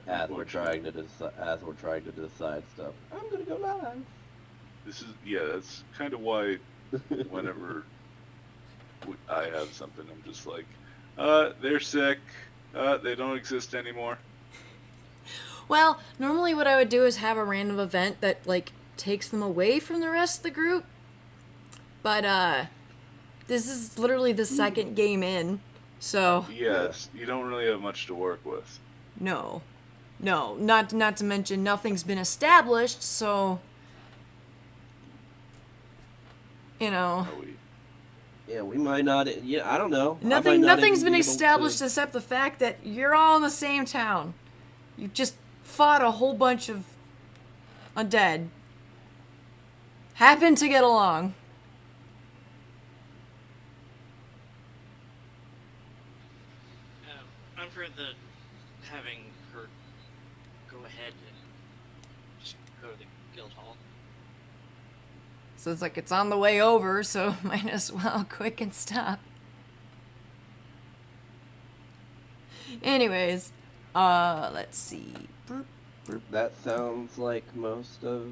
Like as we're trying to decide stuff. I'm gonna go live. That's kind of why whenever I have something, I'm just like, they're sick. They don't exist anymore. Well, normally what I would do is have a random event that, like, takes them away from the rest of the group. But, this is literally the second game in, so... Yes, you don't really have much to work with. No. No, not to mention nothing's been established, so... You know... Yeah, we might not. Yeah, I don't know. Nothing's been established except the fact that you're all in the same town. You just fought a whole bunch of undead. Happened to get along. I'm for the having her go ahead and just go to the guild hall. So it's like it's on the way over, so might as well quick and stop. Anyways, let's see. That sounds like most of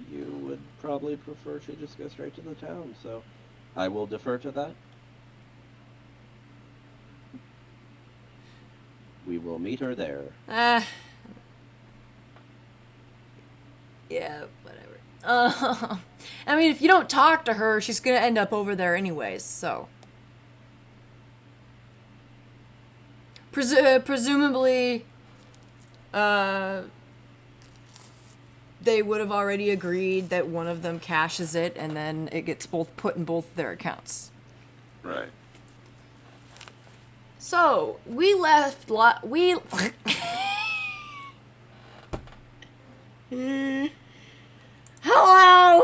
you would probably prefer to just go straight to the town, so I will defer to that. We will meet her there. Yeah, whatever. I mean, if you don't talk to her, she's gonna end up over there anyways, so. Presumably, they would have already agreed that one of them cashes it, and then it gets both put in both their accounts. Right. So, we left Hello!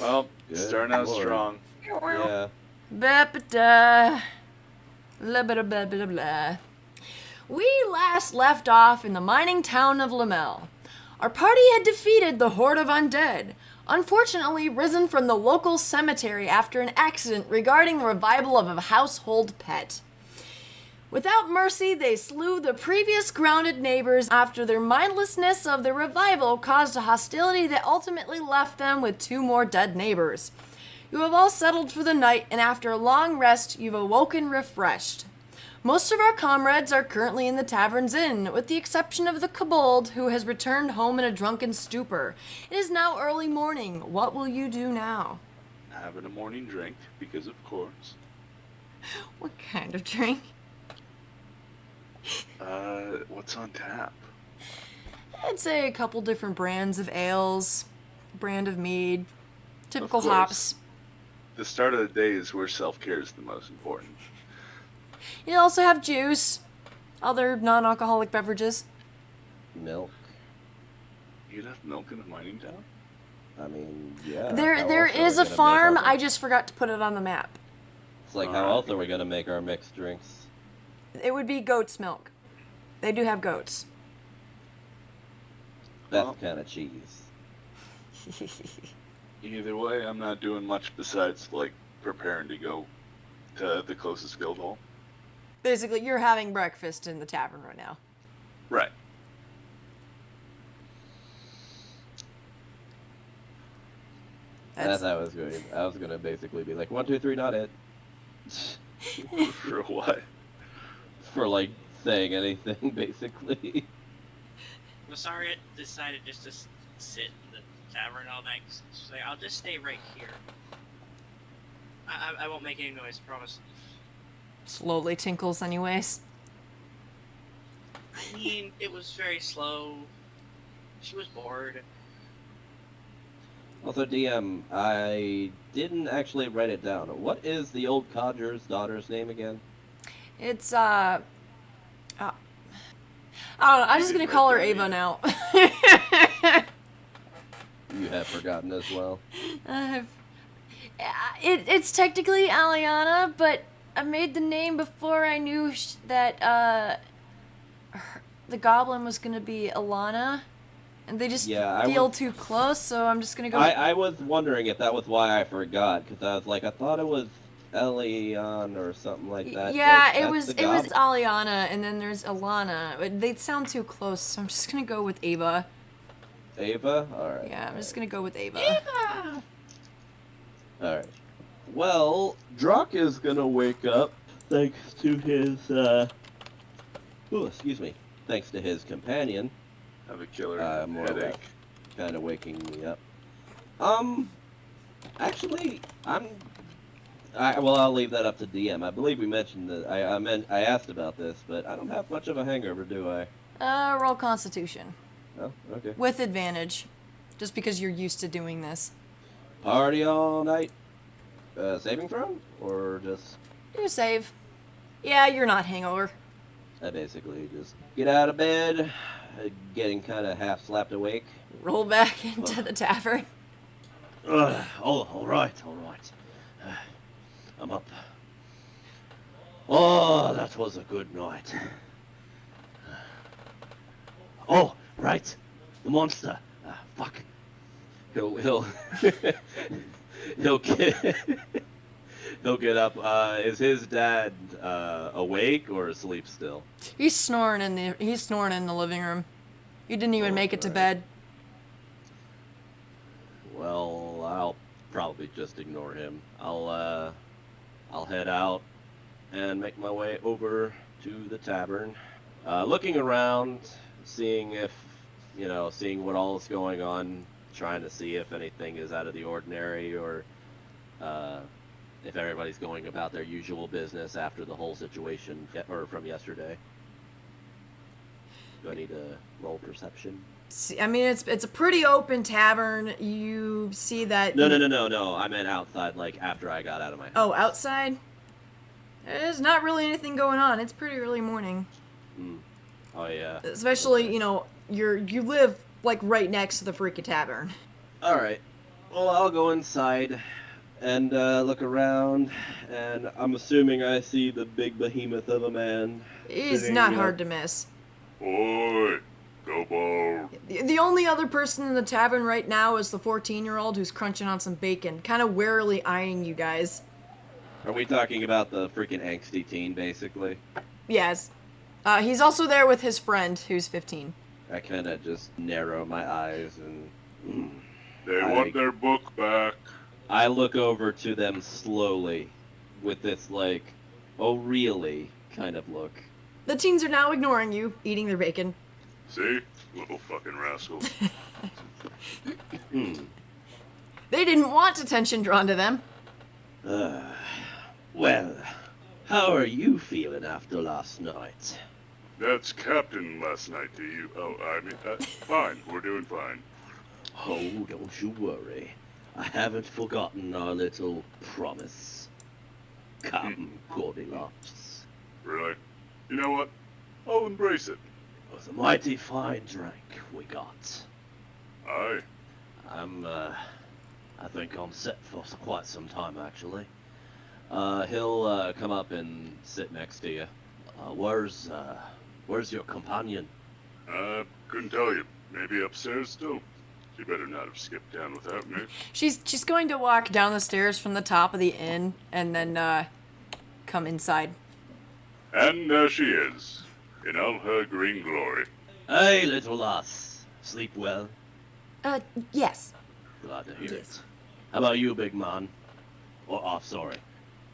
Well, Good starting out Lord. strong. Yeah. Ba-ba-da. Blah, blah, blah, blah, blah. We last left off in the mining town of Lamel. Our party had defeated the horde of undead, unfortunately risen from the local cemetery after an accident regarding the revival of a household pet. Without mercy, they slew the previous grounded neighbors after their mindlessness of the revival caused a hostility that ultimately left them with 2 more dead neighbors. You have all settled for the night, and after a long rest, you've awoken refreshed. Most of our comrades are currently in the tavern's inn, with the exception of the kobold, who has returned home in a drunken stupor. It is now early morning. What will you do now? Having a morning drink, because of course. What kind of drink? What's on tap? I'd say a couple different brands of ales, brand of mead, typical Of course. hops. The start of the day is where self-care is the most important. You also have juice, other non-alcoholic beverages. Milk. You'd have milk in a mining town? I mean, yeah. There is a farm, I just forgot to put it on the map. It's like, how else are we gonna make our mixed drinks? It would be goat's milk. They do have goats. That kind of cheese. Either way, I'm not doing much besides, like, preparing to go to the closest guild hall. Basically, you're having breakfast in the tavern right now. Right. That's how I was going. I was gonna basically be like, 1, 2, 3, not it. For what? For like saying anything, basically. Masari decided just to sit in the tavern all night. She's like, I'll just stay right here. I won't make any noise, promise. Slowly tinkles anyways. I mean, it was very slow. She was bored. Also, DM, I didn't actually write it down. What is the old codger's daughter's name again? It's, I don't know, I'm just gonna call her Ava now. You have forgotten as well. It's technically Aliana, but I made the name before I knew that, the goblin was gonna be Alana. And they just feel too close, so I'm just gonna go... I was wondering if that was why I forgot, because I was like, I thought it was Elion or something like that. Yeah, Like, it that's was the it was goblin. Aliana, and then there's Alana. But they'd sound too close, so I'm just gonna go with Ava. Ava? Alright. Yeah, I'm just gonna go with Ava. Ava! Alright. Well, Drock is gonna wake up thanks to his, oh, excuse me. Thanks to his companion, Have a killer more or less, headache. kind of waking me up. Actually, well, I'll leave that up to DM. I believe we mentioned that, I asked about this, but I don't have much of a hangover, do I? Roll Constitution Oh, okay. with advantage, just because you're used to doing this. Party all night? Saving throw? Or just, You save. Yeah, you're not hangover. I basically just get out of bed, getting kind of half slapped awake. Roll back into the tavern. All right. I'm up. Oh, that was a good night. Oh, right, the monster. Fuck. He'll he'll get he'll get up. Is his dad awake or asleep still? He's snoring in the living room. You didn't even make it to Alright. bed. Well, I'll probably just ignore him. I'll head out and make my way over to the tavern. Looking around, seeing seeing what all is going on, trying to see if anything is out of the ordinary or if everybody's going about their usual business after the whole situation or from yesterday. Do I need to roll perception? See, I mean, it's a pretty open tavern. You see that. No. I meant outside, like after I got out of my house. Oh, outside? There's not really anything going on. It's pretty early morning. Oh yeah. Especially, you live like right next to the freaking tavern. All right. Well, I'll go inside and look around, and I'm assuming I see the big behemoth of a man. He's sitting, not hard to miss. Oi, go ball. The only other person in the tavern right now is the 14-year-old who's crunching on some bacon, kind of warily eyeing you guys. Are we talking about the freaking angsty teen, basically? Yes. He's also there with his friend, who's 15. I kind of just narrow my eyes and They want their book back. I look over to them slowly with this like, oh really kind of look. The teens are now ignoring you, eating their bacon. See? Little fucking rascal. They didn't want attention drawn to them. Well, how are you feeling after last night? That's Captain last night to you. Oh, I mean, fine. We're doing fine. Oh, don't you worry. I haven't forgotten our little promise. Come, Goldilocks. Really? You know what? I'll embrace it. It was a mighty fine drink we got. Aye. I think I'm set for quite some time, actually. He'll come up and sit next to you. Where's your companion? Couldn't tell you. Maybe upstairs still. She better not have skipped down without me. She's going to walk down the stairs from the top of the inn and then come inside. And there she is, in all her green glory. Hey, little lass. Sleep well? Yes. Glad to hear Yes. it. How about you, big man? Sorry.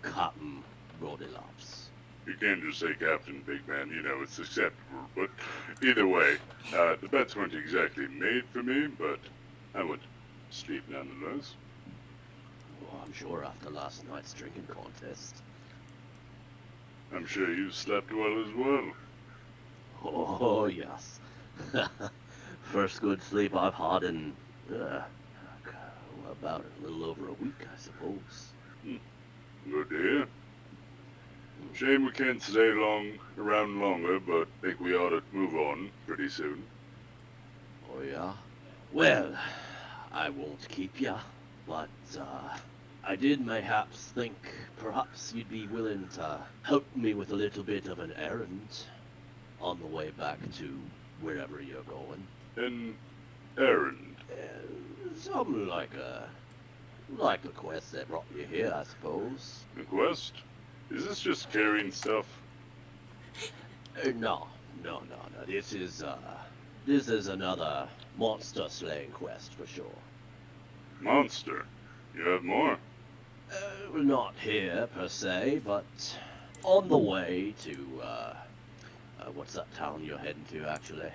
Captain Goldilocks. You can't just say Captain Big Man, it's acceptable. But either way, the bets weren't exactly made for me, but I went to sleep nonetheless. Oh, I'm sure after last night's drinking contest. I'm sure you slept well as well. Oh, yes. First good sleep I've had in, about a little over a week, I suppose. Good to hear. Shame we can't stay around longer, but think we ought to move on pretty soon. Oh, yeah? Well, I won't keep ya, but, I did mayhaps think perhaps you'd be willing to help me with a little bit of an errand on the way back to wherever you're going. An errand. Something like a Like the quest that brought you here, I suppose. A quest? Is this just carrying stuff? No, no. This is another monster slaying quest for sure. Monster. You have more? Not here per se, but on the way to what's that town you're heading to actually?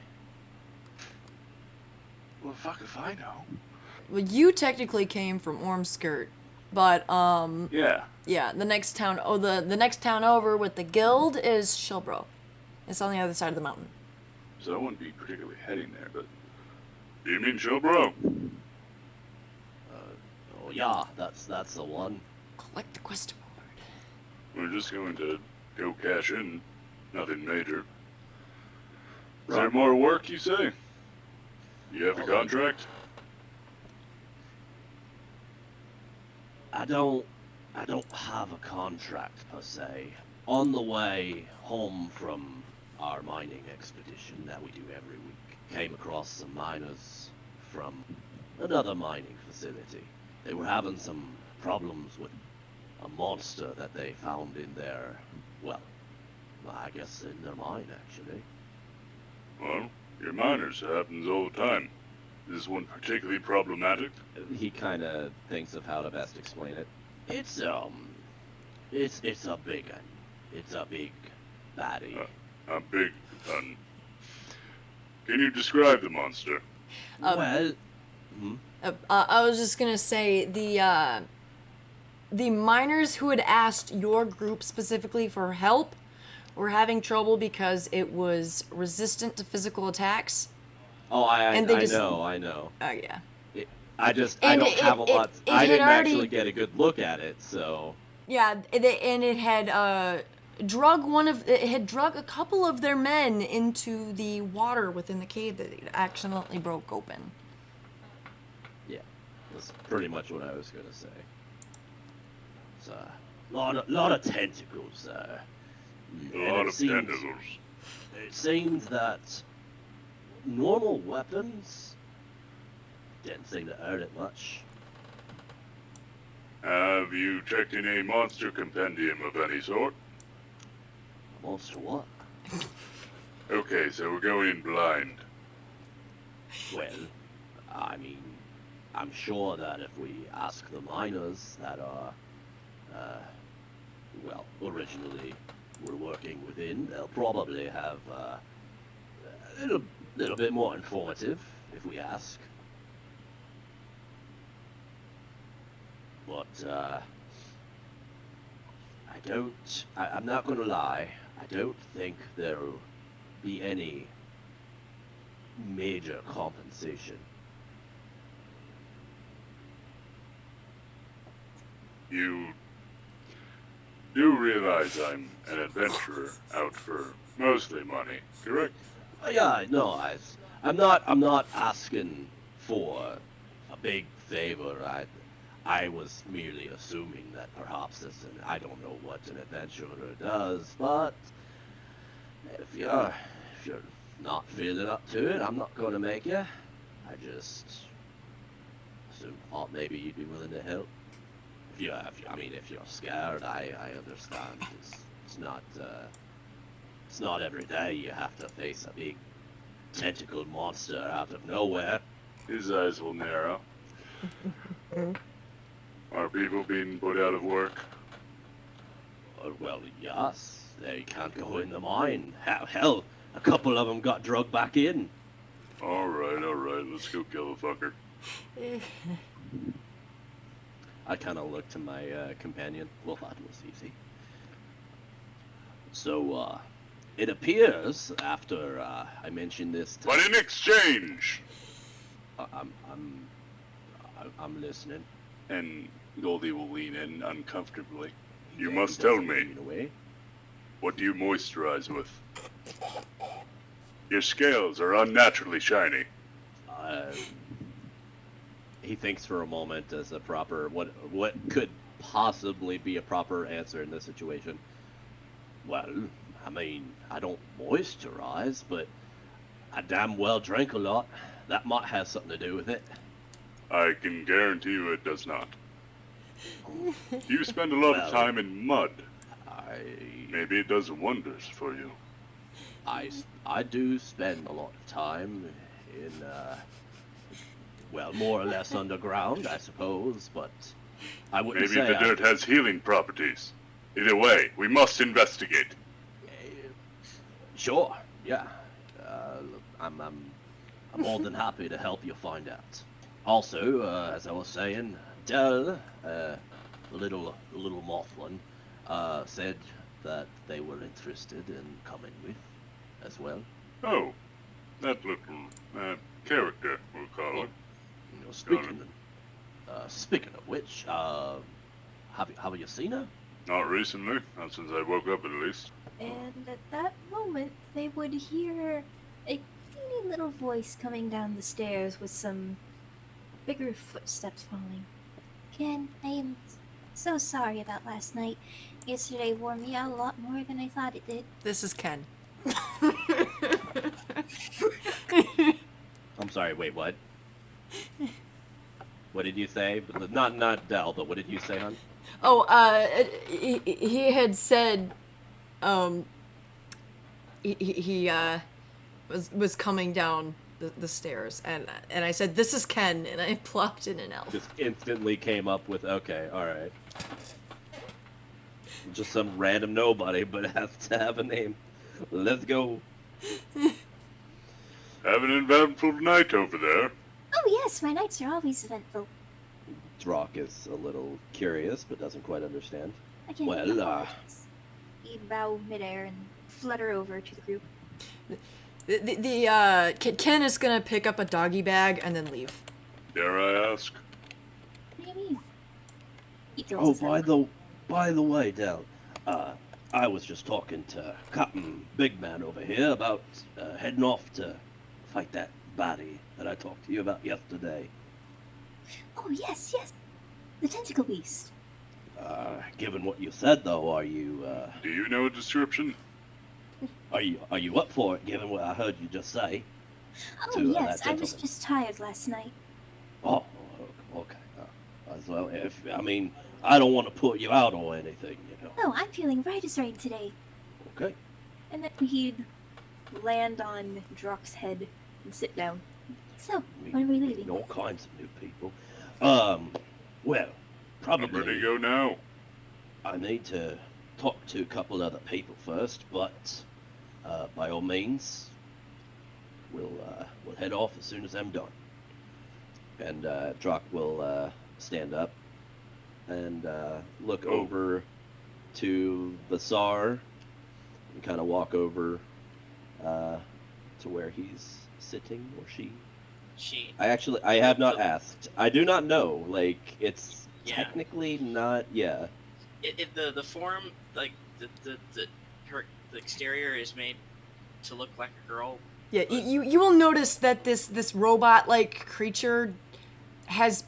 Well, fuck if I know. Well, you technically came from Ormskirt, but Yeah. yeah, the next town. Oh, the next town over with the guild is Shilbro. It's on the other side of the mountain. So I wouldn't be particularly heading there, but... Do you mean Shilbro? Oh yeah, that's the one. Collect the quest award. We're just going to go cash in. Nothing major. Is there Right. more work, you say? You have a contract? I don't have a contract per se. On the way home from our mining expedition that we do every week, came across some miners from another mining facility. They were having some problems with a monster that they found in their, well, I guess in their mine actually. Well, you're miners. It happens all the time. Is this one particularly problematic? He kind of thinks of how to best explain it. It's a big one. It's a big baddie. A big one. Can you describe the monster? Well, I was just gonna say the miners who had asked your group specifically for help were having trouble because it was resistant to physical attacks. oh, I And they I just- know, I know. Oh yeah. I And don't have a it- lot. it I had didn't already- actually get a good look at it, so Yeah, and it had drug a couple of their men into the water within the cave that it accidentally broke open. yeah, that's pretty much what I was gonna say. It's a lot of tentacles. A And lot it of seems- tentacles. It seems that normal weapons didn't seem to hurt it much. Have you checked in a monster compendium of any sort? A monster what? Okay, so we're going in blind. Well, I mean, I'm sure that if we ask the miners that are, well, originally were working within, they'll probably have a little bit more informative if we ask. But I'm not gonna lie, I don't think there'll be any major compensation. You do realize I'm an adventurer out for mostly money, correct? Yeah, no, I'm not asking for a big favor. I was merely assuming that perhaps I don't know what an adventurer does, but if you're not feeling up to it, I'm not going to make you. I just thought maybe you'd be willing to help. If you're scared, I understand. It's not every day you have to face a big tentacled monster out of nowhere. His eyes will narrow. Are people being put out of work? Well, yes, they can't go in the mine. Hell, a couple of them got drugged back in. Alright, let's go kill the fucker. I kind of looked to my companion. Well, that was easy. So, it appears after I mentioned this to... But in exchange! I'm listening. And Goldie will lean in uncomfortably. You Yeah, must he tell doesn't me, lean away. what do you moisturize with? Your scales are unnaturally shiny. He thinks for a moment as a proper what could possibly be a proper answer in this situation. Well, I mean, I don't moisturize, but I damn well drink a lot. That might have something to do with it. I can guarantee you it does not. You spend a lot Well- of time in mud. I Maybe it does wonders for you. I do spend a lot of time in well, more or less underground, I suppose, but I wouldn't Maybe say the dirt has healing properties. Either way, we must investigate. Sure, yeah. I'm more than happy to help you find out. Also, as I was saying, Dell, the little Mothman, said that they were interested in coming with as well. Oh, that little character, we'll call it. You know, speaking of which, have you seen her? Not recently, not since I woke up at least. And at that moment, they would hear a teeny little voice coming down the stairs with some bigger footsteps falling. Ken, I am so sorry about last night. Yesterday wore me out a lot more than I thought it did. This is Ken. I'm sorry. Wait, what? What did you say? Not Dell, but what did you say, hon? Oh, he had said, he was coming down the stairs, and I said, "This is Ken," and I plopped in an elf. Just instantly came up with, okay, all right. Just some random nobody, but it has to have a name. Let's go. Have an eventful night over there. Oh yes, my nights are always eventful. Drock is a little curious, but doesn't quite understand. Again, Well, apologies. You bow midair and flutter over to the group. Ken is gonna pick up a doggy bag and then leave. Dare I ask? What do you mean? He throws Oh, his head by the way, Dell, I was just talking to Captain Big Man over here about heading off to fight that baddie that I talked to you about yesterday. Oh yes, yes. The tentacle beast. Given what you said, though, are you Do you know a description? are you up for it? Given what I heard you just say. Oh To, yes, that I was gentleman. just tired last night. Oh, okay. As well, I don't want to put you out or anything, you know. Oh, I'm feeling right as rain today. Okay. And then he'd land on Drock's head and sit down. So, when are we leaving? Meeting all kinds of new people. Well, I'm ready to probably go now. I need to talk to a couple other people first, but by all means, we'll head off as soon as I'm done. And Drock will stand up and look Oh. over to the Tsar and kind of walk over to where he's sitting or she. She. I have not asked. I do not know. Like, it's Yeah. technically not. Yeah. The form, like the exterior is made to look like a girl. Yeah, you will notice that this robot-like creature has,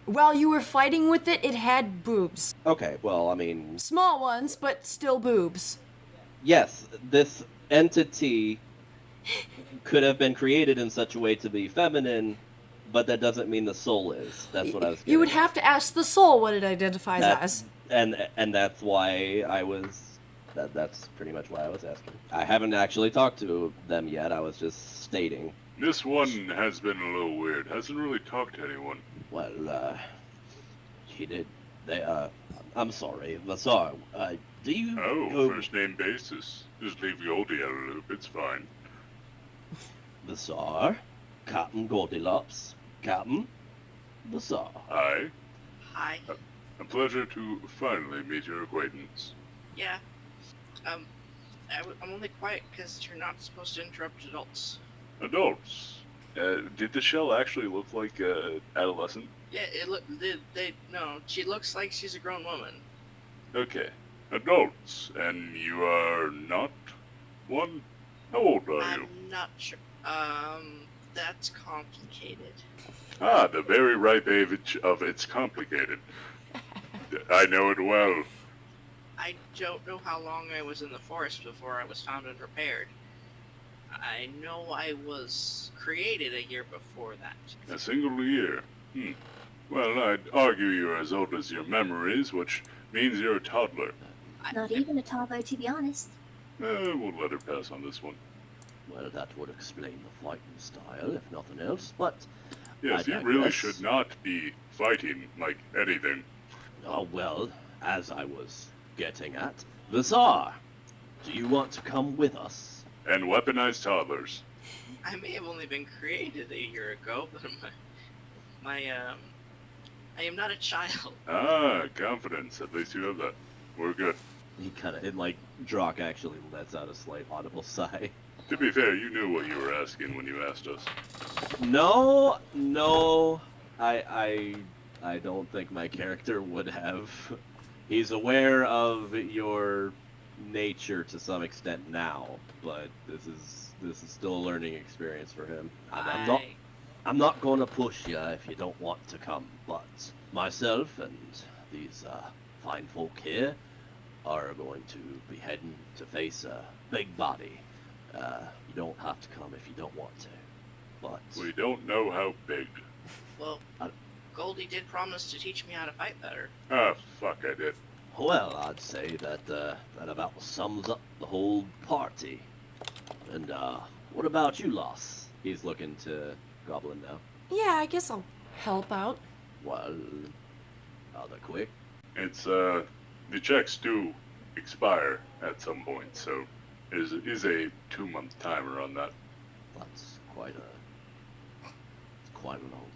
while you were fighting with it, it had boobs. Okay. Well, I mean, Small ones, but still boobs. yes, this entity could have been created in such a way to be feminine, but that doesn't mean the soul is. That's what I was. You would getting at. have to ask the soul what it identifies That- as. And that's why I was. That's pretty much why I was asking. I haven't actually talked to them yet. I was just stating. This one has been a little weird. Hasn't really talked to anyone. Well, he did. I'm sorry, Lazar. Do you? Oh, go first name basis. Just leave Goldie out of the loop. It's fine. Lazar, Captain Goldilocks, Captain Lazar. Hi. Hi. A pleasure to finally meet your acquaintance. Yeah. I'm only quiet because you're not supposed to interrupt adults. Adults. Did the shell actually look like an adolescent? Yeah, no, she looks like she's a grown woman. Okay. Adults. And you are not one? How old are you? I'm not sure. That's complicated. Ah, the very ripe age of it's complicated. I know it well. I don't know how long I was in the forest before I was found and prepared. I know I was created a year before that. A single year. Well, I'd argue you're as old as your memories, which means you're a toddler. Not even a toddler, to be honest. We'll let her pass on this one. Well, that would explain the fighting style, if nothing else, but Yes, I you really digress. should not be fighting like anything. Oh, well, as I was getting at, the Tsar, do you want to come with us? And weaponized toddlers. I may have only been created a year ago, but I am not a child. Ah, confidence. At least you have that. We're good. He kind of, Drock actually lets out a slight audible sigh. To be fair, you knew what you were asking when you asked us. No, I don't think my character would have. He's aware of your nature to some extent now, but this is still a learning experience for him. I'm not going to push you if you don't want to come, but myself and these fine folk here are going to be heading to face a big body. You don't have to come if you don't want to, but We don't know how big. Well, Goldie did promise to teach me how to fight better. Ah, fuck, I did. well, I'd say that that about sums up the whole party. And what about you, Loss? He's looking to Goblin now. Yeah, I guess I'll help out. Well, rather quick. It's, the checks do expire at some point, so is a 2-month timer on that. That's quite a long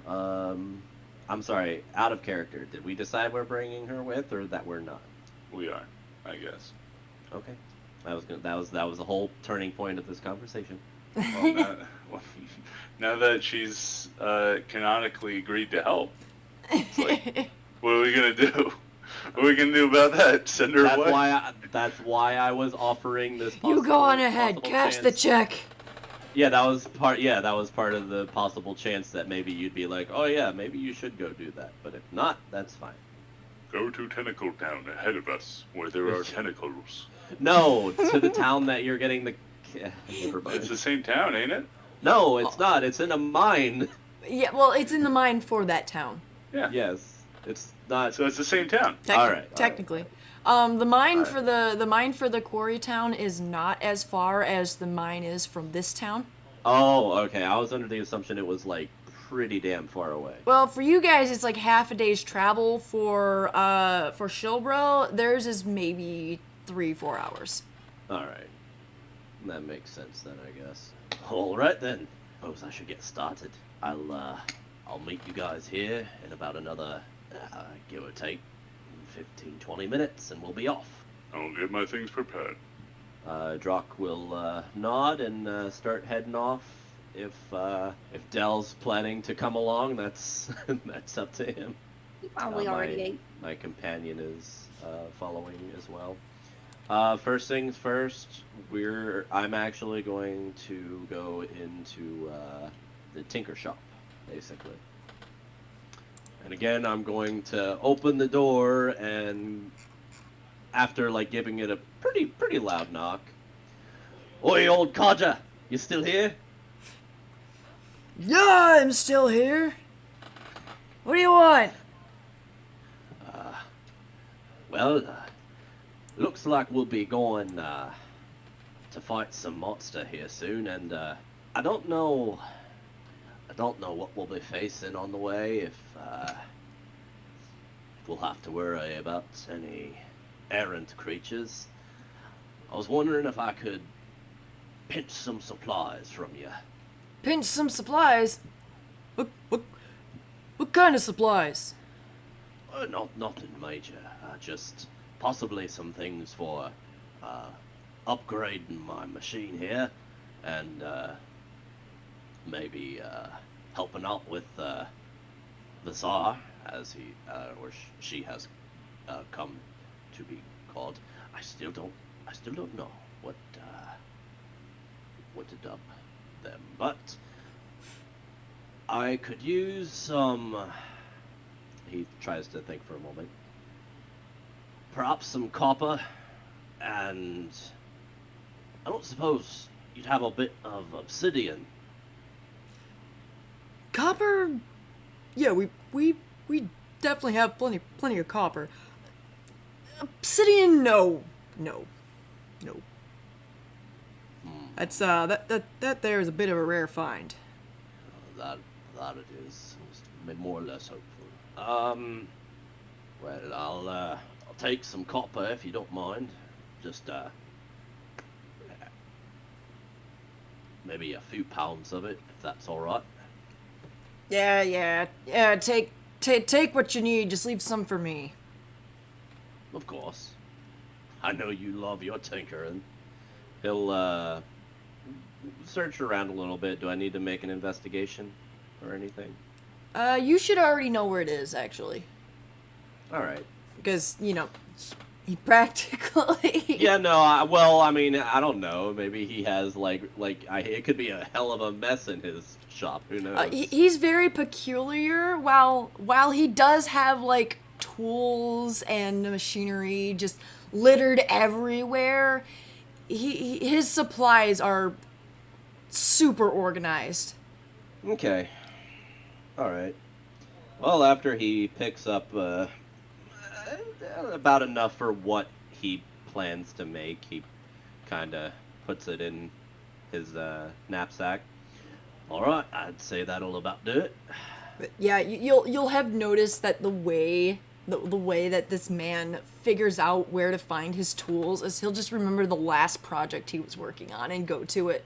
time. I'm sorry, out of character. Did we decide we're bringing her with, or that we're not? We are, I guess. Okay, that was the whole turning point of this conversation. Well, now that she's canonically agreed to help, it's like, what are we gonna do? What are we gonna do about that? Send her away? That's why I was offering this. You go on ahead, possible cash the chance. check. Yeah, that was part. Yeah, that was part of the possible chance that maybe you'd be like, oh yeah, maybe you should go do that. But if not, that's fine. Go to Tentacle Town ahead of us, where there are tentacles. No, to the town that you're getting the. Never mind. It's the same town, ain't it? No, it's not. It's in a mine. Yeah, well, it's in the mine for that town. Yeah. Yes, it's not. So it's the same town. All right. Technically. The mine All for the mine for the quarry town is not as far as the mine is from this town. Oh, okay. I was under the assumption it was like pretty damn far away. Well, for you guys, it's like half a day's travel. For Shilbro, theirs is maybe 3-4 hours. All right, that makes sense then, I guess. All right then. Suppose I should get started. I'll meet you guys here in about another, give or take, 15-20 minutes, and we'll be off. I'll get my things prepared. Drock will nod and start heading off. If Dell's planning to come along, that's that's up to him. He probably already ate. My companion is following as well. First things first, I'm actually going to go into the tinker shop, basically. And again, I'm going to open the door, and after like giving it a pretty loud knock, "Oi, old codger, you still here?" Yeah, I'm still here. What do you want? Well, looks like we'll be going to fight some monster here soon, and I don't know what we'll be facing on the way. If we'll have to worry about any errant creatures. I was wondering if I could pinch some supplies from you. Pinch some supplies. What kind of supplies? Nothing major. Just possibly some things for upgrading my machine here, and maybe helping out with the Tsar, as he or she has come to be called. I still don't know what to dub them, but I could use some. He tries to think for a moment. Perhaps some copper, and I don't suppose you'd have a bit of obsidian. Copper? yeah, we definitely have plenty of copper. Obsidian, no. That's that there is a bit of a rare find. That it is. More or less hopeful. Well, I'll take some copper if you don't mind. Just maybe a few pounds of it, if that's all right. Yeah. Take what you need. Just leave some for me. Of course. I know you love your tinkering. He'll search around a little bit. Do I need to make an investigation or anything? You should already know where it is, actually, All right. because he practically. Yeah, no. Well, I mean, I don't know. Maybe he has it could be a hell of a mess in his shop. Who knows? He's very peculiar. While he does have like tools and machinery just littered everywhere, his supplies are super organized. Okay. All right. Well, after he picks up about enough for what he plans to make, he kind of puts it in his knapsack. All right, I'd say that'll about do it. But yeah, you'll have noticed that the way that this man figures out where to find his tools is he'll just remember the last project he was working on and go to it.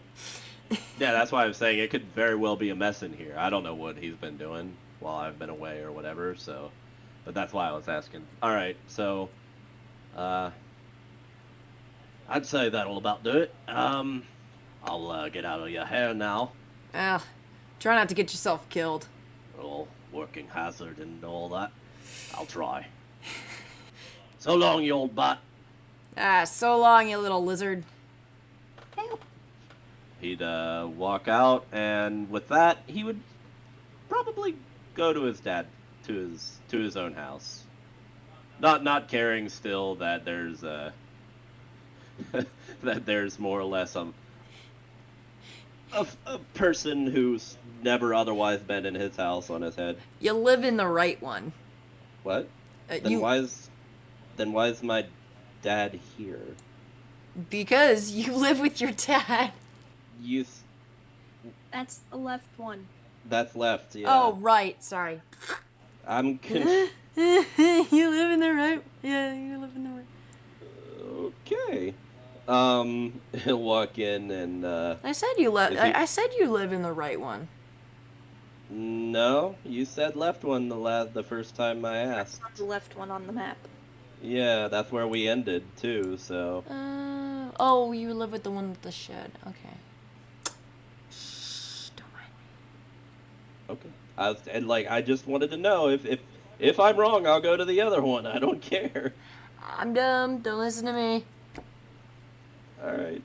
Yeah, that's why I'm saying it could very well be a mess in here. I don't know what he's been doing while I've been away or whatever, so... But that's why I was asking. Alright, so... I'd say that'll about do it. I'll get out of your hair now. Ah, try not to get yourself killed. All working hazard and all that. I'll try. So long, you old butt. Ah, so long, you little lizard. He'd walk out, and with that, he would probably go to his dad, to his own house. Not caring still that there's that there's more or less a person who's never otherwise been in his house on his head. You live in the right one. What? Then why is my dad here? Because you live with your dad. That's the left one. That's left, yeah. Oh, right. Sorry. I'm You live in the right. Yeah, you live in the right. Okay. He'll walk in and I said you I said you live in the right one. No, you said left one the first time I asked. The left one on the map. Yeah, that's where we ended too, so. Oh, you live with the one with the shed. Okay. Shh, don't mind me. Okay. I just wanted to know if I'm wrong, I'll go to the other one. I don't care. I'm dumb. Don't listen to me. All right.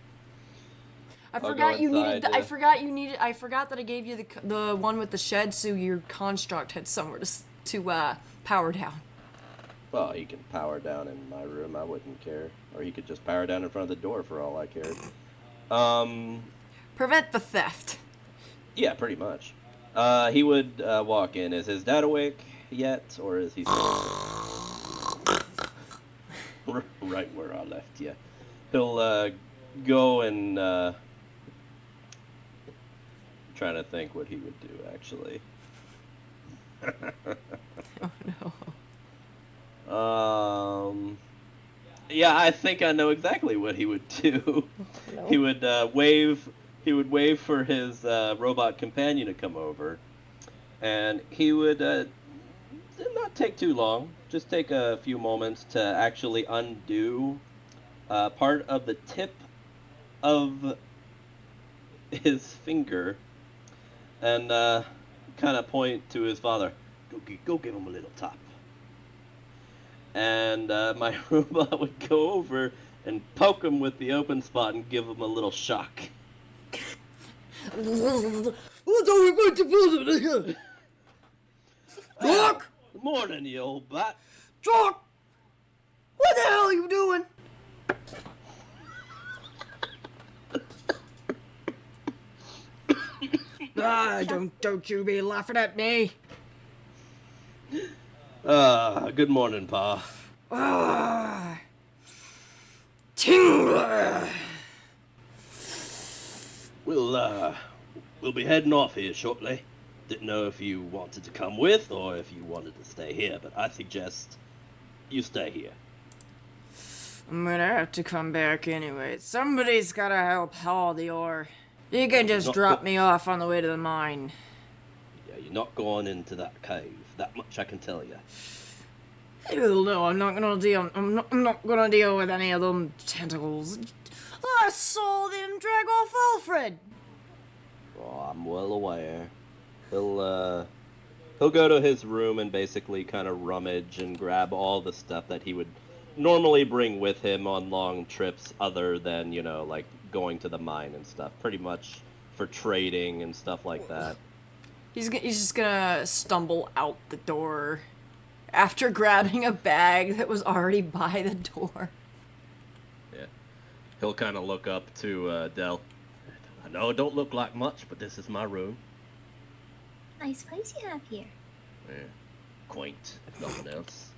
I I'll forgot go you needed. inside, I forgot you needed. I forgot that I gave you the one with the shed, so your construct had somewhere to power down. Well, he can power down in my room. I wouldn't care, or he could just power down in front of the door for all I cared. Prevent the theft. Yeah, pretty much. He would walk in. Is his dad awake yet, or is he still right where I left you? He'll go and trying to think what he would do actually. Oh no. Yeah, I think I know exactly what he would do. No. He would wave. He would wave for his robot companion to come over, and he would not take too long. Just take a few moments to actually undo part of the tip of his finger, and kind of point to his father. Go give him a little tap. And my robot would go over and poke him with the open spot and give him a little shock. What are we going to do? Drock! Morning, you old bat. Drock! What the hell are you doing? Don't you be laughing at me. Good morning, Pa. Ah, Tingler. We'll be heading off here shortly. Didn't know if you wanted to come with or if you wanted to stay here, but I suggest you stay here. I'm gonna have to come back anyway. Somebody's gotta help haul the ore. You can just drop me off on the way to the mine. Yeah, you're not going into that cave. That much I can tell you. Hell no, I'm not gonna deal. I'm not gonna deal with any of them tentacles. I saw them drag off Alfred. Oh, I'm well aware. He'll go to his room and basically kind of rummage and grab all the stuff that he would normally bring with him on long trips other than, like going to the mine and stuff. Pretty much for trading and stuff like that. He's just gonna stumble out the door after grabbing a bag that was already by the door. Yeah. He'll kind of look up to Del. I know it don't look like much, but this is my room. Nice place you have here. Yeah. Quaint, if nothing else.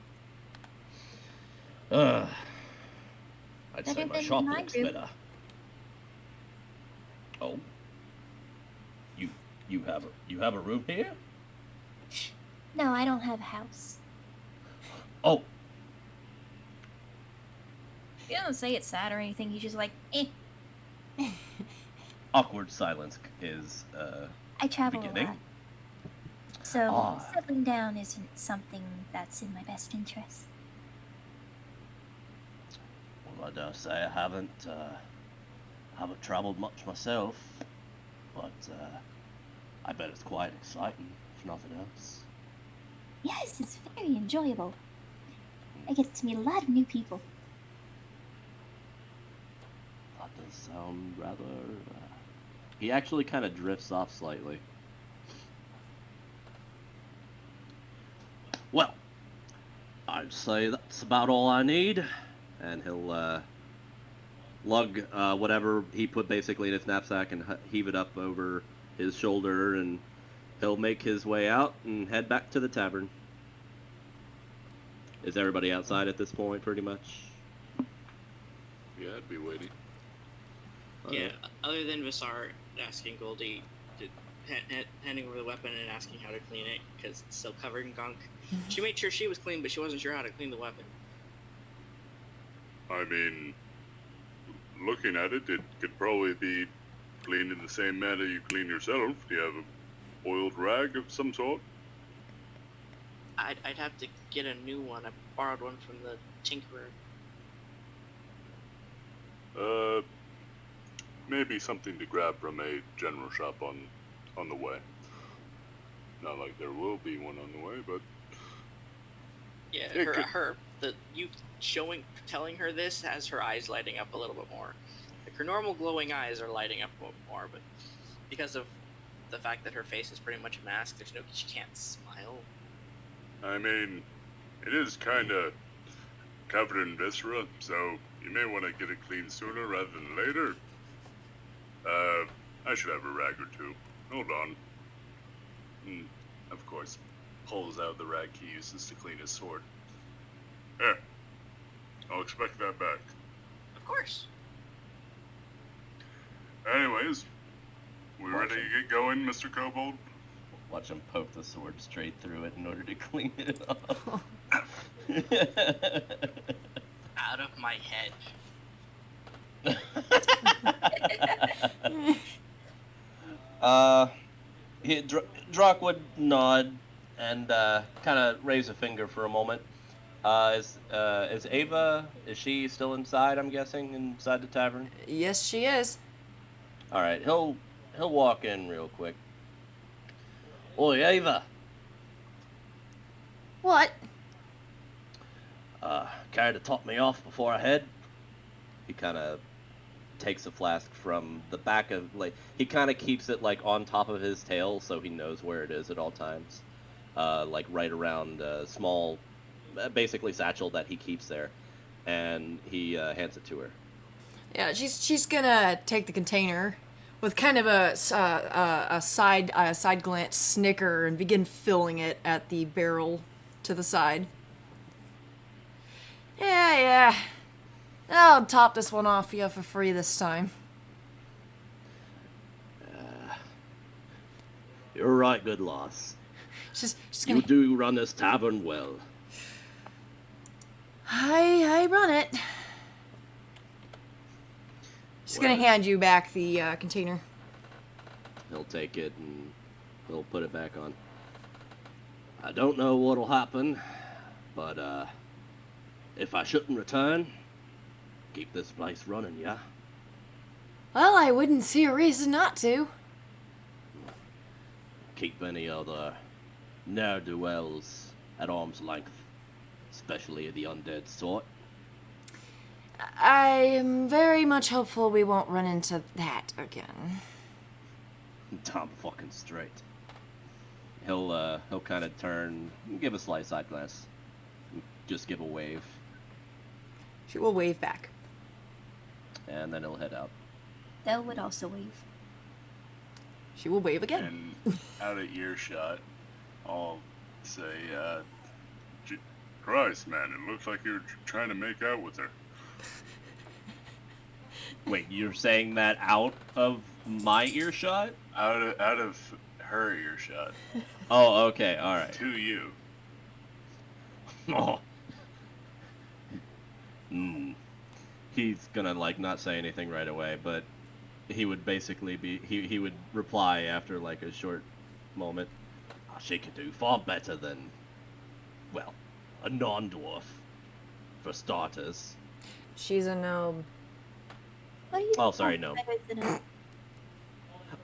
I'd say Better my than shop my looks room. better. Oh. You have a room here? No, I don't have a house. Oh, He doesn't say it's sad or anything. He's just like, eh. awkward silence is I travel beginning. a lot. So Ah. settling down isn't something that's in my best interest. Well, I dare say I haven't traveled much myself, but I bet it's quite exciting, if nothing else. Yes, it's very enjoyable. I get to meet a lot of new people. That does sound rather. He actually kind of drifts off slightly. Well, I'd say that's about all I need, and he'll lug whatever he put basically in his knapsack and heave it up over his shoulder, and he'll make his way out and head back to the tavern. Is everybody outside at this point, pretty much? Yeah, I'd be waiting. Yeah, other than Visar asking Goldie to handing over the weapon and asking how to clean it because it's still covered in gunk. She made sure she was clean, but she wasn't sure how to clean the weapon. I mean, looking at it, it could probably be cleaned in the same manner you clean yourself. Do you have a oiled rag of some sort? I'd have to get a new one. I borrowed one from the tinkerer. Maybe something to grab from a general shop on the way. Not like there will be one on the way, but Yeah, It could- telling her this has her eyes lighting up a little bit more. Like her normal glowing eyes are lighting up more, but because of the fact that her face is pretty much a mask, she can't smile. I mean, it is kind of covered in viscera, so you may want to get it cleaned sooner rather than later. I should have a rag or two. Hold on. Of course, pulls out the rag he uses to clean his sword. Here, I'll expect that back. Of course. Anyways, we ready to get going, Mr. Kobold? Watch him poke the sword straight through it in order to clean it off. Out of my head. Drock would nod and kind of raise a finger for a moment. Is Ava? Is she still inside? I'm guessing inside the tavern. Yes, she is. All right, he'll walk in real quick. Oi, Ava. What? Care to top me off before I head? He kind of takes a flask from the back of, like, he kind of keeps it like on top of his tail so he knows where it is at all times. Like right around a small, basically satchel that he keeps there, and he hands it to her. Yeah, she's gonna take the container with kind of a side glance snicker and begin filling it at the barrel to the side. Yeah. I'll top this one off for you for free this time. You're right, good loss. She's You gonna. do run this tavern well. I run it. She's gonna Well- hand you back the container. He'll take it and he'll put it back on. I don't know what'll happen, but if I shouldn't return, keep this place running, yeah? Well, I wouldn't see a reason not to. Keep any other ne'er-do-wells at arm's length, especially the undead sort. I am very much hopeful we won't run into that again. Damn fucking straight. He'll kind of turn, give a slight side glance, just give a wave, She will wave back. and then he'll head out. Dell would also wave. She will wave again. And out of earshot, I'll say, Christ, man, it looks like you're trying to make out with her. Wait, you're saying that out of my earshot? out of her earshot Oh, okay, alright. to you. Oh. He's gonna, like, not say anything right away, but he would basically be, he would reply after, like, a short moment. Oh, she could do far better than, well, a non-dwarf, for starters. She's a gnome. What do you Oh, sorry, know no. better than a-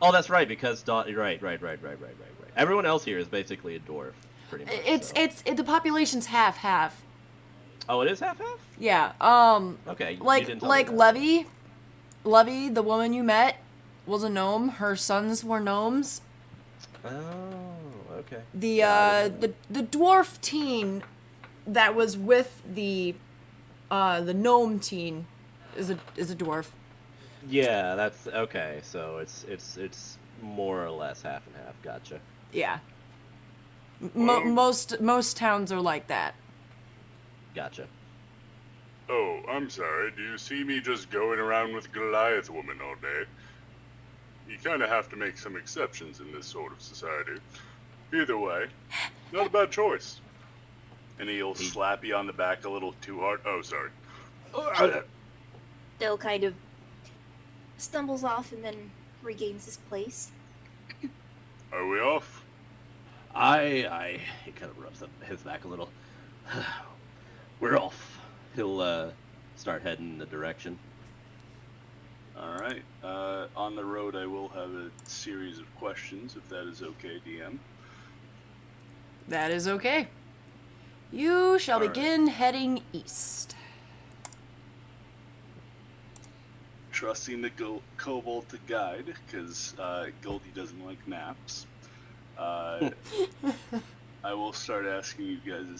Oh, that's right, because right. Everyone else here is basically a dwarf, pretty much. so. The population's half. Oh, it is half-half? Yeah. Okay, you Like didn't tell me that. Levy, the woman you met, was a gnome. Her sons were gnomes. Oh, okay. The Got it. the dwarf teen that was with the gnome teen is a dwarf. Yeah, that's okay. So it's more or less half and half. Gotcha. Yeah. Well- Most towns are like that. Gotcha. Oh, I'm sorry. Do you see me just going around with Goliath woman all day? You kind of have to make some exceptions in this sort of society. Either way, not a bad choice. And he'll slap you on the back a little too hard. Oh, sorry. Dell kind of stumbles off and then regains his place. Are we off? He kind of rubs up his back a little. We're off. He'll start heading in the direction. All right. On the road, I will have a series of questions, if that is okay, DM. That is okay. You shall All right. begin heading east. Trusting the kobold to guide, because Goldie doesn't like naps. I will start asking you guys a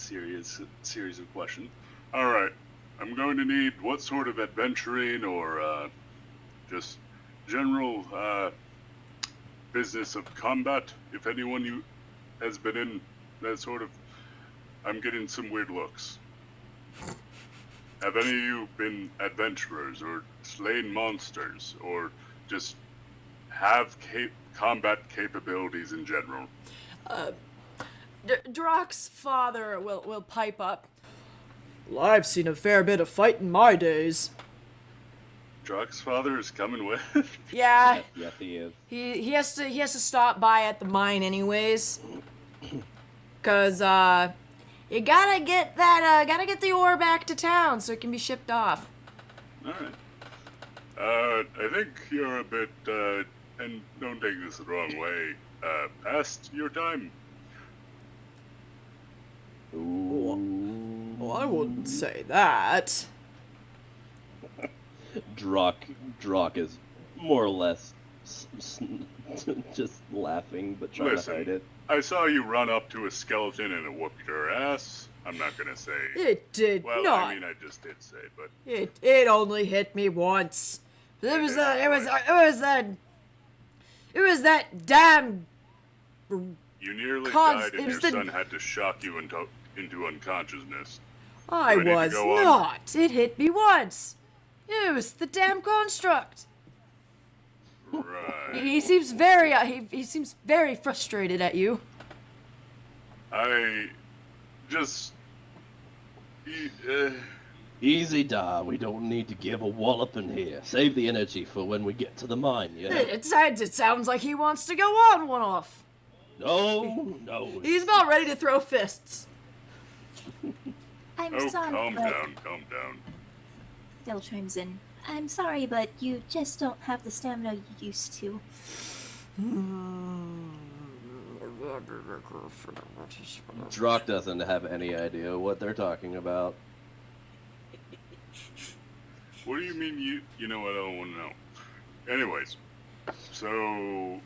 series of questions. All right. I'm going to need what sort of adventuring or just general business of combat. If anyone you has been in that sort of, I'm getting some weird looks. Have any of you been adventurers or slain monsters or just have combat capabilities in general? Drock's father will pipe up. Well, I've seen a fair bit of fight in my days. Drock's father is coming with. Yeah, Yes, he is. he has to stop by at the mine anyways. Cause you gotta get the ore back to town so it can be shipped off. All right. I think you're a bit, and don't take this the wrong way, past your time. Well, I wouldn't say that. Drock is more or less just laughing, but trying to hide Listen, it. I saw you run up to a skeleton and it whooped your ass. I'm not gonna say. It did Well, not. I mean, I just did say, but It only hit me once. It was that damn. you nearly Cause died, and it your was the- son had to shock you into into unconsciousness. I Ready to was go on? not. It hit me once. It was the damn construct. Right. He seems very he seems very frustrated at you. I just. Easy, Da. We don't need to give a walloping here. Save the energy for when we get to the mine, yeah? It sounds like he wants to go on one off. No. He's about ready to throw fists. I'm Oh, sorry, calm but down. Dell chimes in. I'm sorry, but you just don't have the stamina you used to. Drock doesn't have any idea what they're talking about. What do you mean you know what I don't want to know? Anyways, so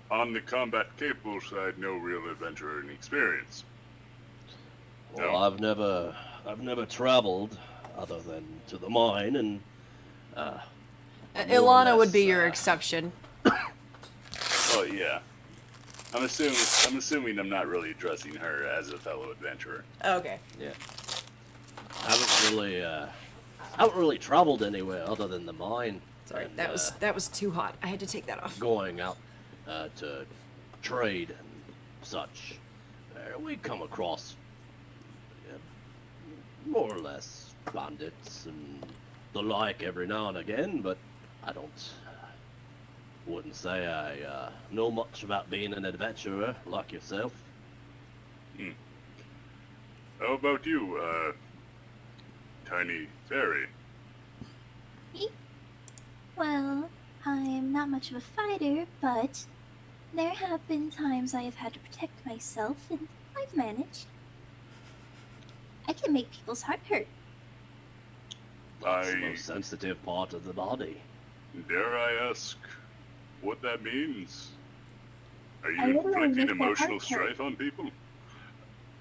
on the combat capable side, no real adventure and experience. Well, No. I've never traveled other than to the mine, and more or Ilana would be less, your exception. Oh yeah. I'm assuming I'm not really addressing her as a fellow adventurer. Okay. Yeah. I haven't really traveled anywhere other than the mine. Sorry, and, that was too hot. I had to take that off. going out to trade and such. We come across more or less bandits and the like every now and again, but I wouldn't say I know much about being an adventurer like yourself. How about you, tiny fairy? Me? Well, I'm not much of a fighter, but there have been times I have had to protect myself, and I've managed. I can make people's heart hurt. That's the most sensitive part of the body. Dare I ask what that means? Are I you literally inflicting make their emotional heart hurt. strife on people?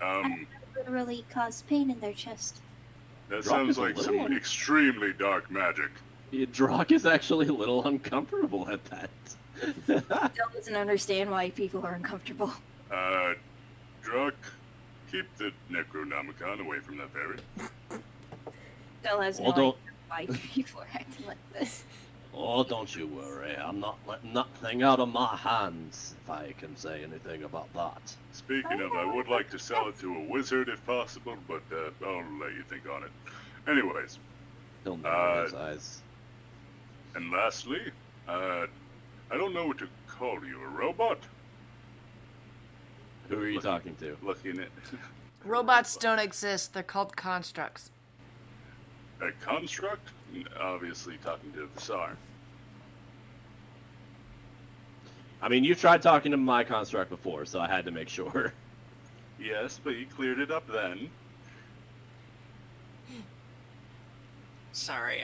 I literally cause pain in their chest. That Drock sounds is a like some little- extremely dark magic. Drock is actually a little uncomfortable at that. Still doesn't understand why people are uncomfortable. Drock, keep the Necronomicon away from that fairy. Still has Well, don't- why people are acting like this. Oh, don't you worry. I'm not letting that thing out of my hands, if I can say anything about that. Speaking of, I would like to sell it to a wizard if possible, but I'll let you think on it. Anyways, He'll know in his eyes. and lastly, I don't know what to call you, a robot? Who are you talking to? Looking at Robots don't exist. They're called constructs. A construct? obviously talking to Visar. I mean, you've tried talking to my construct before, so I had to make sure. Yes, but you cleared it up then. Sorry,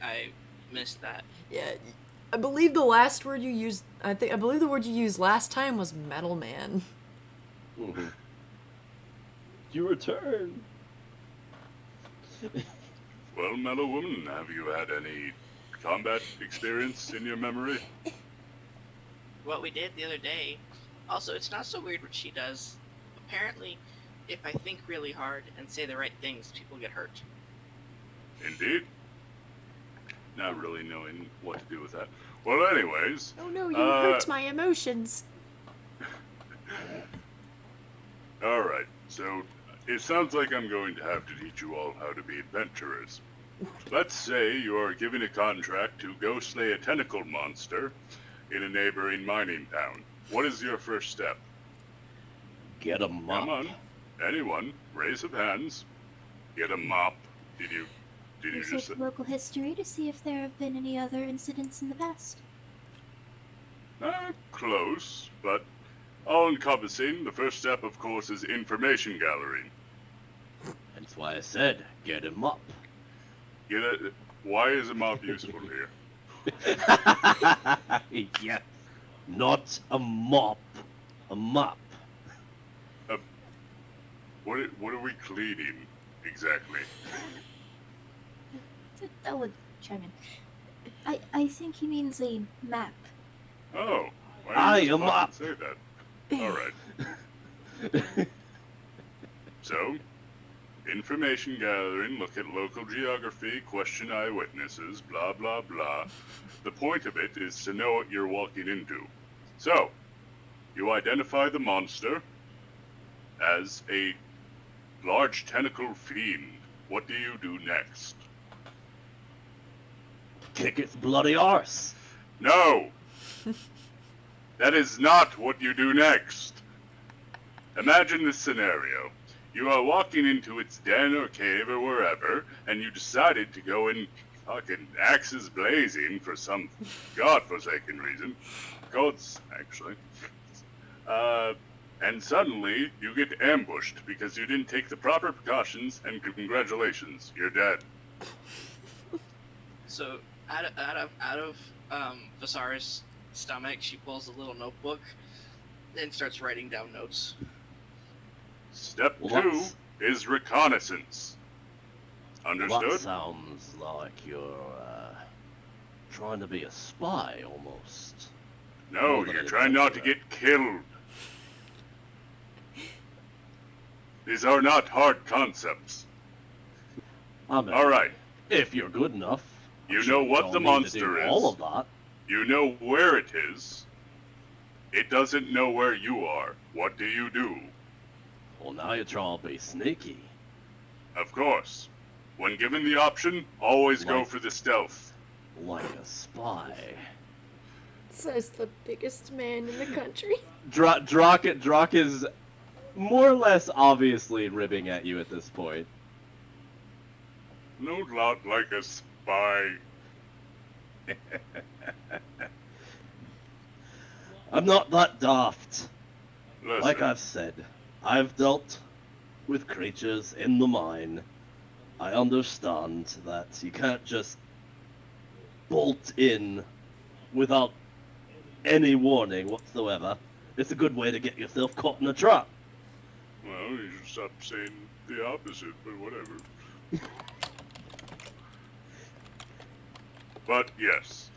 I missed that. Yeah, I believe the last word you used. I believe the word you used last time was metal man. Mm-hmm. You return. Well, Mellow Woman, have you had any combat experience in your memory? What we did the other day. Also, it's not so weird what she does. Apparently, if I think really hard and say the right things, people get hurt. Indeed. Not really knowing what to do with that. Well, anyways, Oh no, you Uh, hurt my emotions. alright, so it sounds like I'm going to have to teach you all how to be adventurers. Let's say you are given a contract to go slay a tentacle monster in a neighboring mining town. What is your first step? Get 'em up. Come on, anyone, raise of hands. Get a mop. Did you just Research local history to see if there have been any other incidents in the past. Close, but all-encompassing. The first step, of course, is information gathering. That's why I said, get 'em up. Why is a mop useful here? Yeah. Not a mop. A mop. What are we cleaning exactly? That would chime in. I think he means a map. Oh, I didn't you am just up. say that? All right. So, information gathering, look at local geography, question eyewitnesses, blah blah blah. The point of it is to know what you're walking into. So, you identify the monster as a large tentacle fiend. What do you do next? Kick its bloody arse. No! That is not what you do next. Imagine this scenario. You are walking into its den or cave or wherever, and you decided to go in fucking axes blazing for some godforsaken reason. Gods, actually. And suddenly you get ambushed because you didn't take the proper precautions, and congratulations, you're dead. So out of Vasara's stomach, she pulls a little notebook, and starts writing down notes. Step What? 2 is reconnaissance. Well, that Understood? sounds like you're trying to be a spy almost. No, More than you're an trying not to adventurer. get killed. These are not hard concepts. I mean, All right, if you're good enough. I'm you sure know you what don't the need to monster do is. all of that. You know where it is. It doesn't know where you are. What do you do? Well, now you're trying to be sneaky. Of course. When given the option, always go Like- for the stealth. Like a spy. Says the biggest man in the country. Drock is more or less obviously ribbing at you at this point. No, not like a spy. I'm not that daft. Listen, Like I've said, I've dealt with creatures in the mine. I understand that you can't just bolt in without any warning whatsoever. It's a good way to get yourself caught in a trap. well, you should stop saying the opposite, but whatever. But yes,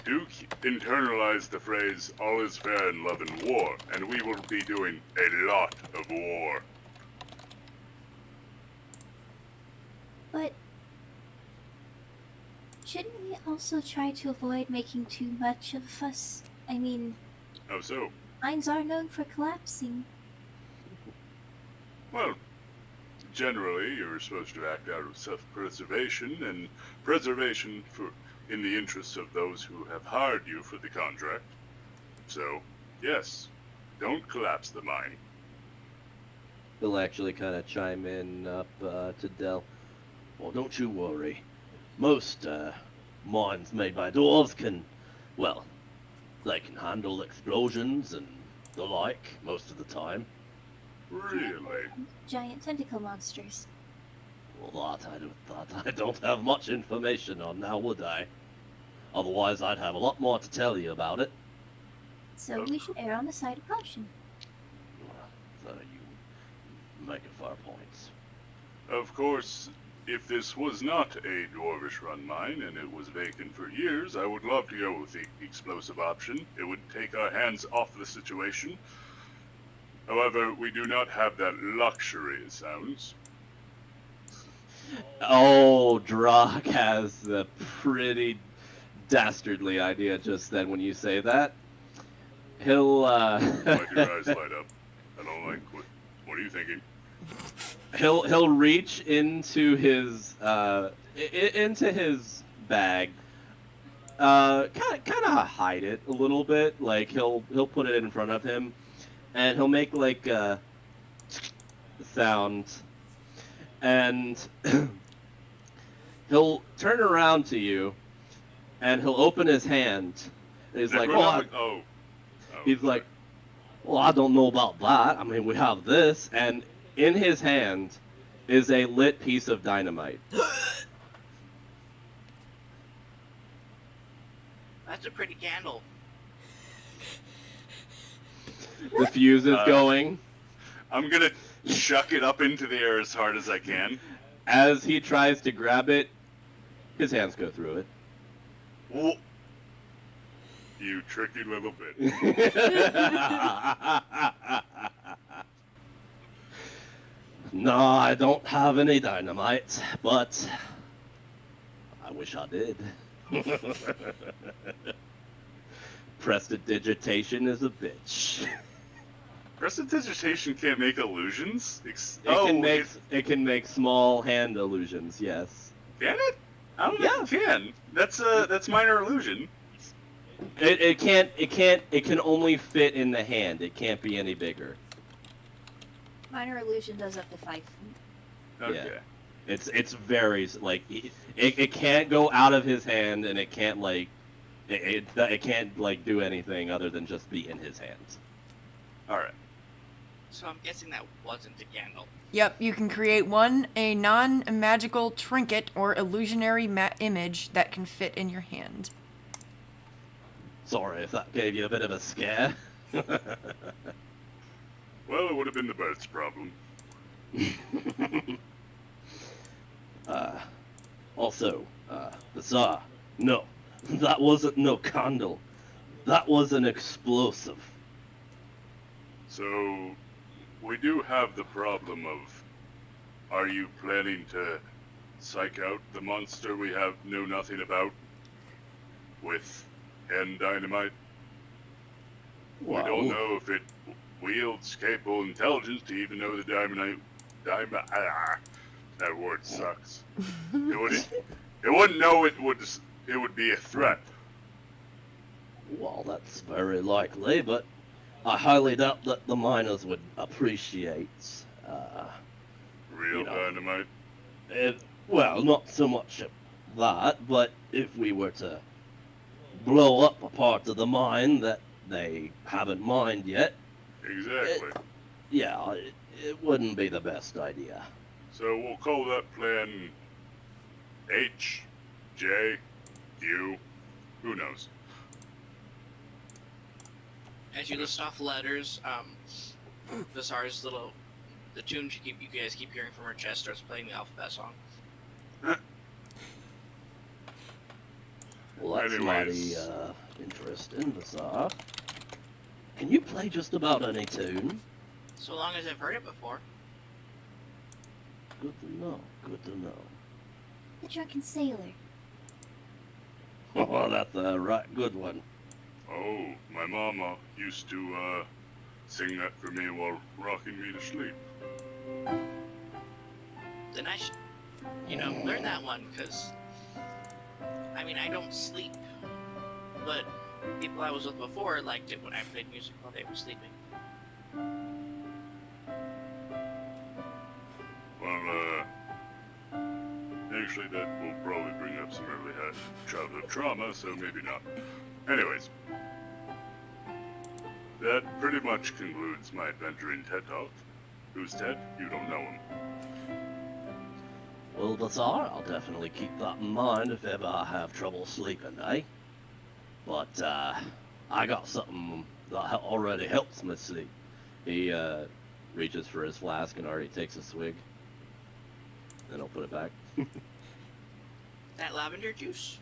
do internalize the phrase, all is fair in love and war, and we will be doing a lot of war. But shouldn't we also try to avoid making too much of a fuss? I mean, How so? mines are known for collapsing. Well, generally, you're supposed to act out of self-preservation, and preservation in the interests of those who have hired you for the contract. So, yes, don't collapse the mine. He'll actually kind of chime in up to Dell. Well, don't you worry. Most mines made by dwarves can, well, they can handle explosions and the like most of the time. Really? Giant tentacle monsters. Well, that I don't have much information on now, would I? Otherwise, I'd have a lot more to tell you about it. So we should err on the side of caution. So you make a fair point. Of course, if this was not a dwarvish-run mine and it was vacant for years, I would love to go with the explosive option. It would take our hands off the situation. However, we do not have that luxury, it sounds. Oh, Drock has a pretty dastardly idea just then when you say that. He'll, Why'd your eyes light up? I don't like what are you thinking? he'll reach into his bag, kind of hide it a little bit. Like he'll put it in front of him, and he'll make like a sound, and he'll turn around to you, and he'll open his hand. And he's like, Oh. he's like, well, I don't know about that. I mean, we have this, and in his hand is a lit piece of dynamite. That's a pretty candle. The fuse is Uh, going. I'm gonna chuck it up into the air as hard as I can. As he tries to grab it, his hands go through Whoa. You tricky little bitch. it. No, I don't have any dynamite, but I wish I did. Prestidigitation is a bitch. Prestidigitation can't make illusions. It can make small hand illusions. Yes. Can it? I don't think it can. That's minor illusion. It can only fit in the hand. It can't be any bigger. Minor illusion does up to 5 feet. Okay. It's very like it can't go out of his hand, and it can't like it can't like do anything other than just be in his hands. All right. So I'm guessing that wasn't a candle. Yep, you can create a non-magical trinket or illusionary image that can fit in your hand. Sorry if that gave you a bit of a scare. Well, it would have been the bird's problem. Also, Bazaar, no, that wasn't no candle. That was an explosive. So, we do have the problem of, are you planning to psych out the monster we know nothing about with hand dynamite? We don't know if it wields capable intelligence to even know the that word sucks. It wouldn't know it would be a threat. Well, that's very likely, but I highly doubt that the miners would appreciate, Real dynamite. well, not so much that, but if we were to blow up a part of the mine that they haven't mined yet, Exactly. it wouldn't be the best idea. So we'll call that plan H, J, U, who knows? As you list off letters, Bizarre's the tune you guys keep hearing from her chest starts playing the alphabet song. Well, that's Anyways. mighty interesting, Bazaar. Can you play just about any tune? So long as I've heard it before. Good to know. Good to know. The Drunken Sailor. Oh, that's a right good one. Oh, my mama used to sing that for me while rocking me to sleep. Then I should, learn that one, because, I don't sleep, but people I was with before liked it when I played music while they were sleeping. Well, actually that will probably bring up some early childhood trauma, so maybe not. Anyways, that pretty much concludes my adventure in TED Talk. Who's Ted? You don't know him. Well, Bazaar, I'll definitely keep that in mind if ever I have trouble sleeping, eh? But, I got something that already helps me sleep. He, reaches for his flask and already takes a swig. Then I'll put it back. That lavender juice?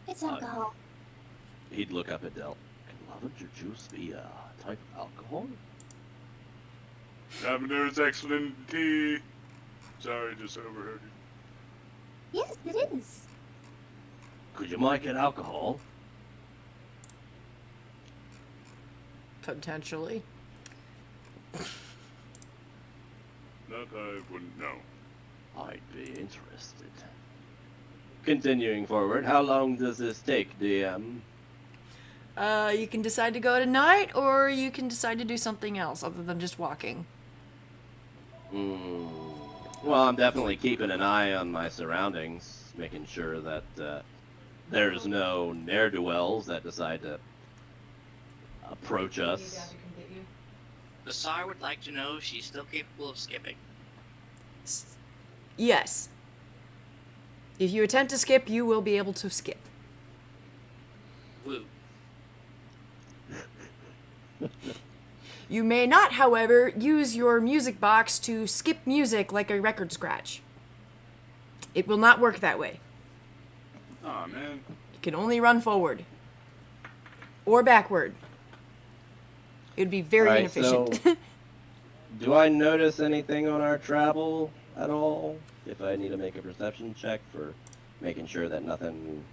It's alcohol. He'd look up at Del. Can lavender juice be a type of alcohol? Lavender is excellent in tea. Sorry, just overheard you. Yes, it is. Could you make it alcohol? Potentially. That I wouldn't know. I'd be interested. Continuing forward, how long does this take, DM? You can decide to go tonight, or you can decide to do something else other than just walking. Well, I'm definitely keeping an eye on my surroundings, making sure that there's no ne'er-do-wells that decide to approach us. The Tsar would like to know if she's still capable of skipping. Yes. If you attempt to skip, you will be able to skip. Woo. You may not, however, use your music box to skip music like a record scratch. It will not work that way. Aw, man. You can only run forward. Or backward. It would be very Alright, inefficient. so Do I notice anything on our travel at all? If I need to make a perception check for making sure that nothing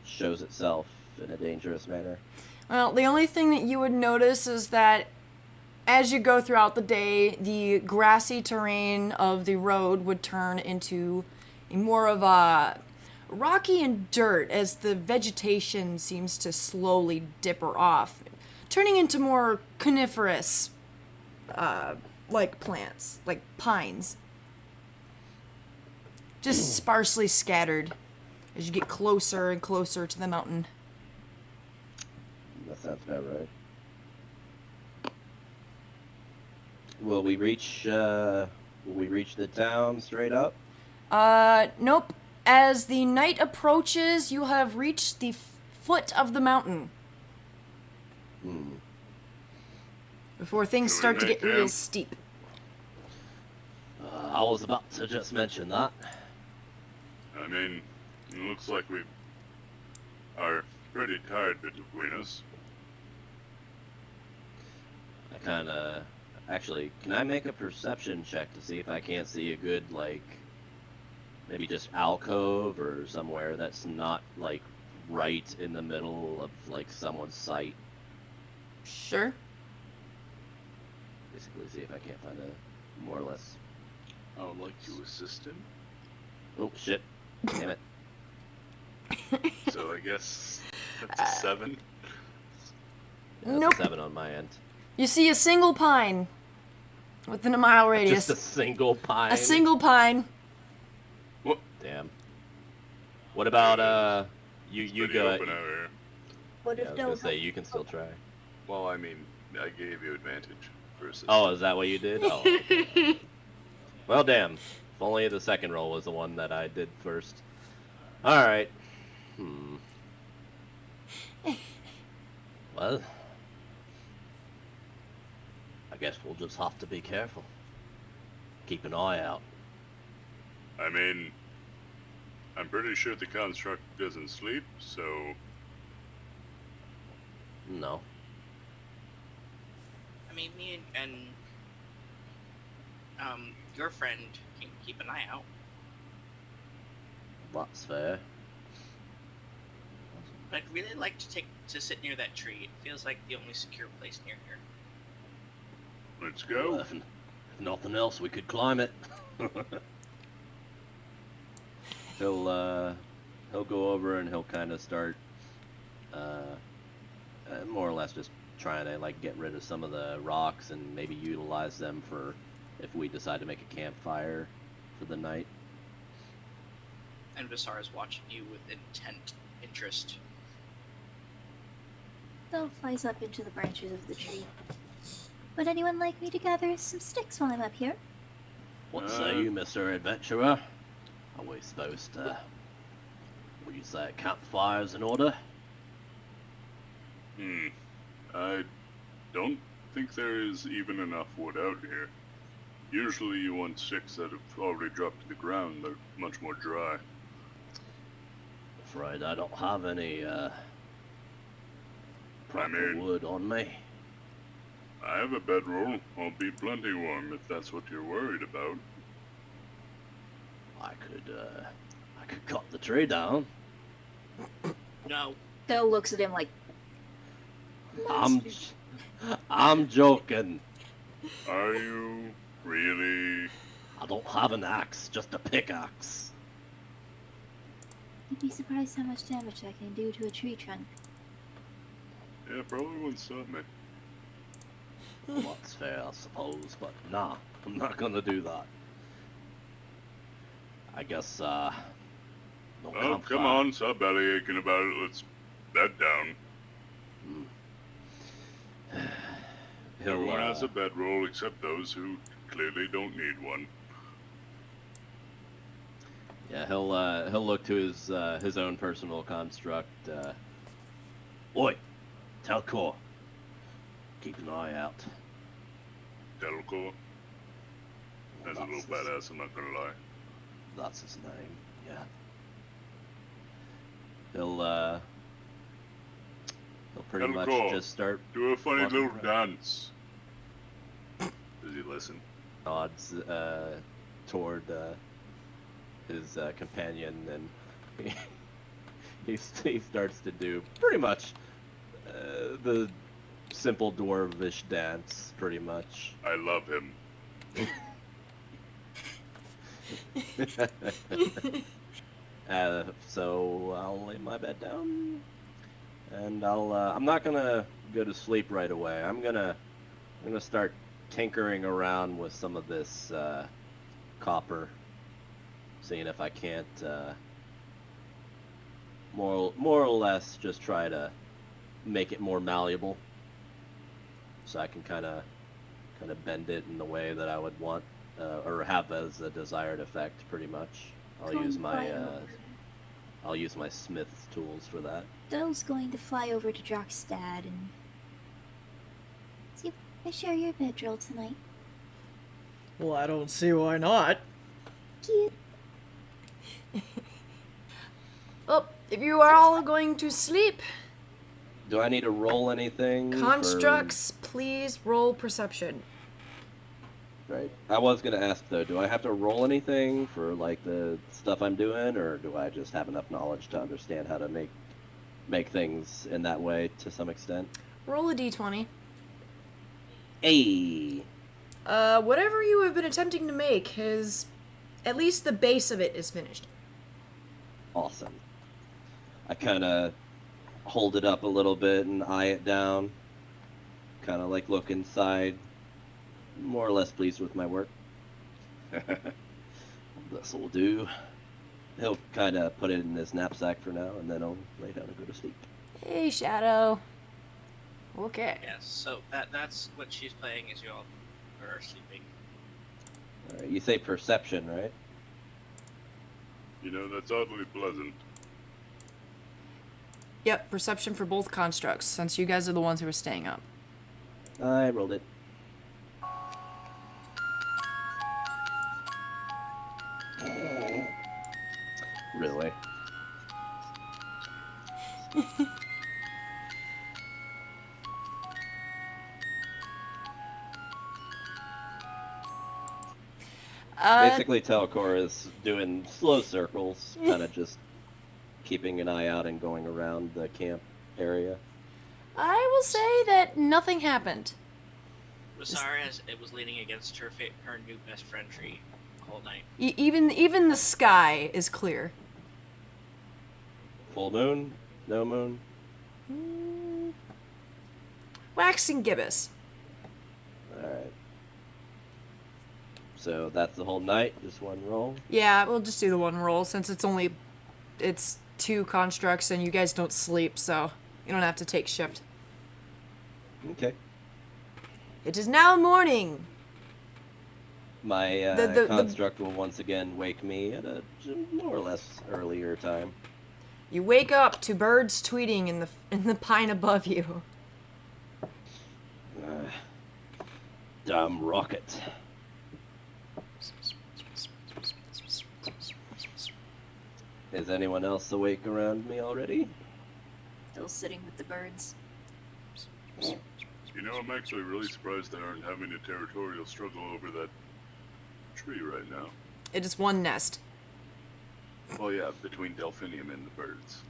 shows itself in a dangerous manner. Well, the only thing that you would notice is that as you go throughout the day, the grassy terrain of the road would turn into more of a rocky and dirt as the vegetation seems to slowly dipper off, turning into more coniferous, like plants, like pines. Just sparsely scattered as you get closer and closer to the mountain. That sounds about right. Will we reach the town straight up? Nope. As the night approaches, you have reached the foot of the mountain. Hmm. Before things Should we start to make get real camp? steep. I was about to just mention that. I mean, it looks like we are pretty tired between us. I kinda... Actually, can I make a perception check to see if I can't see a good, like, maybe just alcove or somewhere that's not, like, right in the middle of, like, someone's sight? Sure. Basically, see if I can't find a more or less... I would like to assist him. Oh, shit. Damn it. So I guess that's a 7. Yeah, that's Nope. a 7 on my end. You see a single pine within a mile radius. Just a single pine? A single pine. Damn. What about, you It's pretty go... open out here. What Yeah, if I was no gonna say, you can still try. Well, I mean, I gave you advantage for assist. Oh, is that what you did? Oh, okay. Well, damn. If only the second roll was the one that I did first. Alright. Well, I guess we'll just have to be careful. Keep an eye out. I mean, I'm pretty sure the construct doesn't sleep, so No. I mean, me and your friend can keep an eye out. That's fair. But I'd really like to sit near that tree. It feels like the only secure place near here. let's go. If nothing else, we could climb it. He'll go over and he'll kind of start, more or less just trying to, like, get rid of some of the rocks and maybe utilize them for if we decide to make a campfire for the night. And Visar is watching you with interest. Belle flies up into the branches of the tree. Would anyone like me to gather some sticks while I'm up here? What say you, Mr. Adventurer? Are we supposed to... Would you say campfire's in order? I don't think there is even enough wood out here. Usually you want sticks that have already dropped to the ground. They're much more dry. Afraid I don't have any, proper mean- wood on me. I have a bedroll. I'll be plenty warm if that's what you're worried about. I could cut the tree down. No, Belle looks at him like, I'm joking. Are you really? I don't have an axe, just a pickaxe. you'd be surprised how much damage that can do to a tree trunk. Yeah, probably won't stop me. Well, that's fair, I suppose, but nah, I'm not gonna do that. I guess, no Oh, campfire. come on, stop belly aching about it. Let's bed down. He'll, Everyone has a bedroll except those who clearly don't need one. yeah, he'll look to his own personal construct. Oi, Telcor, keep an eye out. Telcor. That's a little badass, I'm not gonna lie. That's his name. Yeah. He'll pretty much Telcor. just start. Do a funny Walking little around. dance. Does he listen? Nods toward his companion, and he starts to do pretty much the simple dwarvish dance, pretty much. I love him. So I'll lay my bed down, and I'm not gonna go to sleep right away. I'm gonna start tinkering around with some of this copper, seeing if I can't more or less just try to make it more malleable, so I can kind of bend it in the way that I would want or have as a desired effect. Pretty much, I'll use my smith's tools for that. Dell's going to fly over to Drock's dad and see if I share your bedroll tonight. Well, I don't see why not. Cute. Oh, if you are all going to sleep, Do I need to roll anything? constructs, please roll perception. Right. I was gonna ask though, do I have to roll anything for like the stuff I'm doing, or do I just have enough knowledge to understand how to make things in that way to some extent? Roll a d20. Hey. Whatever you have been attempting to make is, at least the base of it is finished. Awesome. I kind of hold it up a little bit and eye it down. Kind of like look inside. More or less pleased with my work. This will do. He'll kind of put it in his knapsack for now, and then I'll lay down and go to sleep. Hey, Shadow. Okay. Yes, so that's what she's playing as you all are sleeping. All right, you say perception, right? You know, that's oddly pleasant. Yep, perception for both constructs, since you guys are the ones who are staying up. I rolled it. Really? Basically, Telcor is doing slow circles, kind of just keeping an eye out and going around the camp area. I will say that nothing happened. Rosara it was leaning against her new best friend tree the whole night. Even the sky is clear. Full moon? No moon? Waxing gibbous. Alright. So that's the whole night, just one roll? Yeah, we'll just do the one roll since it's two constructs and you guys don't sleep, so you don't have to take shift. Okay. It is now morning. My The construct will once again wake me at a more or less earlier time. You wake up to birds tweeting in the pine above you. Dumb rocket. Is anyone else awake around me already? Still sitting with the birds. You know, I'm actually really surprised they aren't having a territorial struggle over that tree right now. It is one nest. Well, yeah, between Delphinium and the birds.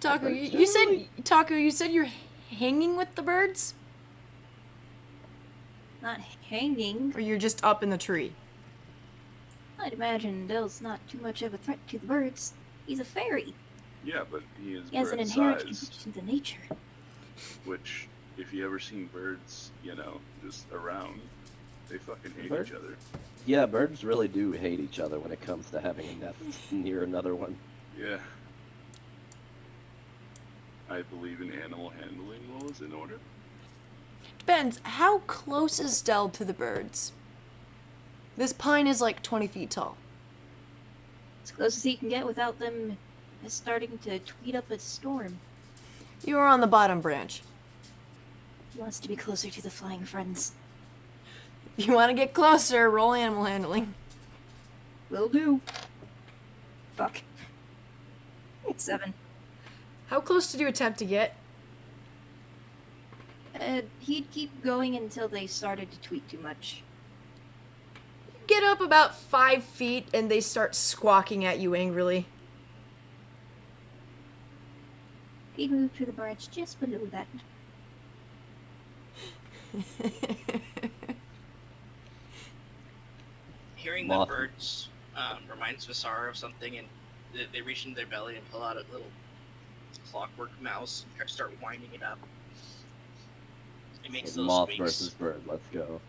Taco, you said you're hanging with the birds? Not hanging. Or you're just up in the tree? I'd imagine Dell's not too much of a threat to the birds. He's a fairy. Yeah, but he is He has an bird inherent sized, connection to nature. which, if you ever seen birds, you know, just around, they fucking hate Bird? each other. Yeah, birds really do hate each other when it comes to having a nest near another one. Yeah. I believe in animal handling laws in order. Depends. How close is Dell to the birds? This pine is like 20 feet tall. As close as he can get without them starting to tweet up a storm. You are on the bottom branch. He wants to be closer to the flying friends. If you want to get closer, roll animal handling. Will do. Fuck. 7. How close did you attempt to get? He'd keep going until they started to tweet too much. Get up about 5 feet and they start squawking at you angrily. He'd move to the branch just below that. Hearing Moth. the birds reminds Visara of something, and they reach into their belly and pull out a little clockwork mouse and start winding it up. It makes those Moth squeaks. versus bird. Let's go.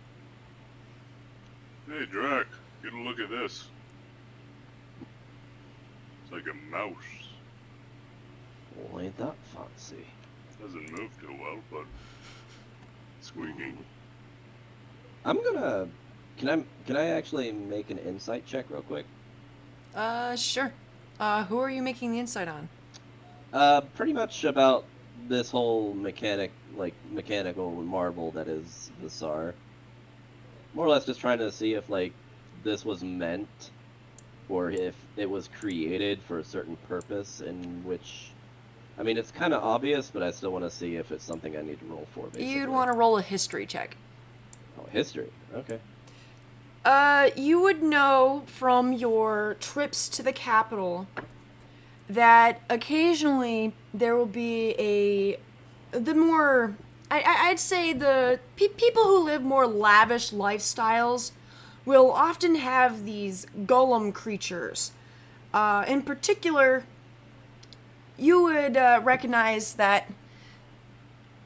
Hey, Drock, get a look at this. It's like a mouse. Well, ain't that fancy? Doesn't move too well, but squeaky. I'm gonna. Can I actually make an insight check real quick? Sure. Who are you making the insight on? Pretty much about this whole mechanical marvel that is the SAR. More or less just trying to see if, like, this was meant, or if it was created for a certain purpose, in which, I mean, it's kind of obvious, but I still want to see if it's something I need to roll for, basically. You'd want to roll a history check. Oh, history. Okay. You would know from your trips to the capital that occasionally there will be I'd say the people who live more lavish lifestyles will often have these golem creatures. In particular, you would recognize that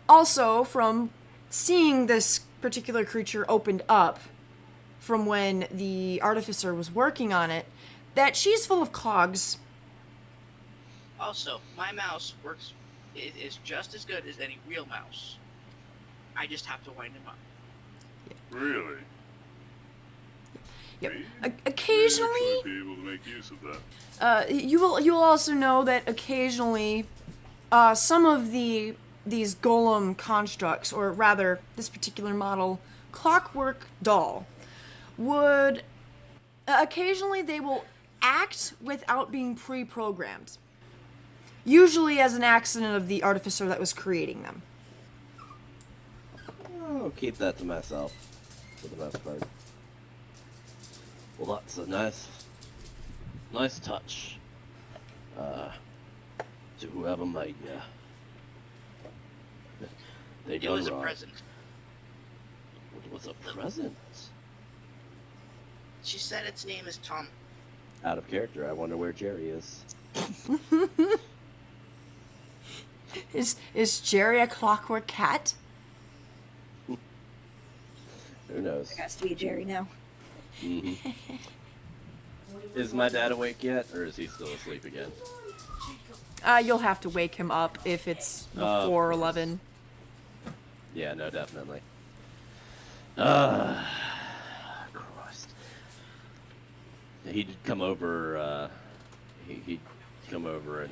also from seeing this particular creature opened up from when the artificer was working on it, that she's full of cogs. Also, my mouse is just as good as any real mouse. I just have to wind him up. Really? Yep. We'd Occasionally, actually be able to make use of that. you'll also know that occasionally, some of these golem constructs, or rather, this particular model, clockwork doll, would occasionally they will act without being pre-programmed. Usually as an accident of the artificer that was creating them. I'll keep that to myself, for the most part. Well, that's a nice touch. To whoever made ya. They It was a done right. present. What was a present? She said its name is Tom. Out of character. I wonder where Jerry is. Is Jerry a clockwork cat? Who knows? There has to be a Jerry now. hmm Is my dad awake yet, or is he still asleep again? You'll have to wake him up if it's Of before course. 11. Yeah, no, definitely. Christ. He'd come over, he'd come over and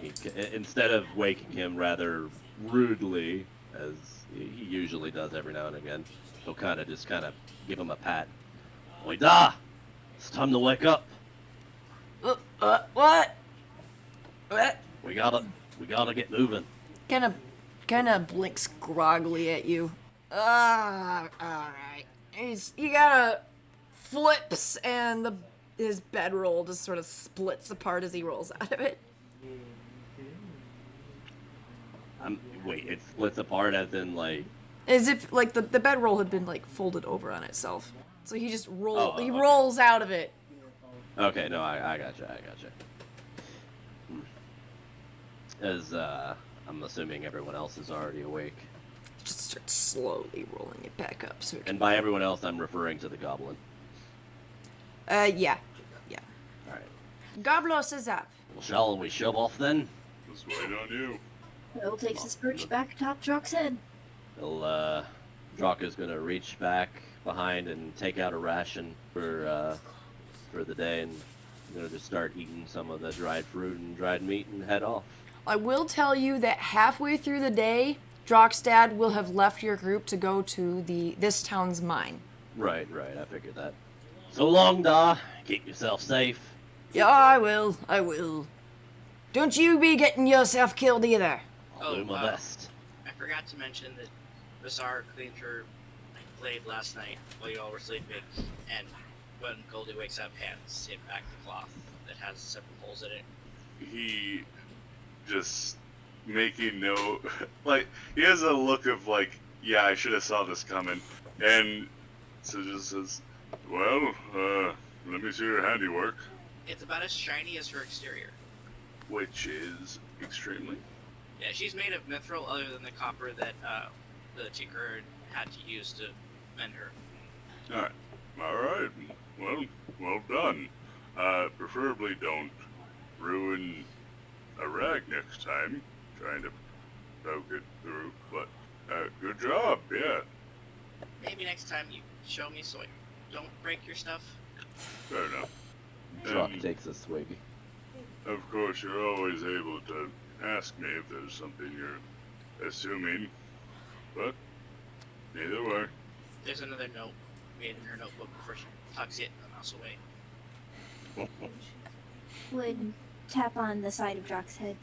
instead of waking him rather rudely, as he usually does every now and again, he'll kind of give him a pat. Oi, da! It's time to wake up. What? What? We gotta get moving. Kinda blinks groggily at you. Alright. He kinda flips and his bedroll just sort of splits apart as he rolls out of it. Wait, it splits apart as in, like... As if, like, the bedroll had been, like, folded over on itself. So he just okay. rolls out of it. Okay, no, I gotcha. As, I'm assuming everyone else is already awake. Just starts slowly rolling it back up so it can... And by everyone else, I'm referring to the goblin. Yeah. Alright. Goblos is up. Well, shall we shove off then? Just wait on you. Will takes his perch back atop Drock's head. Drock is gonna reach back behind and take out a ration for the day, and just start eating some of the dried fruit and dried meat and head off. I will tell you that halfway through the day, Drock's dad will have left your group to go to this town's mine. Right, I figured that. So long, Da. Keep yourself safe. Yeah, I will. Don't you be getting yourself killed either. I'll do my best. I forgot to mention that Bazaar cleaned her blade last night while you all were sleeping, and when Goldie wakes up, hands him back the cloth that has several holes in it. He just making no, like, he has a look of like, yeah, I should have saw this coming, and so just says, well, let me see your handiwork, It's about as shiny as her exterior. which is extremely. Yeah, she's made of mithril other than the copper that the tinkerer had to use to mend her. All right. Well done. Preferably don't ruin a rag next time, trying to poke it through. But good job. Yeah. Maybe next time you show me so I don't break your stuff. Fair enough. Drock And, takes a swig. of course, you're always able to ask me if there's something you're assuming. But either way. There's another note made in her notebook before she tucks it a mouse away. Would tap on the side of Drock's head.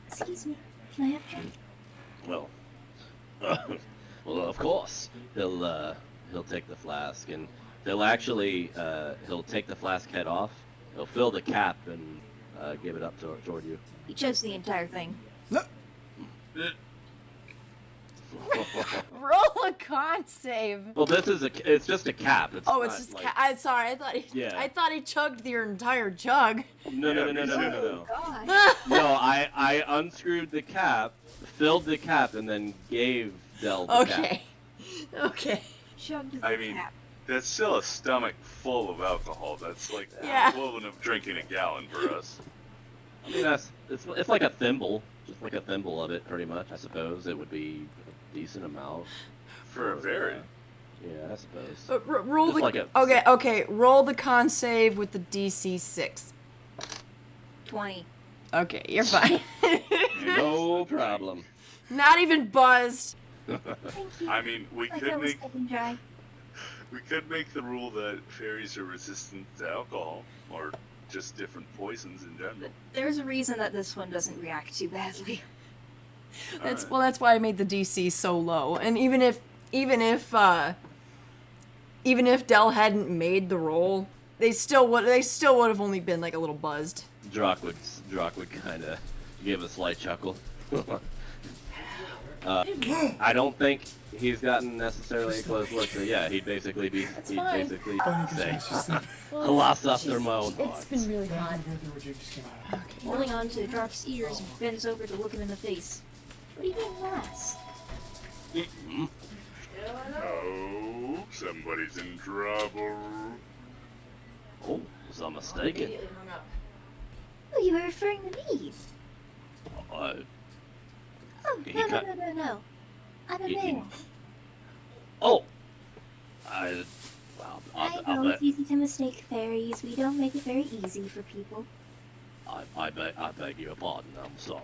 Excuse me, can I have a drink? Well, well, of course he'll take the flask and he'll actually he'll take the flask head off. He'll fill the cap and give it up toward you. He chose the entire thing. Roll a con save. Well, it's just a cap. It's Oh, it's not just like, I'm sorry. Yeah. I thought he chugged your entire jug. No. Oh, God. No, I unscrewed the cap, filled the cap, and then gave Del the cap. Okay. Okay. Chugged the I mean, cap. that's still a stomach full of alcohol. That's like the Yeah. equivalent of drinking a gallon for us. I mean, it's like a thimble, just like a thimble of it, pretty much. I suppose it would be a decent amount For a variant. Yeah, I suppose. Roll Just the like a- okay. Roll the con save with the DC 6. 20. Okay, you're fine. No problem. Not even buzzed. Thank you. I mean, we Like I could was make getting dry. the rule that fairies are resistant to alcohol, or just different poisons in general. There's a reason that this one doesn't react too badly. Alright. That's why I made the DC so low. And even if Del hadn't made the roll, they still would have only been like a little buzzed. Drock would kind of give a slight chuckle. I don't think he's gotten necessarily a close look. So yeah, he'd basically fine. say, "Alas, after my own heart." It's been really hot. Holding on to Drock's ears, bends over to look him in the face. What are you doing last? Oh, somebody's in trouble. Oh, was I mistaken? Oh, you were referring to me. Uh, Oh, He no. cut- I'm a he- male. well, I I know bet, it's easy to mistake fairies. We don't make it very easy for people. I beg your pardon. I'm sorry.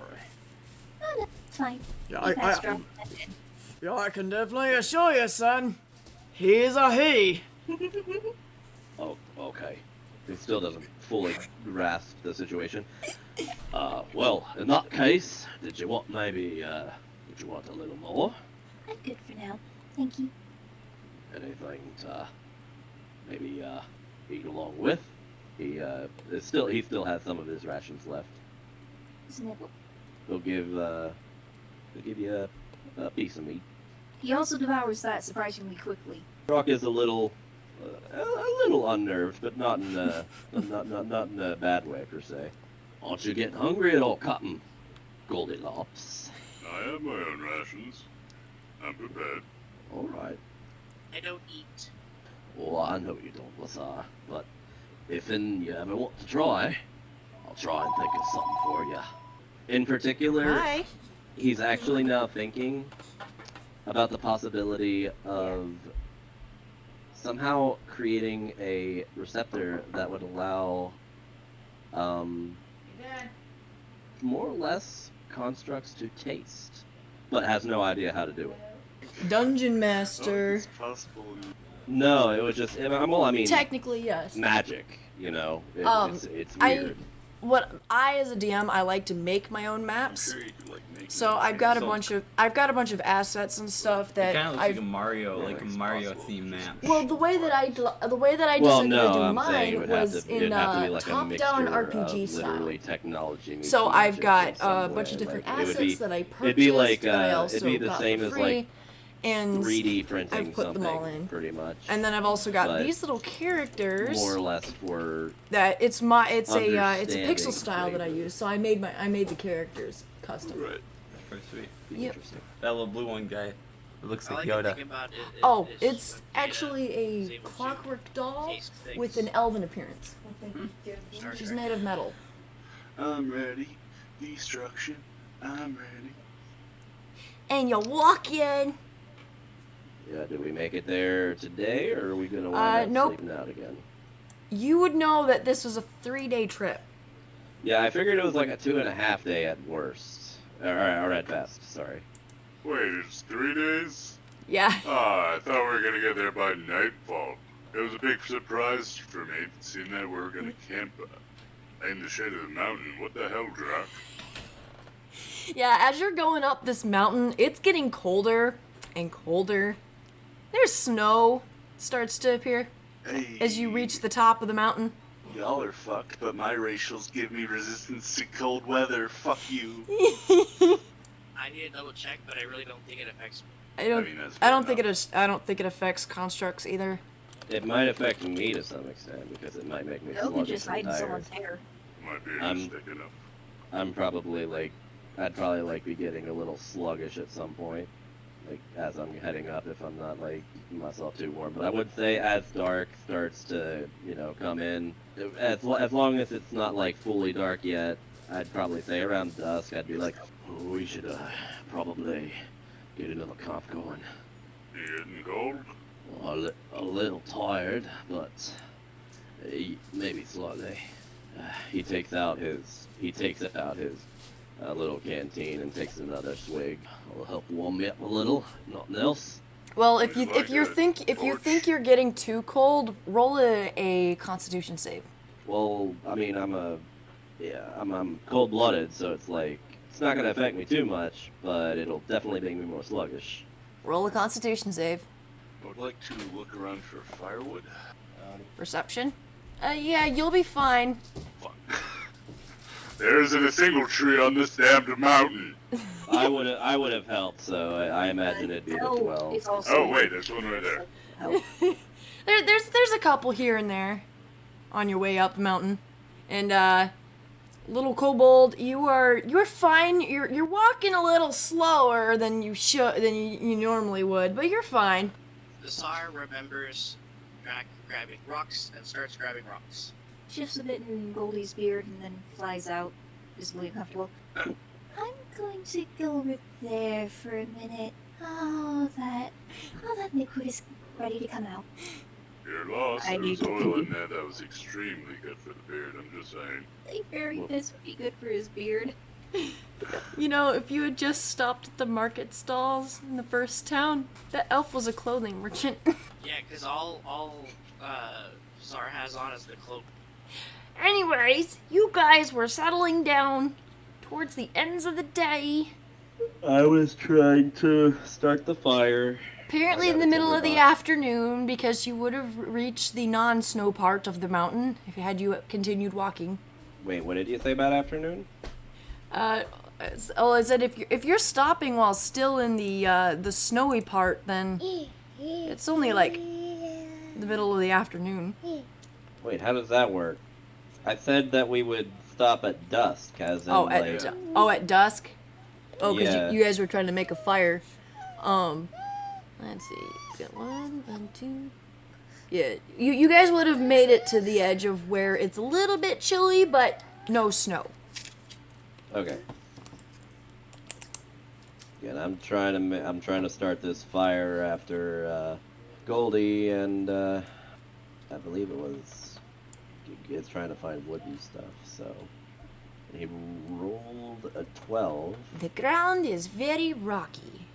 Oh, no, it's fine. Yeah, You passed I, Drock. yeah, I can definitely assure you, son. He's a he. Oh, okay. He still doesn't fully grasp the situation. Well, in that case, did you want a little more? I'm good for now. Thank you. Anything to maybe eat along with? He still has some of his rations left. Snibble. He'll give you a piece of meat. He also devours that surprisingly quickly. Drock is a little unnerved, but not in a bad way per se. Aren't you getting hungry at all, Cotton? Goldilocks. I have my own rations. I'm prepared. All right. I don't eat. Well, I know you don't, Lazar, but if you ever want to try, I'll try and think of something for you. In particular, Hi. he's actually now thinking about the possibility of somehow creating a receptor that would allow more or less constructs to taste, but has no idea how to do it. Dungeon Oh, Master. it's possible. No, it was just, well, I mean, Technically, yes. magic, you know? Um, It's I- weird. what I as a DM, I like to make my own I'm maps. sure you could like make. So I've got a bunch of assets and stuff It that kind of looks I've. like a Mario, Yeah, like a it's Mario possible. theme map. Well, the way that I Well, decided no, to do I'm saying it mine would have was to, in it'd have to be like a top-down mixture RPG of style. literally technology. meets So I've magic got in some a bunch of way. different Like, it would assets be, that I purchased it'd be like that I also it'd be the got same for as free, like and 3D printing I've put something, them all in. pretty much. And then I've also got But these little characters more or less for that it's a understanding pixel style that I flavor. use. So I made the characters custom. Right. That's pretty sweet. be Yep. interesting. That little blue one guy. It looks All like I can Yoda. think about Oh, is it's Sophia actually is a able to clockwork doll taste things. with an elven appearance. Star She's Trek. made of metal. I'm ready. Destruction. I'm ready. And you walk in. Yeah, did we make it there today, or are we gonna wind up Nope. sleeping out again? You would know that this was a 3-day trip. Yeah, I figured it was like a 2.5 day at worst, or at best. Sorry. Wait, it's 3 days? Yeah. Ah, I thought we were gonna get there by nightfall. It was a big surprise for me, seeing that we were gonna camp in the shade of the mountain. What the hell, Drock? Yeah, as you're going up this mountain, it's getting colder and colder. There's snow starts to appear Hey, as you reach the top of the mountain. y'all are fucked, but my racials give me resistance to cold weather. Fuck you. I need to double check, but I really don't think it affects me. I don't. that's I fair don't think enough. I don't think it affects constructs either. It might affect me to some extent because it might make me No, you sluggish just hide and in tired. someone's hair. My beard I'm- is thick enough. I'm probably like, I'd probably like be getting a little sluggish at some point, like as I'm heading up if I'm not like keeping myself too warm. But I would say as dark starts to, come in, as long as it's not like fully dark yet, I'd probably say around dusk I'd be like, oh, we should probably get another comp going. You getting cold? A little tired, but maybe slightly. He takes out his little canteen and takes another swig. It'll help warm me up a little. Nothing else. Well, Would you like a if you torch? think you're getting too cold, roll a Constitution save. Well, I mean, I'm cold-blooded, so it's like it's not gonna affect me too much, but it'll definitely make me more sluggish. Roll a Constitution save. I would like to look around for firewood. Perception. Yeah, you'll be fine. Fuck. There isn't a single tree on this damned mountain. I would have helped, so I imagine it'd be the 12. It's also Oh wait, there's one right there. There's a couple here and there on your way up the mountain. And little kobold, you're fine. You're walking a little slower than you normally would, but you're fine. The Tsar remembers grabbing rocks and starts grabbing rocks. shifts a bit in Goldie's beard and then flies out, visibly uncomfortable. I'm going to go over there for a minute. Oh, that liquid is ready to come out. You're lost. I There's need to oil pee. in there that was extremely good for the beard. I'm just saying. I think very this would be good for his beard. You know, if you had just stopped at the market stalls in the first town, that elf was a clothing merchant. Yeah, because all Tsar has on is the cloak. Anyways, you guys were settling down towards the ends of the day. I was trying to start the fire. Apparently I in got the a middle timber of the box. afternoon, because you would have reached the non-snow part of the mountain if you continued walking. Wait, what did you say about afternoon? I said if you're stopping while still in the snowy part, then it's only like the middle of the afternoon. Wait, how does that work? I said that we would stop at dusk, as in At dusk. Oh, because Yeah. you guys were trying to make a fire. Let's see. Got one, two. Yeah, you guys would have made it to the edge of where it's a little bit chilly, but no snow. Okay. Yeah, I'm trying to start this fire after Goldie and I believe it was is trying to find wood and stuff. So he rolled a 12. The ground is very rocky.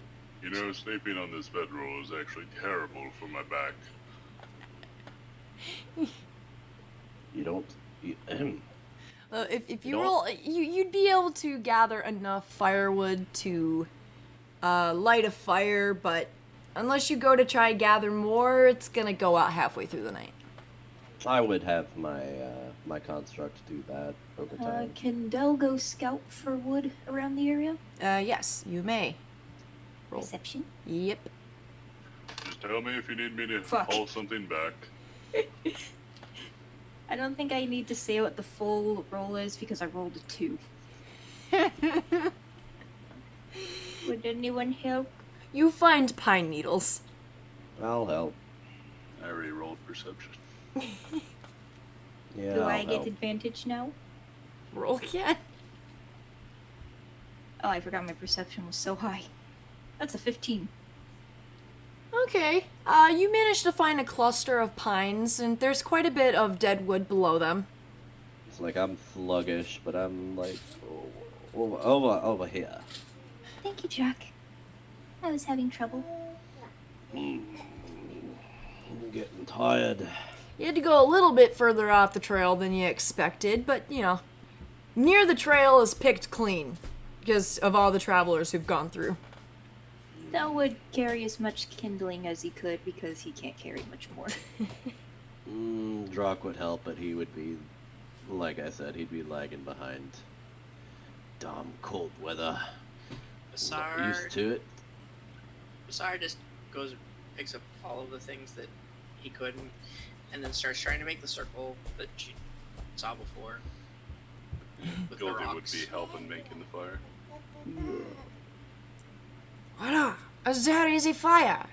You know, sleeping on this bedroll is actually terrible for my back. You don't. If you Don't- roll, you'd be able to gather enough firewood to light a fire, but unless you go to try gather more, it's gonna go out halfway through the night. I would have my my construct do that over time. Can Del go scout for wood around the area? Yes, you may. Roll. Perception. Yep. Just tell me if you need me to Fuck. haul something back. I don't think I need to say what the full roll is because I rolled a 2. Would anyone help? You find pine needles. I'll help. I already rolled perception. Yeah. Do I'll I get help. advantage now? Roll again. Oh, I forgot my perception was so high. That's a 15. Okay. You managed to find a cluster of pines, and there's quite a bit of dead wood below them. It's like I'm sluggish, but I'm like over here. Thank you, Jack. I was having trouble. I'm getting tired. You had to go a little bit further off the trail than you expected, but, you know, near the trail is picked clean because of all the travelers who've gone through. Del would carry as much kindling as he could because he can't carry much more. Drock would help, but he would be, like I said, he'd be lagging behind. Damn cold weather. I'm not used to it. Basar just goes, picks up all of the things that he could, and then starts trying to make the circle that she saw before. With the Goldie would rocks. be helping making the fire. Voila! There is a fire!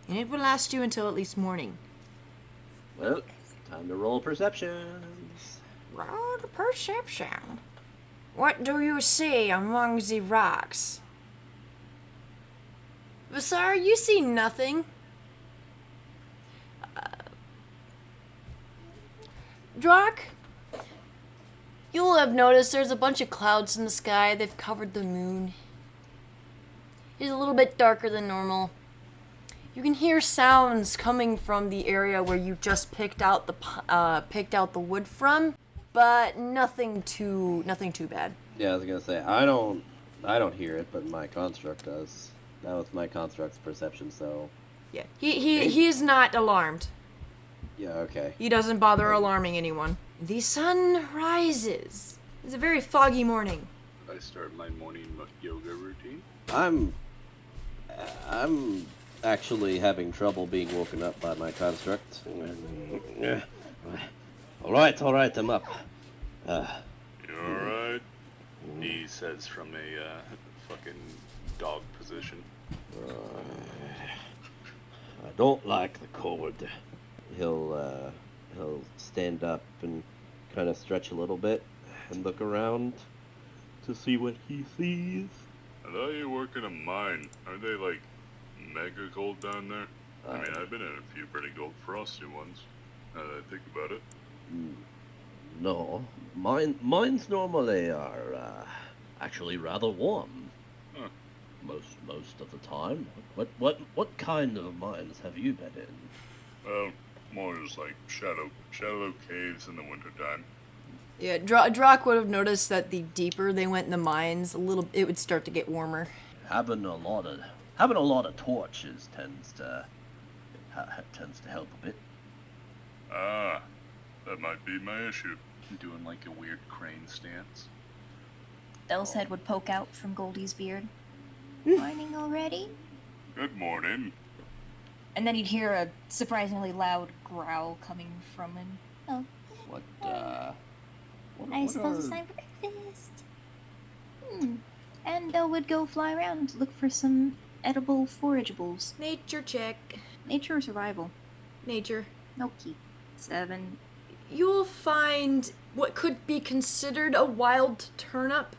And it will last you until at least morning. Well, time to roll perceptions. Roll the perception. What do you see among the rocks? Vasar, you see nothing. Drock, you'll have noticed there's a bunch of clouds in the sky. They've covered the moon. It's a little bit darker than normal. You can hear sounds coming from the area where you just picked out the wood from, but nothing too bad. Yeah, I was gonna say I don't hear it, but my construct does. That was my construct's perception, so Yeah, he is not alarmed. yeah, okay. He doesn't bother alarming anyone. The sun rises. It's a very foggy morning. I start my morning yoga routine. I'm actually having trouble being woken up by my construct. All right, I'm up. You alright? He says from a fucking dog position. I don't like the cold. He'll stand up and kind of stretch a little bit and look around to see what he sees. I thought you work in a mine. Aren't they like mega cold down there? I mean, I've been in a few pretty cold frosty ones. Now that I think about it. No, mines normally are actually rather warm. Huh. Most of the time. What kind of mines have you been in? Well, more just like shallow caves in the wintertime. Yeah, Drock would have noticed that the deeper they went in the mines, it would start to get warmer. Having a lot of torches tends to help a bit. Ah, that might be my issue. Doing like a weird crane stance. Del's head would poke out from Goldie's beard. Morning already? Good morning. And then he'd hear a surprisingly loud growl coming from him. Oh, What I suppose it's time for breakfast. And Del would go fly around, look for some edible forageables. Nature check. Nature or survival? Nature. Noki. 7. You'll find what could be considered a wild turnip,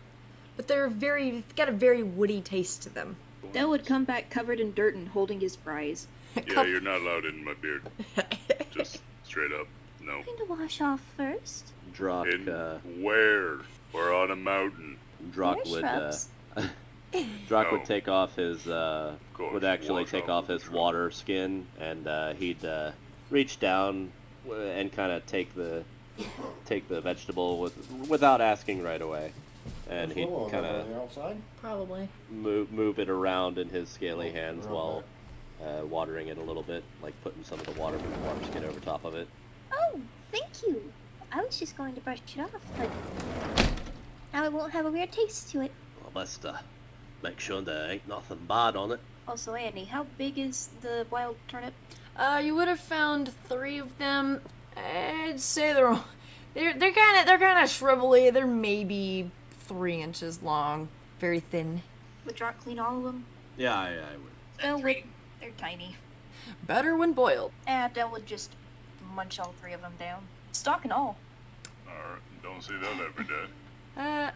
but they've got a very woody taste to them. Del would come back covered in dirt and holding his prize. Yeah, you're not allowed in my beard. Just straight up, no. Going to wash off first. Drock In where? We're on a mountain. Drock There's would shrubs. Drock No. would take off his course, would actually wash take off off the his shrub. water skin and he'd reach down and kind of take the take the vegetable without asking right away, and he'd Hello, kind of on the outside. Probably. move it around in his scaly Oh, hands real while watering it a little bit, like putting some of the water skid over top of it. Oh, thank you. I was just going to brush it off, but now it won't have a weird taste to it. Well, best make sure there ain't nothing bad on it. Also, Annie, how big is the wild turnip? You would have found 3 of them. I'd say they're kind of shrivelly. They're maybe 3 inches long, very thin. Would Drock clean all of them? Yeah, I would. No, wait, they're tiny. Better when boiled. Del would just munch all 3 of them down, stock and all. Alright, don't see that every day.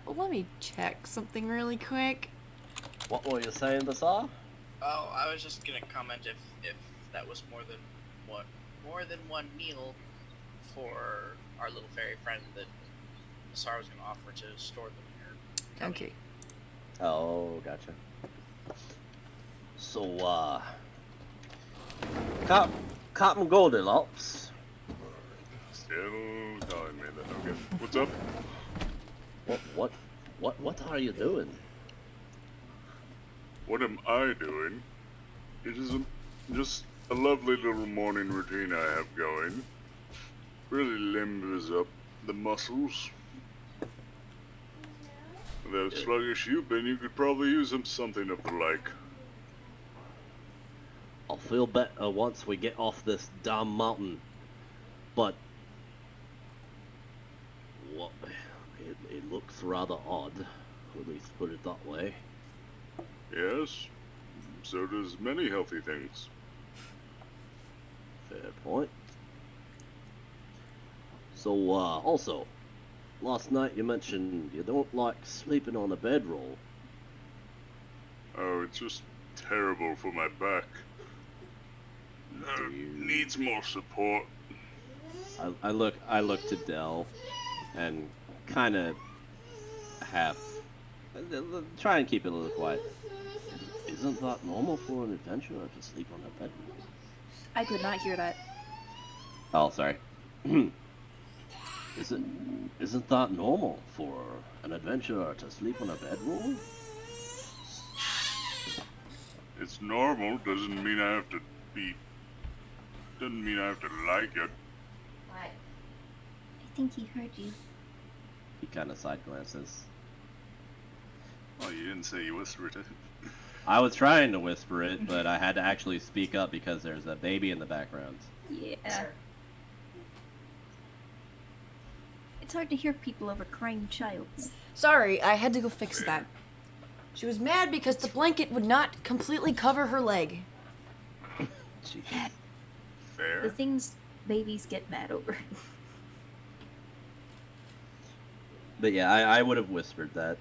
Let me check something really quick. What were you saying, Basar? Oh, I was just gonna comment if that was more than one meal for our little fairy friend that Sarah was gonna offer to store them here. Okay. Oh, gotcha. So, Cotton Goldilocks. Still calling me then, okay. What's up? What are you doing? What am I doing? It is just a lovely little morning routine I have going. Really limbers up the muscles. With how sluggish you've been, you could probably use something of the like. I'll feel better once we get off this damn mountain. But what? It looks rather odd. At least put it that way. Yes, so does many healthy things. Fair point. So, also, last night you mentioned you don't like sleeping on a bedroll. Oh, it's just terrible for my back. Needs more support. I look to Dell, and kind of try and keep it a little quiet. Isn't that normal for an adventurer to sleep on a bedroll? I could not hear that. Oh, sorry. Isn't that normal for an adventurer to sleep on a bedroll? It's normal, doesn't mean I have to like it. What? I think he heard you. He kind of side glances. Oh, you didn't say you whispered it. I was trying to whisper it, but I had to actually speak up because there's a baby in the background. Yeah. It's hard to hear people over crying childs. Sorry, I had to go fix that. She was mad because the blanket would not completely cover her leg. Jeez. The Fair. things babies get mad over. But yeah, I would have whispered that.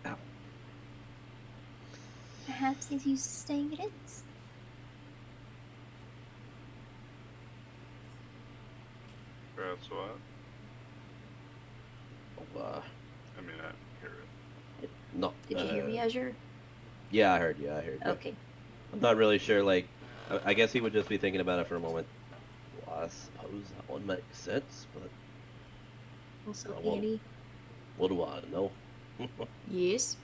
Ow. Perhaps he's used to staying at inns. That's what? Oh, I mean, I hear it. no. Did you hear me, Azure? Yeah, I heard you. I heard you. Okay. I'm not really sure. Like, I guess he would just be thinking about it for a moment. Well, I suppose that one makes sense, but Also, well, Annie, what do I know? Yes.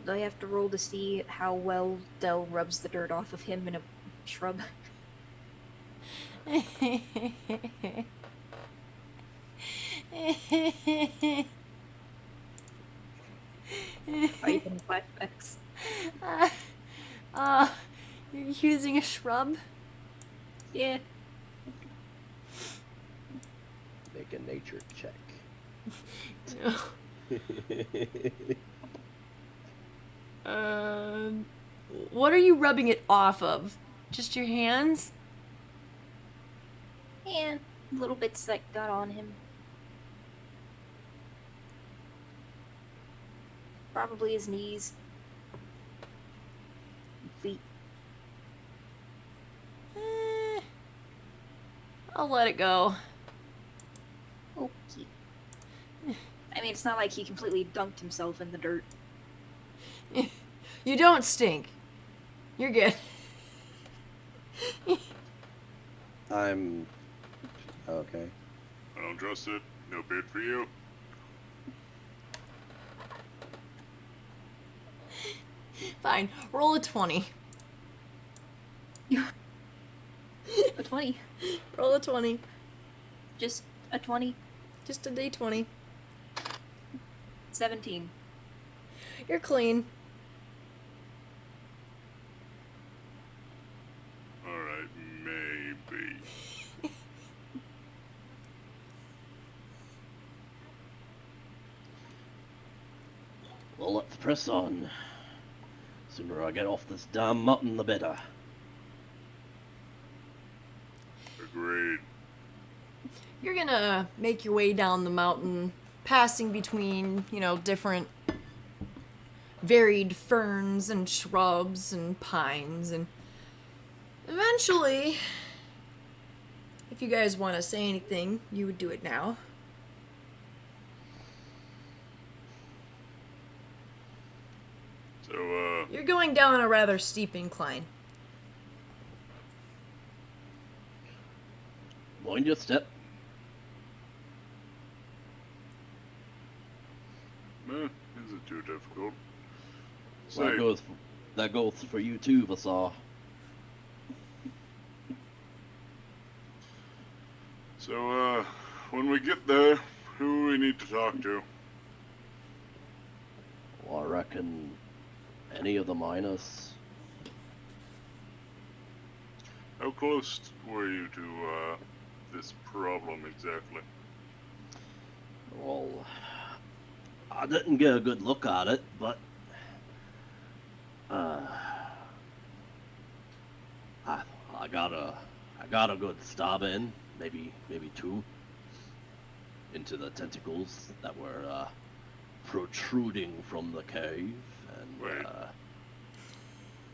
do I have to roll to see how well Del rubs the dirt off of him in a shrub? Are you in flashbacks? You're using a shrub? Yeah. Make a nature check. What are you rubbing it off of? Just your hands? And little bits that got on him. Probably his knees. Feet. I'll let it go. Okay. I mean, it's not like he completely dunked himself in the dirt. You don't stink. You're good. I'm Okay. I don't trust it. No beard for you. Fine. Roll a 20. A 20. Roll a 20. Just a 20. Just a d20. 17. You're clean. Alright, maybe. Well, let's press on. Sooner I get off this damn mountain, the better. Agreed. You're gonna make your way down the mountain, passing between, different varied ferns and shrubs and pines, and eventually, if you guys want to say anything, you would do it now. So, You're going down a rather steep incline. Mind your step. isn't too difficult. That Say, goes for you too, Vasar. so, when we get there, who we need to talk to? Well, I reckon any of the miners. How close were you to, this problem exactly? Well, I didn't get a good look at it, but I got a good stab in, maybe two, into the tentacles that were protruding from the cave, and Wait.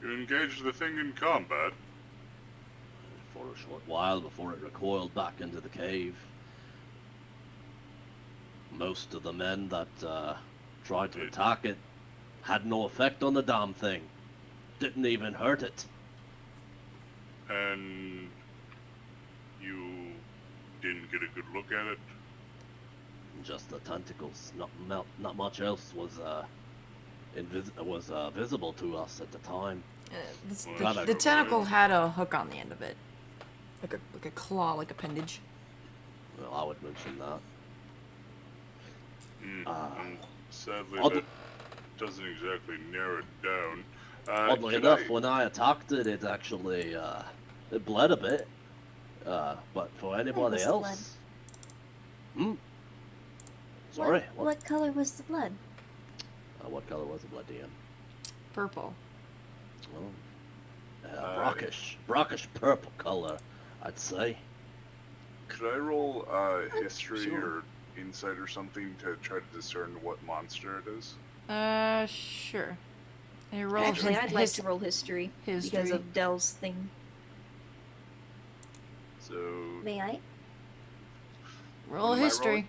You engaged the thing in combat? for a short while before it recoiled back into the cave. Most of the men that tried to attack it had no effect on the damn thing. Didn't even hurt it. And you didn't get a good look at it? Just the tentacles. Not much else was visible to us at the time. The tentacle had a hook on the end of it, like a claw-like appendage. Well, I would mention that. And sadly, odd- that doesn't exactly narrow it down. Oddly can enough, I- when I attacked it, it actually it bled a bit. But for anybody was else, Sorry. What color was the blood? What color was the blood, DM? Purple. Oh. Brackish purple color, I'd say. Could I roll history Sure. or insight or something to try to discern what monster it is? Sure. Hey, roll Actually, his- I'd like his- to roll history because history. of Dell's thing. So, May I? Roll What am I history. rolling?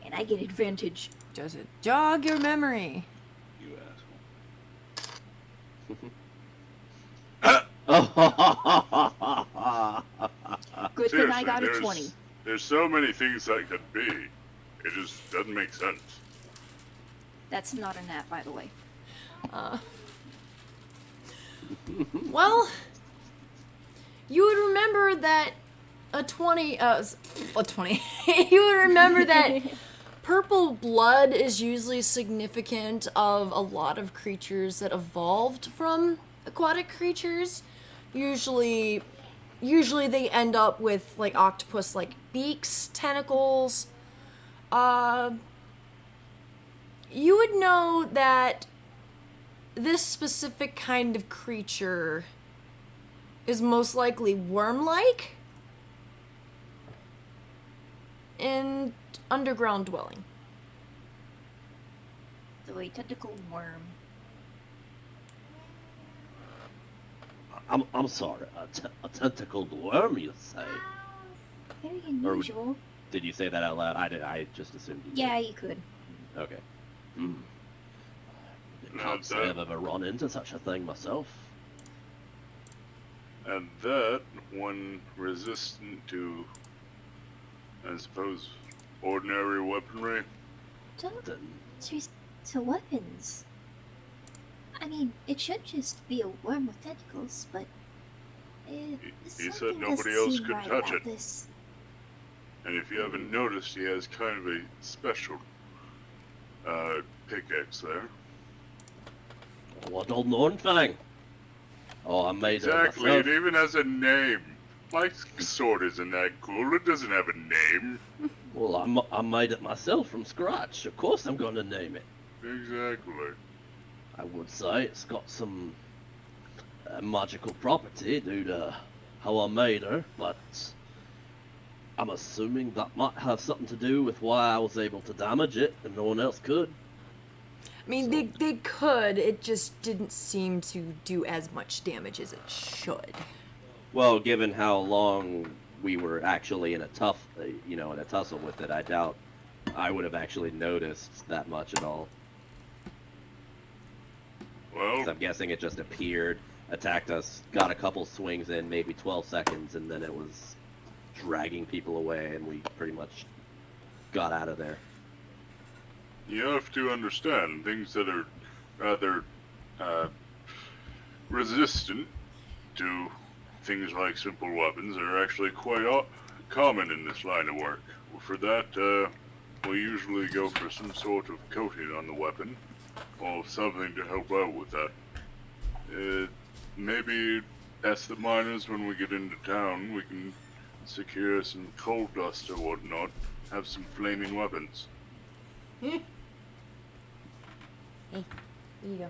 And I get advantage. Does it jog your memory? you Good thing I got a there's, 20. There's so many things that could be. It just doesn't make sense. That's not a nat, by the way. Well, you would remember that a 20. You would remember that purple blood is usually significant of a lot of creatures that evolved from aquatic creatures. Usually they end up with like octopus like beaks, tentacles. You would know that this specific kind of creature is most likely worm-like and underground dwelling. So a tentacled worm. I'm sorry, a tentacled worm, you say? Very Or- unusual. Did you say that out loud? I just assumed you did. Yeah, you could. Okay. Hmm. Now Can't say that- I've ever run into such a thing myself. And that, one resistant to I suppose ordinary weaponry. Don't Then resort to weapons. I mean, it should just be a worm with tentacles, but He said something nobody doesn't else seem could right touch about it. this. And if you haven't noticed, he has kind of a special pickaxe there. what old known thing? Oh, I made Exactly, it it myself. even has a name. My sword isn't that cool, it doesn't have a name. Well, I made it myself from scratch. Of course I'm going to name it. Exactly. I would say it's got some magical property due to how I made her, but I'm assuming that might have something to do with why I was able to damage it and no one else could. I mean, So- they could. It just didn't seem to do as much damage as it should. Well, given how long we were actually in a in a tussle with it, I doubt I would have actually noticed that much at all. 'Cause Well, I'm guessing it just appeared, attacked us, got a couple swings in, maybe 12 seconds, and then it was dragging people away, and we pretty much got out of there. you have to understand, things that are rather resistant to things like simple weapons are actually quite common in this line of work. For that, we usually go for some sort of coating on the weapon, or something to help out with that. Maybe ask the miners when we get into town, we can secure some coal dust or whatnot, have some flaming weapons. Here you go.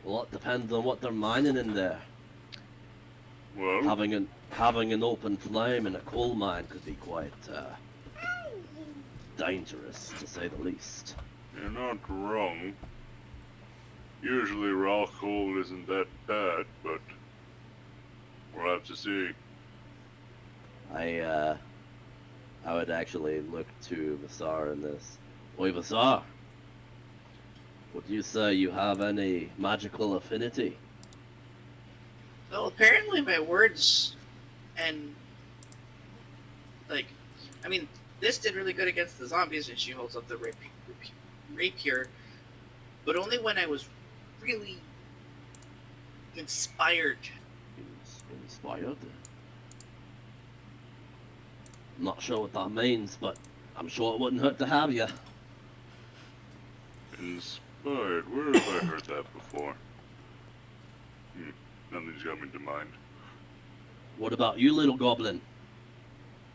Well, it depends on what they're mining in there. Well, Having an open flame in a coal mine could be quite dangerous, to say the least. you're not wrong. Usually raw coal isn't that bad, but we'll have to see. I would actually look to Vasar in this. Oi, Vasar! Would you say you have any magical affinity? Well, apparently my words and I mean, this did really good against the zombies, and she holds up the rapier, but only when I was really inspired. Inspired? I'm not sure what that means, but I'm sure it wouldn't hurt to have you. Inspired? Where have I heard that before? Nothing's coming to mind. What about you, little goblin?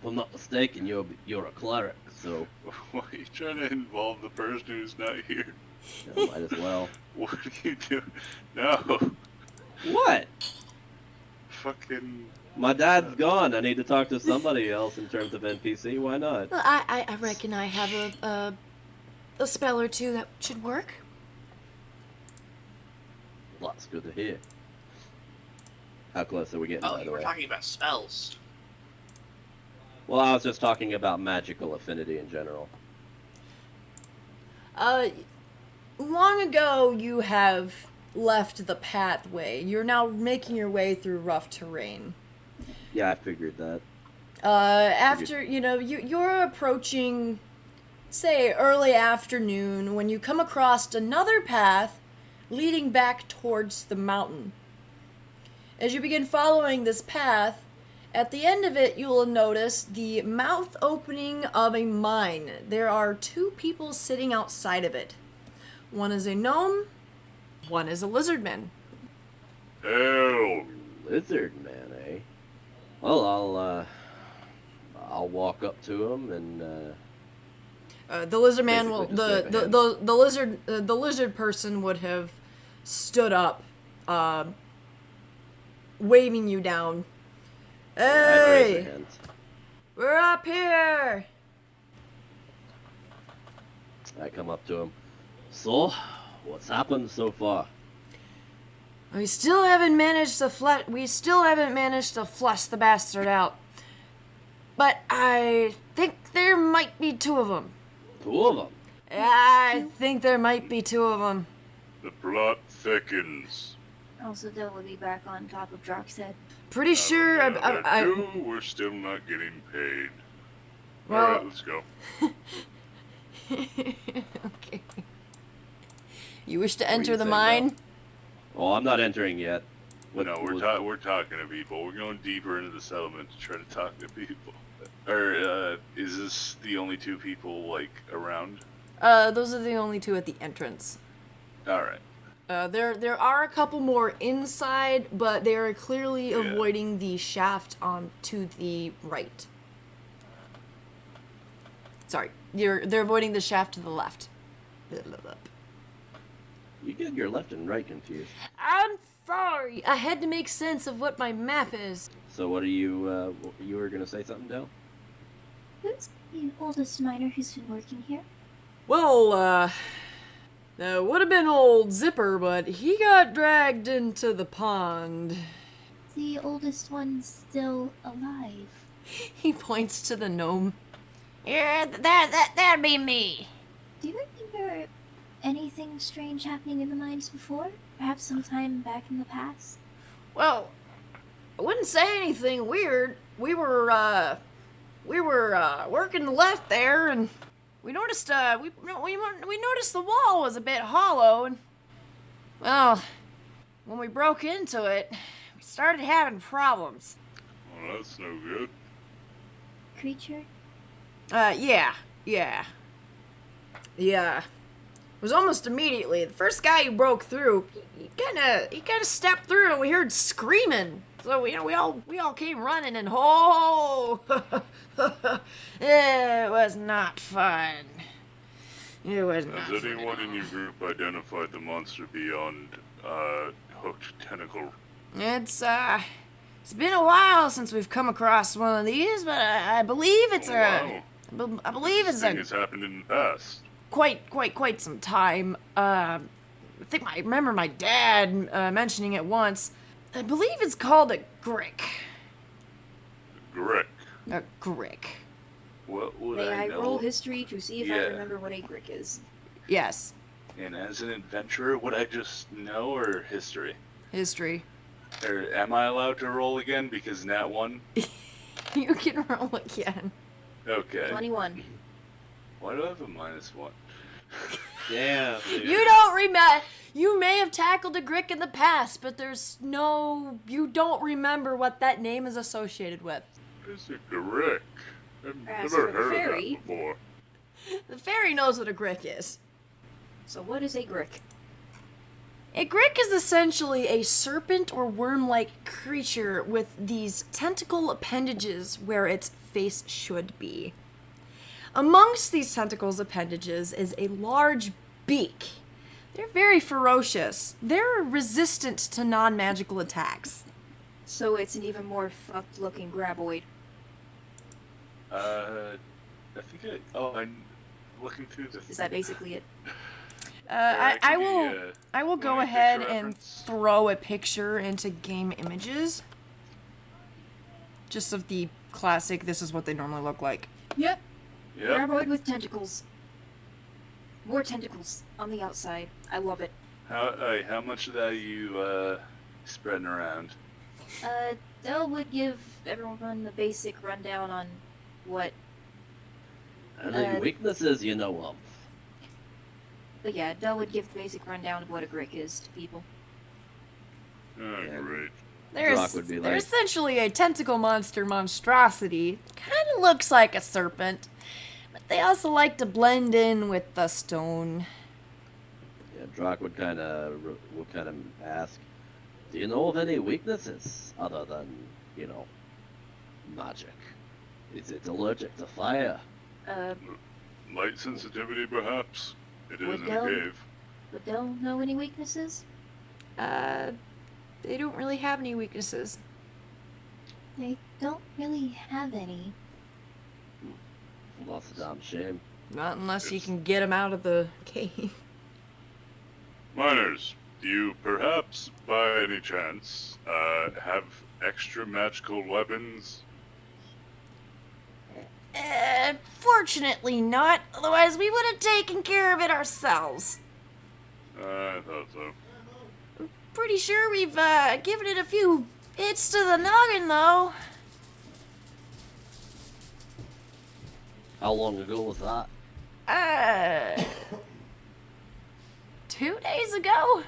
If I'm not mistaken, you're a cleric, so Why are you trying to involve the person who's not here? might as well. What are you doing? No. What? Fucking. My dad's gone. I need to talk to somebody else in terms of NPC. Why not? Well, I reckon I have a spell or two that should work. That's good to hear. How close are we getting, Oh, by you the were way? talking about spells. Well, I was just talking about magical affinity in general. Long ago you have left the pathway. You're now making your way through rough terrain. Yeah, I figured that. After, you're approaching, say, early afternoon when you come across another path leading back towards the mountain. As you begin following this path, at the end of it, you will notice the mouth opening of a mine. There are two people sitting outside of it. One is a gnome, one is a lizard man. Hell. Lizard man, eh? Well, I'll walk up to him and The lizard man will Basically just wave a hand. the lizard person would have stood up, waving you down. I'd raise Hey, a hand. we're up here. I come up to him. So, what's happened so far? We still haven't managed to flush the bastard out. But I think there might be two of them. Two of them. I think there might be two of them. The plot thickens. Also, Dell will be back on top of Drock's head. Pretty sure. Two, we're still not getting paid. Well, Alright, let's go. okay. You wish to What were enter you the saying, mine? Oh, I'm not entering yet. What, No, we're talking to people. We're going deeper into the settlement to try to talk to people. Or, is this the only two people, like, around? Those are the only two at the entrance. Alright. There are a couple more inside, but they are clearly Yeah. avoiding the shaft on to the right. Sorry, they're avoiding the shaft to the left. You get your left and right confused. I'm sorry. I had to make sense of what my map is. So what are you, you were gonna say something, Del? Who's the oldest miner who's been working here? Well, would have been old Zipper, but he got dragged into the pond. The oldest one still alive. He points to the gnome. Yeah, that'd be me. Do you remember anything strange happening in the mines before? Perhaps sometime back in the past? Well, I wouldn't say anything weird. We were working the left there, and we noticed, we noticed the wall was a bit hollow, and, well, when we broke into it, we started having problems. Well, that's no good. Creature? Yeah. It was almost immediately. The first guy who broke through, he kind of stepped through, and we heard screaming. So we all came running, and it was not fun. It was not Has fun. anyone in your group identified the monster beyond, hooked tentacle? It's been a while since we've come across one of these, but I believe it's Wow. I believe This it's thing a has happened in the past. quite some time. I remember my dad mentioning it once. I believe it's called a Grick. Grick. A Grick. What would May I know? roll history to see if I Yeah. remember what a Grick is? Yes. And as an adventurer, would I just know or history? History. Or am I allowed to roll again because nat 1? You can roll again. Okay. 21. Why do I have a -1? Damn. Dude. You don't remember. You may have tackled a Grick in the past, but you don't remember what that name is associated with. It's a Grick. I've As never for the heard fairy- of that before. The fairy knows what a Grick is. So what is a Grick? A Grick is essentially a serpent or worm-like creature with these tentacle appendages where its face should be. Amongst these tentacles appendages is a large beak. They're very ferocious. They're resistant to non-magical attacks. So it's an even more fucked looking graboid. I think I'm looking through the. Is that basically it? I will go want a ahead picture and reference? throw a picture into game images. Just of the classic, this is what they normally look like. Yep. Yep. Graboid with tentacles. More tentacles on the outside. I love it. How much of that are you spreading around? Dell would give everyone the basic rundown on what. Any weaknesses you know of? But yeah, Dell would give the basic rundown of what a Grick is to people. Oh, Yeah. great. Drock would be They're like- essentially a tentacle monstrosity. Kind of looks like a serpent, but they also like to blend in with the stone. Yeah, Drock would kind of ask, "Do you know of any weaknesses other than, magic? Is it allergic to fire?" Light sensitivity, perhaps? It is in a Well, cave. But Dell know any weaknesses? They don't really have any weaknesses. They don't really have any. Well, that's a damn shame. Not unless you can get them out of the cave. Miners, do you perhaps, by any chance, have extra magical weapons? Fortunately not. Otherwise, we would have taken care of it ourselves. I thought so. Pretty sure we've given it a few hits to the noggin, though. How long ago was that? 2 days ago?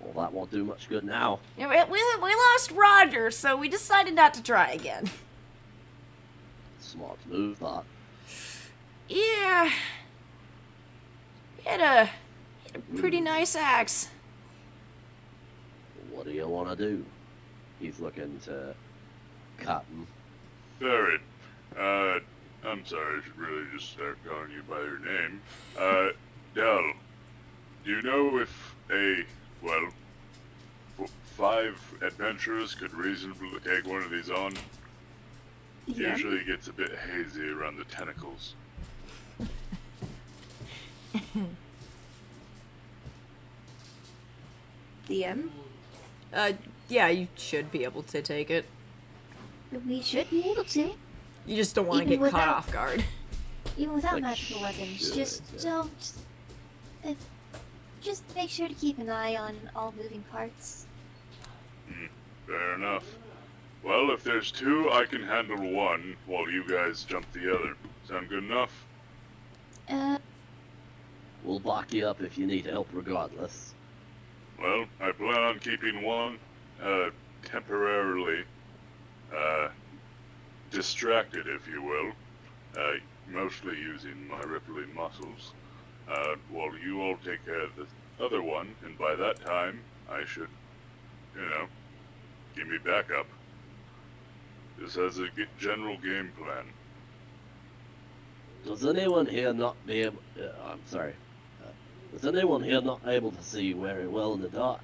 Well, that won't do much good now. Yeah, we lost Roger, so we decided not to try again. Smart move, that. Yeah. He had a pretty nice axe. What do you want to do? He's looking to Cotton. Barrett, I'm sorry, I should really just start calling you by your name. Dell, do you know if well, 5 adventurers could reasonably take one of these on? Yeah. Usually it gets a bit hazy around the tentacles. DM? Yeah, you should be able to take it. We should be able to. You just don't want to Even get caught without- off guard. Even without Like, magical weapons. should, Just yeah. don't. Just make sure to keep an eye on all moving parts. Fair enough. Well, if there's 2, I can handle 1 while you guys jump the other. Sound good enough? We'll back you up if you need help regardless. Well, I plan on keeping 1, temporarily, distracted, if you will. Mostly using my rippling muscles. While you all take care of the other one, and by that time, I should, give me backup. This has a general game plan. Does anyone here not be able... I'm sorry. Is anyone here not able to see very well in the dark?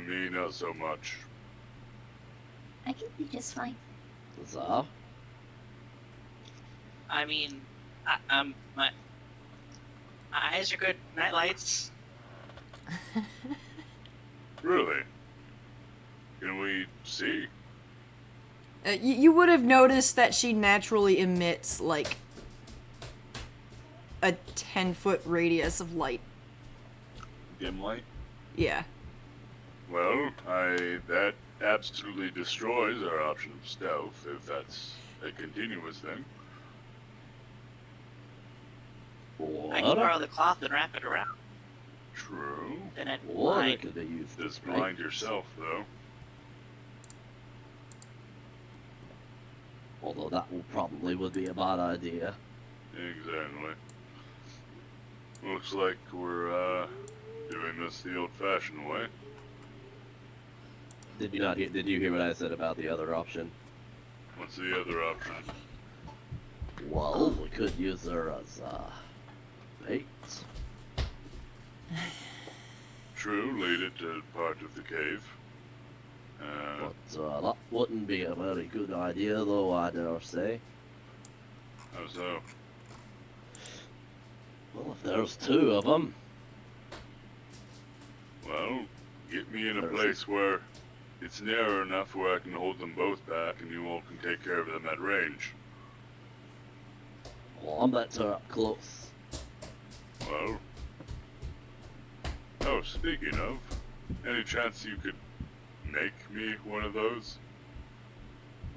Me not so much. I can be just fine. So? I mean, my eyes are good. Night lights. Really? Can we see? You would have noticed that she naturally emits, like, a 10-foot radius of light. Dim light? Yeah. Well, that absolutely destroys our option of stealth, if that's a continuous thing. I can borrow the cloth and wrap it around. True. Then I'd Or blind. it could be used to Just strike. blind yourself, though. Although that probably would be a bad idea. Exactly. Looks like we're, doing this the old-fashioned way. Did you hear what I said about the other option? What's the other option? Well, we could use her as, bait. True, lead it to part of the cave. But, that wouldn't be a very good idea, though, I dare say. How so? Well, if there's 2 of them, Well, get me in a There's- place where it's narrow enough where I can hold them both back and you all can take care of them at range. well, I'm better up close. Well... Oh, speaking of, any chance you could make me one of those?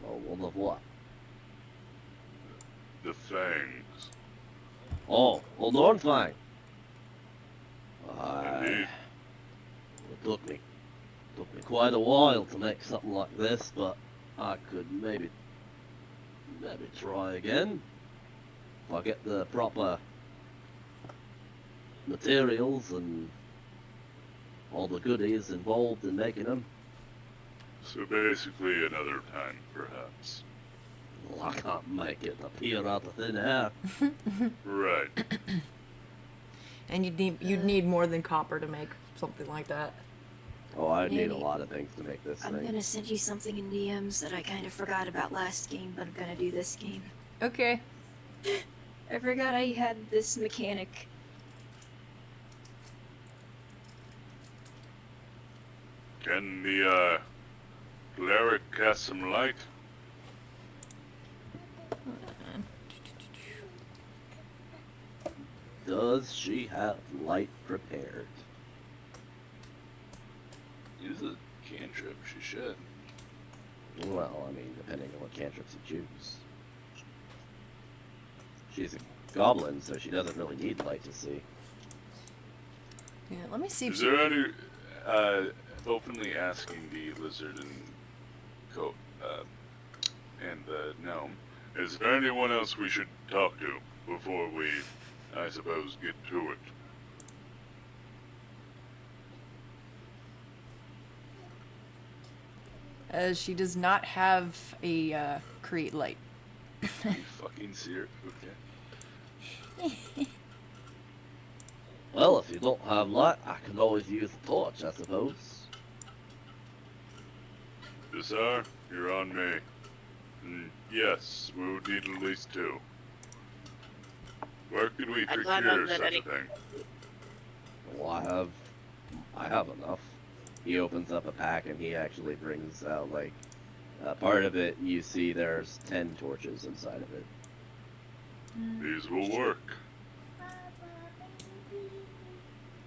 Well, one of what? The fangs. Oh, hold on, fine. Indeed. It took me quite a while to make something like this, but I could maybe try again. If I get the proper materials and all the goodies involved in making them. So basically another time, perhaps. Well, I can't make it appear out of thin air. Right. And you'd need more than copper to make something like that. Oh, I need a Maybe. lot of things to make this I'm thing. gonna send you something in DMs that I kind of forgot about last game, but I'm gonna do this game. Okay. I forgot I had this mechanic. Can the, cleric cast some light? Does she have light prepared? Use a cantrip, she should. Well, I mean, depending on what cantrips you choose. she's a goblin, so she doesn't really need light to see. Yeah, let me see if Is she... there any openly asking the lizard and the gnome? Is there anyone else we should talk to before we, I suppose, get to it? She does not have a create light. You fucking seer. Okay. Well, if you don't have light, I can always use a torch, I suppose. Sir, you're on me. Yes, we would need at least 2. Where could we I'm glad procure that such any- a thing? Well, I have enough. He opens up a pack and he actually brings out, like, part of it, you see there's 10 torches inside of it. These will work.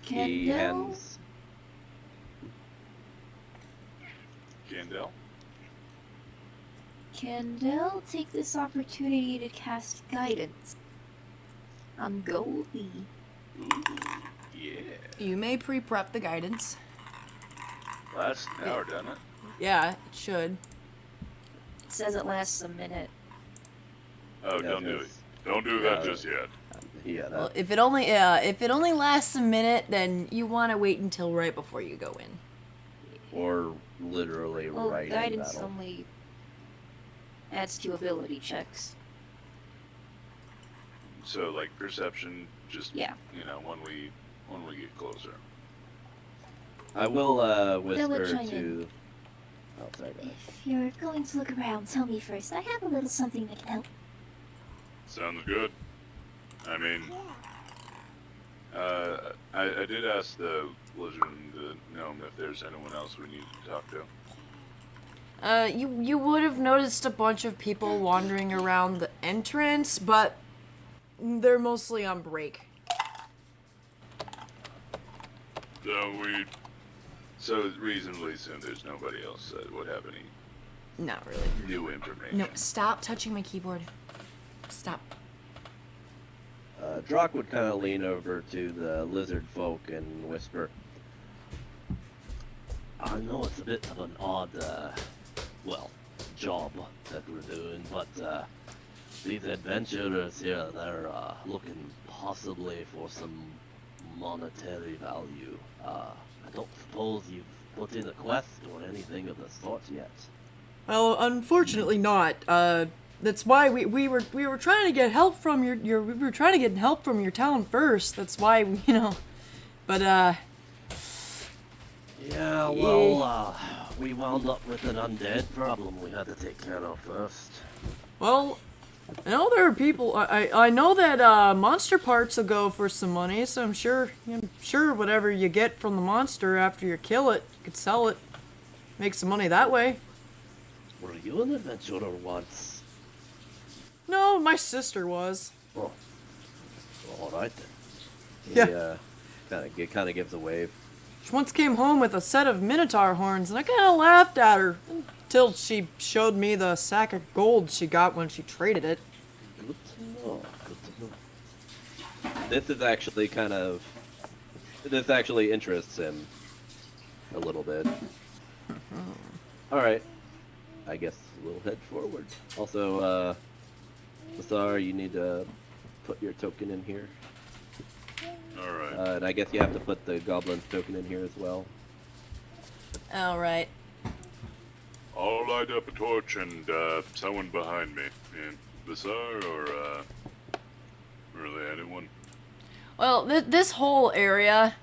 He Kendall? hands... Candle? Kendall, take this opportunity to cast guidance on Goldie. Ooh, yeah. You may pre-prep the guidance. Last hour, doesn't it? Yeah, it should. It says it lasts a minute. Oh, Yeah, don't do it. because- Don't do that just yet. Yeah, that, Well, if it only lasts a minute, then you want to wait until right before you go in. or literally Well, right in guidance battle. only adds to ability checks. So, like, perception, just, Yeah. when we get closer. I will They'll whisper join to... in. Oh, sorry, guys. If you're going to look around, tell me first. I have a little something that can help. Sounds good. I mean, I did ask the lizard and the gnome if there's anyone else we need to talk to. You would have noticed a bunch of people wandering around the entrance, but they're mostly on break. So reasonably soon, there's nobody else that would have any Not really. new information. No, stop touching my keyboard. Stop. Drock would kind of lean over to the lizard folk and whisper, I know it's a bit of an odd, job that we're doing, but these adventurers here, they're looking possibly for some monetary value. I don't suppose you've put in a quest or anything of the sort yet. Well, unfortunately not. That's why we were trying to get help from your we were trying to get help from your town first. That's why but Yeah, well, we wound up with an undead problem we had to take care of first. well, I know there are people. I know that monster parts will go for some money, so I'm sure whatever you get from the monster after you kill it, you could sell it, make some money that way. Were you an adventurer once? No, my sister was. Oh, all right then. Yeah. He kind of gives a wave. She once came home with a set of minotaur horns, and I kind of laughed at her until she showed me the sack of gold she got when she traded it. Good to know. Good to know. This actually interests him a little bit. All right. I guess we'll head forward. Also, Bathar, you need to put your token in here. Alright. And I guess you have to put the goblin's token in here as well. All right. I'll light up a torch and someone behind me. And Bazaar or really anyone? Well, this whole area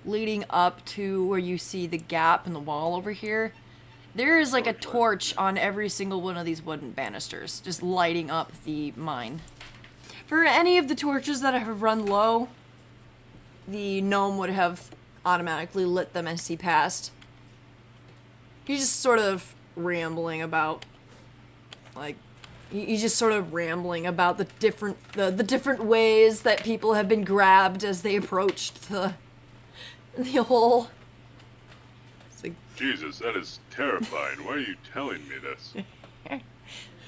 leading up to where you see the gap in the wall over here, there is like a torch on every single one of these wooden banisters, just lighting up the mine. For any of the torches that have run low, the gnome would have automatically lit them as he passed. He's just sort of rambling about, like, he's just sort of rambling about the different ways that people have been grabbed as they approached the hole. It's like, Jesus, that is terrifying. Why are you telling me this?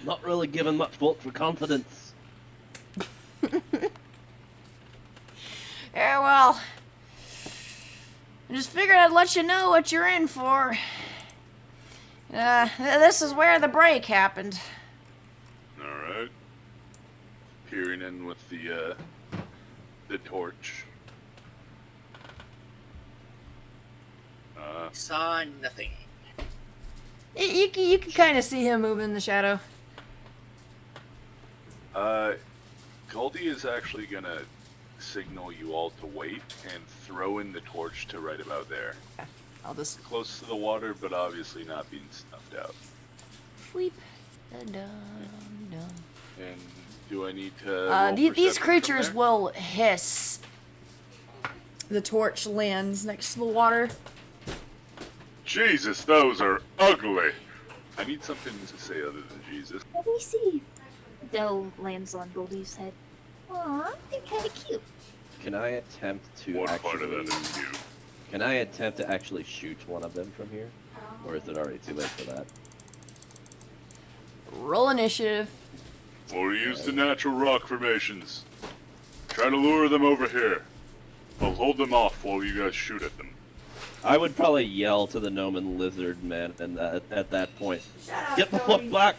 Not really given much vote for confidence. Yeah, well, I just figured I'd let you know what you're in for. This is where the break happened. Alright. Peering in with the torch. Saw nothing. You can kind of see him moving in the shadow. Goldie is actually gonna signal you all to wait and throw in the torch to right about there. I'll just Close to the water, but obviously not being snuffed out. sweep. And do I need to roll These perception creatures from there? will hiss. The torch lands next to the water. Jesus, those are ugly! I need something to say other than Jesus. Let me see. Dell lands on Goldie's head. Aw, they're kinda cute. Can I attempt to What actually? part of that is you? Can I attempt to actually shoot one of them from here, or is it already too late for that? Roll initiative. Or use the natural rock formations. Try to lure them over here. I'll hold them off while you guys shoot at them. I would probably yell to the gnome and lizard man, and at that point, get the fuck back.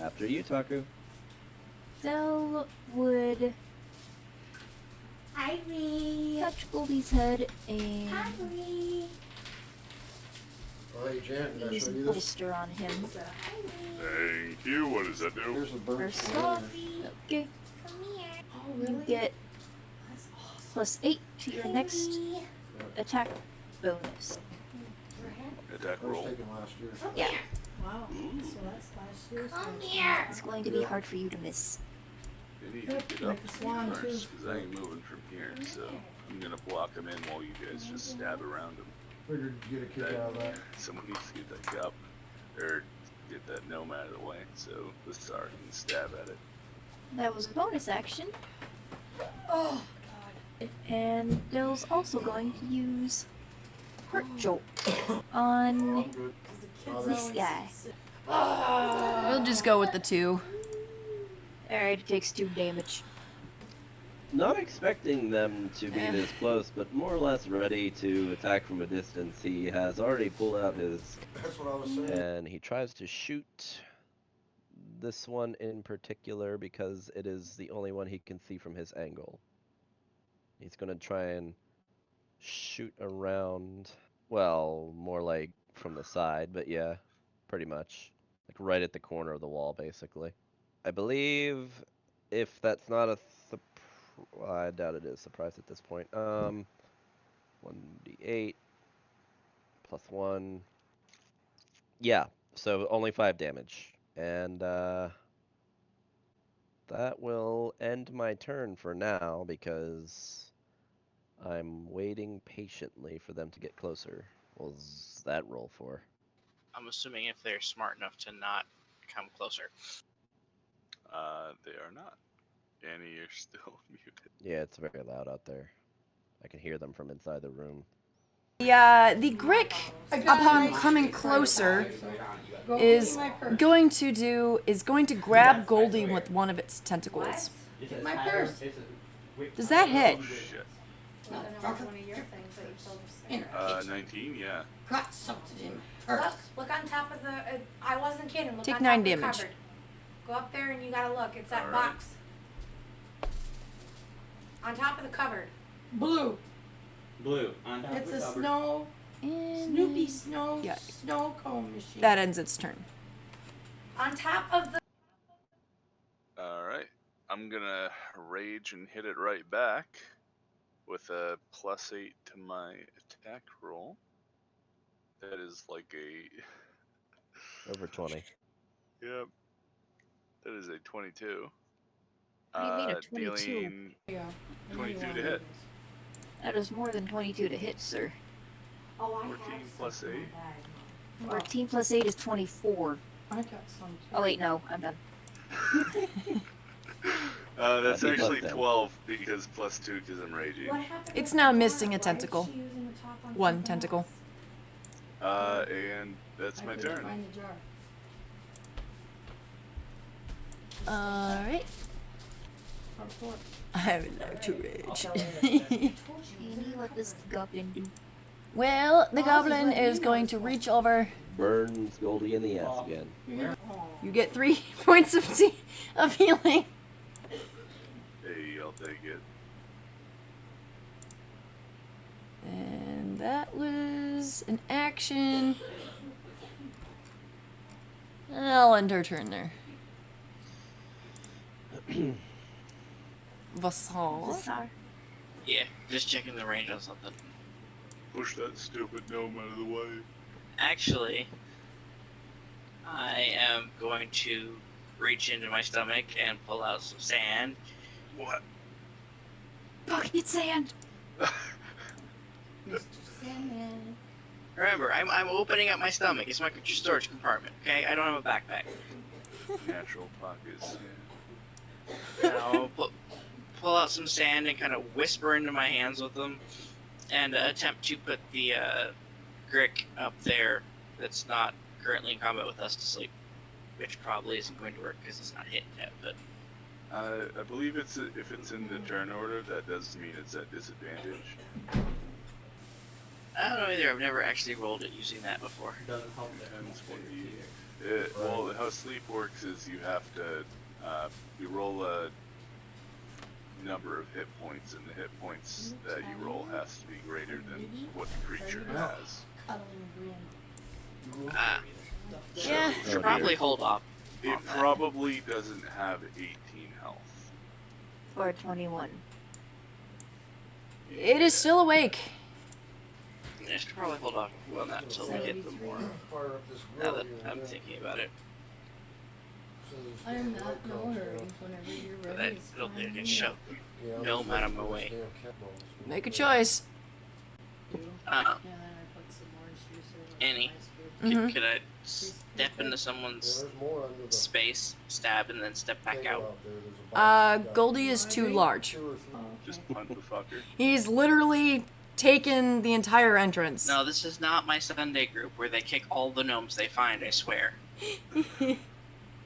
After you, Taku. Dell would touch Goldie's head and Oh, hey, Jan, can I use show a you this? bolster on him. Thank you. What does that do? Here's a bird. First off, okay, Oh, you get +8 to your next attack bonus. Attack I was roll. taken last year. Yeah, Wow. So that's last year's. it's going to be hard for you to miss. I need to get Like up a swan, first, because I ain't moving from here, so I'm gonna block them in while you guys just stab around them. Figured you'd get a kick out of that. Someone needs to get that cup, or get that gnome out of the way, so the Star can stab at it. That was a bonus action, Oh, and Dell's also going to use Heart Jolt I'm on good. this guy. We'll just go with the 2. Alright, it takes 2 damage. Not expecting them to be this close, but more or less ready to attack from a distance. He has already pulled out his, That's what I was saying. and he tries to shoot this one in particular because it is the only one he can see from his angle. He's gonna try and shoot around, well, more like from the side, but yeah, pretty much. Like right at the corner of the wall, basically. I believe if that's not a well, I doubt it is surprise at this point. 1d8 plus 1. Yeah, so only 5 damage. And that will end my turn for now because I'm waiting patiently for them to get closer. What was that roll for? I'm assuming if they're smart enough to not come closer. They are not. Annie, you're still muted. Yeah, it's very loud out there. I can hear them from inside the room. The Grick, upon coming closer, is going to grab Goldie with one of its tentacles. my purse. Does that hit? Shit. Inner 19, yeah. got something in my purse. Look on top of the. I wasn't kidding. Look Take on 9 top of the damage. cupboard. Go up there and you gotta look. It's that Alright. box. On top of the cupboard. Blue. Blue. On top It's of a the cupboard. snow. Snoopy snow. Yeah. Snow cone machine. That ends its turn. On top of the. Alright. I'm gonna rage and hit it right back with a +8 to my attack roll. That is like a. Over 20. Yep. That is a 22. What do you mean a 22? Dealing Yeah. 22 to hit. That is more than 22 to hit, sir. Oh, I 14 have plus something in 8. my bag. 14 plus 8 is 24. I got some too. Oh wait, no, I'm done. That's That'd be actually plus 10. 12 because +2 because I'm raging. What happened It's with now the missing a jar? Why is tentacle. she using the top on 1 something tentacle. else? And that's I my couldn't turn. find the jar. Alright. I would like to rage. Amy, what does the goblin do? Well, the goblin is going to reach over. Burns Goldie in the ass again. You get 3 points of healing. Hey, I'll take it. And that was an action. I'll end her turn there. Vassal. Bizarre. Yeah, just checking the range on something. Push that stupid gnome out of the way. Actually, I am going to reach into my stomach and pull out some sand. What? Bucket sand! Mr. Sandman. Remember, I'm opening up my stomach. It's my storage compartment, okay? I don't have a backpack. Natural pockets. And I'll pull out some sand and kind of whisper into my hands with them and attempt to put the Grick up there that's not currently in combat with us to sleep. Which probably isn't going to work because it's not hit yet, but... I believe if it's in the turn order, that does mean it's at disadvantage. I don't know either. I've never actually rolled it using that before. Doesn't help that Depends I'm what here. Well, how sleep works is you have to you roll a number of hit points, and the hit points that you roll has to be greater than what the creature has. Cuddling grin. Yeah. Oh, Should probably dear. hold off. It probably doesn't have 18 health. Or 21. It is still awake. I should probably hold off on that until we get the more. Fire up this Now grill that here in a I'm bit. thinking about it. So there's I'm grill not comes, no hurry. you know. Whenever you're But ready, I it's don't think I fine. can shove. Yeah, I'm No, just madam, waiting for away. this damn cat balls. Make a choice. Yeah, then I put some orange juice or Annie. ice cream. Mhm. Could I step into Yeah, someone's there's more under the space, stab, and then step back table out? there. There's a box. Got Goldie is too large. 2 or 3. Oh, Just okay. punt the fucker. He's literally taken the entire entrance. No, this is not my Sunday group where they kick all the gnomes they find, I swear.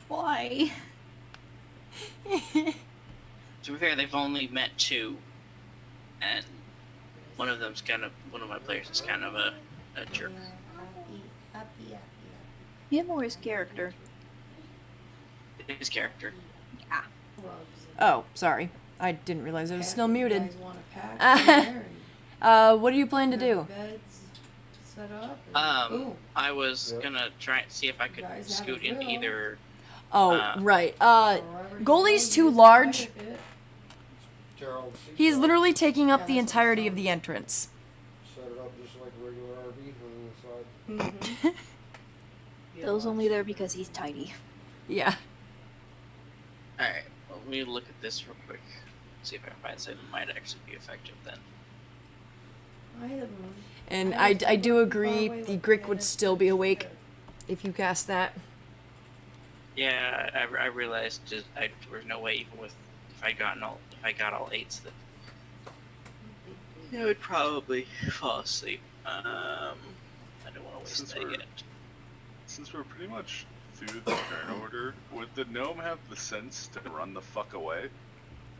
Why? To be fair, they've only met 2, and one of my players is kind of a jerk. Happy. Him or his character? His character. Oh, sorry. I didn't realize it was still muted. You guys want a pack in there What do you plan to and do? beds set up? and- Ooh, I was Yep. gonna try and see if I could You guys have scoot a in grill. either. Oh, right. wherever you Goldie's go, too you just large. light it. Carol, He's literally taking up Yeah, the that's entirety awesome. of the entrance. Set it up just like a regular RV on the inside. Mhm. Yeah, Bill's only lots. there because he's tiny. Yeah. Alright, well, let me look at this real quick. See if I can find something that might actually be effective then. Either one. And I I was do looking agree far away the looking Grick at would it. still be awake if you cast that. Yeah, I realized just there was no way even with if I got all 8s that I would probably fall asleep. I don't want to waste Since that we're- yet. Since we're pretty much through the turn order, would the gnome have the sense to run the fuck away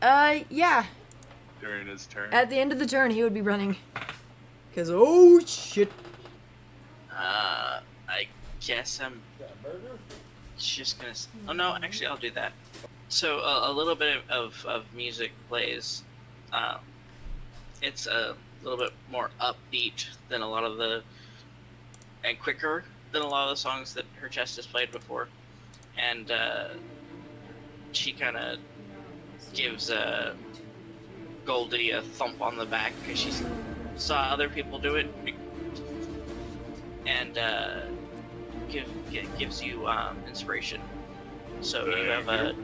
Yeah. during his turn? At the end of the turn, he would be running. Because, oh, shit. I guess I'm Got a burger? just gonna. Oh no, actually, I'll do that. So a little bit of music plays. It's a little bit more upbeat than a lot of and quicker than a lot of the songs that her chest has played before, and she kind of gives Goldie a thump on the back because she saw other people do it, and gives you inspiration. So you have a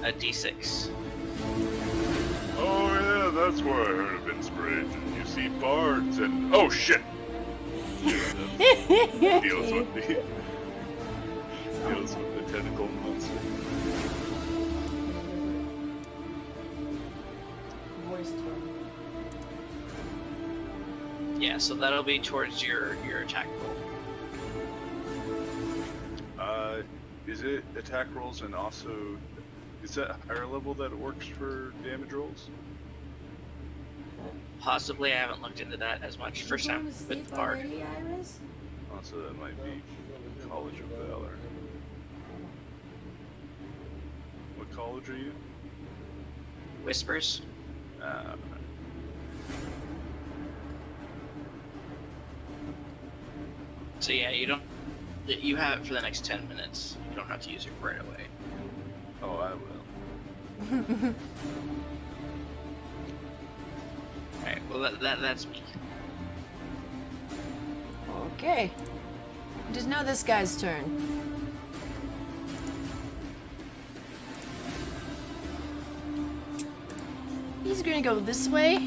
D6. Oh yeah, that's where I heard of inspiration. You see bards and oh shit! Deals with the tentacle monster. Voice tone. Yeah, so that'll be towards your attack roll. Is it attack rolls and also Is that higher level that works for damage rolls? Possibly, I haven't looked into that as much. First You time going to with sleep Bard. already, Iris? Also, that might be College of Valor. What college are you? Whispers. So yeah, you don't. You have it for the next 10 minutes. You don't have to use it right away. Oh, I will. Alright, well that's me. Okay. It is now this guy's turn. He's gonna go this way.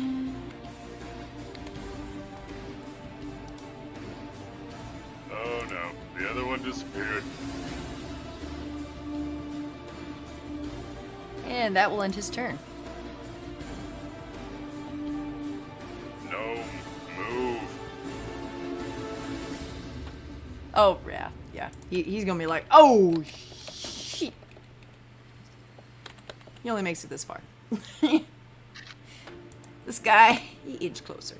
Oh no, the other one disappeared. And that will end his turn. No, move. Oh, yeah. He's gonna be like, oh, shit. He only makes it this far. This guy, he inched closer.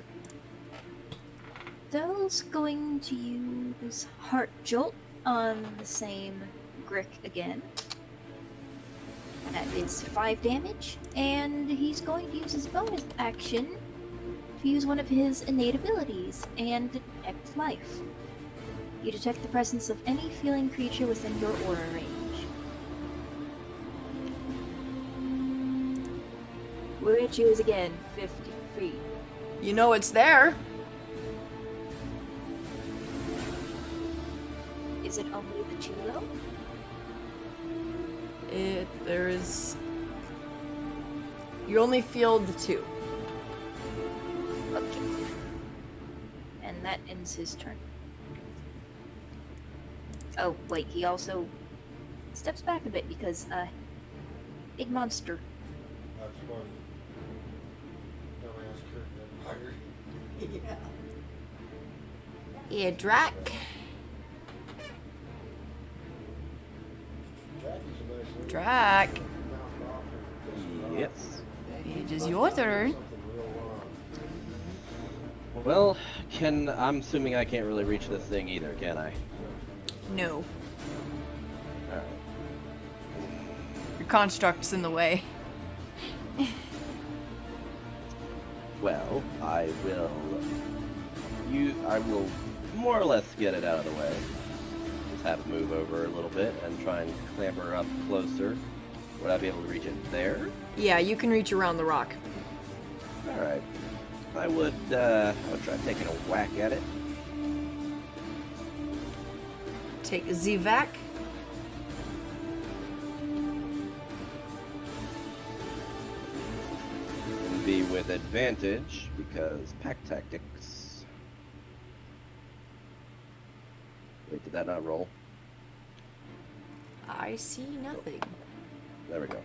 Dell's going to use Heart Jolt on the same Grick again. That is 5 damage, and he's going to use his bonus action to use one of his innate abilities and detect life. You detect the presence of any feeling creature within your aura range. Which is again 50 feet. You know it's there. Is it only the 2 though? There is. You only feel the 2. Okay. And that ends his turn. Oh, wait, he also steps back a bit because, big monster. That's funny. Dumbass Kurt got fired. Yeah, Drock. Drock. Yes. It is your turn. Well, I'm assuming I can't really reach this thing either, can I? No. Alright. Your construct's in the way. Well, I will more or less get it out of the way. Just have it move over a little bit and try and clamber up closer. Would I be able to reach it there? Yeah, you can reach around the rock. Alright. I would try taking a whack at it. Take a Zvac. It'll be with advantage because pack tactics. Wait, did that not roll? I see nothing. There we go.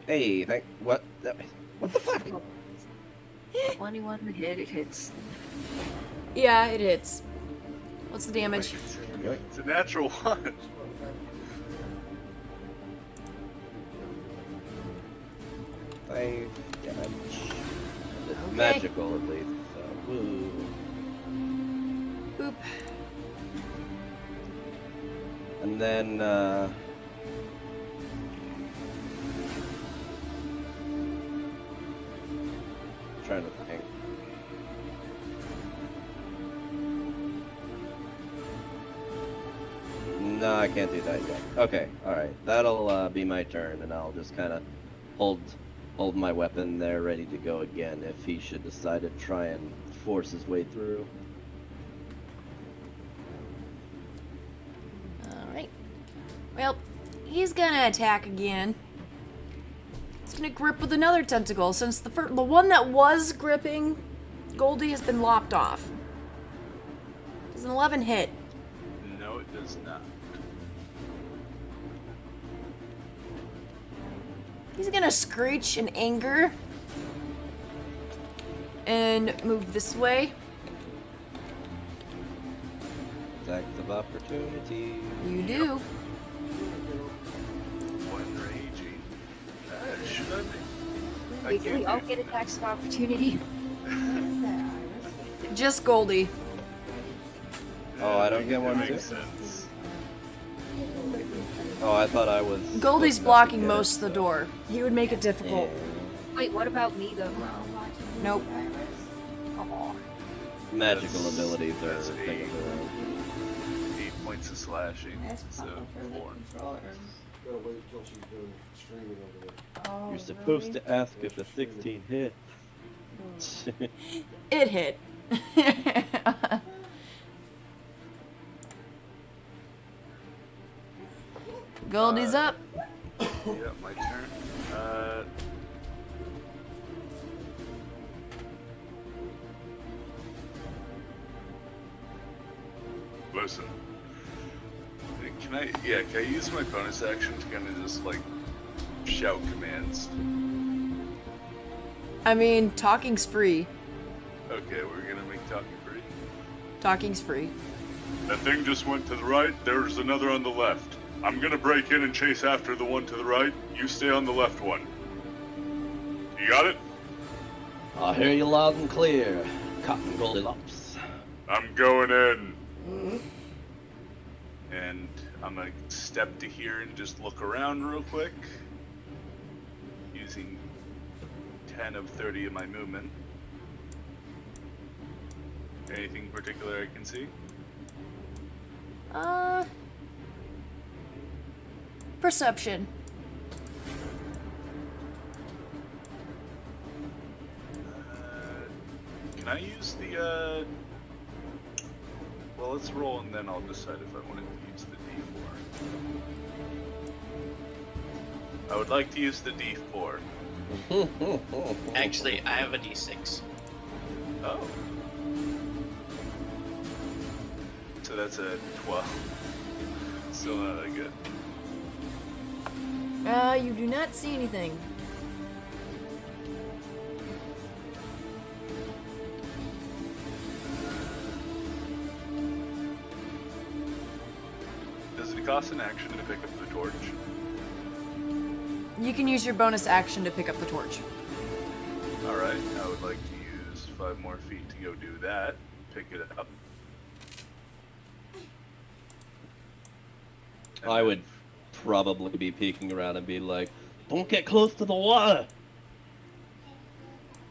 Hey, what the fuck? 21 to hit, it hits. Yeah, it hits. What's the damage? It's a natural one. Five damage. It's Okay. magical at least, so woo. Boop. And then trying to think. No, I can't do that yet. Okay, alright. That'll be my turn, and I'll just kind of hold my weapon there ready to go again if he should decide to try and force his way through. Alright. Well, he's gonna attack again. He's gonna grip with another tentacle since the one that was gripping Goldie has been lopped off. Does an 11 hit? No, it does not. He's gonna screech in anger and move this way. Attacks of opportunity. You do. I Do we all can't get attacks of opportunity? Just Goldie. Oh, I don't get That one makes too? sense. Oh, I thought I was. Goldie's supposed to blocking get most it, of the so- door. He would make it difficult. Wait, what about me though? Nope. Aw. Magical That's- abilities are that's a thing of their own. 8 points of slashing, so 4. Gotta wait till she's done streaming over there. Oh, You're supposed really? to ask if the 16 hit. It hit. Goldie's up. Yeah, my turn. Listen. Can I use my bonus action to kind of just like shout commands? I mean, talking's free. Okay, we're gonna make talking free. Talking's free. That thing just went to the right, there's another on the left. I'm gonna break in and chase after the one to the right. You stay on the left one. You got it? I'll hear you loud and clear, Cotton Goldilocks. I'm going in. And I'm gonna step to here and just look around real quick. Using 10 of 30 of my movement. Anything particular I can see? Perception. Can I use the, well, let's roll and then I'll decide if I want to use the D4. I would like to use the D4. Actually, I have a D6. Oh. So that's a 12. Still not that good. You do not see anything. Does it cost an action to pick up the torch? You can use your bonus action to pick up the torch. Alright, I would like to use 5 more feet to go do that. Pick it up. And I would probably be peeking around and be like, don't get close to the water!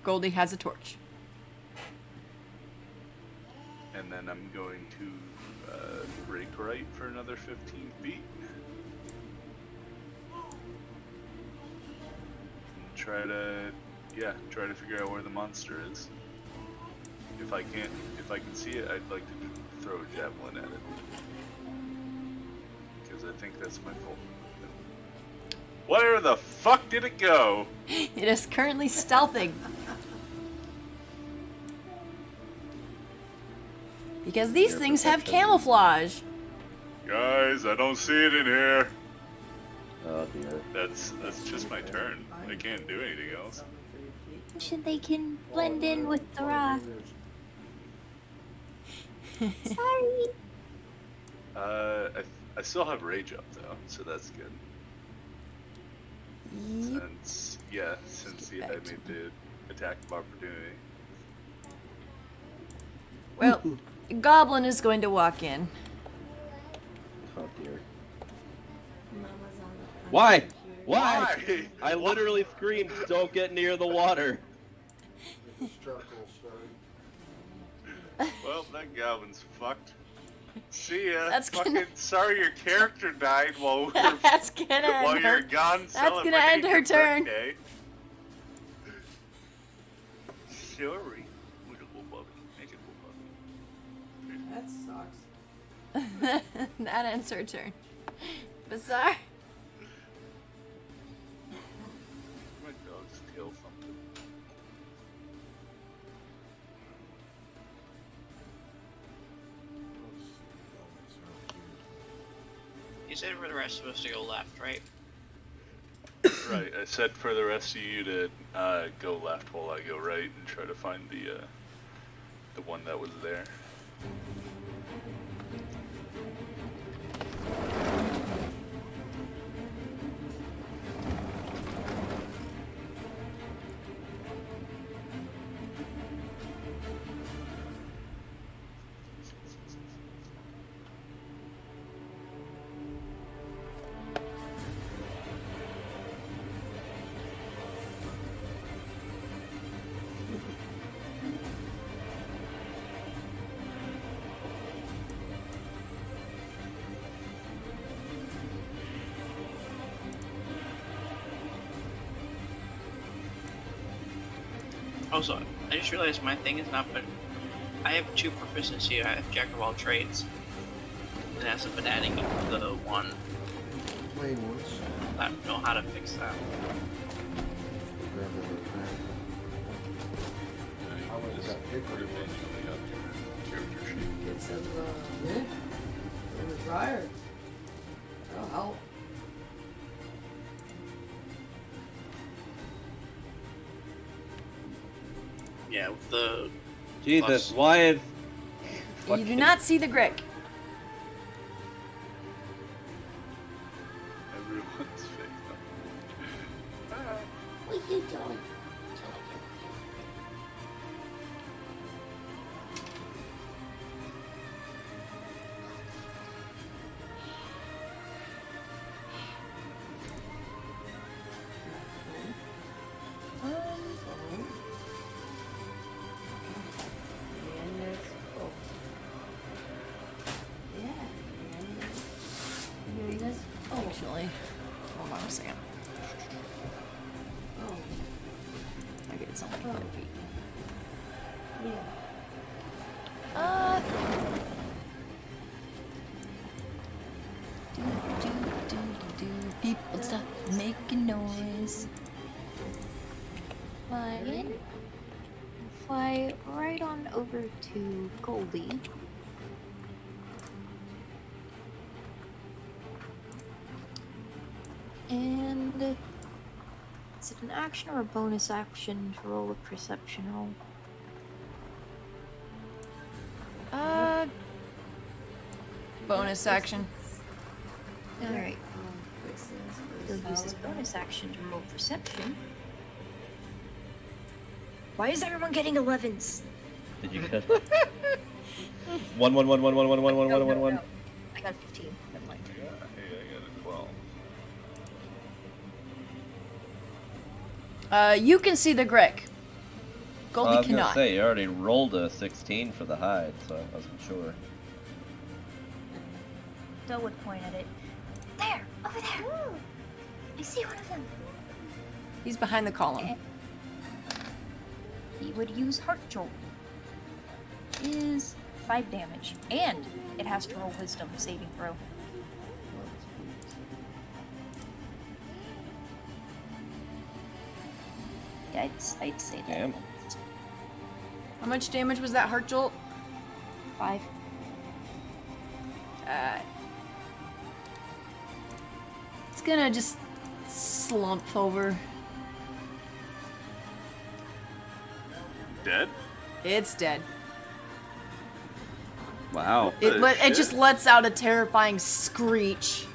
Goldie has a torch. And then I'm going to break right for another 15 feet. And try to figure out where the monster is. If I can see it, I'd like to throw a javelin at it. Because I think that's my fault. Where the fuck did it go? It is currently stealthing. Because these things have camouflage. Guys, I don't see it in here. Oh dear. That's just my turn. I can't do anything else. Should they can blend in with the rock. Sorry. I still have rage up though, so that's good. Yep. Since I made the attack of opportunity. Well, Goblin is going to walk in. Oh dear. Mama's on the Why? computer. Why? I literally screamed, don't get near the water. This charcoal starting. Well, that goblin's fucked. See ya. That's Fucking gonna- sorry your character died while That's gonna while end you're her. gone That's gonna celebrating end her your turn. birthday. Sorry. Magical puppy. Magical puppy. That sucks. That ends her turn. Bizarre. My dog's tail something. You said for the rest of us to go left, right? Right, I said for the rest of you to go left while I go right and try to find the one that was there. Also, I just realized my thing is not, but I have 2 proficiency. I have Jack of all trades. It hasn't been adding the 1. Played once. I don't know how to fix that. I would have got hickory one. Get some, mint in the dryer. That'll help. Yeah, with the Jesus, plus- why have... You do not see the Grick. Everyone's fake. What are you doing? Actually, hold on a second. Oh, I get something for their feet. yeah. People stop making noise. Fly right on over to Goldie. And is it an action or a bonus action to roll a perception roll? Bonus action. Alright. He'll use his bonus action to roll perception. Why is everyone getting 11s? Did you cut? 1 1 1 1 1 1 1 1 1 1 1. I got 15. Never mind. Hey, I got a 12. You can see the Grick. I Goldie was gonna cannot. say, you already rolled a 16 for the hide, so I wasn't sure. Doe would point at it. There! Over there! I see one of them. He's behind the column. He would use Heart Jolt. Is 5 damage. And it has to roll Wisdom saving throw. Yeah, I'd say that. Damn. How much damage was that heart jolt? 5. It's gonna just slump over. Dead? It's dead. Wow. It just lets out a terrifying screech.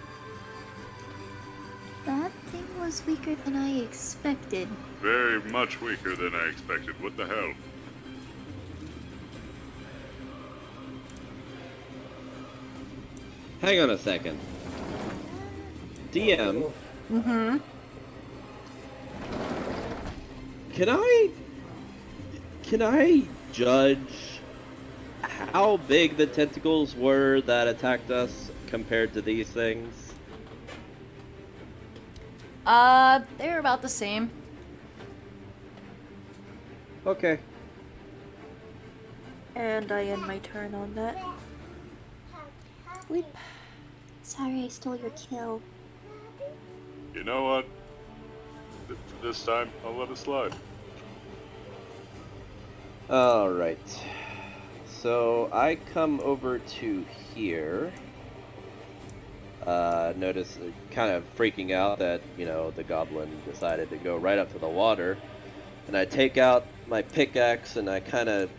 That thing was weaker than I expected. Very much weaker than I expected. What the hell? Hang on a second. DM, Mm-hmm. can I judge how big the tentacles were that attacked us compared to these things? They're about the same. Okay. And I end my turn on that. Whip. Sorry I stole your kill. You know what? For this time, I'll let it slide. Alright. So I come over to here. Notice kind of freaking out that, the goblin decided to go right up to the water. And I take out my pickaxe and I kind of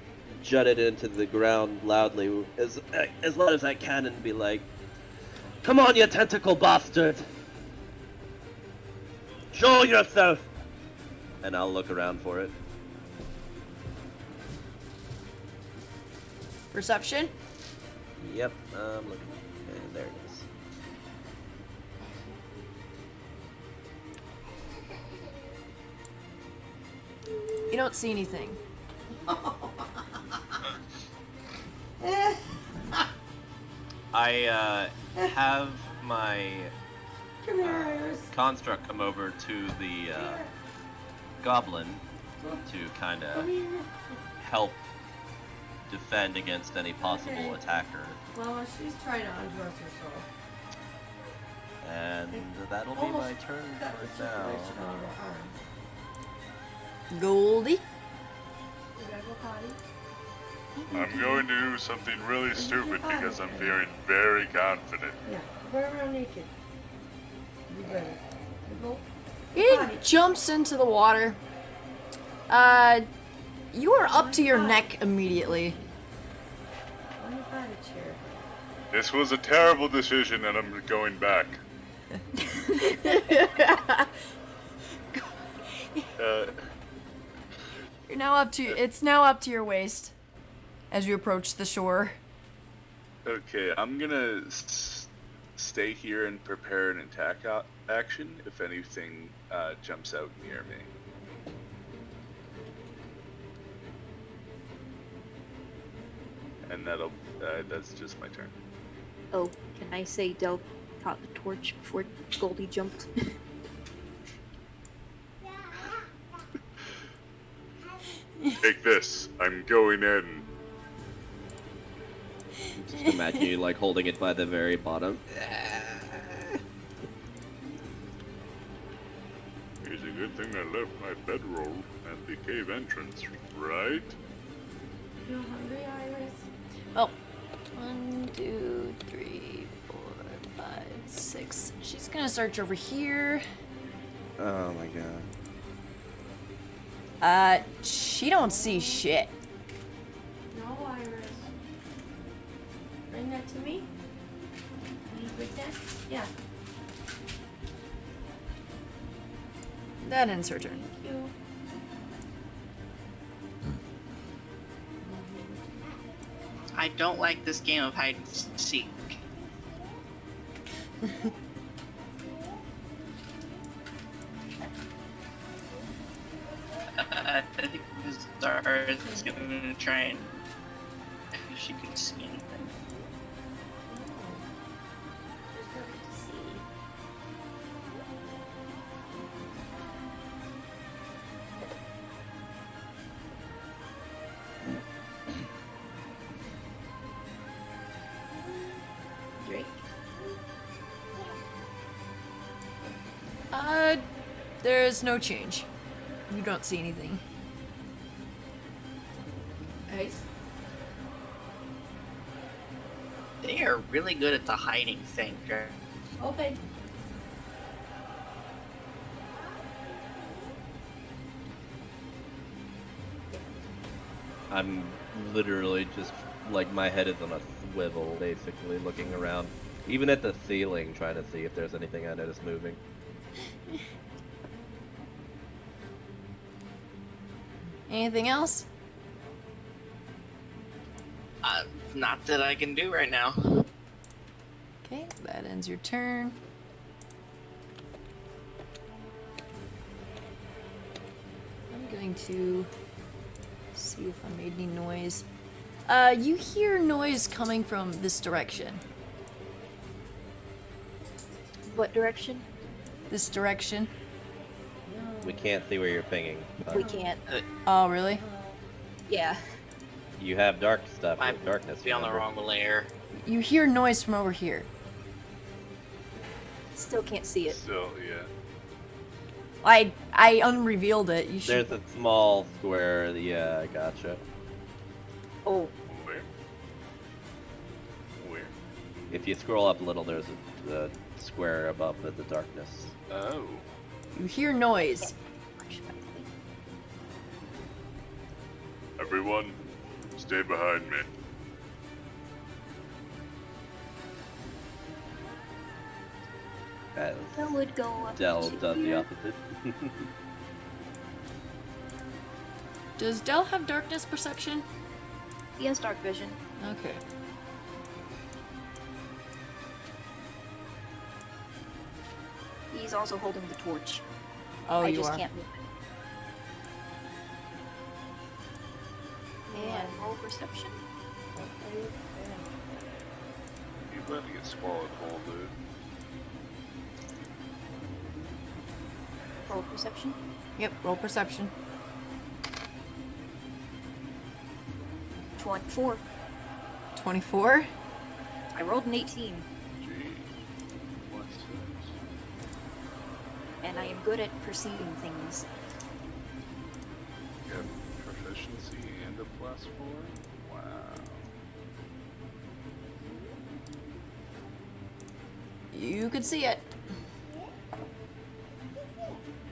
jut it into the ground loudly, as loud as I can, and be like, "Come on, you tentacle bastard! Show yourself!" And I'll look around for it. Perception? Yep, I'm looking. And there it is. You don't see anything. I have my Come here, Iris. construct come over to the goblin to kind Come of here. help defend against any possible Okay. attacker. Well, she's trying to undress herself. And that'll be my turn Cut the for now. circulation out of her arm. Goldie. You gotta go potty. I'm going to do something really stupid because I'm feeling very confident. Yeah, run around naked. You better. You go. It jumps into the water. You are up to your neck immediately. On your potty chair. This was a terrible decision and I'm going back. You're now up to. It's now up to your waist, as you approach the shore. Okay, I'm gonna stay here and prepare an attack action if anything jumps out near me. And that's just my turn. Oh, can I say Del caught the torch before Goldie jumped? Take this. I'm going in. Just imagine you like holding it by the very bottom. It's a good thing I left my bedroll at the cave entrance, right? You hungry, Iris? Well, 1, 2, 3, 4, 5, 6. She's gonna search over here. Oh my god. She don't see shit. No, Iris. Bring that to me. Can you break that? Yeah. That ends her turn. Thank you. I don't like this game of hide and seek. I think Zara is gonna try and if she can see anything. Just don't get to see. Drake. There's no change. You don't see anything. Ice. They are really good at the hiding thing. Open. I'm literally just like my head is on a swivel, basically looking around, even at the ceiling, trying to see if there's anything I notice moving. Anything else? Not that I can do right now. Okay, that ends your turn. I'm going to see if I made any noise. You hear noise coming from this direction. What direction? This direction. We can't see where you're pinging. But We can't. Oh, really? Yeah. you have dark stuff Might with darkness. be on the remember? wrong layer. You hear noise from over here. Still can't see it. Still, yeah. I unrevealed it. You should. There's a small square. Yeah, I gotcha. Oh, Where? Where? If you scroll up a little, there's a square above the darkness. Oh. You hear noise. Everyone, stay behind me. As that would go up Dell to does the here. opposite. Does Dell have darkness perception? He has dark vision. Okay. He's also holding the torch. Oh, I you just are. can't move it. And roll perception. You letting it swallowed whole, dude. Roll perception. Yep. Roll perception. 24. 24? I rolled an 18, Gee. What's this? and I am good at perceiving things. You have proficiency and a +4? Wow. You could see it.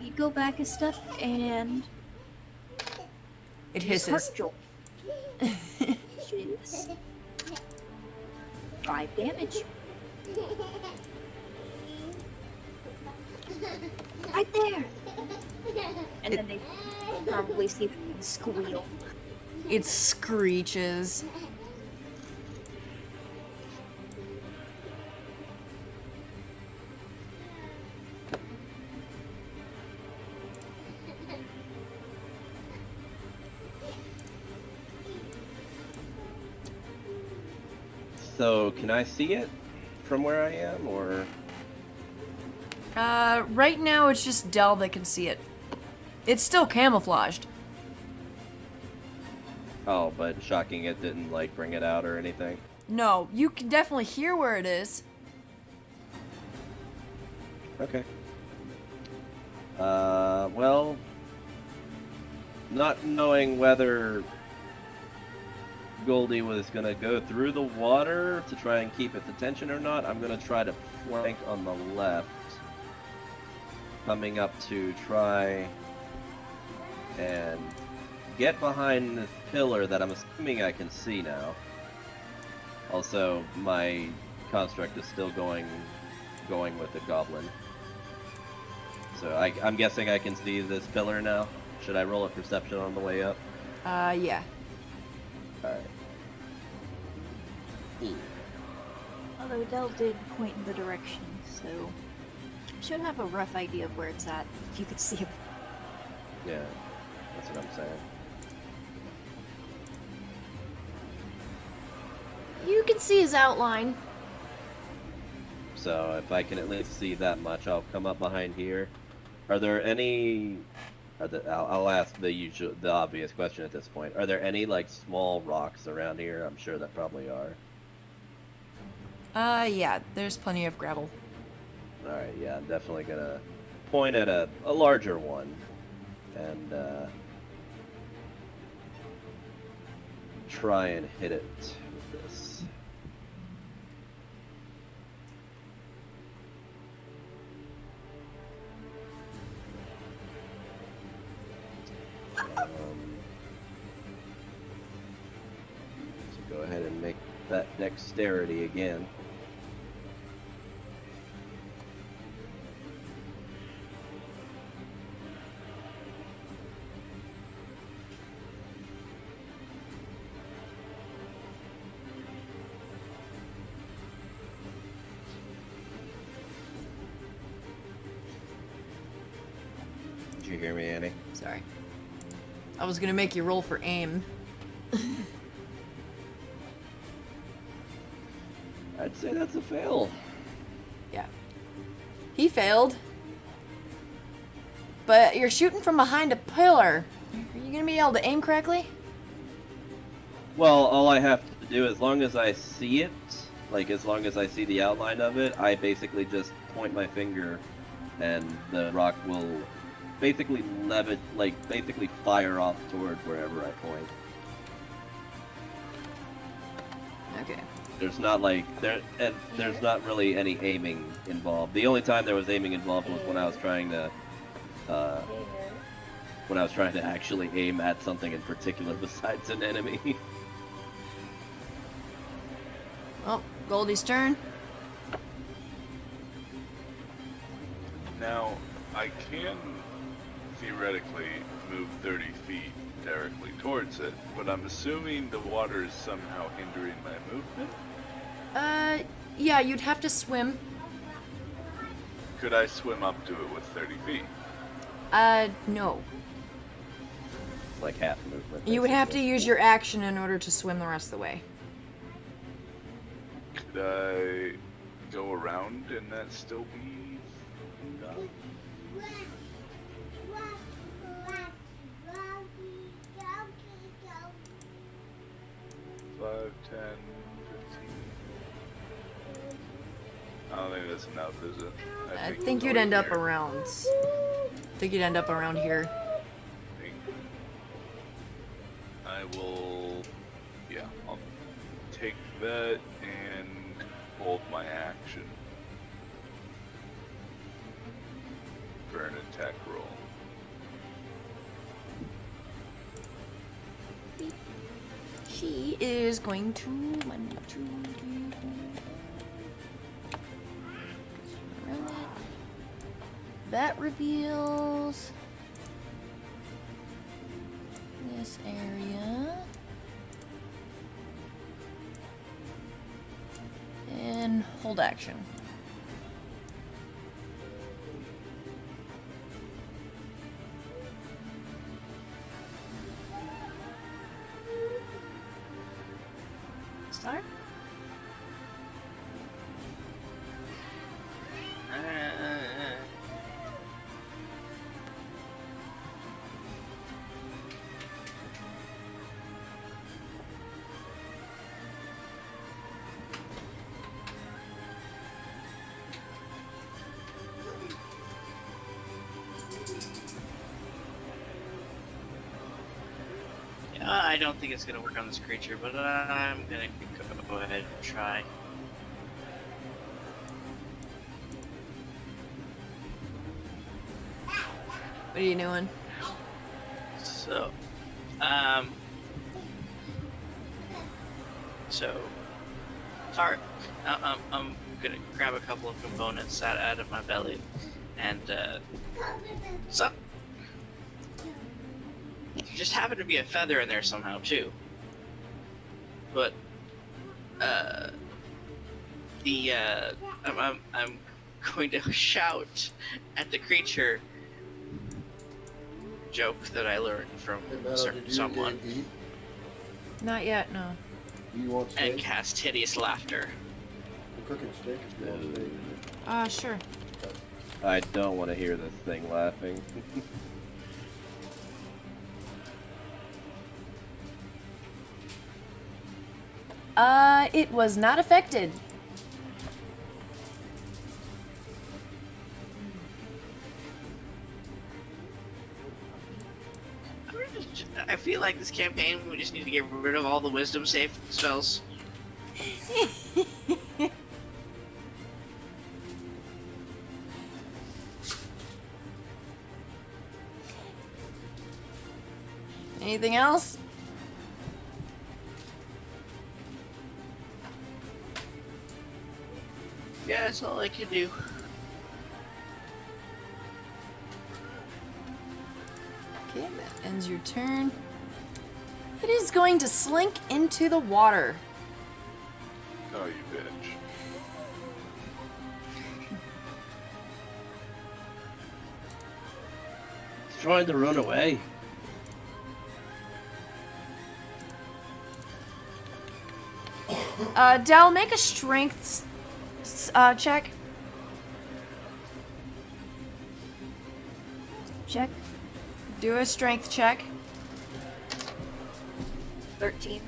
You go back a step and It use hisses. Heart Jolt. Which is 5 damage. Right there. And then they probably see the thing squeal. It screeches. So, can I see it from where I am, or? Right now it's just Dell that can see it. It's still camouflaged. Oh, but shocking it didn't, like, bring it out or anything? No, you can definitely hear where it is. Okay. Well, not knowing whether Goldie was gonna go through the water to try and keep its attention or not, I'm gonna try to flank on the left, coming up to try and get behind this pillar that I'm assuming I can see now. Also, my construct is still going with the goblin. So I'm guessing I can see this pillar now. Should I roll a perception on the way up? Yeah. Alright. Although Dell did point in the direction, so should have a rough idea of where it's at if you could see it. Yeah, that's what I'm saying. You can see his outline. So if I can at least see that much, I'll come up behind here. Are there any? I'll ask the obvious question at this point. Are there any like small rocks around here? I'm sure that probably are. Yeah, there's plenty of gravel. All right, yeah, I'm definitely gonna point at a larger one, and try and hit it with this. So go ahead and make that dexterity again. Did you hear me, Annie? Sorry. I was gonna make you roll for aim. I'd say that's a fail. Yeah. He failed. But you're shooting from behind a pillar. Are you gonna be able to aim correctly? Well, all I have to do, as long as I see it, like as long as I see the outline of it, I basically just point my finger and the rock will basically levitate, like basically fire off toward wherever I point. Okay. There's not like there's not really any aiming involved. The only time there was aiming involved was when I was trying to actually aim at something in particular besides an enemy. Well, Goldie's turn. Now, I can theoretically move 30 feet directly towards it, but I'm assuming the water is somehow hindering my movement? Yeah, you'd have to swim. Could I swim up to it with 30 feet? No. It's like half movement. You would have to basically. use your action in order to swim the rest of the way. Could I go around and that still be enough? 5, 10, 15. I don't think that's enough, is it? I think you'd end up around. I think you'd end up around here. I will. Yeah, I'll take that and hold my action for an attack roll. She is going to 1, 2, 3, 4. Run it. That reveals this area. And hold action. Start? I don't think it's gonna work on this creature, but I'm gonna go ahead and try. What are you doing? So, I'm gonna grab a couple of components out of my belly, and so just happened to be a feather in there somehow too. But I'm going to shout at the creature joke that I learned from someone. Eat? Not yet, no. You want steak? And cast hideous laughter. I'm cooking steak if you want steak. Sure. I don't want to hear this thing laughing. It was not affected. I feel like this campaign, we just need to get rid of all the wisdom save spells. Anything else? Yeah, that's all I can do. Okay, that ends your turn. It is going to slink into the water. Oh, you bitch. It's trying to run away. Dell, make a strength check. Check. Do a strength check. 13.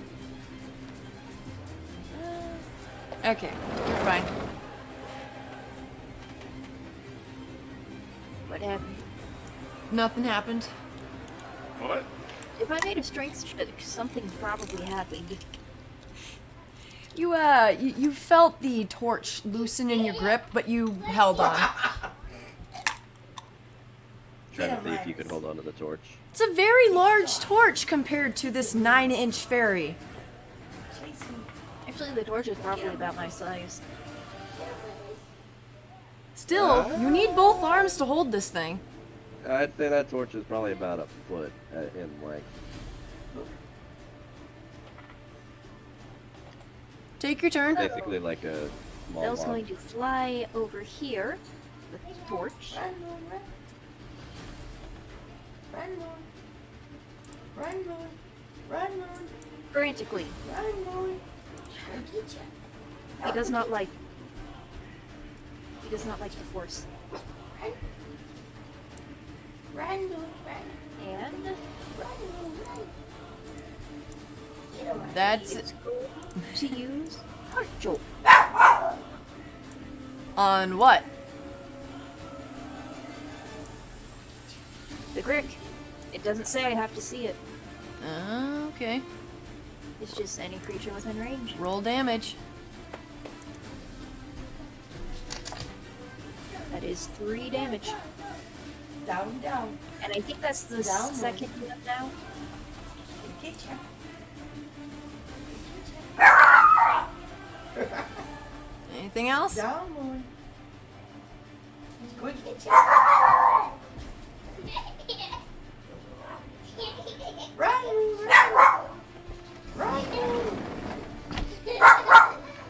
Okay, you're fine. What happened? Nothing happened. What? If I made a strength check, something probably happened. You felt the torch loosen in your grip, but you held on. Trying to see if you could hold on to the torch. It's a very large torch compared to this 9-inch fairy. Actually, the torch is probably about my size. Still, you need both arms to hold this thing. I'd say that torch is probably about a foot in length. Take your turn. Basically like a small Bell's log. going to fly over here with the torch. Run, Moon. Run, Moon. Run, Moon. Frantically. Run, Moon. I'll get you. He does not like the force. Run. Run, Moon. Run. And Run, Moon. Run. Get him. That's it's going to use Heart Jolt. On what? The Grick. It doesn't say I have to see it. Okay. It's just any creature within range. Roll damage. That is 3 damage. Down, down. And I think that's the Down, second one now. Anything else? Down, boy. Good.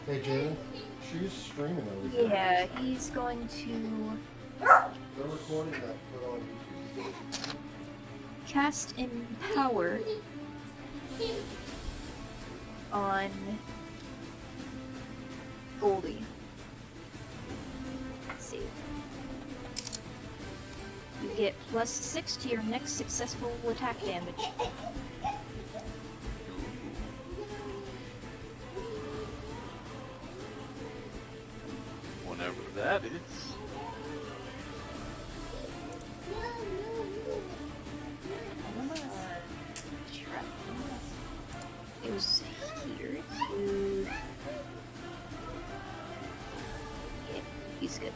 Hey, Jaden. She's streaming over here. Yeah, he's going to They're recording that for on YouTube. cast Empower on Goldie. Let's see. You get +6 to your next successful attack damage. Whenever that is. It was here. Yeah, he's good.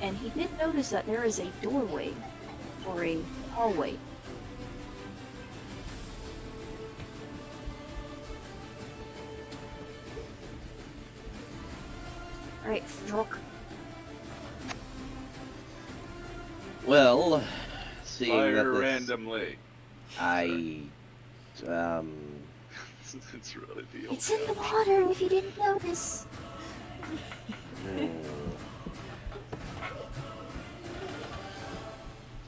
And he did notice that there is a doorway or a hallway. Alright, Drock. Well, seeing that Fire this, randomly. I, It's really the It's in the water if you didn't notice. hmm,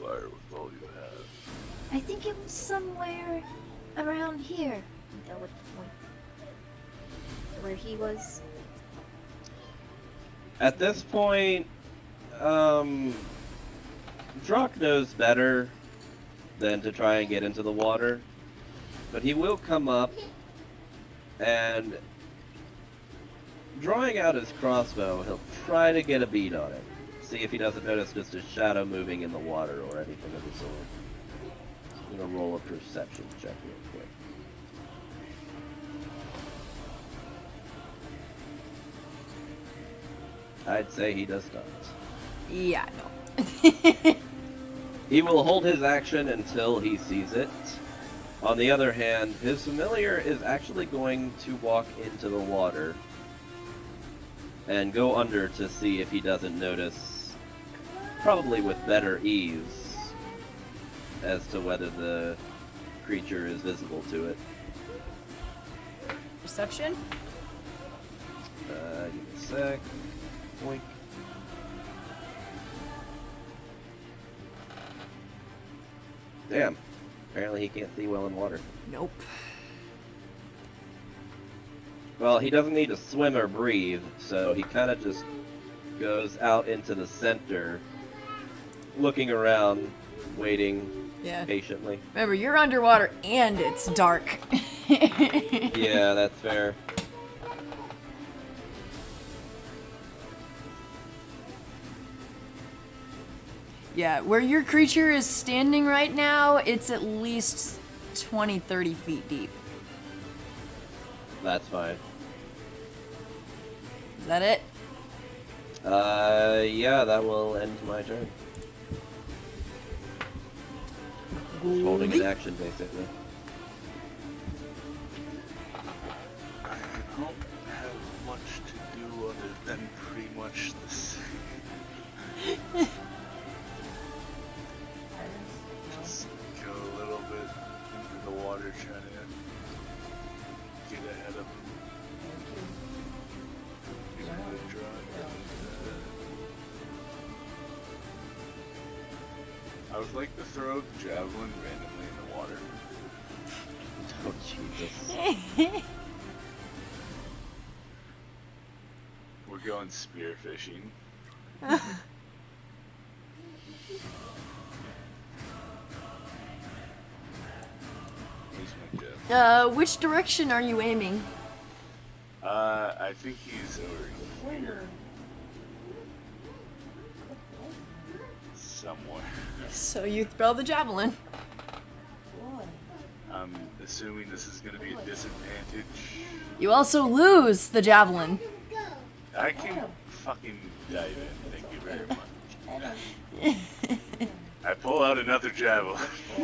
Fire with all you have. I think it was somewhere around here. That would point where he was. at this point, Drock knows better than to try and get into the water, but he will come up and, drawing out his crossbow, he'll try to get a bead on it. See if he doesn't notice just a shadow moving in the water or anything of the sort. I'm gonna roll a perception check real quick. I'd say he does not. Yeah, no. He will hold his action until he sees it. On the other hand, his familiar is actually going to walk into the water and go under to see if he doesn't notice, probably with better ease, as to whether the creature is visible to it. Perception? Give me a sec. Boink. Damn. Apparently he can't see well in water. Nope. Well, he doesn't need to swim or breathe, so he kind of just goes out into the center, looking around, waiting Yeah. patiently. Remember, you're underwater and it's dark. Yeah, that's fair. Yeah, where your creature is standing right now, it's at least 20, 30 feet deep. That's fine. Is that it? Yeah, that will end my turn. Just holding an action, basically. I don't have much to do other than pretty much the same. Just go a little bit into the water, trying to get ahead of him. Give him a good draw. I would like to throw the javelin randomly in the water. Oh, Jesus. We're going spearfishing. was my guess. Which direction are you aiming? I think he's over here. Somewhere. So you throw the javelin. I'm assuming this is gonna be a disadvantage. You also lose the javelin. I can fucking dive in, thank you very much. I pull out another javelin. I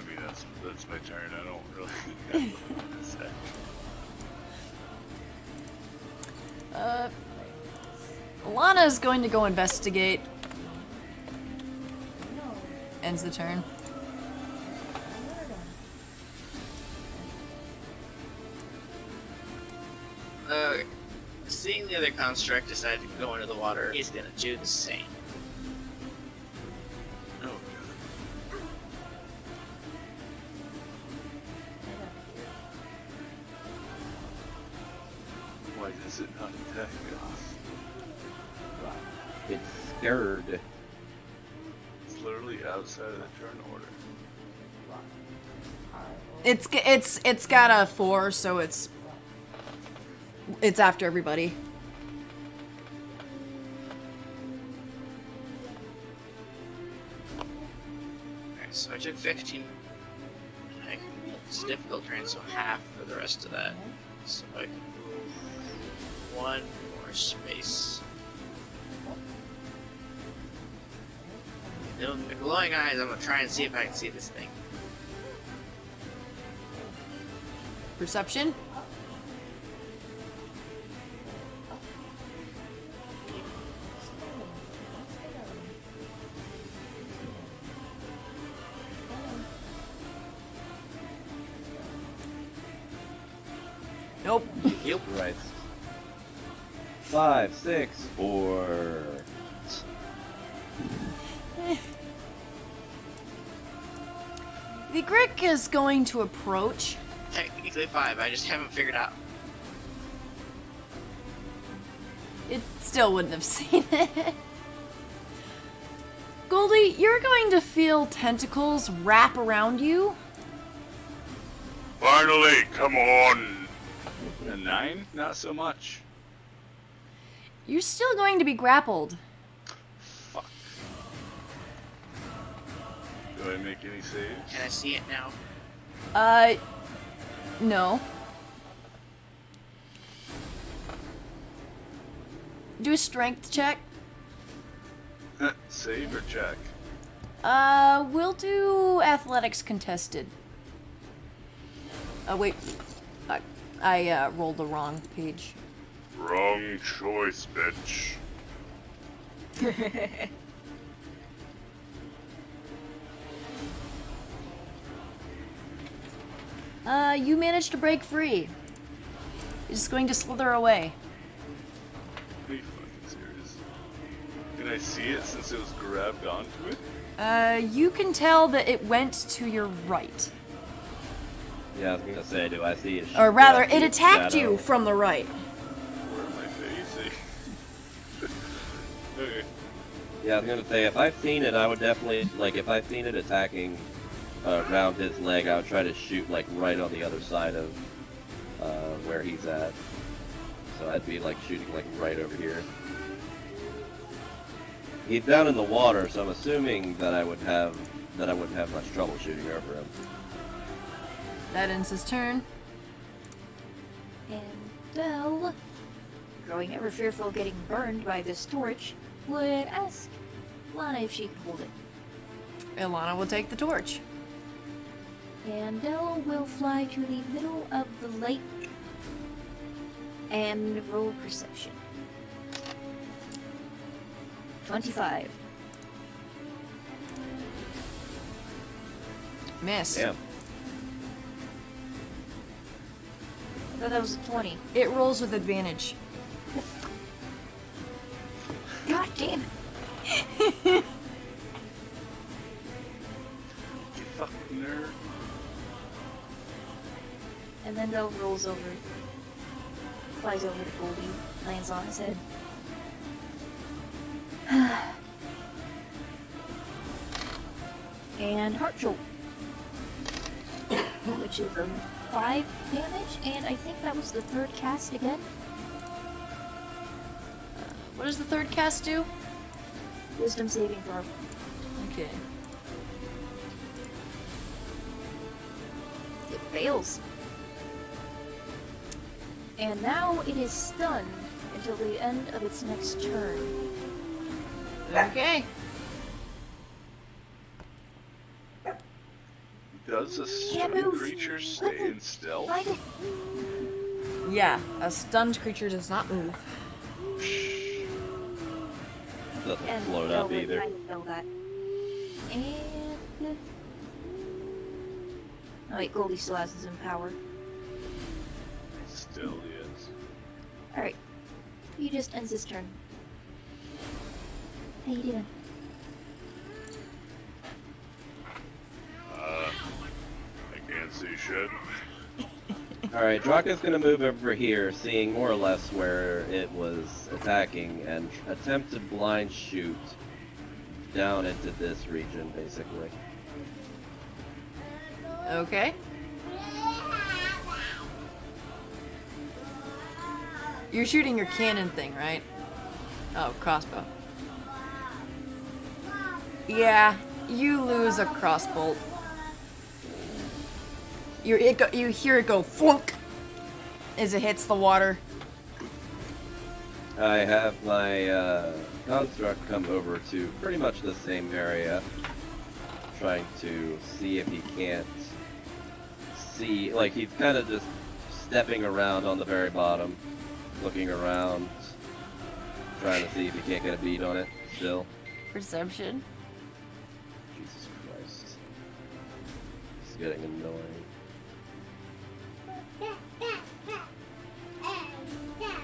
mean, that's my turn. I don't really have anything to say. Lana is going to go investigate. Ends the turn. Seeing the other construct decide to go into the water, he's gonna do the same. Oh god. Why does it not attack us? It's scared. It's literally outside of the turn order. It's got a 4, so it's after everybody. Alright, so I took 15. It's a difficult turn, so half for the rest of that. So I can move 1 more space. With the glowing eyes, I'm gonna try and see if I can see this thing. Perception? Nope. Yep. Right. 5, 6, 4. The Grick is going to approach. Technically 5, I just haven't figured out. It still wouldn't have seen it. Goldie, you're going to feel tentacles wrap around you. Finally, come on! A 9? Not so much. You're still going to be grappled. Fuck. Do I make any saves? Can I see it now? No. Do a strength check. Save or check? We'll do athletics contested. Oh, wait. I rolled the wrong page. Wrong choice, bitch. You managed to break free. You're just going to slither away. Are you fucking serious? Can I see it since it was grabbed onto it? You can tell that it went to your right. Yeah, I was gonna say, do I see it? Or rather, it attacked you from the right. Where am I facing? Okay. Yeah, I was gonna say, if I've seen it, I would definitely, like, if I've seen it attacking around his leg, I would try to shoot, like, right on the other side of where he's at. So I'd be, like, shooting, like, right over here. He's down in the water, so I'm assuming that I wouldn't have much trouble shooting over him. That ends his turn. And Belle, growing ever fearful of getting burned by this torch, would ask Lana if she could hold it. Ilana will take the torch. And Belle will fly to the middle of the lake and roll perception. 25. Miss. Damn. I thought that was a 20. It rolls with advantage. God damn it. You fucking nerd. And then Belle rolls over, flies over to Goldie, lands on his head. And Heart Jolt, which is a 5 damage, and I think that was the third cast again. What does the third cast do? Wisdom saving throw. Okay. It fails. And now it is stunned until the end of its next turn. Okay. Does a Can't stunned move. creature stay in stealth? Find it. Yeah, a stunned creature does not move. Doesn't And float up Velvet, either. I know that. And oh wait, Goldie still has his empower. Still is. Alright. He just ends his turn. How you doing? I can't see shit. Alright, Drock is going to move over here, seeing more or less where it was attacking, and attempt to blind shoot down into this region, basically. Okay. You're shooting your cannon thing, right? Oh, crossbow. Yeah, you lose a crossbolt. You hear it go flunk as it hits the water. I have my construct come over to pretty much the same area, trying to see if he can't see, like he's kind of just stepping around on the very bottom, looking around, trying to see if he can't get a bead on it still. Perception. Jesus Christ. It's getting annoying.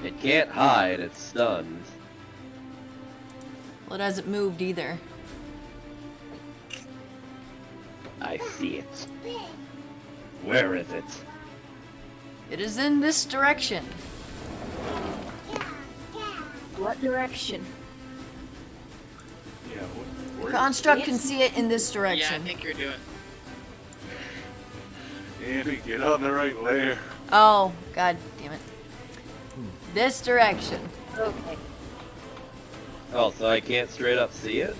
It can't hide, it's stunned. Well, it hasn't moved either. I see it. Where is it? It is in this direction. What direction? Yeah, The where construct can see it in this Yeah, I direction. think you're doing. Andy, get on the right layer. Oh, god damn it. This direction. Okay. Oh, so I can't straight up see it?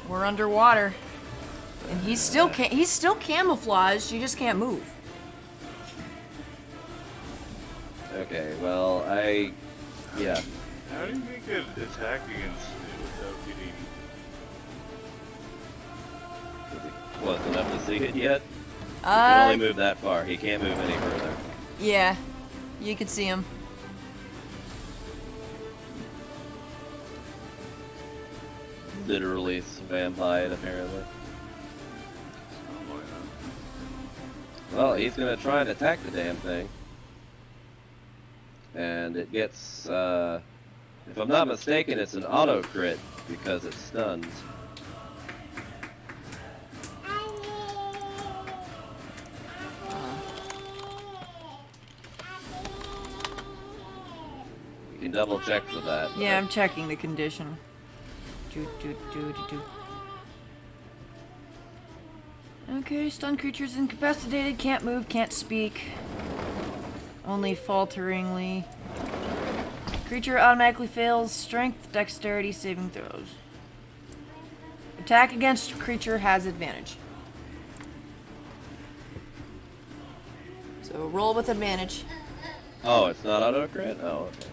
We're underwater. And he's still camouflaged, you just can't move. Okay, well, yeah. How do you make an attack against it without getting... Is he close enough to see it yet? He can only Uh, move that far. He can't move any further. yeah. You can see him. Literally swam by it, apparently. Well, he's gonna try and attack the damn thing. And it gets, if I'm not mistaken, it's an auto crit because it's stunned. You can double check for that. Yeah, I'm checking the condition. Do. Okay, stunned creatures incapacitated, can't move, can't speak. Only falteringly. Creature automatically fails strength, dexterity, saving throws. Attack against creature has advantage. So roll with advantage. Oh, it's not auto crit? Oh, okay.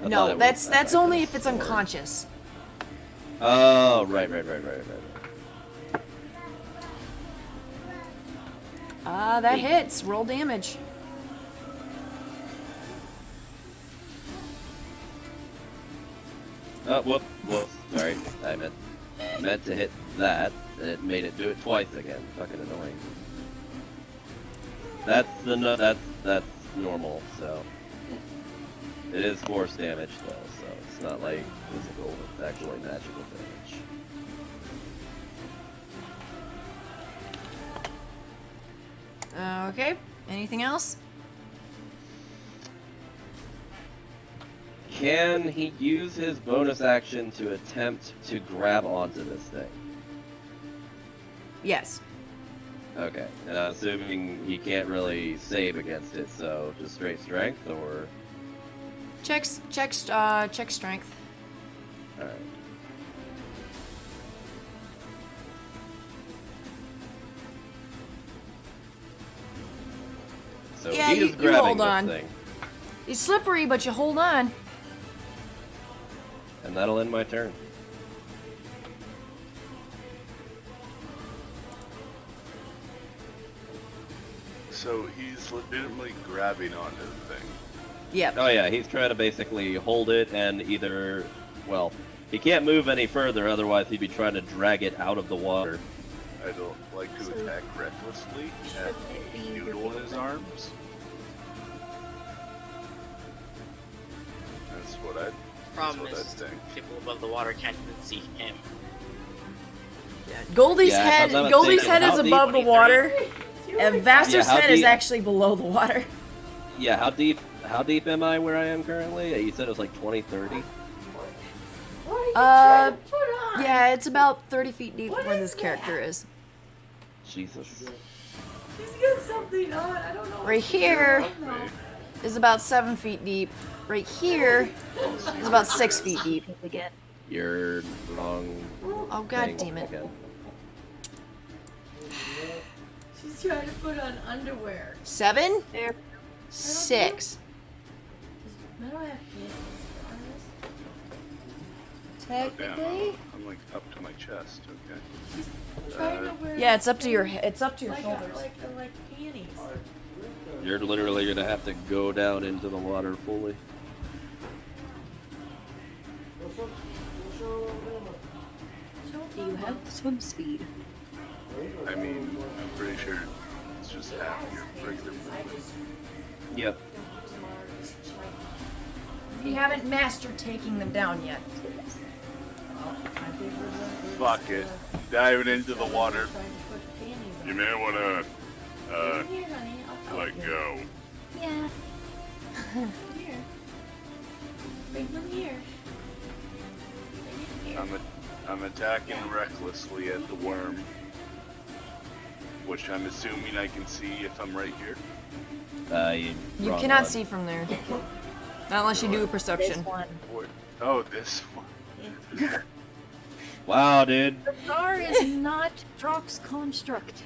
I thought No, it that's was- I thought it only was if it's sword. unconscious. Oh, right. That hits. Roll damage. Oh, whoop. Sorry, I meant to hit that, and it made it do it twice again. Fucking annoying. That's normal. So it is force damage though, so it's not like physical. It's actually magical damage. Okay. Anything else? Can he use his bonus action to attempt to grab onto this thing? Yes. Okay, and I'm assuming he can't really save against it, so just straight strength, or... Check strength. Alright. So Yeah, he is you grabbing hold this on. thing, He's slippery, but you hold on. and that'll end my turn. So he's legitimately grabbing onto the thing. Yep. Oh yeah, he's trying to basically hold it and either... Well, he can't move any further, otherwise he'd be trying to drag it out of the water. I don't like to So- attack recklessly Shouldn't it be and noodle in his revealed? arms. That's what I. Problem That's is, what I think. people above the water can't even see him. Goldie's Yeah, if head. I'm not Goldie's mistaken, head how is deep- above the water, and Vassar's how head is deep- actually below the water. Yeah, how deep am I where I am currently? You said it was like 20, 30? What are you Uh, trying to put on? Yeah, it's about 30 feet deep What where is this character that? is. Jesus. She's got something on. I don't know. what Right she's here. doing. No. Is about 7 feet deep. Right here is about 6 feet deep. Again. You're wrong. Oh god thing damn it. again. She's trying to put on underwear. 7? There. 6. I don't have kids. Oh, damn, Technically? I'm like up to my chest. Okay. Trying to wear. Yeah, it's up to your it's up to your like shoulders. like panties. You're literally gonna have to go down into the water fully. Do you have swim speed? I mean, I'm pretty sure it's just half your regular movement. Yep. You haven't mastered taking them down yet. Fuck it. Diving into the water. Trying to put panties on. You may wanna, Come here, honey. I'll let help you. go. Yeah. Come here. Bring them here. Bring it here. I'm attacking recklessly at the worm, which I'm assuming I can see if I'm right here. You wrong cannot one. see from there. Not unless you do This perception. one. Oh, this one. Wow, dude. The star is not Drock's construct.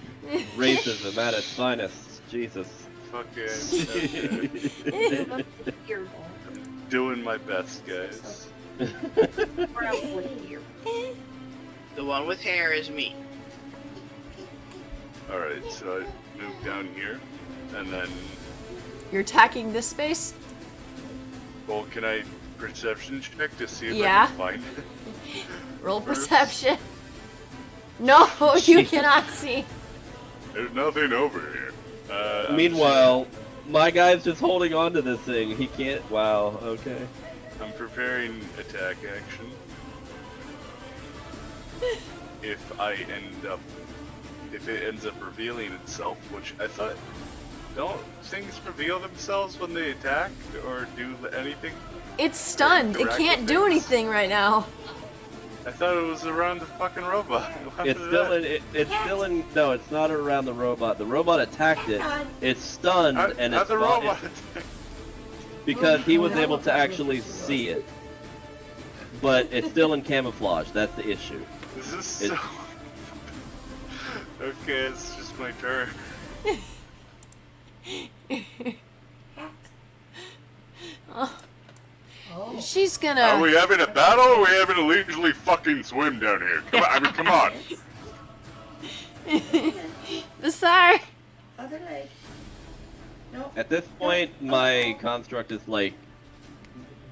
Racism at its finest. Jesus. Fucking. Okay. Here. Doing my best, guys. We're out with here. The one with hair is me. Alright, so I move down here, and then. You're attacking this space? Well, can I perception check to see if Yeah. I can find it? Roll First. perception. No, you cannot see. There's nothing over here. I'm Meanwhile, my guy's just holding on to this thing. He can't. Wow. Okay. I'm preparing attack action. If it ends up revealing itself, which I thought, don't things reveal themselves when they attack or do anything? It's stunned. It can't do anything right now. I thought it was around the fucking robot. What It's happened to still that? in. It's still in. No, it's not around the robot. The robot attacked it. It's stunned, and How'd it's the body- robot attack? because he was able to actually see it. But it's still in camouflage. That's the issue. This is It- so. Okay, it's just my turn. She's Are gonna. we having a battle or are we having a leisurely fucking swim down here? Come on, I mean, come on. Sorry. Other leg. Nope. At this point, my construct is like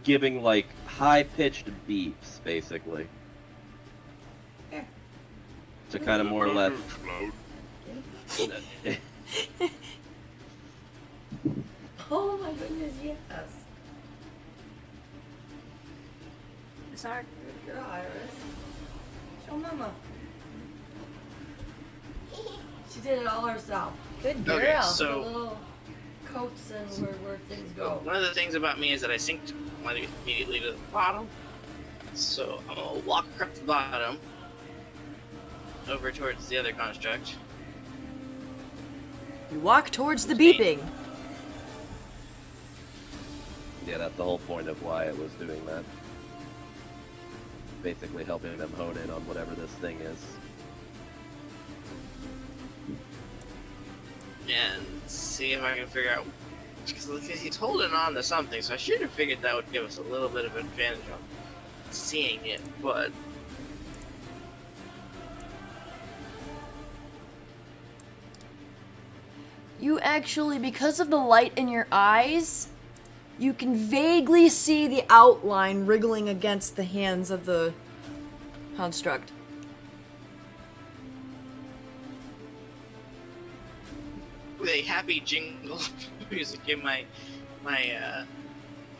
giving like high-pitched beeps, basically, Here. to kind of more or less. Explode. Oh my goodness, yes. Sorry. Good girl, Iris. Show Mama. She did it all herself. Good girl. Okay, so- The little coats and where things go. One of the things about me is that I sink immediately to the bottom. So I'm gonna walk across the bottom over towards the other construct. You walk towards the beeping. Yeah, that's the whole point of why I was doing that. Basically helping them hone in on whatever this thing is. And see if I can figure out, because he's holding on to something, so I should have figured that would give us a little bit of advantage on seeing it, but You actually, because of the light in your eyes, you can vaguely see the outline wriggling against the hands of the construct. with a happy jingle music in my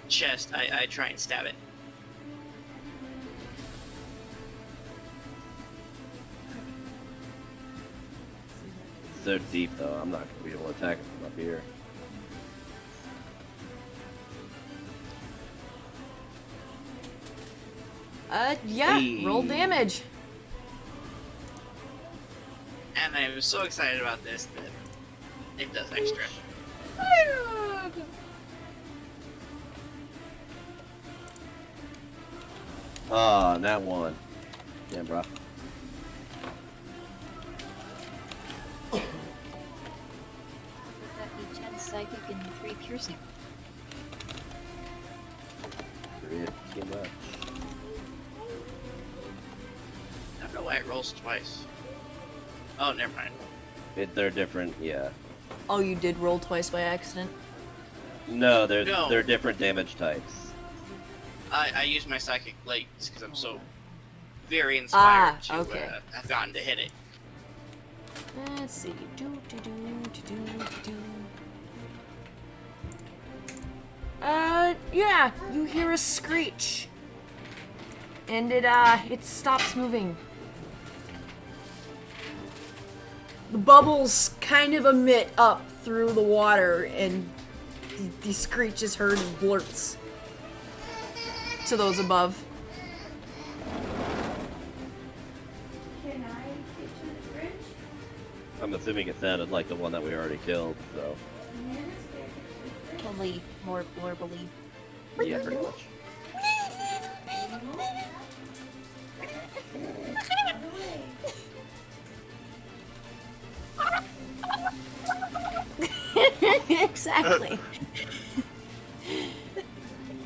chest, I try and stab it. It's so deep though, I'm not gonna be able to attack it from up here. Yeah, Hey. roll damage. And I'm so excited about this that it does extra. Ah, that one. Damn, bro. Would that be 10 psychic and 3 piercing? Pretty much. I don't know why it rolls twice. Oh, never mind. They're different, yeah. Oh, you did roll twice by accident? No, No. they're different damage types. I use my psychic blades because I'm so very inspired to okay. have gotten to hit it. Let's see. Yeah, you hear a screech. And it stops moving. The bubbles kind of emit up through the water, and the screech is heard and blurts to those above. Can I get to the fridge? I'm assuming it sounded like the one that we already killed, so Only more believe. yeah, pretty much. Exactly.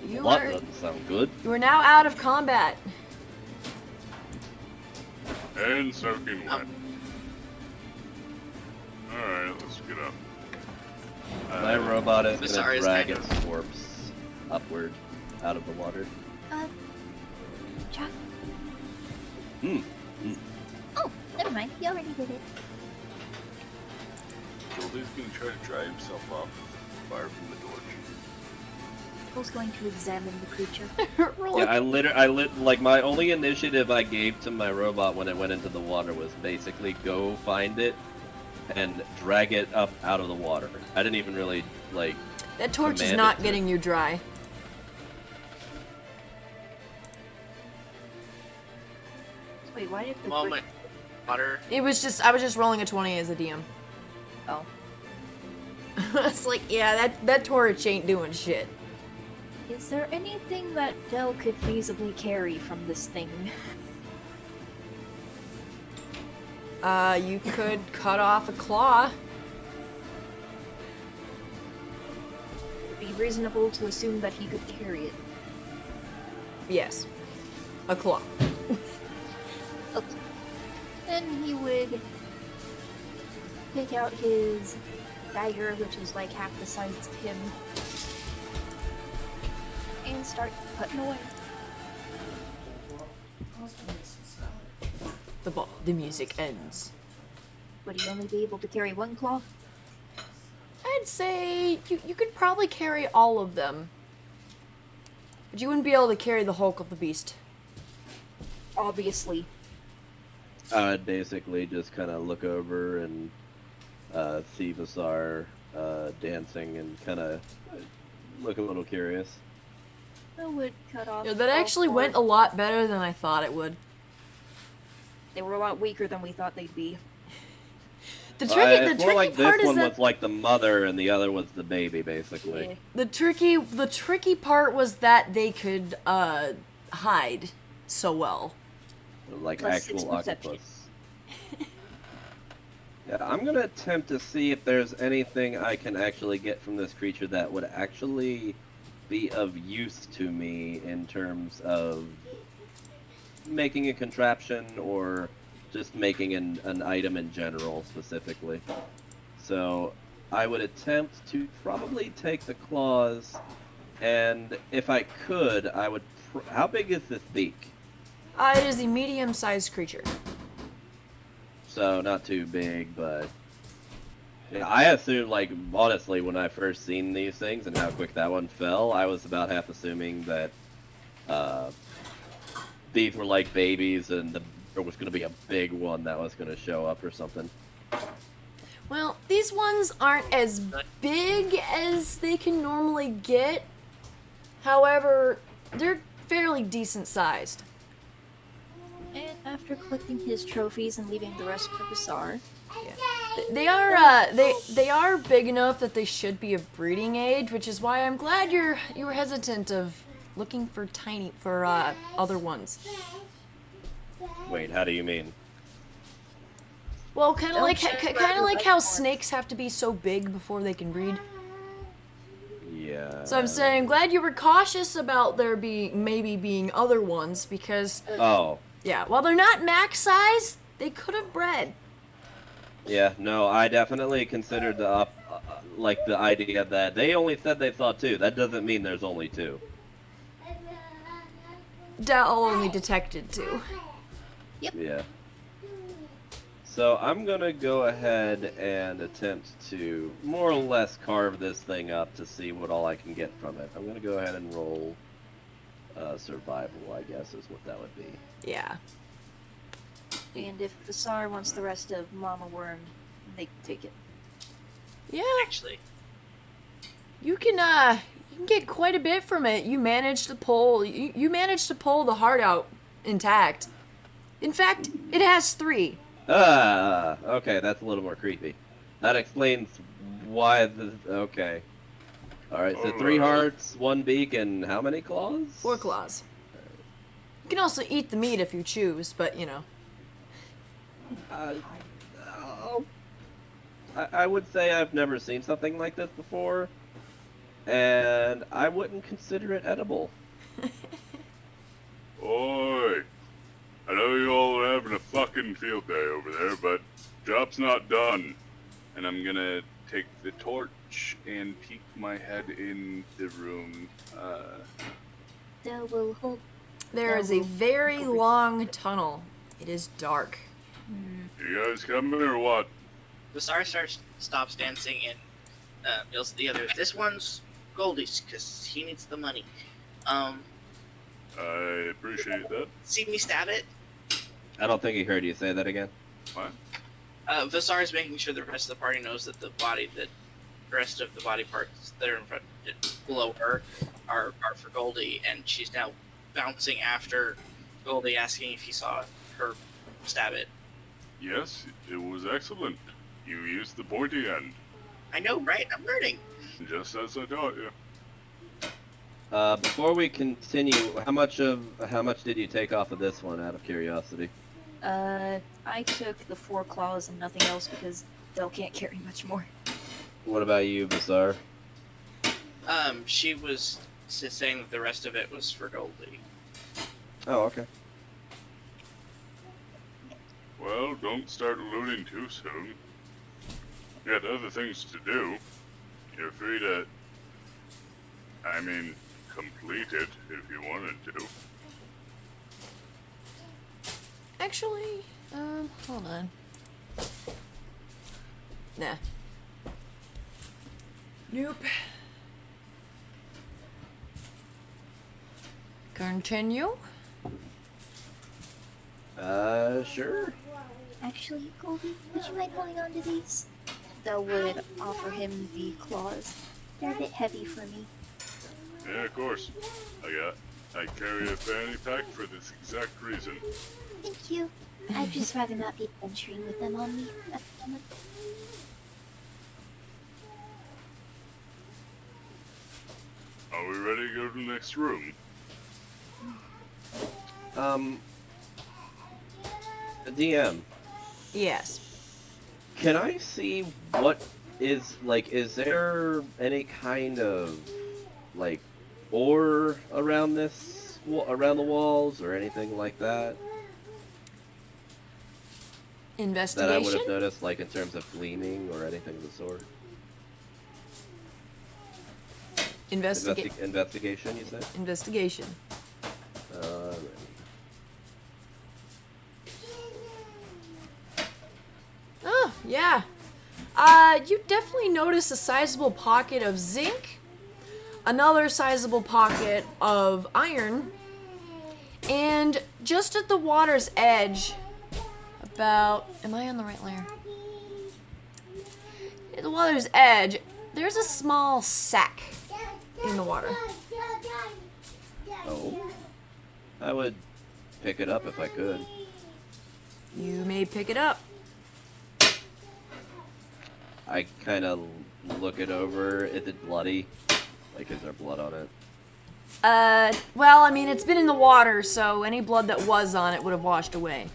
You What are doesn't sound good. you are now out of combat. And soaking wet. Alright, let's get up. My robot is This gonna is drag kind its corpse upward out of the water. Chuck. Oh, never mind. He already did it. Goldie's gonna try to dry himself off fire from the torch. Who's going to examine the creature? Roll Yeah, I like my only initiative I gave to my robot when it went into the water was basically go find it and drag it up out of the water. I didn't even really like. that torch is command not it to- getting you dry. Wait, why did the Moment. Water. I was just rolling a 20 as a DM. Oh. It's like, yeah, that torch ain't doing shit. Is there anything that Dell could feasibly carry from this thing? You could cut off a claw. Would it be reasonable to assume that he could carry it? Yes. A claw. Okay. Then he would pick out his dagger, which is like half the size of him, and start cutting away. The music ends. Would he only be able to carry one claw? I'd say you could probably carry all of them. But you wouldn't be able to carry the hulk of the beast. Obviously. I would basically just kind of look over and see Vasar dancing and kind of look a little curious. I would cut off. Yeah, that all actually four. went a lot better than I thought it would. They were a lot weaker than we thought they'd be. The It's tricky more like part this is one that was like the mother and the other was the baby, basically. Yeah. the tricky part was that they could hide so well. Like Plus six actual perception. octopus. Yeah, I'm gonna attempt to see if there's anything I can actually get from this creature that would actually be of use to me in terms of making a contraption or just making an item in general specifically. So I would attempt to probably take the claws, and if I could, I would. How big is this beak? It is a medium-sized creature. So not too big, but yeah, I assumed, like, honestly, when I first seen these things and how quick that one fell, I was about half assuming that these were like babies and there was going to be a big one that was going to show up or something. Well, these ones aren't as big as they can normally get. However, they're fairly decent sized. And after collecting his trophies and leaving the rest for Bazaar, They are big enough that they should be of breeding age, which is why I'm glad you were hesitant of looking for other ones. Wait, how do you mean? Well, kind of Don't like check kind where of the like red how ones- snakes have to be so big before they can breed. Yeah. So I'm saying I'm glad you were cautious about there maybe being other ones because Oh. yeah, while they're not max size, they could have bred. Yeah, no, I definitely considered the the idea that they only said they saw two. That doesn't mean there's only two. Dell only detected two. Yeah. So I'm gonna go ahead and attempt to more or less carve this thing up to see what all I can get from it. I'm gonna go ahead and roll survival, I guess is what that would be. Yeah. and if Bazaar wants the rest of Mama Worm, they can take it. Yeah. Actually, You can get quite a bit from it. You managed to pull the heart out intact. In fact, it has 3. Okay, that's a little more creepy. That explains why okay. Alright, so 3 hearts, 1 beak, and how many claws? 4 claws. You can also eat the meat if you choose, but you know. I would say I've never seen something like this before, and I wouldn't consider it edible. Oi! I know you all are having a fucking field day over there, but job's not done. And I'm gonna take the torch and peek my head in the room. Dell will hold. There is a very long tunnel. It is dark. You guys coming or what? Bazaar stops dancing and yells at the others, "This one's Goldie's, because he needs the money. I appreciate that. See me stab it?" I don't think he heard you say that again. What? Bazaar is making sure the rest of the party knows that the rest of the body parts that are in front, below her, are for Goldie, and she's now bouncing after Goldie, asking if he saw her stab it. Yes, it was excellent. You used the pointy end, I know, right? I'm learning. just as I taught you. Before we continue, how much did you take off of this one, out of curiosity? I took the 4 claws and nothing else because Dell can't carry much more. What about you, Bazaar? She was saying that the rest of it was for Goldie. Oh, okay. Well, don't start looting too soon. You got other things to do. You're free to, complete it if you wanted to. Actually, hold on. Nah. Nope. Continue. Sure. Actually, Goldie, would you mind holding on to these? Del would offer him the claws. They're a bit heavy for me. Yeah, of course. I carry a fanny pack for this exact reason. Thank you. I'd just rather not be adventuring with them on me at the moment. Are we ready to go to the next room? DM, Yes. can I see what is, like, is there any kind of, like, ore around around the walls or anything like that? That I would Investigation? have noticed, like, in terms of gleaming or anything of the sort? Investigation, you said? Investigation. Oh, yeah. You definitely notice a sizable pocket of zinc, another sizable pocket of iron, and just at the water's edge, am I on the right layer? At the water's edge, there's a small sack in the water. Oh. I would pick it up if I could. You may pick it up. I kind of look it over. Is it bloody? Like, is there blood on it? Well, I mean, it's been in the water, so any blood that was on it would have washed away.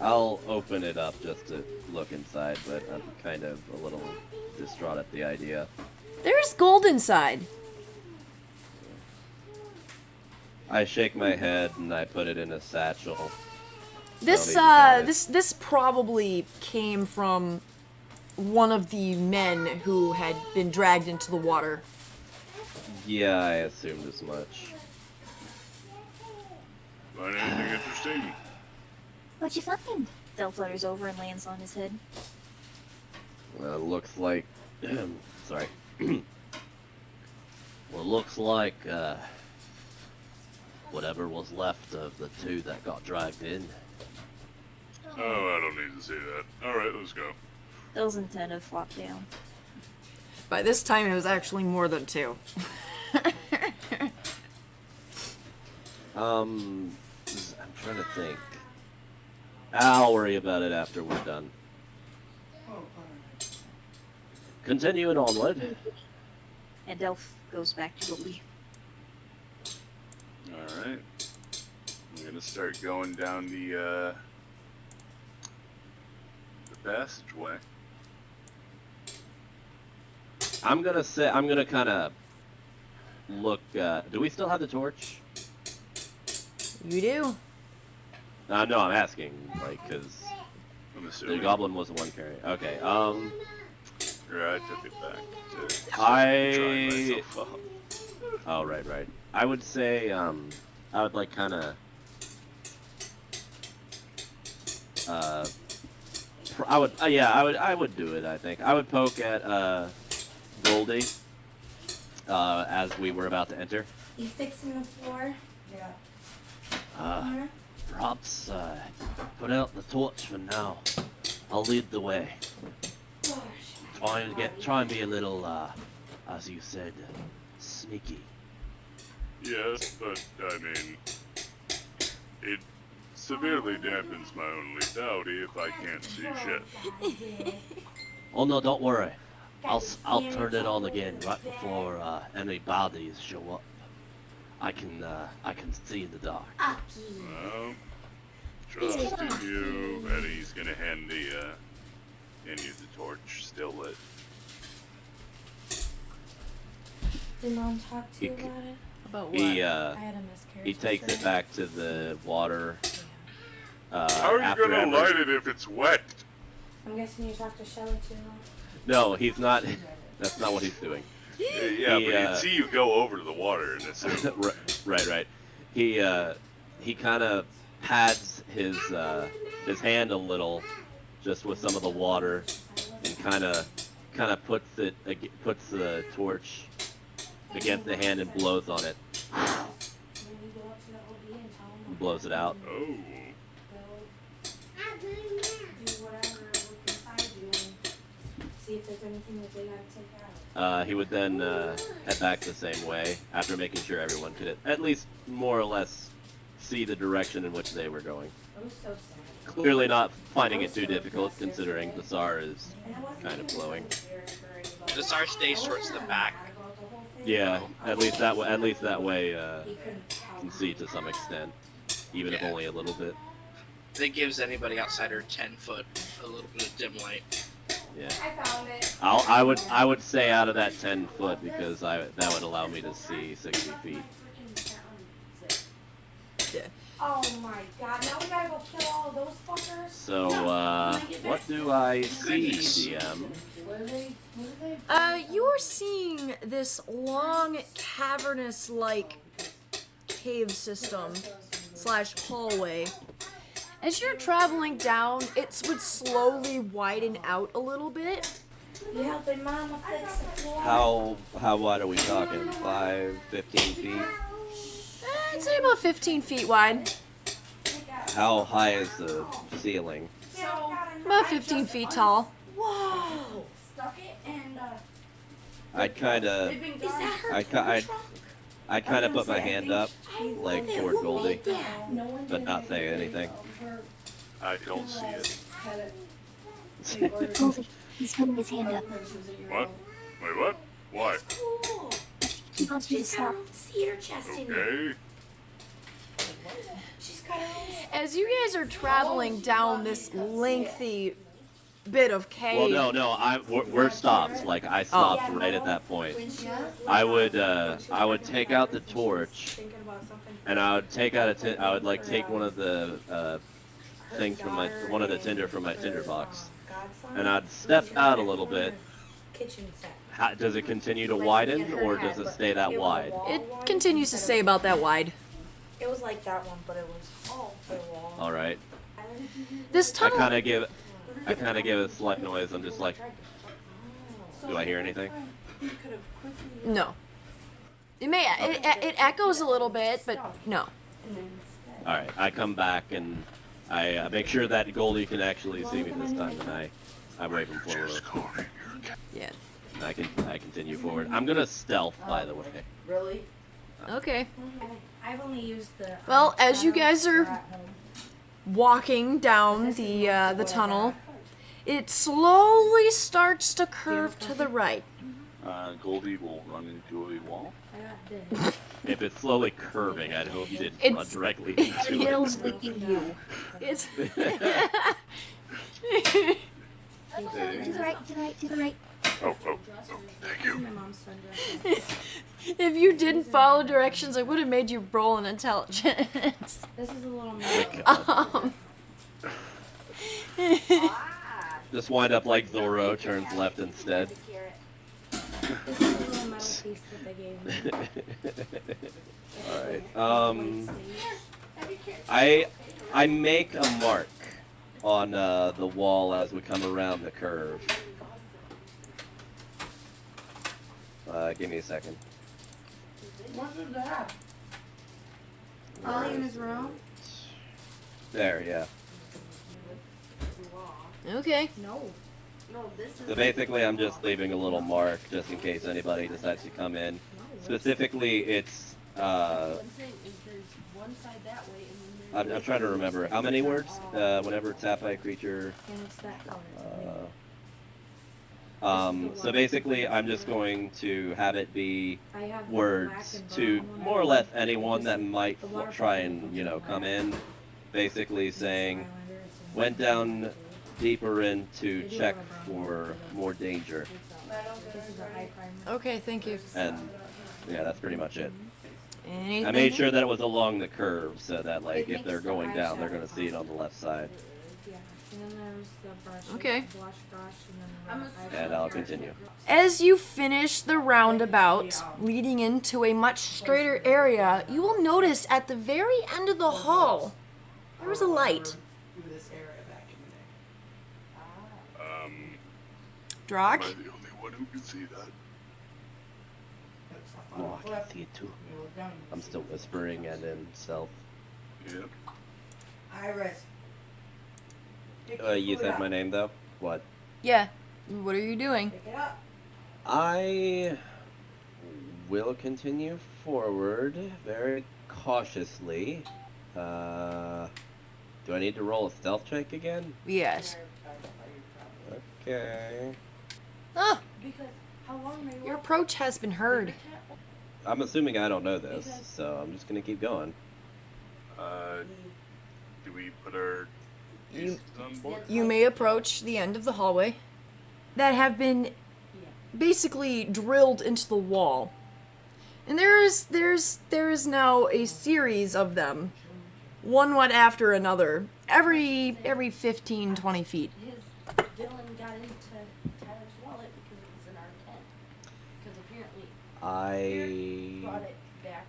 I'll open it up just to look inside, but I'm kind of a little distraught at the idea. There's gold inside. I shake my head and I put it in a satchel. This I'll need to this probably came from one of the men who had been dragged into the water. Yeah, I assumed as much. Find anything interesting? What'd you find? Del flutters over and lands on his head. Well, it looks like... sorry. Well, it looks like, whatever was left of the two that got dragged in. Oh, I don't need to see that. Alright, let's go. Del's antenna flopped down. By this time, it was actually more than two. I'm trying to think. I'll worry about it after we're done. Continuing onward. And Del goes back to Goldie. Alright. I'm gonna start going down the passageway. I'm gonna kind of look, do we still have the torch? You do? No, I'm asking, like, cause I'm the assuming. goblin was the one carrying. Okay, Or I took it back to I... try myself up. Oh, right. I would say, I would like kind of, I would do it, I think. I would poke at, Goldie, as we were about to enter. You fixing the floor? Yeah. Perhaps, put out the torch for now. I'll lead the way. Try and be a little, as you said, sneaky. Yes, but, I mean... It severely dampens my own lethality if I can't see shit. Oh no, don't worry. I'll turn it on again right before any bodies show up. I can see in the dark. Well, trusting you, and he's gonna hand you the torch, still lit. Did Mom talk to you He- about it? About what? He I had a miscarriage. he takes it back to the water. How are you after gonna every- light it if it's wet? I'm guessing you talked to Shelly too. No, he's not. That's not what he's doing. Yeah, He, but you'd see you go over to the water and assume. right. He kind of pads his hand a little, just with some of the water, and kind of puts the torch against the hand and blows on it. Then you go up to the OB and tell them Blows it out. Oh. they'll do whatever with inside you See if there's anything that they gotta take out. He would then head back the same way after making sure everyone could at least more or less see the direction in which they were going. It was so sad. Clearly not finding it too difficult considering the SAR is And I wasn't kind of even glowing. very worried about The SAR stays towards the back. about the whole thing. Yeah, at least that way. At least that way, He couldn't tell can me. see to some extent, even if Yeah. only a little bit. That gives anybody outsider 10 foot a little bit of dim light. Yeah. I found it. I would say out of that 10 foot because that would allow me to see 60 feet. Oh my god, now we gotta go kill all of those fuckers? So what do I see, DM? What are they? You are seeing this long, cavernous-like cave system / hallway. As you're traveling down, it would slowly widen out a little bit. You helping mama fix the floor? How wide are we talking? 5, 15 feet? I'd say about 15 feet wide. How high is the ceiling? About 15 feet tall. Whoa! Stuck it and I'd kind of, is that her I'd kind of put my hand up, like toward Goldie, No one but not say anything. I don't see it. Goldie, he's putting his hand up. What? Wait, what? Why? cool. He wants you to She's got her stop. own cedar chest in it. Okay. She's got her own. As you guys are traveling down this lengthy bit of cave. Well, no, we're stopped. Like I stopped right at that point. I would take out the torch, Thinking about something. and I would take out I would like take one of the things from one of the tinder from my tinder box, and I'd step out a little bit. Kitchen set. Does it continue to widen, or does it stay that wide? It continues to stay about that wide. It was like that one, but it was the wall. All right. This I tunnel. kind of give a slight noise. I'm just like, do I hear anything? No. It echoes a little bit, but no. All right. I come back and I make sure that Goldie can actually see me this time, and I wave him forward. Yeah. I continue forward. I'm gonna stealth, by the way. Really? Okay. I've only used the. Well, as you guys are at home. walking down the tunnel, it slowly starts to curve to the right. Goldie will run into a wall. I got this. If it's slowly curving, I'd hope you didn't run It's- directly into it. Bill's licking you. It's To the right, to the right, to the right. Oh, thank you. My mom's sundress. if you didn't follow directions, I would have made you roll an intelligence. This is a little milk. um, Just wind up like Zorro, turns left instead. This is a little metal piece that they gave me. Alright. I make a mark on the wall as we come around the curve. Give me a second. What did that? Ollie in his room? There, yeah. okay. No. No, this is. So basically, I'm just leaving a little mark just in case anybody decides to come in. Specifically, it's I'm saying is there's one side that way and then I'm trying to remember how many words. Whenever tap by creature. And it's that color. So basically, I'm just going to have it be I have the black words and to brown one. more or less anyone that might The waterfall try and come in. Basically saying, went down deeper in to check for more danger, This is a high primer. Okay, thank you. and yeah, that's pretty much it. Anything? I made sure that it was along the curve so that like if they're going down, they're gonna see it on the left side. Yeah. And then there's the brush. Okay. Blush brush and then the And I'll continue. As you finish the roundabout leading into a much straighter area, you will notice at the very end of the hall there is a light. this area back in the day. Am Drock? I the only one who can see that? Oh, I can see it too. I'm still whispering and in stealth. Yep. Iris. You said my name though? What? Yeah. What are you doing? Pick it up. I will continue forward very cautiously. Do I need to roll a stealth check again? Yes. Okay. Ah, Because how long are you your up? approach has been heard. I'm assuming I don't know this, so I'm just gonna keep going. Do we put our pieces on board? You may approach the end of the hallway that have been basically drilled into the wall. And there is now a series of them, one after another, every 15, 20 feet. Dylan got into Tyler's wallet because it was in our tent. Because apparently I brought it back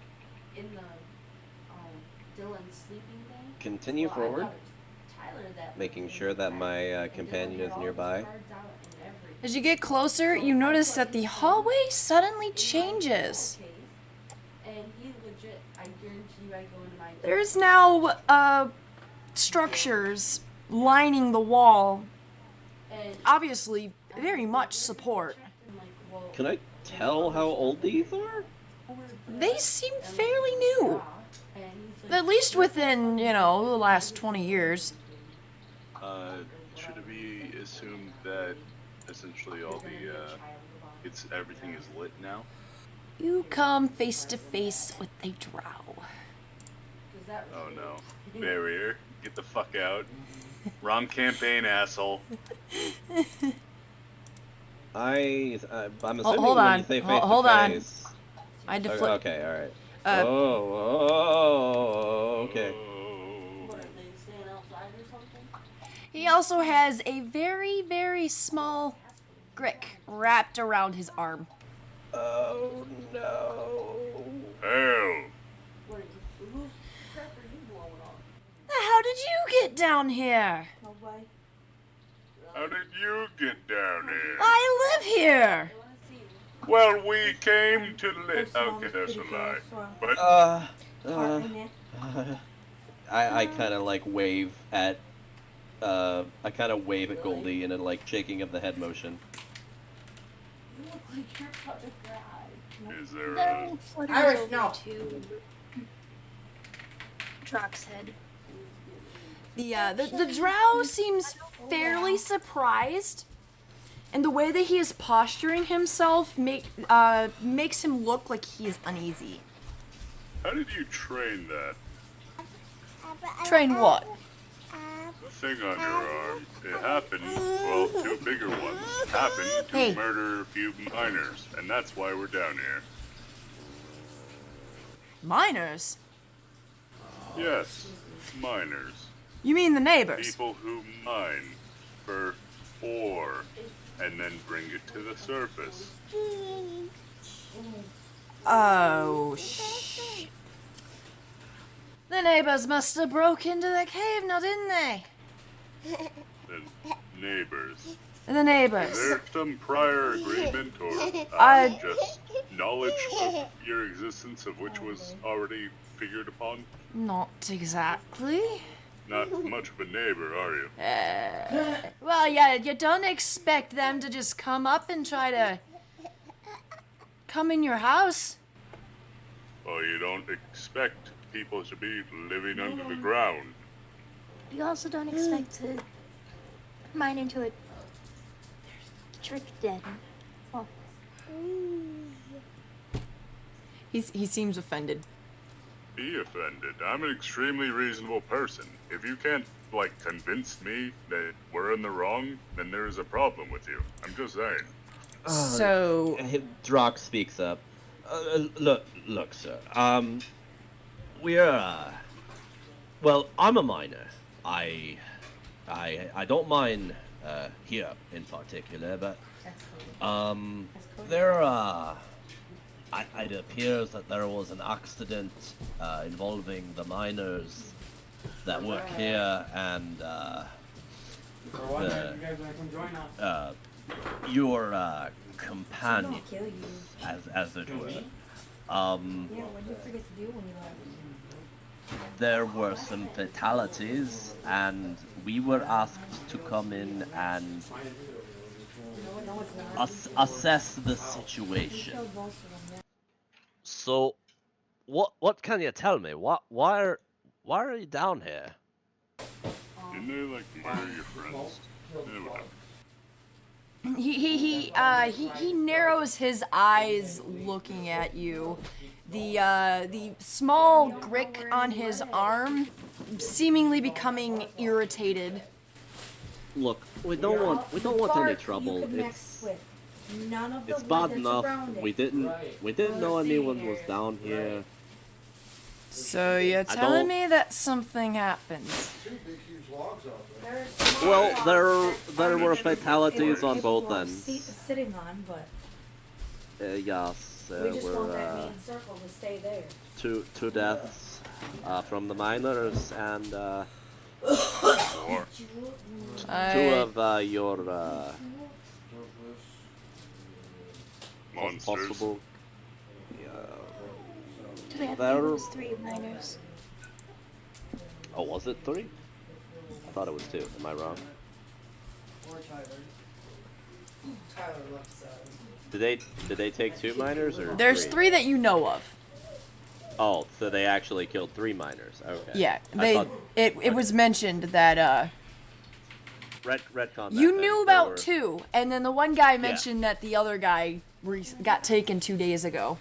in the Dylan's sleeping thing. continue Well, I forward, thought it was Tyler that making was in sure the that tent, my and Dylan companion had is all his nearby. cards out and everything. As you get closer, you notice that the hallway suddenly changes. And he legit, I guarantee you, I go into my. There's now structures lining the wall. And Obviously, very much support. Can I tell how old these are? They seem fairly new. At least within, the last 20 years. Should it be assumed that essentially all the everything is lit now? You come face to face with a drow. Oh no. Barrier, get the fuck out. Wrong campaign, asshole. I'm assuming hold when on. you say face Hold to on. face. I had to Okay, flip. okay, all right. Uh, Okay. What are they staying outside or something? He also has a very, very small Grick wrapped around his arm. Oh no. Hell. What are you? Whose crap are you blowing on? How did you get down here? No way. How did you get down here? I live here. I want to see you. Well, we came to live. Okay, that's a lie. But I kind of like wave at Goldie in a like shaking of the head motion. You look like you're about to cry. is there Then flutters Iris, over no. to Drock's head. The drow seems fairly surprised, and the way that he is posturing himself makes him look like he is uneasy. how did you train that? Train what? The thing on your arm. It happened, well, two bigger ones happened to Hey. murder a few miners, and that's why we're down here. Miners? Yes, miners. You mean the neighbors? People who mine for ore and then bring it to the surface. Oh, shit. The neighbors must have broke into the cave, now didn't they? The neighbors. The neighbors. Is there some prior agreement or just knowledge of your existence of which was already figured upon? Not exactly. Not much of a neighbor, are you? Well, yeah, you don't expect them to just come up and try to come in your house. Well, you don't expect people to be living under the ground. You also don't expect to mine into a trick den. Well, He seems offended. Be offended. I'm an extremely reasonable person. If you can't, convince me that we're in the wrong, then there's a problem with you. I'm just saying. So, Drock speaks up. Look, sir. We're well, I'm a miner. I don't mine here in particular, but it appears that there was an accident involving the miners that work here and For one, you guys wanna come join us? your companion, Kill you. as it were. Yeah, what did you forget to do when you left? There were some fatalities, and we were asked to come in and assess the situation. So, what can you tell me? Why are you down here? Didn't they like murder your friends? Anyway, He narrows his eyes looking at you. The small Grick on his arm seemingly becoming irritated. Look, we don't want any trouble. It's bad enough. We didn't know anyone was down here. So you're telling me that something happens? Two big, huge logs out there. Well, there were fatalities on both ends. Sitting on, but Yes, we just want that were main circle to stay there. two deaths from the miners and war. two of your Monsters. possible. Do we have There- it was 3 miners? Oh, was it 3? I thought it was 2. Am I wrong? Or Tyler. Tyler left side. Did they take 2 miners or? There's 3 that you know of. Oh, so they actually killed 3 miners. Okay. Yeah, I thought- it was mentioned that retcon. you that knew then. about There were- 2, and then the one guy mentioned that the other guy got taken 2 days ago.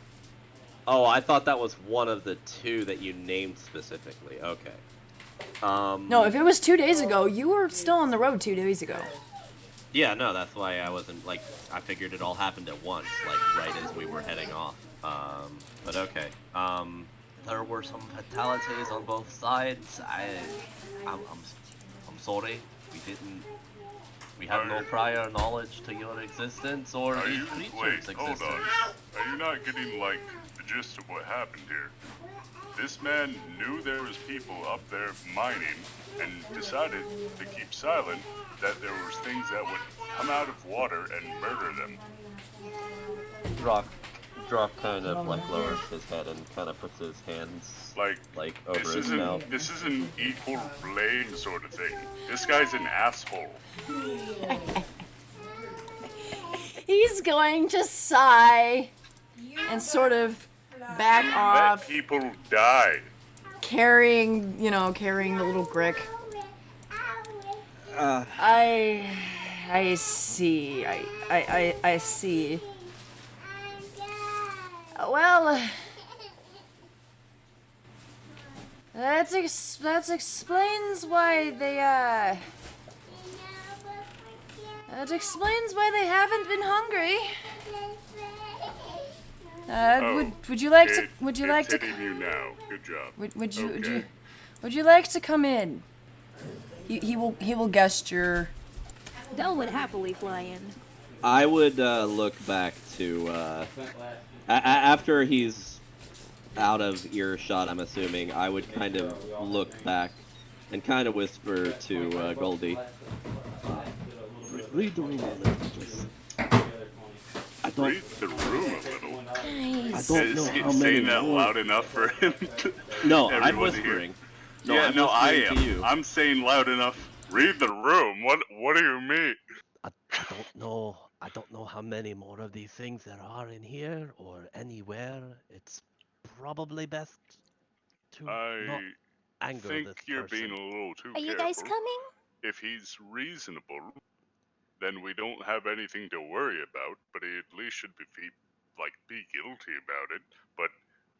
Oh, I thought that was one of the 2 that you named specifically. Okay. No, if it was 2 days ago, you were still on the road 2 days ago. Yeah, no, that's why I wasn't like I figured it all happened at once, like right as we were heading off. But okay. There were some fatalities on both sides. I'm sorry. We had no prior knowledge to your existence or Are these you? creatures' Wait, hold existence. on. Are you not getting like the gist of what happened here? This man knew there was people up there mining and decided to keep silent that there was things that would come out of water and murder them. Drock kind of like lowers his head and kind of puts his hands Like over this his mouth. isn't this is an equal blame sort of thing. This guy's an asshole. He's going to sigh and sort of back Let off, people die. carrying the little Grick. I see. I see. Well, that explains why they That explains why they haven't been hungry. Would you like to? Would you like to? It's hitting you now. Good job. Would you like to come in? He will gesture. Dell would happily fly in. I would look back to after he's out of earshot. I'm assuming I would kind of look back and kind of whisper to Goldie. Read the room a little. Just, Read the room a little. I don't know how many saying that more. loud enough for him to No, I'm everyone to hear? whispering. No, Yeah, I'm no, I whispering am. to you. I'm saying loud enough. Read the room. What do you mean? I don't know. I don't know how many more of these things there are in here or anywhere. It's probably best to not I anger think this you're person. being a little too Are you careful. guys coming? If he's reasonable, then we don't have anything to worry about. But he at least should be guilty about it. But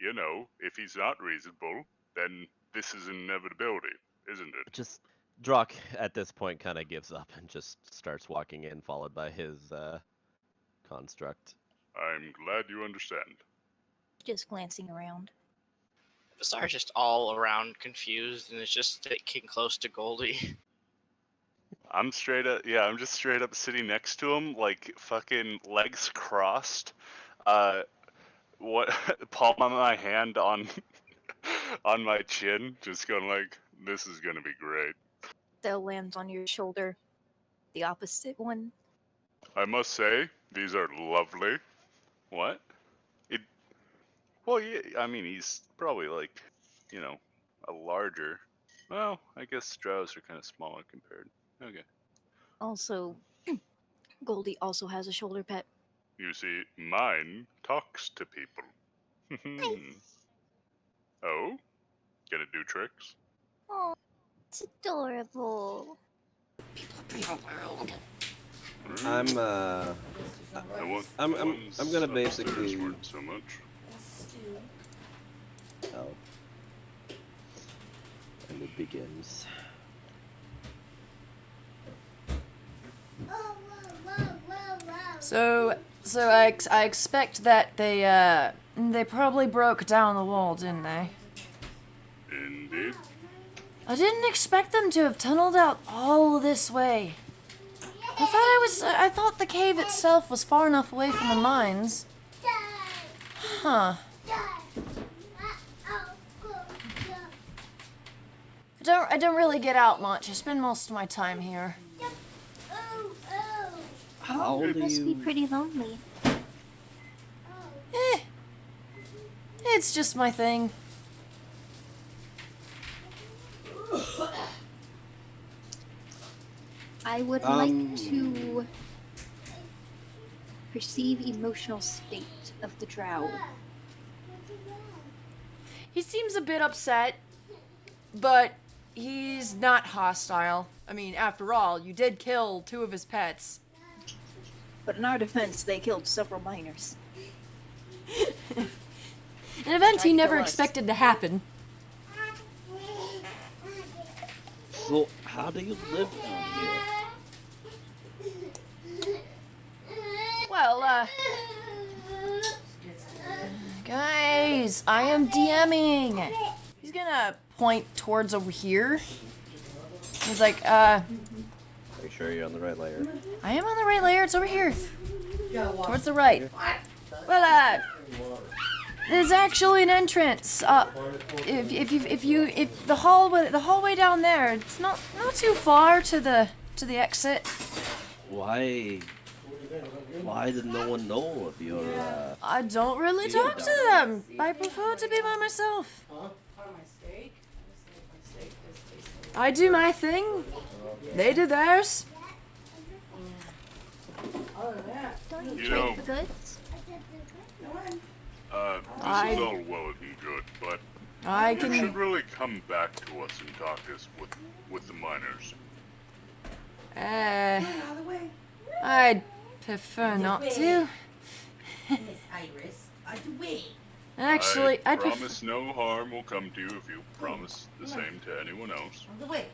you know, if he's not reasonable, then this is an inevitability, isn't it? Just Drock at this point kind of gives up and just starts walking in, followed by his construct. I'm glad you understand. Just glancing around. Vasar's just all around confused and is just sticking close to Goldie. I'm just straight up sitting next to him, like fucking legs crossed. What palm on my hand on on my chin, just going like, this is gonna be great. Dell lands on your shoulder. The opposite one. I must say, these are lovely. What? Well, yeah, I mean, he's probably like, a larger. Well, I guess drows are kind of smaller compared. Okay. Also, Goldie also has a shoulder pet. You see, mine talks to people. Oh? Gonna do tricks? Oh, it's adorable. I'm The one, I'm- the I'm- ones I'm gonna upstairs basically- weren't so much. oh. And it begins. So I expect that they probably broke down the wall, didn't they? Indeed. I didn't expect them to have tunneled out all this way. I thought the cave itself was far enough away from the mines. Huh. I don't really get out much. I spend most of my time here. How do Must be you? pretty lonely. It's just my thing. I would like to perceive emotional state of the drow. He seems a bit upset, but he's not hostile. I mean, after all, you did kill 2 of his pets. But in our defense, they killed several miners. An event he Tried to never kill us. expected to happen. So how do you live down here? Well, guys, I am DMing. He's gonna point towards over here. He's like, Make sure you're on the right layer. I am on the right layer. It's over here, You gotta watch. towards the right. Well, there's actually an entrance. If the hallway down there, it's not too far to the exit. Why did no one know of your? I don't really talk to them. I prefer to be by myself. I do my thing. They do theirs. Don't you You trade know- for goods? This is all well and good, but I you should can. really come back to us and talk this with the miners. Out of the way. I'd prefer not to. Miss Iris, out of the way. Actually, I I'd prefer. promise no harm will come to you if you promise the same to anyone else. Out of the way.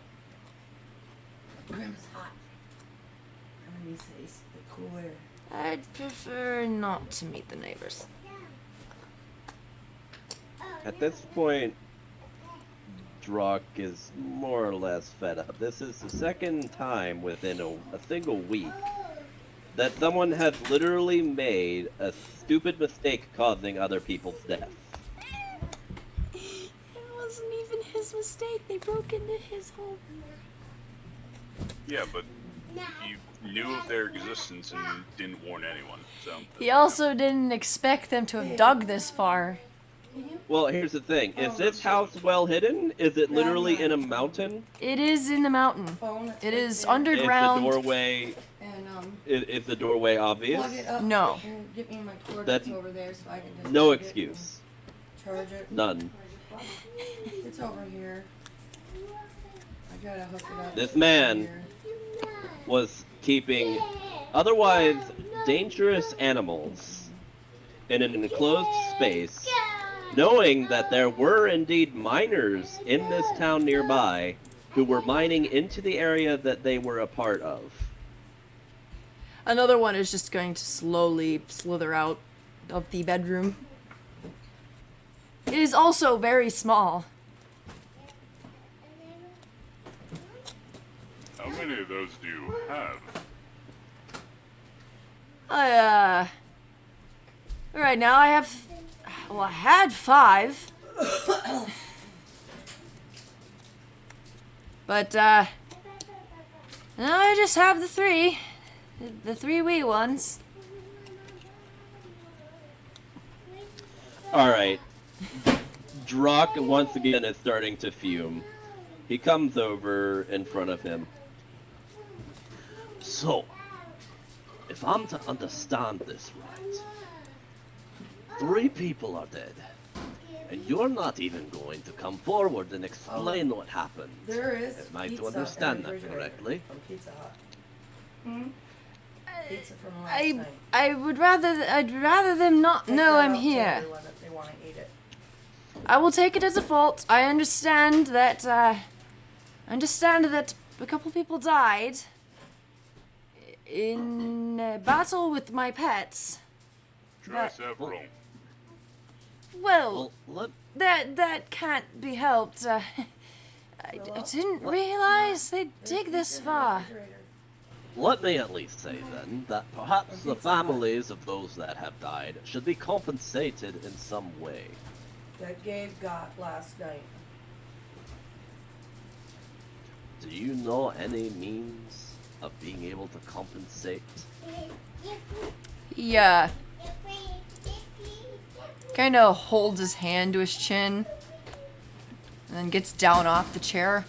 Grandma's hot. Grandma needs the cool air. I'd prefer not to meet the neighbors. At this point, Drock is more or less fed up. This is the second time within a single week that someone has literally made a stupid mistake causing other people's death. It wasn't even his mistake. They broke into his home. Yeah, but you knew of their existence and didn't warn anyone, so... He also didn't expect them to have dug this far. Well, here's the thing. Is this house well hidden? Is it literally in a mountain? It is in the mountain. Phone that's It right is there. underground. Is the doorway And is the doorway obvious? plug it up. No. And get me my cord That- that's over there so I can just No plug it excuse. and Charge it. None. It's over here. I gotta hook it up. This man Here. was keeping otherwise dangerous animals in an enclosed space, knowing that there were indeed miners in this town nearby who were mining into the area that they were a part of. Another one is just going to slowly slither out of the bedroom. It is also very small. How many of those do you have? Right now I have. Well, I had 5. But, now I just have the 3. The 3 wee ones. Alright. Drock once again is starting to fume. He comes over in front of him. So, if I'm to understand this right, 3 people are dead. And you're not even going to come forward and explain what happened. There is Am I to pizza understand in the that refrigerator correctly? From Pizza Hut. Pizza from last I night. I'd rather them not Take know that I'm out to here. everyone if they want to eat it. I will take it as a fault. I understand that a couple people died in a battle with my pets. Try several. Well, Well, that can't be helped. I didn't realize they'd dig this far. let me at least say then that perhaps the families of those that have died should be compensated in some way. That Gabe got last night. Do you know any means of being able to compensate? Yeah. Kind of holds his hand to his chin and then gets down off the chair.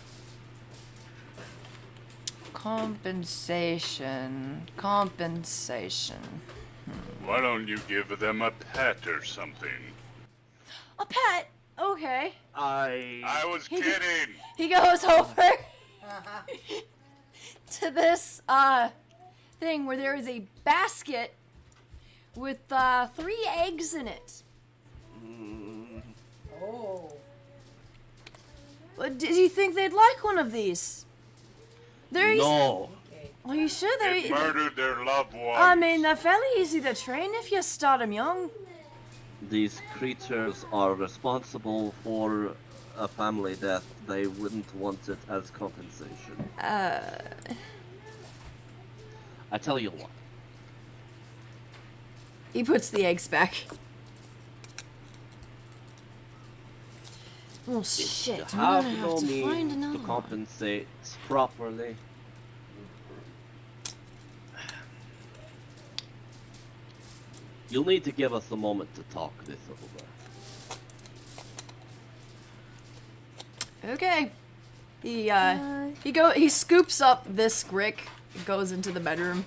Compensation. Why don't you give them a pet or something? A pet? Okay. I was kidding. He goes over to this thing where there is a basket with 3 eggs in it. Oh. Do you think they'd like one of these? No. Are you sure It they? murdered their loved ones. I mean, they're fairly easy to train if you start them young. These creatures are responsible for a family death. They wouldn't want it as compensation. I tell you what. He puts the eggs back. Oh You shit! I'm have gonna no have to find means another to one. compensate properly. You'll need to give us a moment to talk this over. Okay. He scoops up this Grick, goes into the bedroom.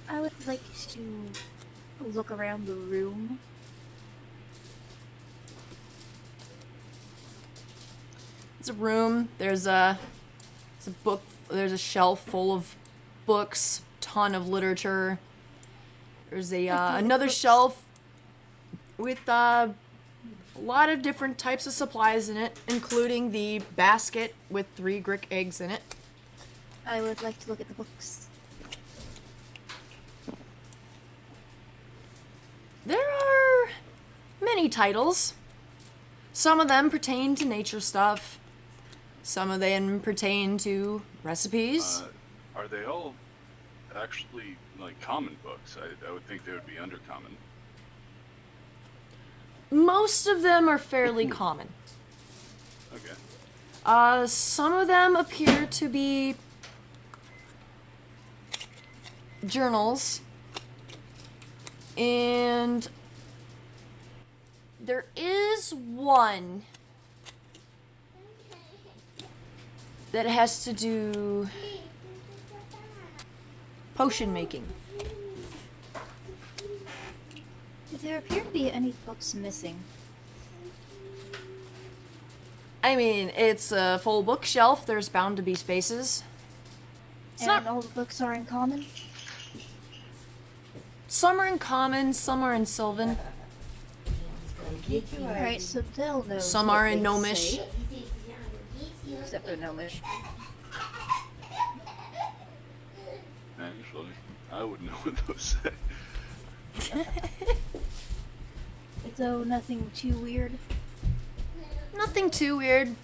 I would like to look around the room. It's a room. There's a book. There's a shelf full of books. Ton of literature. There's a another shelf with a lot of different types of supplies in it, including the basket with 3 Grick eggs in it. I would like to look at the books. There are many titles. Some of them pertain to nature stuff. Some of them pertain to recipes. Are they all actually like common books? I would think they would be undercommon. Most of them are fairly common. Okay. Some of them appear to be journals. And there is one that has to do potion making. Do there appear to be any books missing? I mean, it's a full bookshelf. There's bound to be spaces. It's And not. all the books are in common? Some are in common, some are in Sylvan, Alright, so they'll know. some what are in they Gnomish. say, except for Gnomish. Actually, I would know what those say. So nothing too weird. Nothing too weird.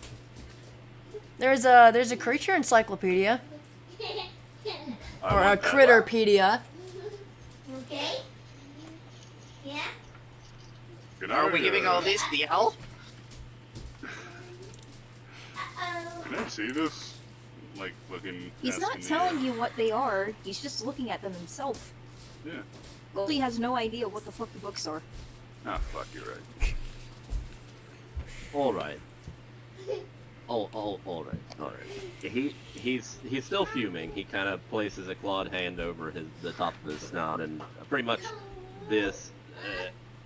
There's a creature encyclopedia I or a want that. critterpedia. Okay? Yeah? Can Are I, we giving all these the elf? Can I see this? Like looking. He's not asking telling you what they are, he's just looking at them himself. Yeah. Goldie has no idea what the fuck the books are. Ah, fuck, you're right. Alright. Oh, all right. He's still fuming. He kind of places a clawed hand over the top of his snout, and pretty much this,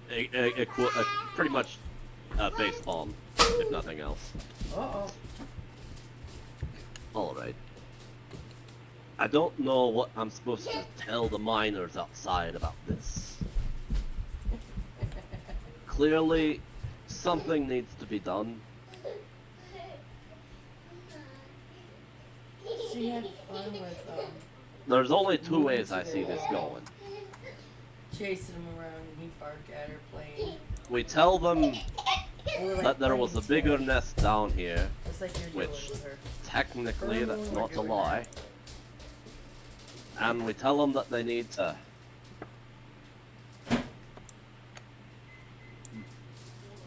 pretty much face palm, if nothing else. Uh-oh. All right. I don't know what I'm supposed to tell the miners outside about this. Clearly, something needs to be done. She had fun with There's only two ways I see this going. chasing him around and he barked at her playing. We tell them We were, like, that there was a playing bigger toy. nest down here, Just like you're which doing with her. technically that's not a lie. And we tell them that they need to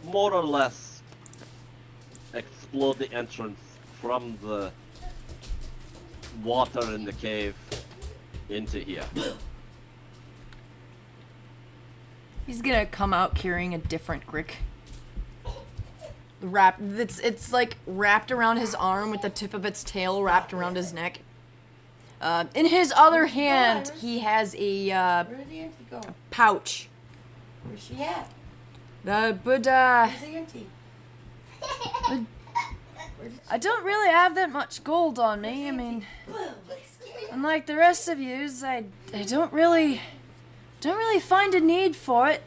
more or less explode the entrance from the water in the cave into here. He's gonna come out carrying a different Grick. It's like wrapped around his arm with the tip of its tail wrapped around his neck. In his other hand, he has a Where did the auntie go? pouch. Where's she at? But Where's the auntie? I don't really have that much gold on me. I mean, unlike the rest of yous, I don't really find a need for it.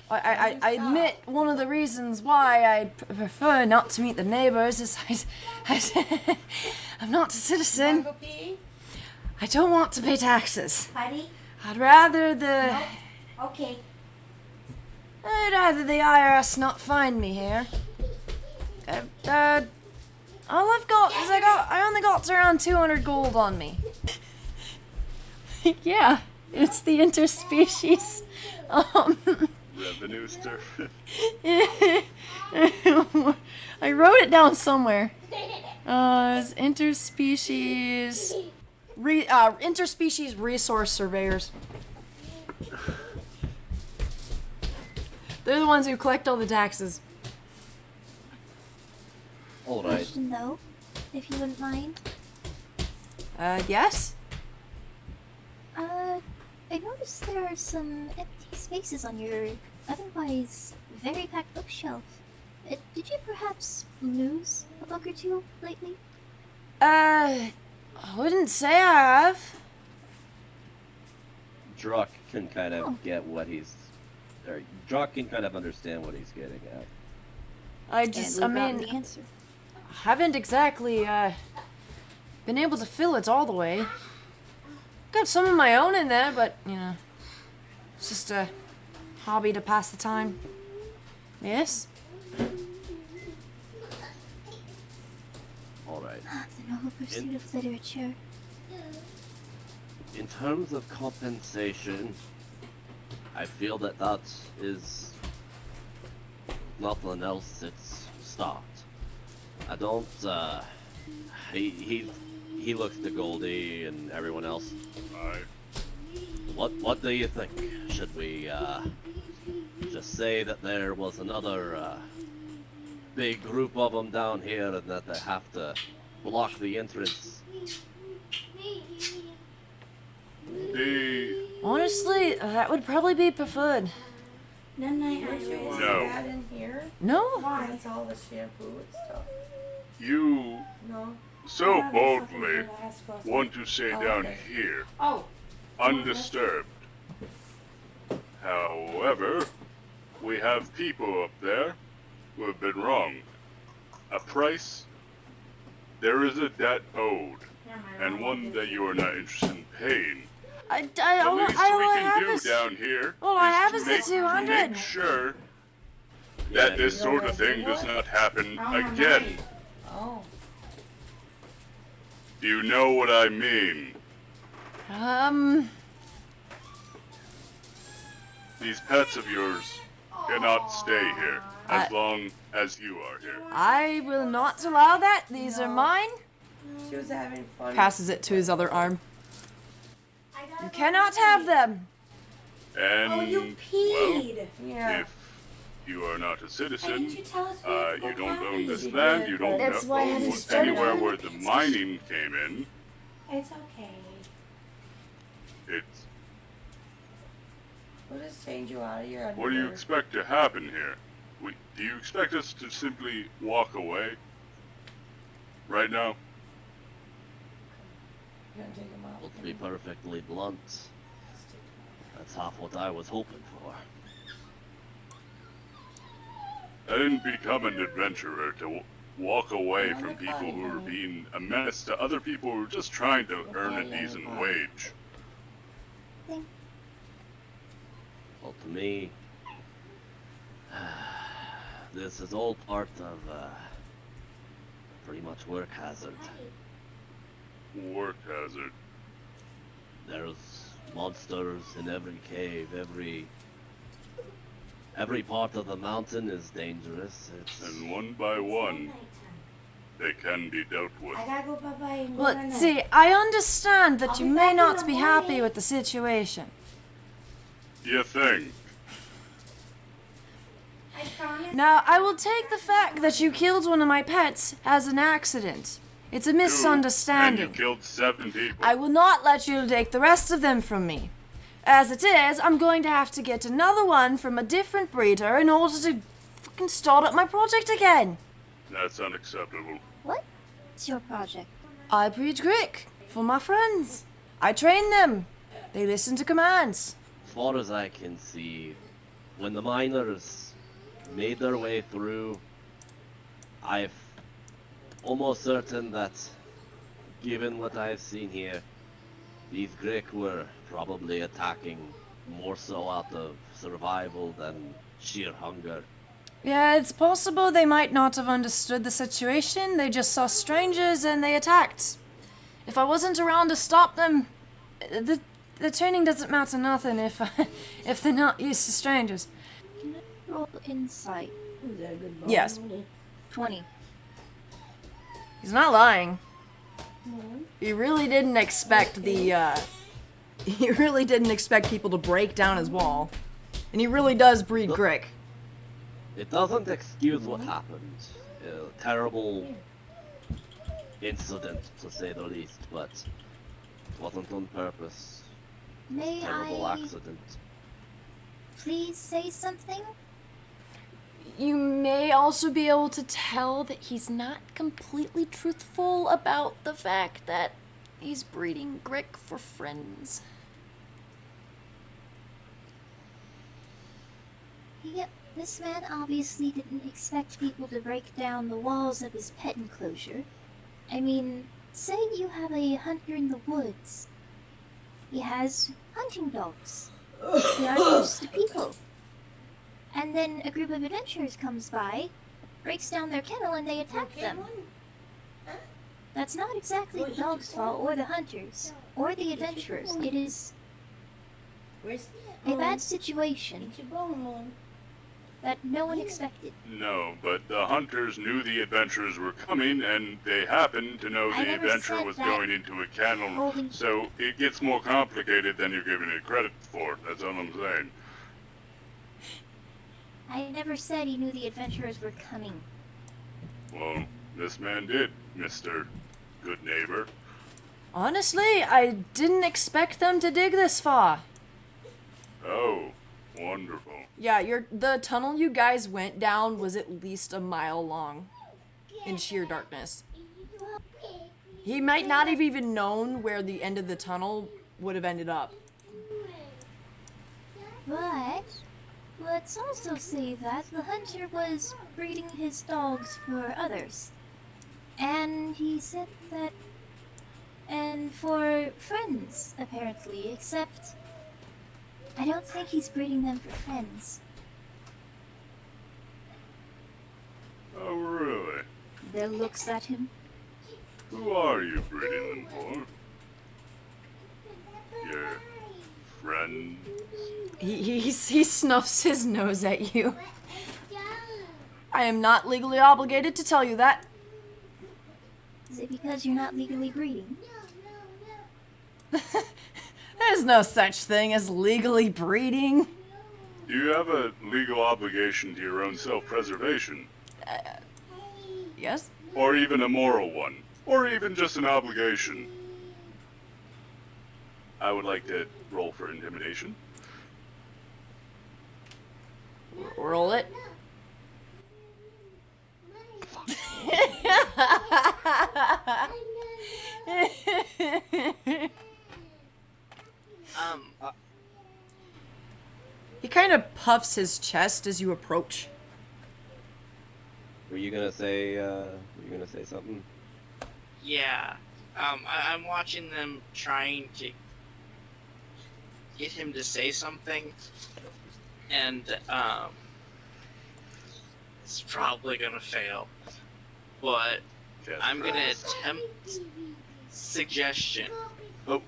I admit one of the reasons why I prefer not to meet the neighbors is I'm not a citizen. Go pee? I don't want to pay taxes. Honey? I'd rather the Okay. IRS not find me here. All I've got is I only got around 200 gold on me. Yeah, it's the interspecies. Revenue stir. I wrote it down somewhere. It's interspecies resource surveyors. They're the ones who collect all the taxes. All right. Question though, if you wouldn't mind. Yes? I noticed there are some empty spaces on your otherwise very packed bookshelf. Did you perhaps lose a book or two lately? I wouldn't say I have. Drock can kind of get what he's... Or Drock can kind of understand what he's getting at. I And just, we've I gotten mean, the answer. haven't exactly, been able to fill it all the way. Got some of my own in there, but, you know, it's just a hobby to pass the time. Yes? All right. The noble pursuit of literature. In terms of compensation, I feel that is nothing else. It's stopped. I don't. He looks to Goldie and everyone else. Aye. What do you think? Should we just say that there was another big group of them down here and that they have to block the entrance? Honestly, that would probably be preferred. None I Would you want No. that in here? No? That's all the shampoo and stuff. You No? so I have something boldly to ask us. want to say Oh, down okay. here, Oh, undisturbed. However, we have people up there who have been wronged. A price, there is a debt owed, never mind, and I won't one do that it. you are not interested in paying. I The all least I we can have do is down here all I have is is to the make, 200. make sure Yeah, that this sort of thing does not happen Oh, again. Oh. Do you know what I mean? These pets of yours cannot stay here as long as you are here. I will not allow that. These are mine. She was having fun. Passes it to his other arm. I gotta You go cannot pee. have them. And Oh, you well, peed. Yeah. if You are not a Why citizen. didn't you tell us we had to You go don't own this potty? land. You don't That's why I own haven't started anywhere on where the the pit mining came in. It's okay. It's We'll just change you out of your underwear. what do you expect to happen here? Do you expect us to simply walk away? Right now? You're gonna take 'em off. Well, to be perfectly blunt, that's half what I was hoping for. I didn't become an adventurer to walk away from people who were being a menace to other people who were just trying to earn a decent wage. Well, to me, this is all part of pretty much work hazard. Work hazard. There's monsters in every cave, every part of the mountain is dangerous. And one by one, they can be dealt with. I gotta go bye-bye and go Well, night-night. see, I understand that I'll you be may back in not the be happy morning. with the situation. You think? I promise. Now, I will take the fact that you killed one of my pets as an accident. It's a And you misunderstanding. killed 7 people. I will not let you take the rest of them from me. As it is, I'm going to have to get another one from a different breeder in order to fucking start up my project again. That's unacceptable. What's your project? I breed Grick for my friends. I train them. They listen to commands. As far as I can see, when the miners made their way through, I've almost certain that, given what I've seen here, these Grick were probably attacking more so out of survival than sheer hunger. Yeah, it's possible they might not have understood the situation. They just saw strangers and they attacked. If I wasn't around to stop them, the training doesn't matter nothing if if they're not used to strangers. Roll insight. Is that a good ball? Yes. 20. He's not lying. He really didn't expect he really didn't expect people to break down his wall. And he really does breed Grick. It doesn't excuse what happened. A terrible incident, to say the least, but it wasn't on purpose. May Terrible I accident. please say something? You may also be able to tell that he's not completely truthful about the fact that he's breeding Grick for friends. Yep, this man obviously didn't expect people to break down the walls of his pet enclosure. I mean, say you have a hunter in the woods. He has hunting dogs. They are used to people. And then a group of adventurers comes by, breaks down their kennel, and they attack them. That's not exactly the dog's fault, or the hunters, or the adventurers. It is Where's a bad situation Eat your bone, Mom. that no one expected. No, but the hunters knew the adventurers were coming, and they happened to know I the never adventurer said was that. going into a kennel. Holding- So it gets more complicated than you're giving it credit for. That's all I'm saying. I never said he knew the adventurers were coming. Well, this man did, Mr. Good Neighbor. Honestly, I didn't expect them to dig this far. Oh, wonderful. Yeah, the tunnel you guys went down was at least a mile long in sheer darkness. He might not have even known where the end of the tunnel would have ended up. But let's also say that the hunter was breeding his dogs for others. And he said that. And for friends, apparently, except. I don't think he's breeding them for friends. Oh, really? Their looks at him. Who are you breeding them for? Your friends? He snuffs his nose at you. I am not legally obligated to tell you that. Is it because you're not legally breeding? There's no such thing as legally breeding. You have a legal obligation to your own self-preservation, Yes? or even a moral one, or even just an obligation. I would like to roll for intimidation. Roll it. He kind of puffs his chest as you approach. Were you gonna say something? Yeah. I'm watching them trying to get him to say something, and it's probably gonna fail. But I'm gonna attempt suggestion. Oh,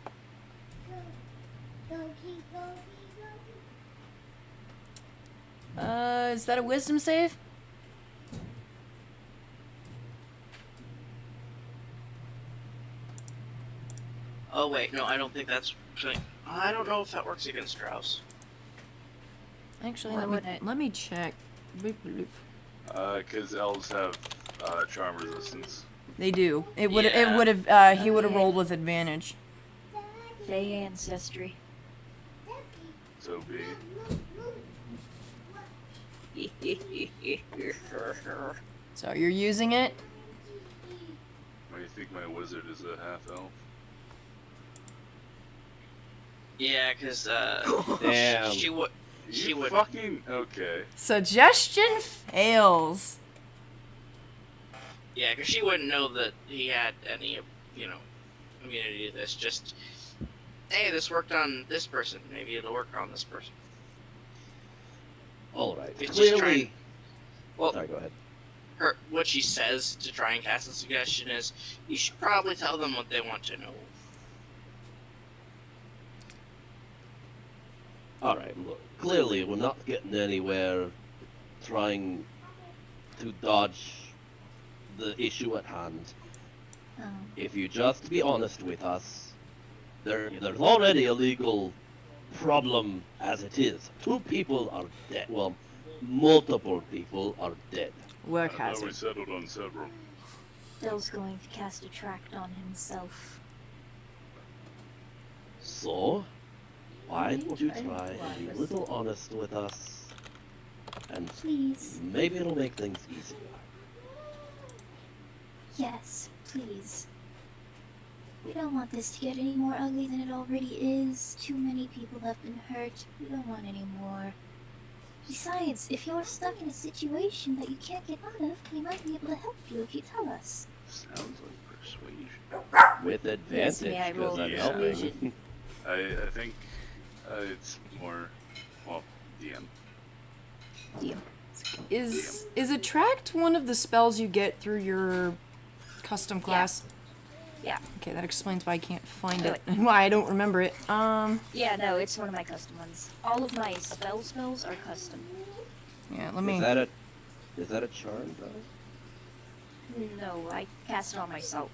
Is that a wisdom save? Oh wait, no, I don't think that's. I don't know if that works against Strauss. Actually, Why wouldn't let me check. Bloop, bloop. because elves have charm resistance. They do. It would Yeah. he would have rolled with advantage. Fey ancestry. So be it. So you're using it? Why do you think my wizard is a half-elf? Yeah, because Damn. she would. She You would. fucking... Okay. Suggestion fails. Yeah, because she wouldn't know that he had any, immunity to this. Just, hey, this worked on this person. Maybe it'll work on this person. All right. It's just Clearly. Well, Sorry. Go ahead. what she says to try and cast a suggestion is, you should probably tell them what they want to know. All right. Look. Clearly, we're not getting anywhere trying to dodge the issue at hand. Oh. If you just be honest with us, there's already a legal problem as it is. 2 people are dead. Well, multiple people are dead. Work I thought we hazard. settled on several. Bill's going to cast a tract on himself. So, why don't you try and be a little honest with us? And Please. maybe it'll make things easier. Yes, please. We don't want this to get any more ugly than it already is. Too many people have been hurt. We don't want any more. Besides, if you're stuck in a situation that you can't get out of, we might be able to help you if you tell us. Sounds like persuasion. With Yes, advantage, may I roll because I'm persuasion? helping. I think it's more, well, DM. Deal. Is attract one of the spells you get through your custom class? Yeah. Okay, that explains why I can't find Really? it and why I don't remember it. Yeah, no, it's one of my custom ones. All of my spells are custom. Yeah, let me. Is that a charm, though? No, I cast it on myself.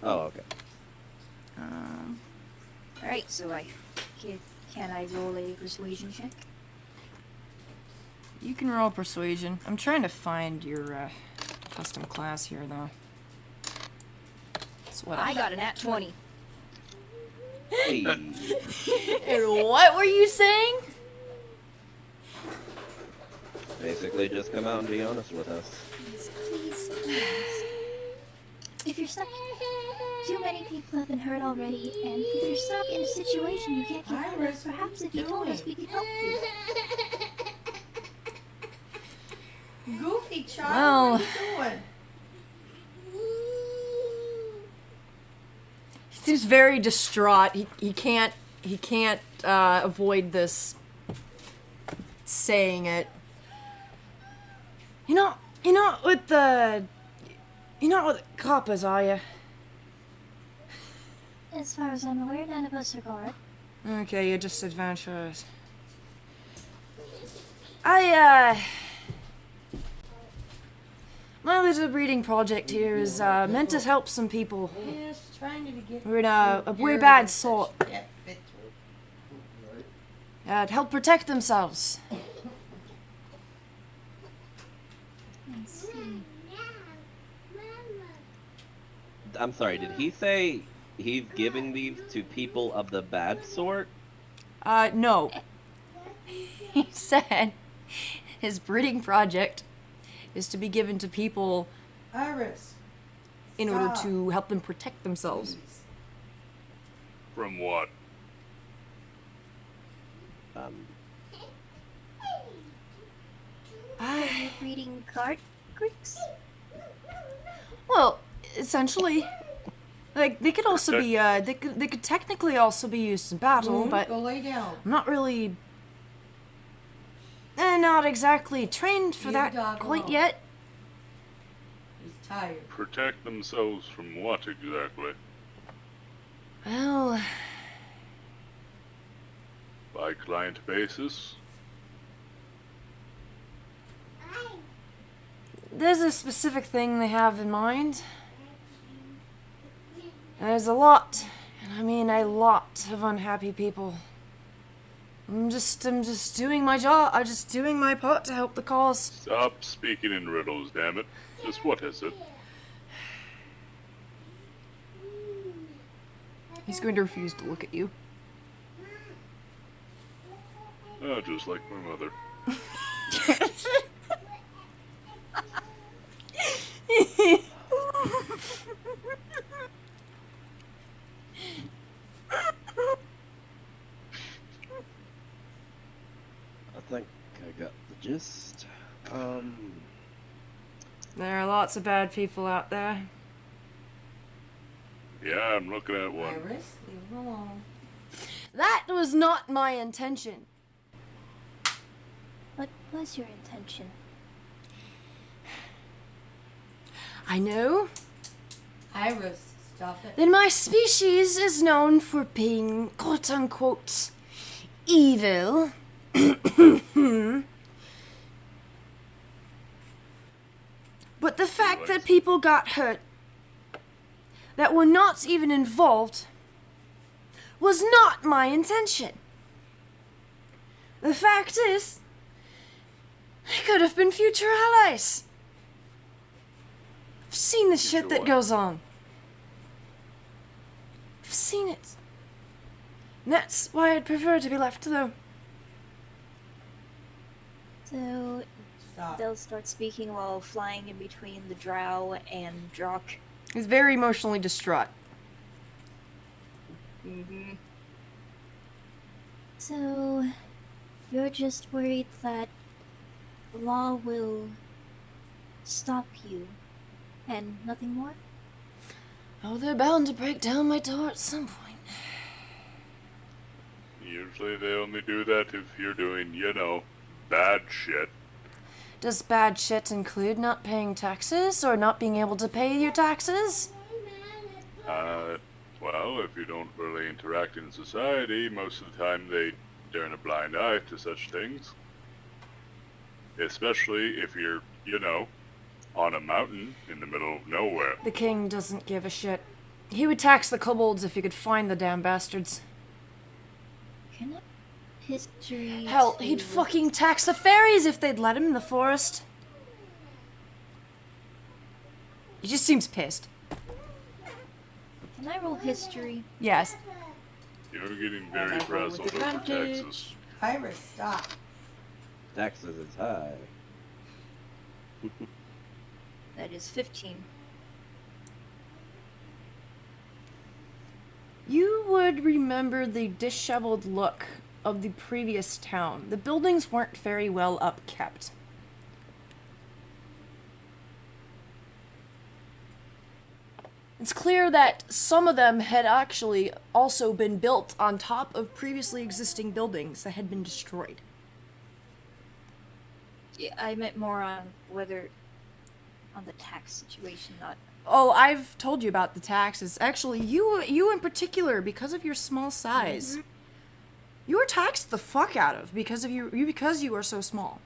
Oh, okay. Alright, so can I roll a persuasion check? You can roll persuasion. I'm trying to find your custom class here, though. That's what I got a nat 20. Hey. And what were you saying? Basically, just come out and be honest with us. Please. If you're stuck, too many people have been hurt already, and if you're stuck in a situation you can't get out of, Iris, perhaps if you told us we could help you. Goofy child, Well- what are you doing? He seems very distraught. He can't avoid this saying it. You're not with the coppers, are you? As far as I'm aware, none of us are guard. Okay, you're just adventurers. My little breeding project here is meant to help some people. Yes, trying to get. We're in a way your bad sort. that fits. to help protect themselves. I see. I'm sorry, did he say he's giving these to people of the bad sort? No. He said his breeding project is to be given to people Iris. in order Stop. to help them protect themselves. Please. From what? Are you breeding Gricks? Well, essentially, like they could also be they could technically also be used in battle, but Go lay down. I'm not really not exactly trained for Leave that the dog quite alone. yet. He's tired. Protect themselves from what exactly? Well, By client basis? there's a specific thing they have in mind. There's a lot, and I mean a lot of unhappy people. I'm just doing my job. I'm just doing my part to help the cause. Stop speaking in riddles, damn it. Just what is it? He's going to refuse to look at you. Oh, just like my mother. I think I got the gist. There are lots of bad people out there. Yeah, I'm looking at one. Iris, leave him alone. That was not my intention. What was your intention? I know Iris, stop it. that my species is known for being quote unquote evil. But the fact that people got hurt that were not even involved was not my intention. The fact is, they could have been future allies. I've seen the shit that what? goes on. I've seen it. And that's why I'd prefer to be left alone. So Stop. they'll start speaking while flying in between the drow and Drock. He's very emotionally distraught. Mm-hmm. So you're just worried that the law will stop you and nothing more? Oh, they're bound to break down my door at some point. Usually they only do that if you're doing, you know, bad shit. Does bad shit include not paying taxes or not being able to pay your taxes? Well, if you don't really interact in society, most of the time they turn a blind eye to such things. Especially if you're, you know, on a mountain in the middle of nowhere. The king doesn't give a shit. He would tax the kobolds if he could find the damn bastards. Can I history? Hell, to- he'd fucking tax the fairies if they'd let him in the forest. He just seems pissed. Can I roll history? Yes. You're getting very With frazzled over advantage. taxes. Iris, stop. Taxes is high. That is 15. You would remember the disheveled look of the previous town. The buildings weren't very well upkept. It's clear that some of them had actually also been built on top of previously existing buildings that had been destroyed. Yeah, I meant more on whether on the tax situation, not. Oh, I've told you about the taxes. Actually, you in particular, because of your small size, you were taxed the fuck out of because of because you are so small.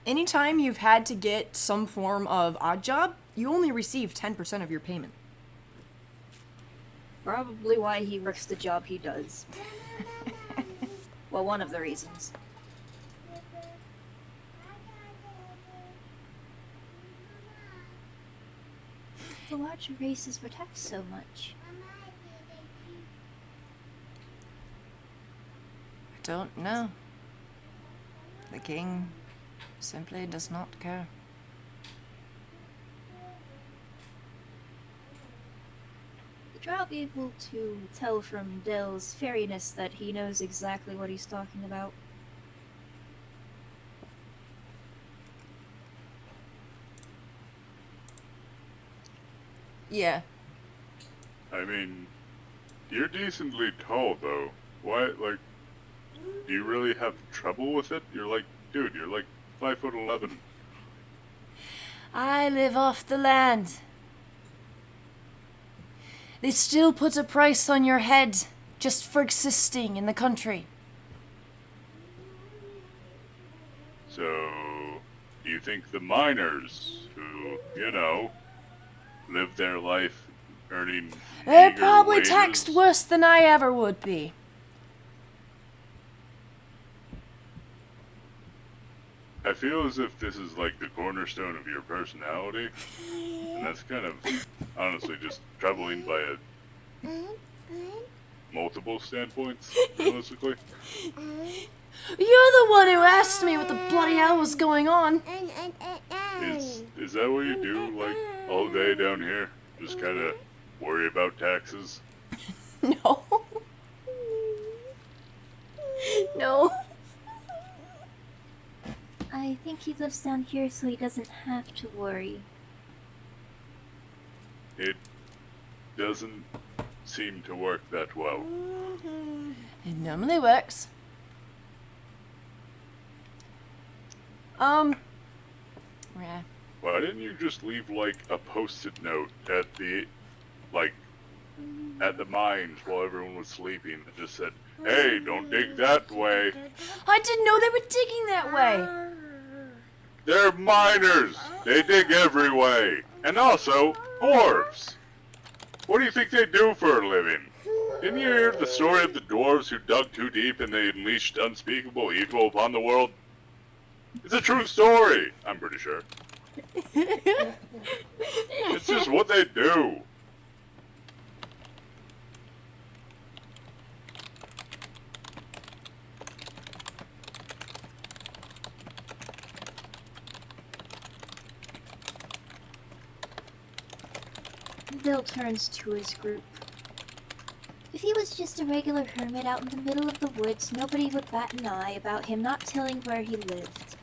Anytime you've had to get some form of odd job, you only receive 10% of your payment. Probably why he works the job he does. Well, one of the reasons. The larger races were taxed so much. I don't know. The king simply does not care. Would you be able to tell from Dell's fairiness that he knows exactly what he's talking about? Yeah. I mean, you're decently tall, though. Why, like, do you really have trouble with it? You're like, dude, you're like 5'11". I live off the land. They still put a price on your head just for existing in the country. So, you think the miners who, live their life earning They're meager probably wages, taxed worse than I ever would be. I feel as if this is like the cornerstone of your personality, and that's kind of honestly just troubling by multiple standpoints, realistically. You're the one who asked me what the bloody hell was going on. Is that what you do, like, all day down here? Just kind of worry about taxes? No. No. I think he lives down here so he doesn't have to worry. It doesn't seem to work that well. It normally works. Yeah. Why didn't you just leave, like, a post-it note at the mines while everyone was sleeping that just said, "Hey, don't dig that way"? I didn't know they were digging that way. They're miners! They dig every way! And also, dwarves! What do you think they do for a living? Didn't you hear the story of the dwarves who dug too deep and they unleashed unspeakable evil upon the world? It's a true story, I'm pretty sure. It's just what they do. Bill turns to his group. If he was just a regular hermit out in the middle of the woods, nobody would bat an eye about him not telling where he lived.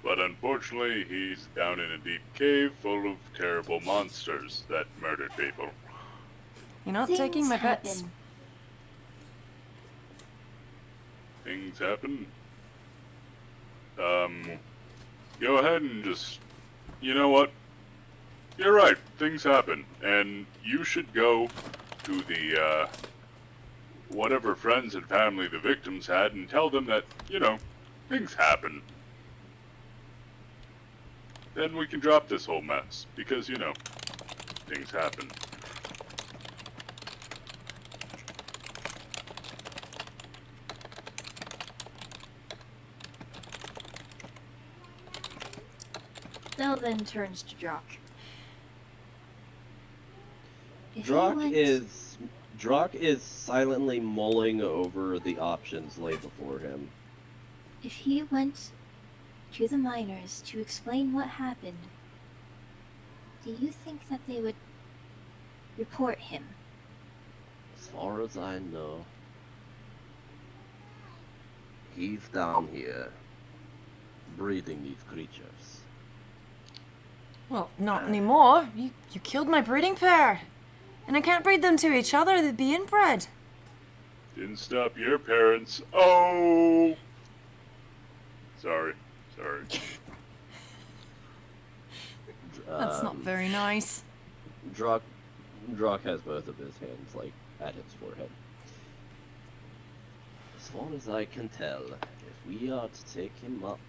But unfortunately, he's down in a deep cave full of terrible monsters that murdered people. You're not taking my pets. happen. Things happen. Go ahead and just... You know what? You're right, things happen. And you should go to the, whatever friends and family the victims had and tell them that, things happen. Then we can drop this whole mess, because, things happen. Del then turns to Drock. If he Drock went- is silently mulling over the options laid before him. If he went to the miners to explain what happened, do you think that they would report him? As far as I know, he's down here breeding these creatures. Well, not anymore. You killed my breeding pair. And I can't breed them to each other. They'd be inbred. Didn't stop your parents. Oh! Sorry. That's not very nice. Drock has both of his hands, at his forehead. As far as I can tell, if we are to take him up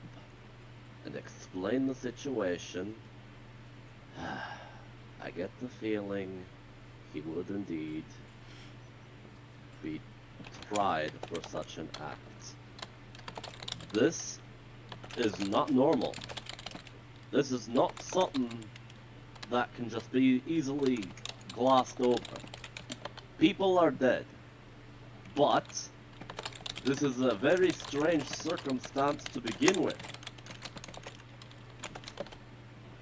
and explain the situation, I get the feeling he would indeed be tried for such an act. This is not normal. This is not something that can just be easily glossed over. People are dead, but this is a very strange circumstance to begin with.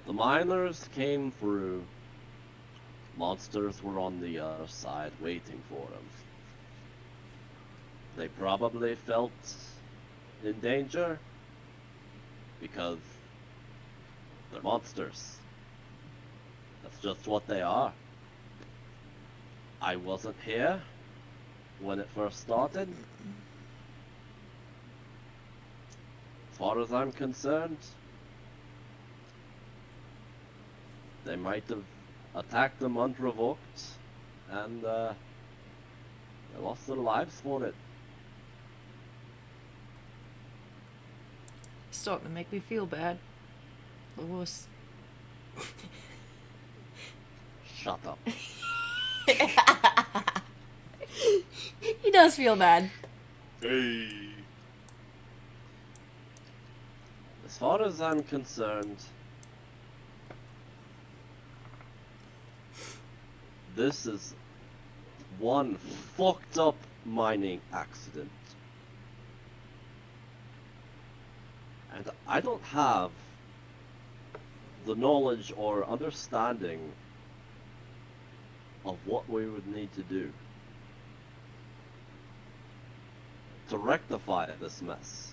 The miners came through. Monsters were on the other side waiting for them. They probably felt in danger because they're monsters. That's just what they are. I wasn't here when it first started. As far as I'm concerned, they might have attacked them unprovoked, and they lost their lives for it. It's starting to make me feel bad. The wuss. Shut up. He does feel bad. Hey. As far as I'm concerned, this is one fucked up mining accident. And I don't have the knowledge or understanding of what we would need to do to rectify this mess.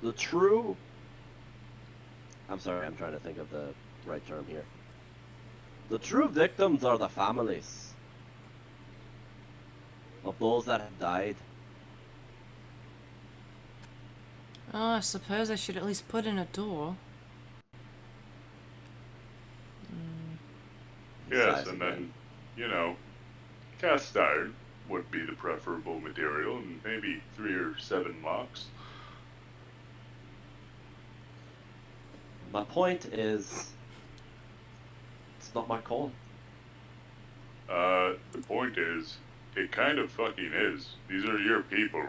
The true... I'm sorry, I'm trying to think of the right term here. The true victims are the families of those that have died. Oh, I suppose I should at least put in a door. Yes, and then, you know, cast iron would be the preferable material, and maybe 3 or 7 locks. My point is, it's not my call. The point is, it kind of fucking is. These are your people.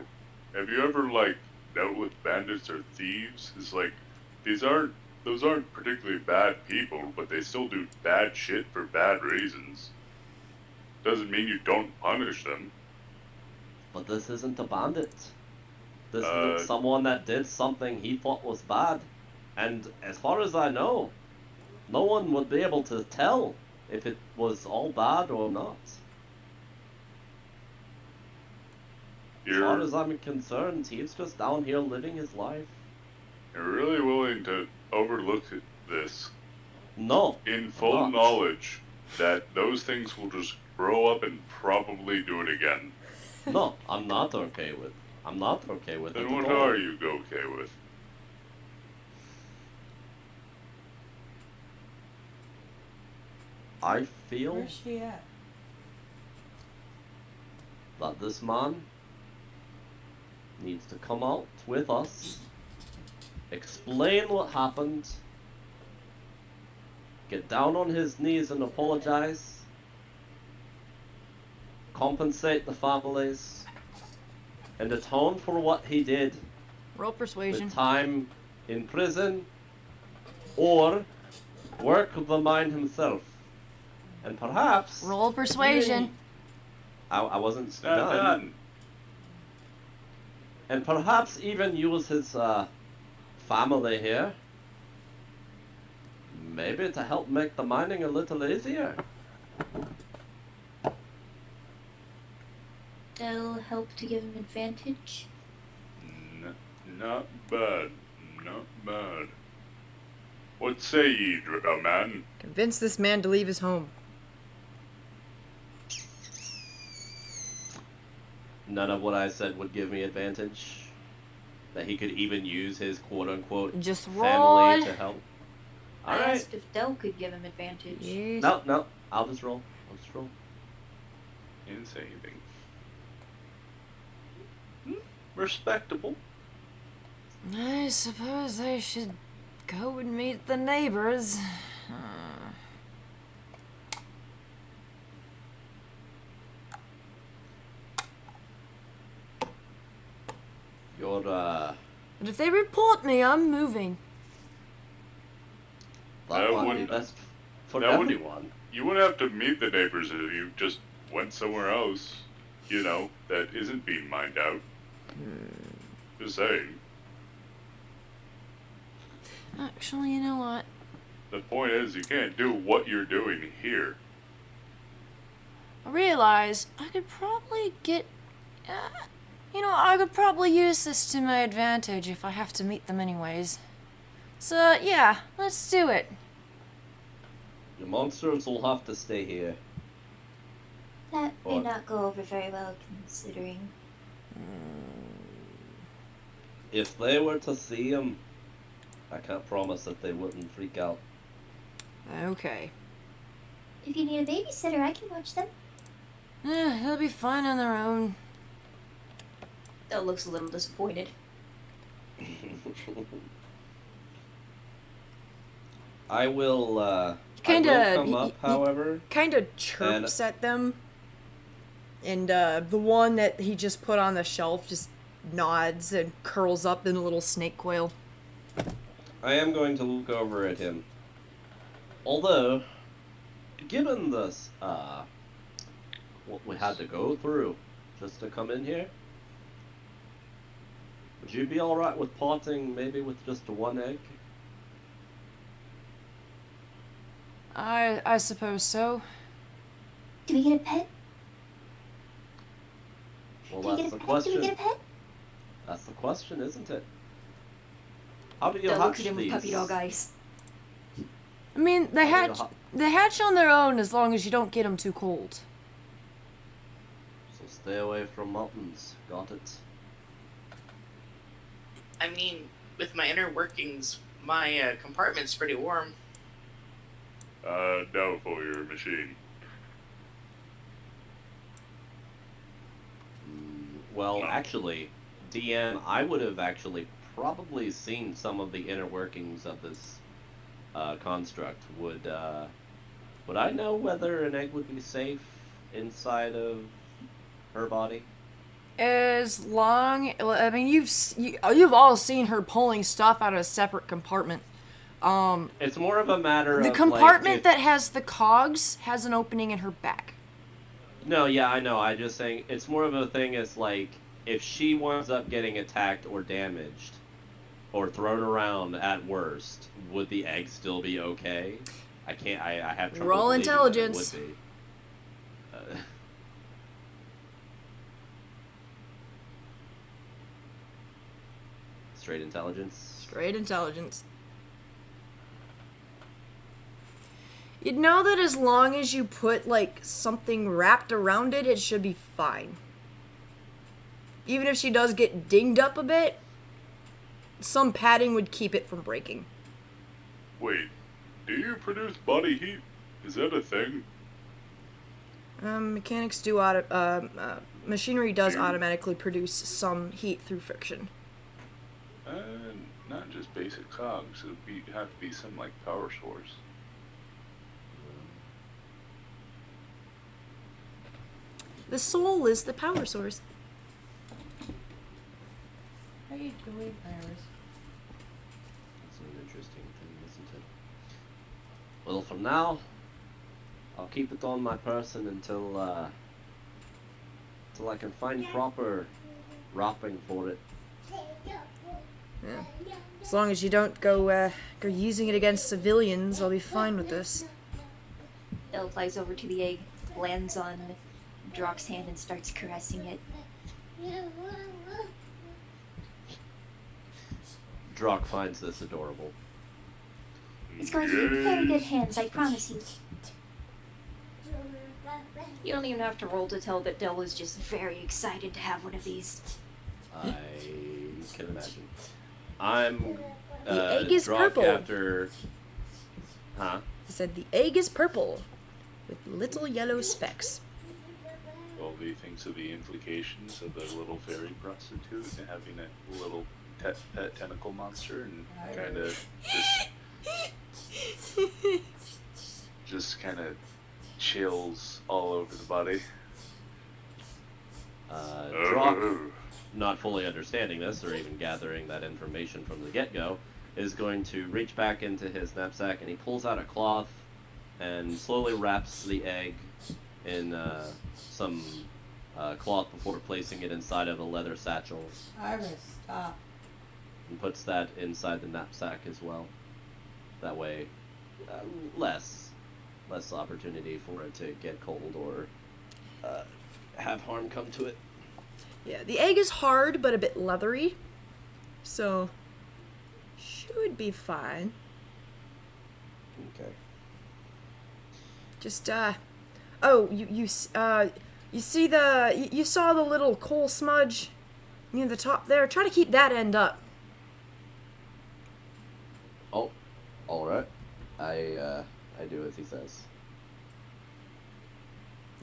Have you ever, like, dealt with bandits or thieves? It's like, those aren't particularly bad people, but they still do bad shit for bad reasons. Doesn't mean you don't punish them. But this isn't a bandit. This isn't someone that did something he thought was bad. And as far as I know, no one would be able to tell if it was all bad or not. As far as I'm concerned, he's just down here living his life. You're really willing to overlook this No. in full knowledge that those things will just grow up and probably do it again. No, I'm not okay with. I'm not okay with it Then what at all. are you okay with? I feel Where's she at? that this man needs to come out with us, explain what happened, get down on his knees and apologize, compensate the families, and atone for what he did Roll persuasion. with time in prison, or work the mine himself. And perhaps... Roll persuasion. I wasn't It's not done. And perhaps even use his family here. Maybe to help make the mining a little easier. That'll help to give him advantage. Not bad. Not bad. What say ye, man? Convince this man to leave his home. None of what I said would give me advantage. That he could even use his quote-unquote Just family roll. to help. I Alright. asked if Del could give him advantage. Yes. No, I'll just roll. Didn't say anything. Respectable. I suppose I should go and meet the neighbors. You're, But if they report me, I'm moving. that That might be wouldn't- best for that wouldn't- everyone. You wouldn't have to meet the Diapers if you just went somewhere else, you know, that isn't being mined out. Just saying. Actually, you know what? The point is, you can't do what you're doing here. I realize I could probably get. I could probably use this to my advantage if I have to meet them anyways. So, yeah, let's do it. The monsters will have to stay here. That may What? not go over very well, considering. If they were to see him, I can't promise that they wouldn't freak out. Okay. If you need a babysitter, I can watch them. They'll be fine on their own. Dell looks a little disappointed. I will Kinda- come up, however. Kind of chirps at them. And the one that he just put on the shelf just nods and curls up in a little snake coil. I am going to look over at him. Although, given this, what we had to go through just to come in here, would you be alright with parting maybe with just one egg? I suppose so. Do we get a pet? Well, Do we that's get a the pet? Do we question. get a pet? That's the question, isn't it? How do you Dell hatch looks at him with these? puppy dog eyes. I mean, they How do you hatch on their own as long as you don't get them too cold. So stay away from mountains. Got it. I mean, with my inner workings, my compartment's pretty warm. No for your machine. Well, actually, DM, I would have actually probably seen some of the inner workings of this construct. Would I know whether an egg would be safe inside of her body? As long, I mean, you've all seen her pulling stuff out of a separate compartment. It's more of a matter of The like, compartment if- that has the cogs has an opening in her back. No, yeah, I know. I just saying it's more of a thing as like if she winds up getting attacked or damaged or thrown around at worst, would the egg still be okay? I can't. I have trouble. Roll believing that it intelligence. would be. Straight intelligence. Straight intelligence. You'd know that as long as you put, like, something wrapped around it, it should be fine. Even if she does get dinged up a bit, some padding would keep it from breaking. Wait, do you produce body heat? Is that a thing? Mechanics do machinery does automatically produce some heat through friction. Not just basic cogs. It'd have to be some like power source. The soul is the power source. How you doing, Iris? That's an interesting thing, isn't it? Well, for now, I'll keep it on my person until I can find proper wrapping for it. Yeah. As long as you don't go using it against civilians, I'll be fine with this. Dell flies over to the egg, lands on Drock's hand, and starts caressing it. Drock finds this adorable. It's going to be in very good hands, I promise you. You don't even have to roll to tell that Dell is just very excited to have one of these. I can imagine. I'm The egg is Drock purple. after. Huh? He said the egg is purple, with little yellow specks. Well, he thinks of the implications of the little fairy prostitute and having a little pet tentacle monster and kind of just just kind of chills all over the body. Drock, not fully understanding this or even gathering that information from the get-go, is going to reach back into his knapsack and he pulls out a cloth and slowly wraps the egg in some cloth before placing it inside of a leather satchel Iris, stop. and puts that inside the knapsack as well. That way, less opportunity for it to get cold or have harm come to it. Yeah, the egg is hard but a bit leathery, so should be fine. Okay. Just oh, you see you saw the little coal smudge near the top there. Try to keep that end up. Oh, all right. I do as he says.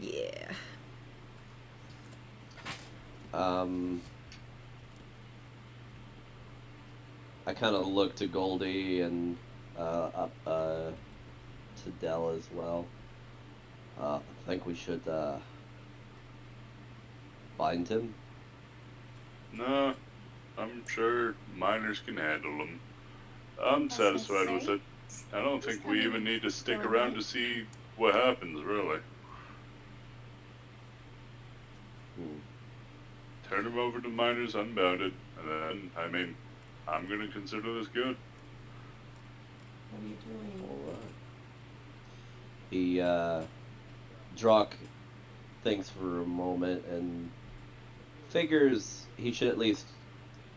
Yeah. I kind of look to Goldie and up to Dell as well. I think we should bind him. No, I'm sure miners can handle them. I'm satisfied with it. I don't think we even need to stick around to see what happens, really. Turn him over to miners unbounded, and then, I mean, I'm gonna consider this good. What are you doing? He, Drock thinks for a moment and figures he should at least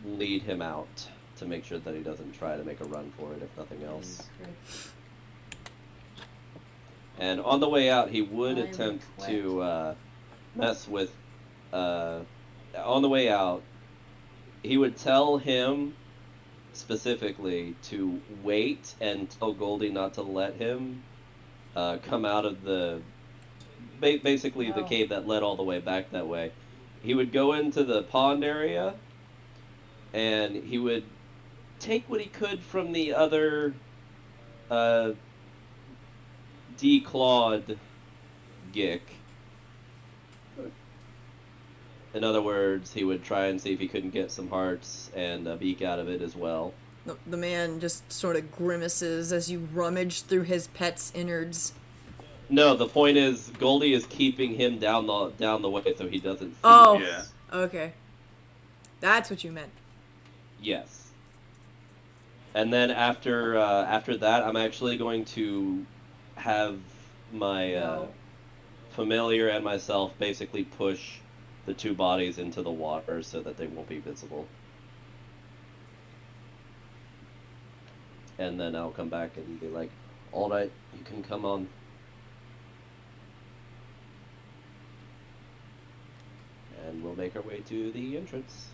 lead him out to make sure that he doesn't try to make a run for it, if nothing else. Okay. And on the way out, he would I am attempt wet. to mess with. On the way out, he would tell him specifically to wait and tell Goldie not to let him come out of the basically the Oh. cave that led all the way back that way. He would go into the pond area, and he would take what he could from the other declawed Gick. In other words, he would try and see if he couldn't get some hearts and a beak out of it as well. The man just sort of grimaces as you rummage through his pet's innards. No, the point is Goldie is keeping him down the way so he doesn't see. Oh. Yeah. Okay. That's what you meant. Yes. And then after that, I'm actually going to have my No. familiar and myself basically push the two bodies into the water so that they won't be visible. And then I'll come back and be like, all right, you can come on. And we'll make our way to the entrance.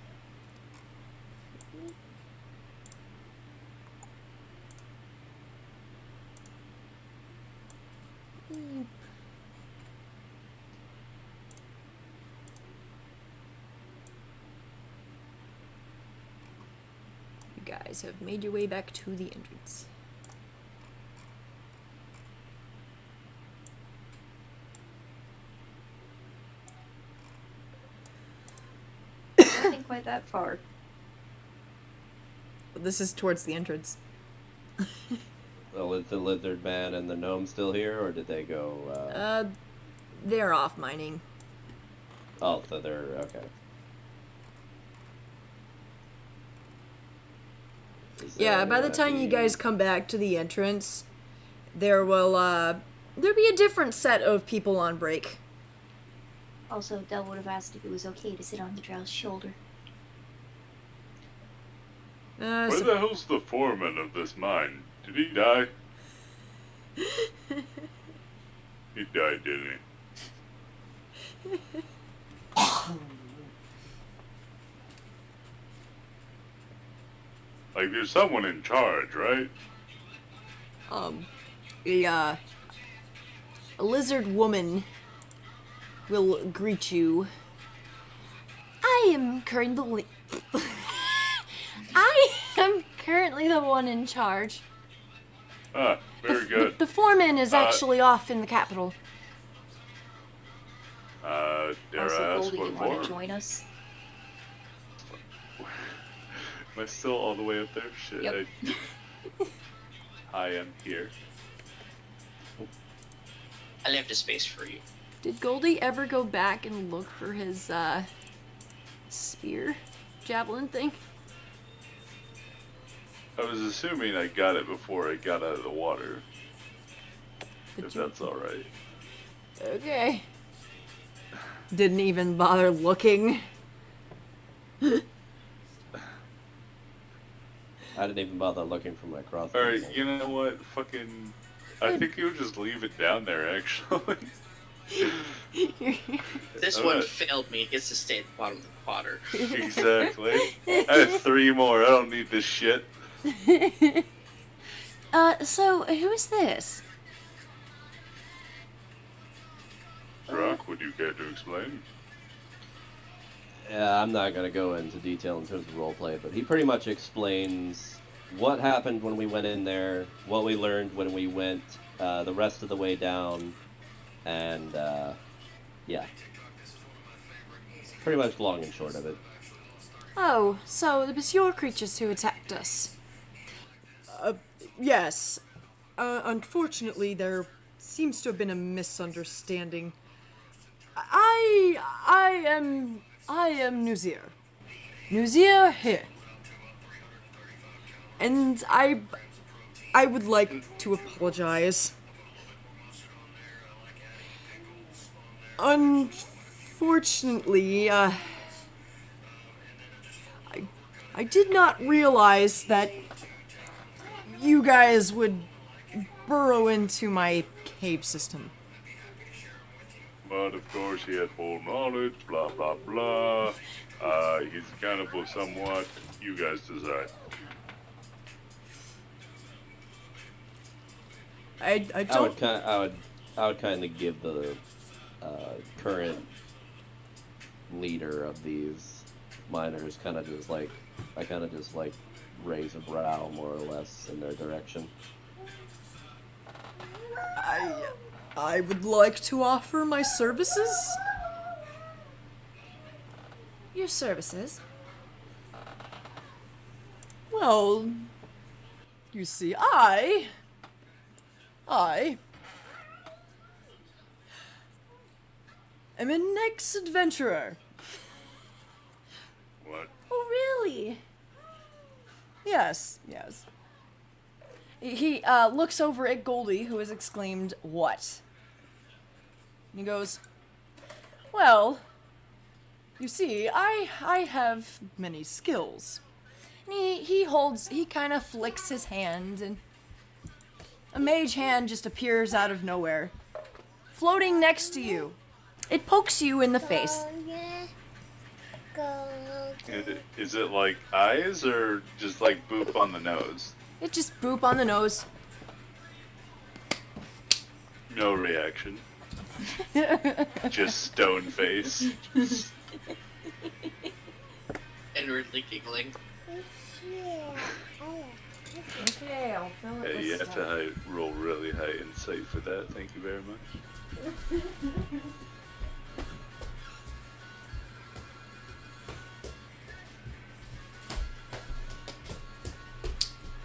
You guys have made your way back to the entrance. Nothing quite that far. This is towards the entrance. Well, is the lizard man and the gnome still here, or did they go, They're off mining. Oh, so they're, okay. Yeah, by the time you guys come back to the entrance, there will, there'll be a different set of people on break. Also, Del would have asked if it was okay to sit on the drow's shoulder. Where the hell's the foreman of this mine? Did he die? He died, didn't he? Like, there's someone in charge, right? A lizard woman will greet you. I am currently I am currently the one in charge. Ah, Very good. The foreman is actually off in the capital. Dare Also, I ask Goldie, you what want for? to join us? Am I still all the way up there? Shit. Yep. I am here. I left a space for you. Did Goldie ever go back and look for his spear javelin thing? I was assuming I got it before I got out of the water. If that's alright. Okay. Didn't even bother looking. I didn't even bother looking for my crossbow. Alright, you know what? Fucking... I think you'll just leave it down there, actually. This one failed me. It gets to stay at the bottom of the water. Exactly. I have 3 more. I don't need this shit. So who is this? Drock, would you care to explain? Yeah, I'm not gonna go into detail in terms of roleplay, but he pretty much explains what happened when we went in there, what we learned when we went the rest of the way down, and yeah. Pretty much long and short of it. Oh, so it was your creatures who attacked us. Yes. Unfortunately, there seems to have been a misunderstanding. I am Nuzir. Nuzir here. And I would like to apologize. Unfortunately, I did not realize that you guys would burrow into my cave system. But of course he had full knowledge, blah blah blah. He's accountable somewhat. You guys decide. I don't. I would kind of give the current leader of these miners kind of just like raise a brow more or less in their direction. I would like to offer my services. Your services? Well, you see, I am an ex-adventurer. What? Oh, really? Yes. He looks over at Goldie, who has exclaimed, "What?" And he goes, "Well, you see, I have many skills." And he kind of flicks his hand, and a mage hand just appears out of nowhere, floating next to you. It pokes you in the face. Is it like eyes or just like boop on the nose? It just boop on the nose. No reaction. Just stone face. Inwardly giggling. Okay, I'll fill Yeah, you have to roll really high insight for that. Thank you very much.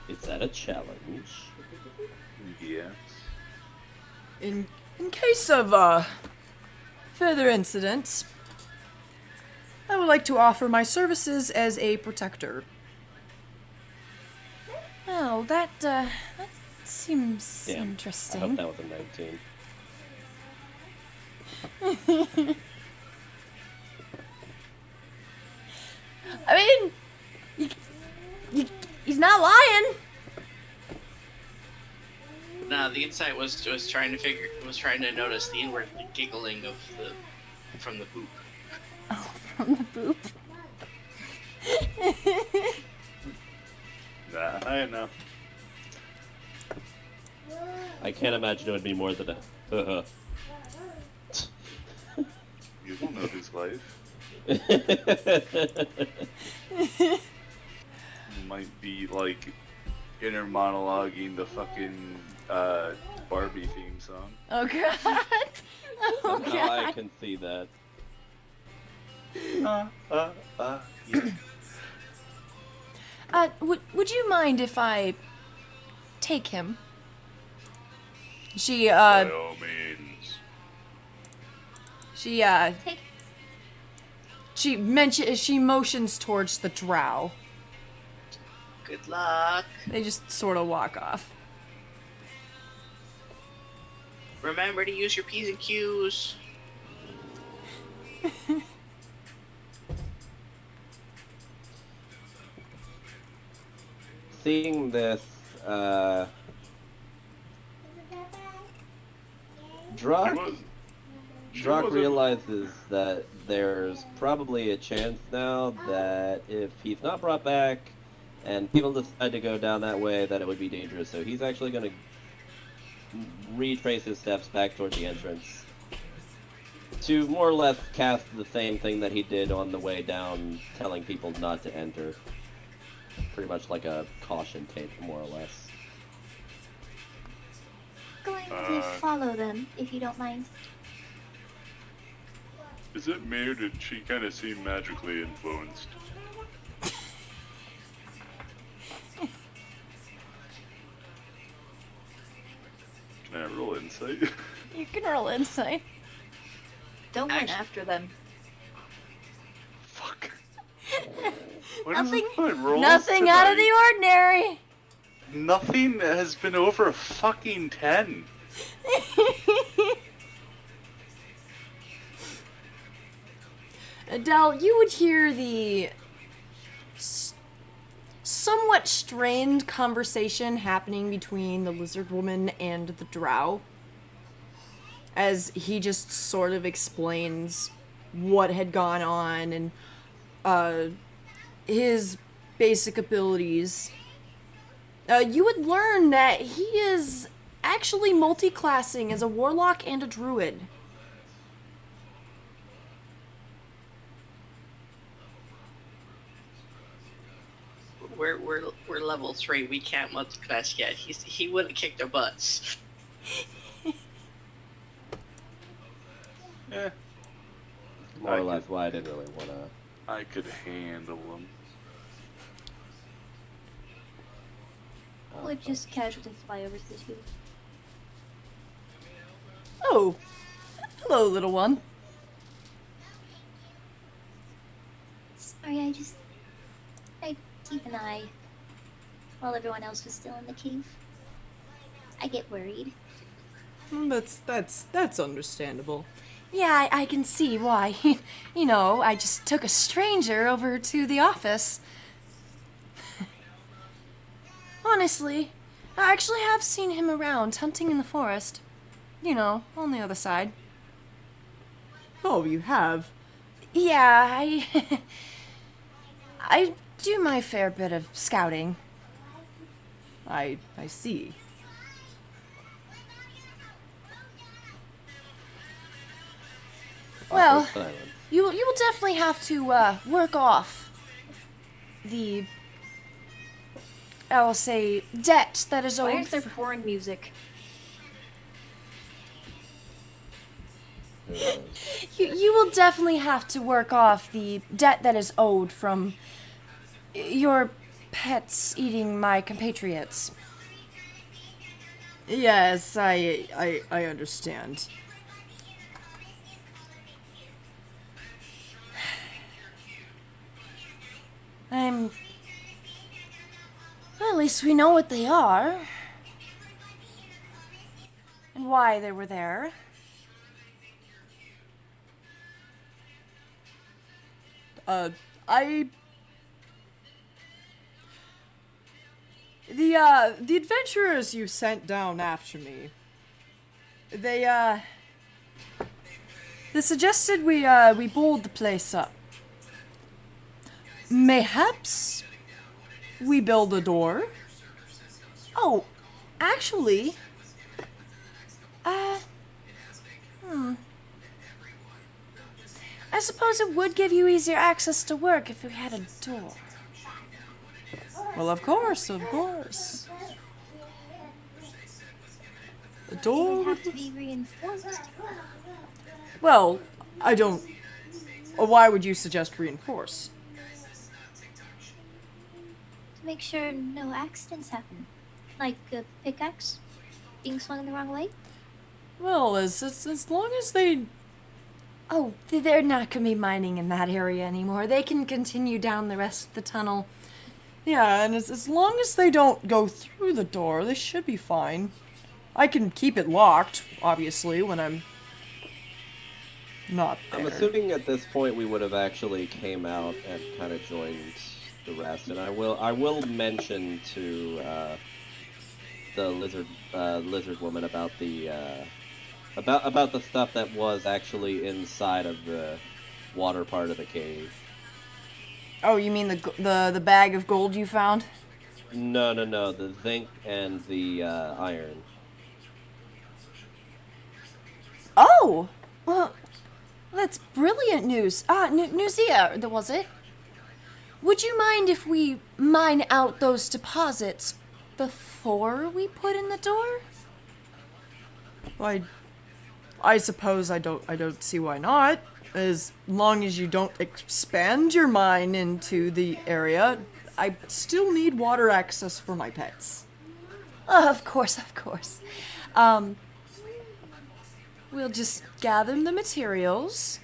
Is that a challenge? Yes. In case of further incidents, I would like to offer my services as a protector. Oh, that seems Damn, I hope interesting. that was a 19. I mean, he's not lying. No, the insight was trying to notice the inward giggling from the poop. Oh, from the boop. Nah, I know. I can't imagine it would be more than a You don't know his life. Might be like inner monologuing the fucking Barbie theme song. Oh god. Oh Somehow I god. can see that. Yeah. Would you mind if I take him? She By all means. Take. she motions towards the drow. Good luck. They just sort of walk off. Remember to use your P's and Q's. Seeing this, Drock realizes that there's probably a chance now that if he's not brought back and people decide to go down that way, that it would be dangerous. So he's actually going to retrace his steps back toward the entrance to more or less cast the same thing that he did on the way down, telling people not to enter. Pretty much like a caution tape, more or less. Going to follow them, if you don't mind. Is it me or did she kind of seem magically influenced? Can I roll insight? You can roll insight. Don't run after them. Fuck. What is Nothing. my rolls Nothing out of tonight? the ordinary. Nothing has been over a fucking 10. Adele, you would hear the somewhat strained conversation happening between the lizard woman and the drow, as he just sort of explains what had gone on and his basic abilities. You would learn that he is actually multi-classing as a warlock and a druid. We're level 3. We can't multiclass yet. He would have kicked our butts. Eh, More or less why I didn't really want to. I could handle them. We'll just casually fly over to the two. Oh, hello, little one. Sorry, I keep an eye while everyone else was still in the cave. I get worried. That's understandable. Yeah, I can see why. You know, I just took a stranger over to the office. Honestly, I actually have seen him around hunting in the forest. You know, on the other side. Oh, you have? Yeah, I do my fair bit of scouting. I see. Well, Awkward silence. you will definitely have to work off the, I will say, debt that is Why owed. is there porn music? You will definitely have to work off the debt that is owed from your pets eating my compatriots. Yes, I understand. Well, at least we know what they are. And why they were there. The adventurers you sent down after me, they suggested we board the place up. Mayhaps we build a door. Oh, actually, I suppose it would give you easier access to work if we had a door. Well, of course, of course. The Does door. it have to be reinforced? Well, I don't. Why would you suggest reinforce? To make sure no accidents happen. Like a pickaxe being swung the wrong way? Well, as long as they. Oh, they're not gonna be mining in that area anymore. They can continue down the rest of the tunnel. Yeah, and as long as they don't go through the door, they should be fine. I can keep it locked, obviously, when I'm not there. I'm assuming at this point we would have actually came out and kind of joined the rest, and I will mention to the lizard woman about the about the stuff that was actually inside of the water part of the cave. Oh, you mean the bag of gold you found? No, the zinc and the iron. Oh, well, that's brilliant news. Newsia, was it? Would you mind if we mine out those deposits before we put in the door? I suppose I don't see why not. As long as you don't expand your mine into the area, I still need water access for my pets. Of course. We'll just gather the materials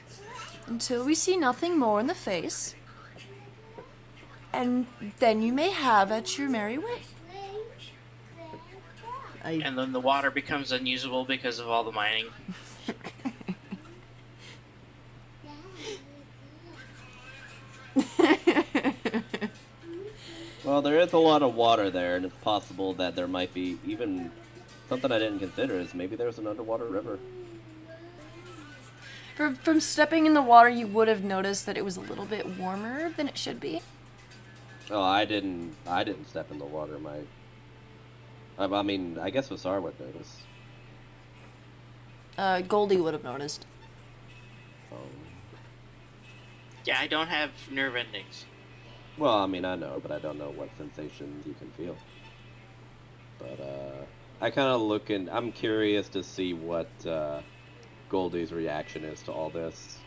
until we see nothing more in the face. And then you may have at your merry way. And then the water becomes unusable because of all the mining. Well, there is a lot of water there, and it's possible that there might be even something I didn't consider is maybe there's an underwater river. From stepping in the water, you would have noticed that it was a little bit warmer than it should be. Oh, I didn't step in the water. I mean, I guess Vasar would notice. Goldie would have noticed. Yeah, I don't have nerve endings. Well, I mean, I know, but I don't know what sensations you can feel. But, I kind of I'm curious to see what, Goldie's reaction is to all this.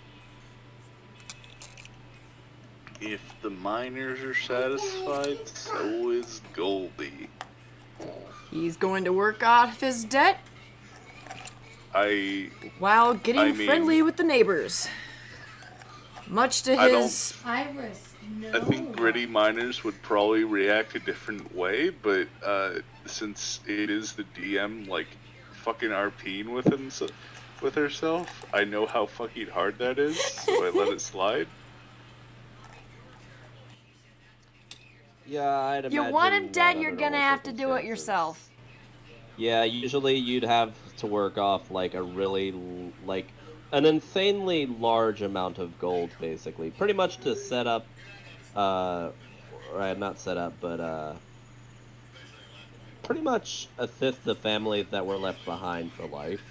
If the miners are satisfied, so is Goldie. He's going to work off his debt while getting friendly with the neighbors. Much to his... Iris, no. I think gritty miners would probably react a different way, but since it is the DM, like, fucking RPing with herself, I know how fucking hard that is, so I let it slide. Yeah, I'd imagine... You want him dead, under you're gonna normal have to do it circumstances. yourself. Yeah, usually you'd have to work off, like, an insanely large amount of gold, basically. Pretty much to set up, not set up, but, pretty much assist the families that were left behind for life.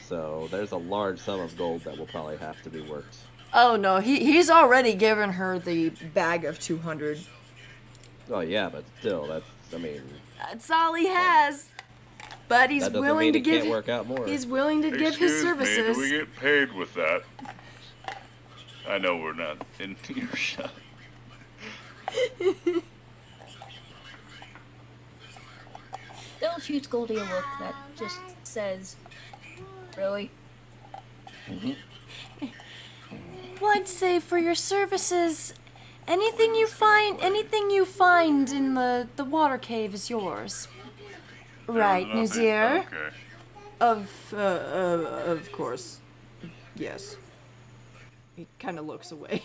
So, there's a large sum of gold that will probably have to be worked. Oh no, he's already given her the Bag of 200. Oh yeah, but still, that's That's all he has. But he's that doesn't willing mean to it give. can't work out more. He's willing to give his Excuse me, services. do we get paid with that? I know we're not in earshot. They'll shoot Goldie a look that just says, "Really?" Well, I'd say for your services, anything you find in the water cave is yours. Right, Nothing. Nazir? Okay. Of course. Yes. He kind of looks away.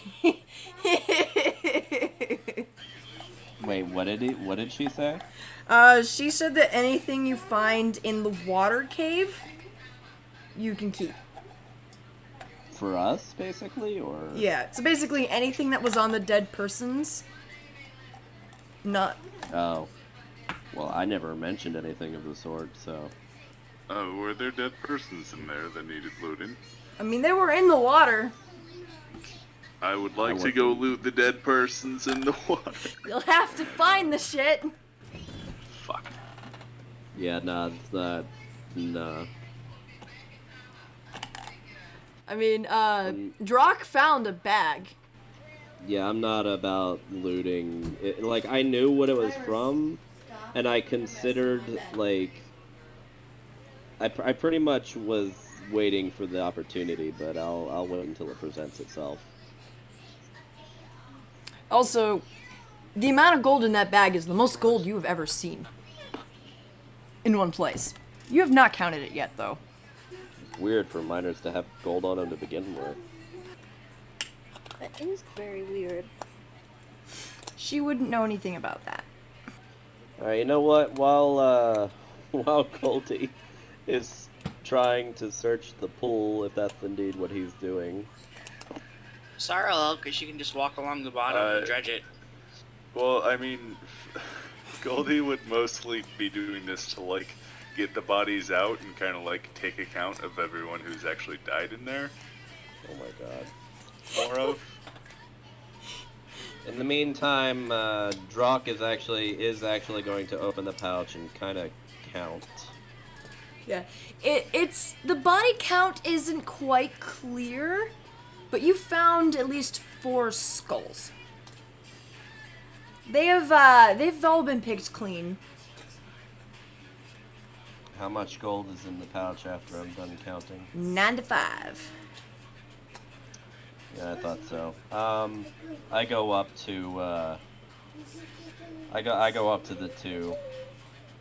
Wait, what did she say? She said that anything you find in the water cave, you can keep. For us, basically, or? Yeah, so basically anything that was on the dead persons. Not. Oh. Well, I never mentioned anything of the sort, so. Were there dead persons in there that needed looting? I mean, they were in the water. I would like to go loot the dead persons in the water. You'll have to find the shit. Fuck. Yeah, nah, it's not. Nah. I mean, Um, Drock found a bag. yeah, I'm not about looting. Like, I knew what it was from, and I considered, like, I pretty much was waiting for the opportunity, but I'll wait until it presents itself. Also, the amount of gold in that bag is the most gold you have ever seen. In one place. You have not counted it yet, though. It's weird for miners to have gold on them to begin with. That is very weird. She wouldn't know anything about that. Alright, you know what? While Goldie is trying to search the pool, if that's indeed what he's doing. Sorry, love, because she can just walk along the bottom and dredge it. Well, I mean, Goldie would mostly be doing this to, like, get the bodies out and kind of, like, take account of everyone who's actually died in there. Oh my god. More of. In the meantime, Drock is actually going to open the pouch and kind of count. Yeah. It's the body count isn't quite clear, but you found at least 4 skulls. They've all been picked clean. How much gold is in the pouch after I'm done counting? 95. Yeah, I thought so. I go up to I go up to the two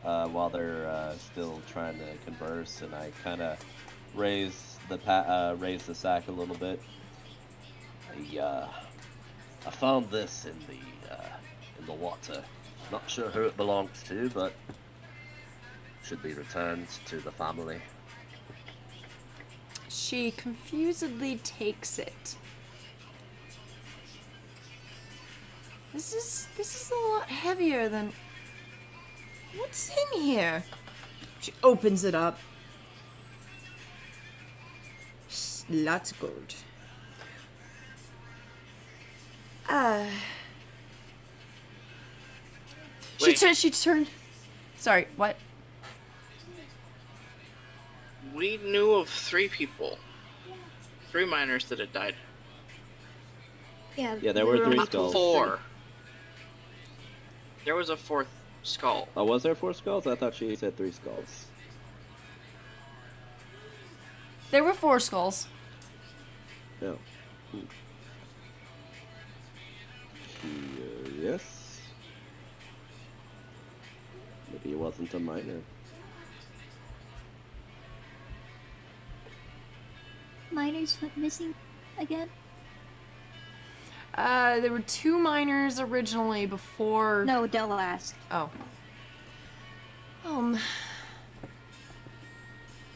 while they're still trying to converse, and I kind of raise the sack a little bit. I found this in the water. Not sure who it belongs to, but should be returned to the family. She confusedly takes it. This is a lot heavier than... What's in here? She opens it up. Lots of gold. Wait. She turned... Sorry, what? We knew of 3 people. 3 miners that had died. Yeah, Yeah, there were 3 Not skulls. 4. There was a 4th skull. Oh, was there 4 skulls? I thought she said 3 skulls. There were 4 skulls. No. Curious. Maybe it wasn't a miner. Miners went missing again? There were 2 miners originally before... No, Della asked. Oh.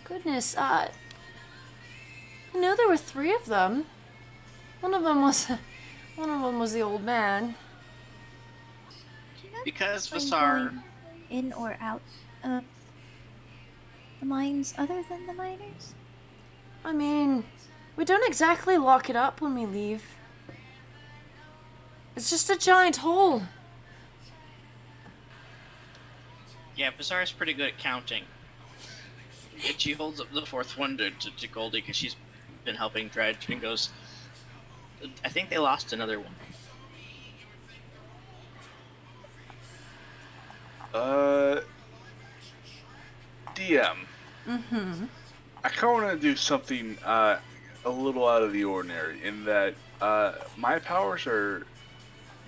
Goodness, I know there were 3 of them. One of them was the old man. Because When Vasar... going in or out of the mines other than the miners? I mean, we don't exactly lock it up when we leave. It's just a giant hole. Yeah, Vasar's pretty good at counting. And she holds up the 4th one to Goldie because she's been helping dredge and goes, I think they lost another one. DM. Mm-hmm. I kind of want to do something a little out of the ordinary in that my powers are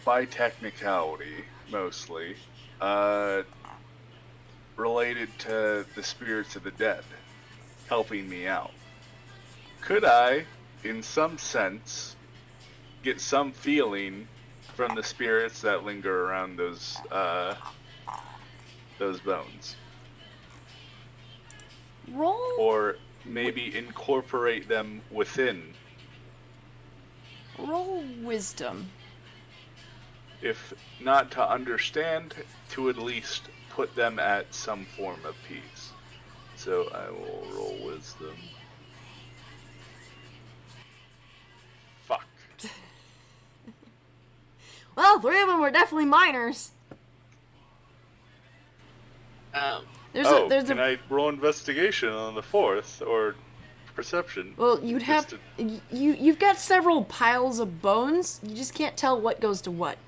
by technicality mostly related to the spirits of the dead helping me out. Could I, in some sense, get some feeling from the spirits that linger around those bones? Roll. Or maybe incorporate them within, Roll wisdom. if not to understand, to at least put them at some form of peace. So I will roll wisdom. Fuck. Well, 3 of them were definitely miners. Can I roll investigation on the 4th or perception? Well, you'd have Just you've got several piles of bones. You just can't tell what goes to what.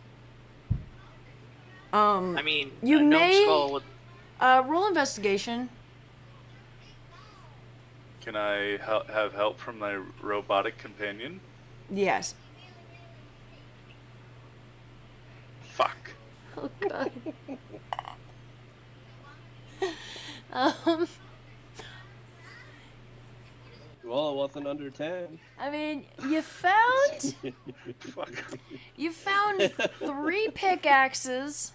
I mean, You a gnome may skull would. roll investigation. Can I have help from my robotic companion? Yes. Fuck. Oh god. um, Well, it wasn't under 10. I mean, you found Fuck. 3 pickaxes.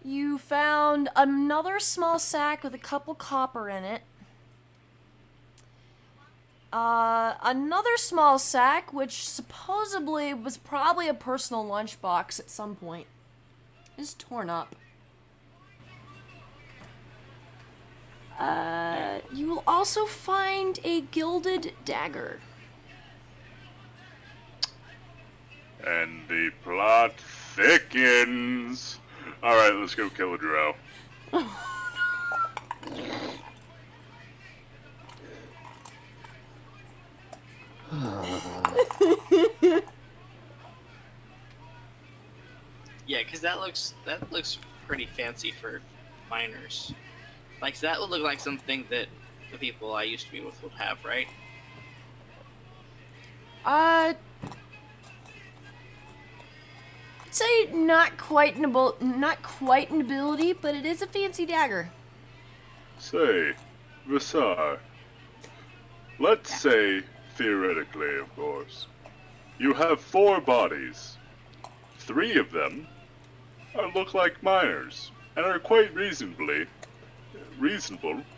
You found another small sack with a couple copper in it. Another small sack, which supposedly was probably a personal lunchbox at some point, is torn up. You will also find a gilded dagger. And the plot thickens. Alright, let's go kill a drow. Yeah, because that looks pretty fancy for miners. Like that would look like something that the people I used to be with would have, right? I'd say not quite an ability, but it is a fancy dagger. Say, Visar. Let's say, theoretically, of course, you have 4 bodies. 3 of them look like miners, and are quite reasonable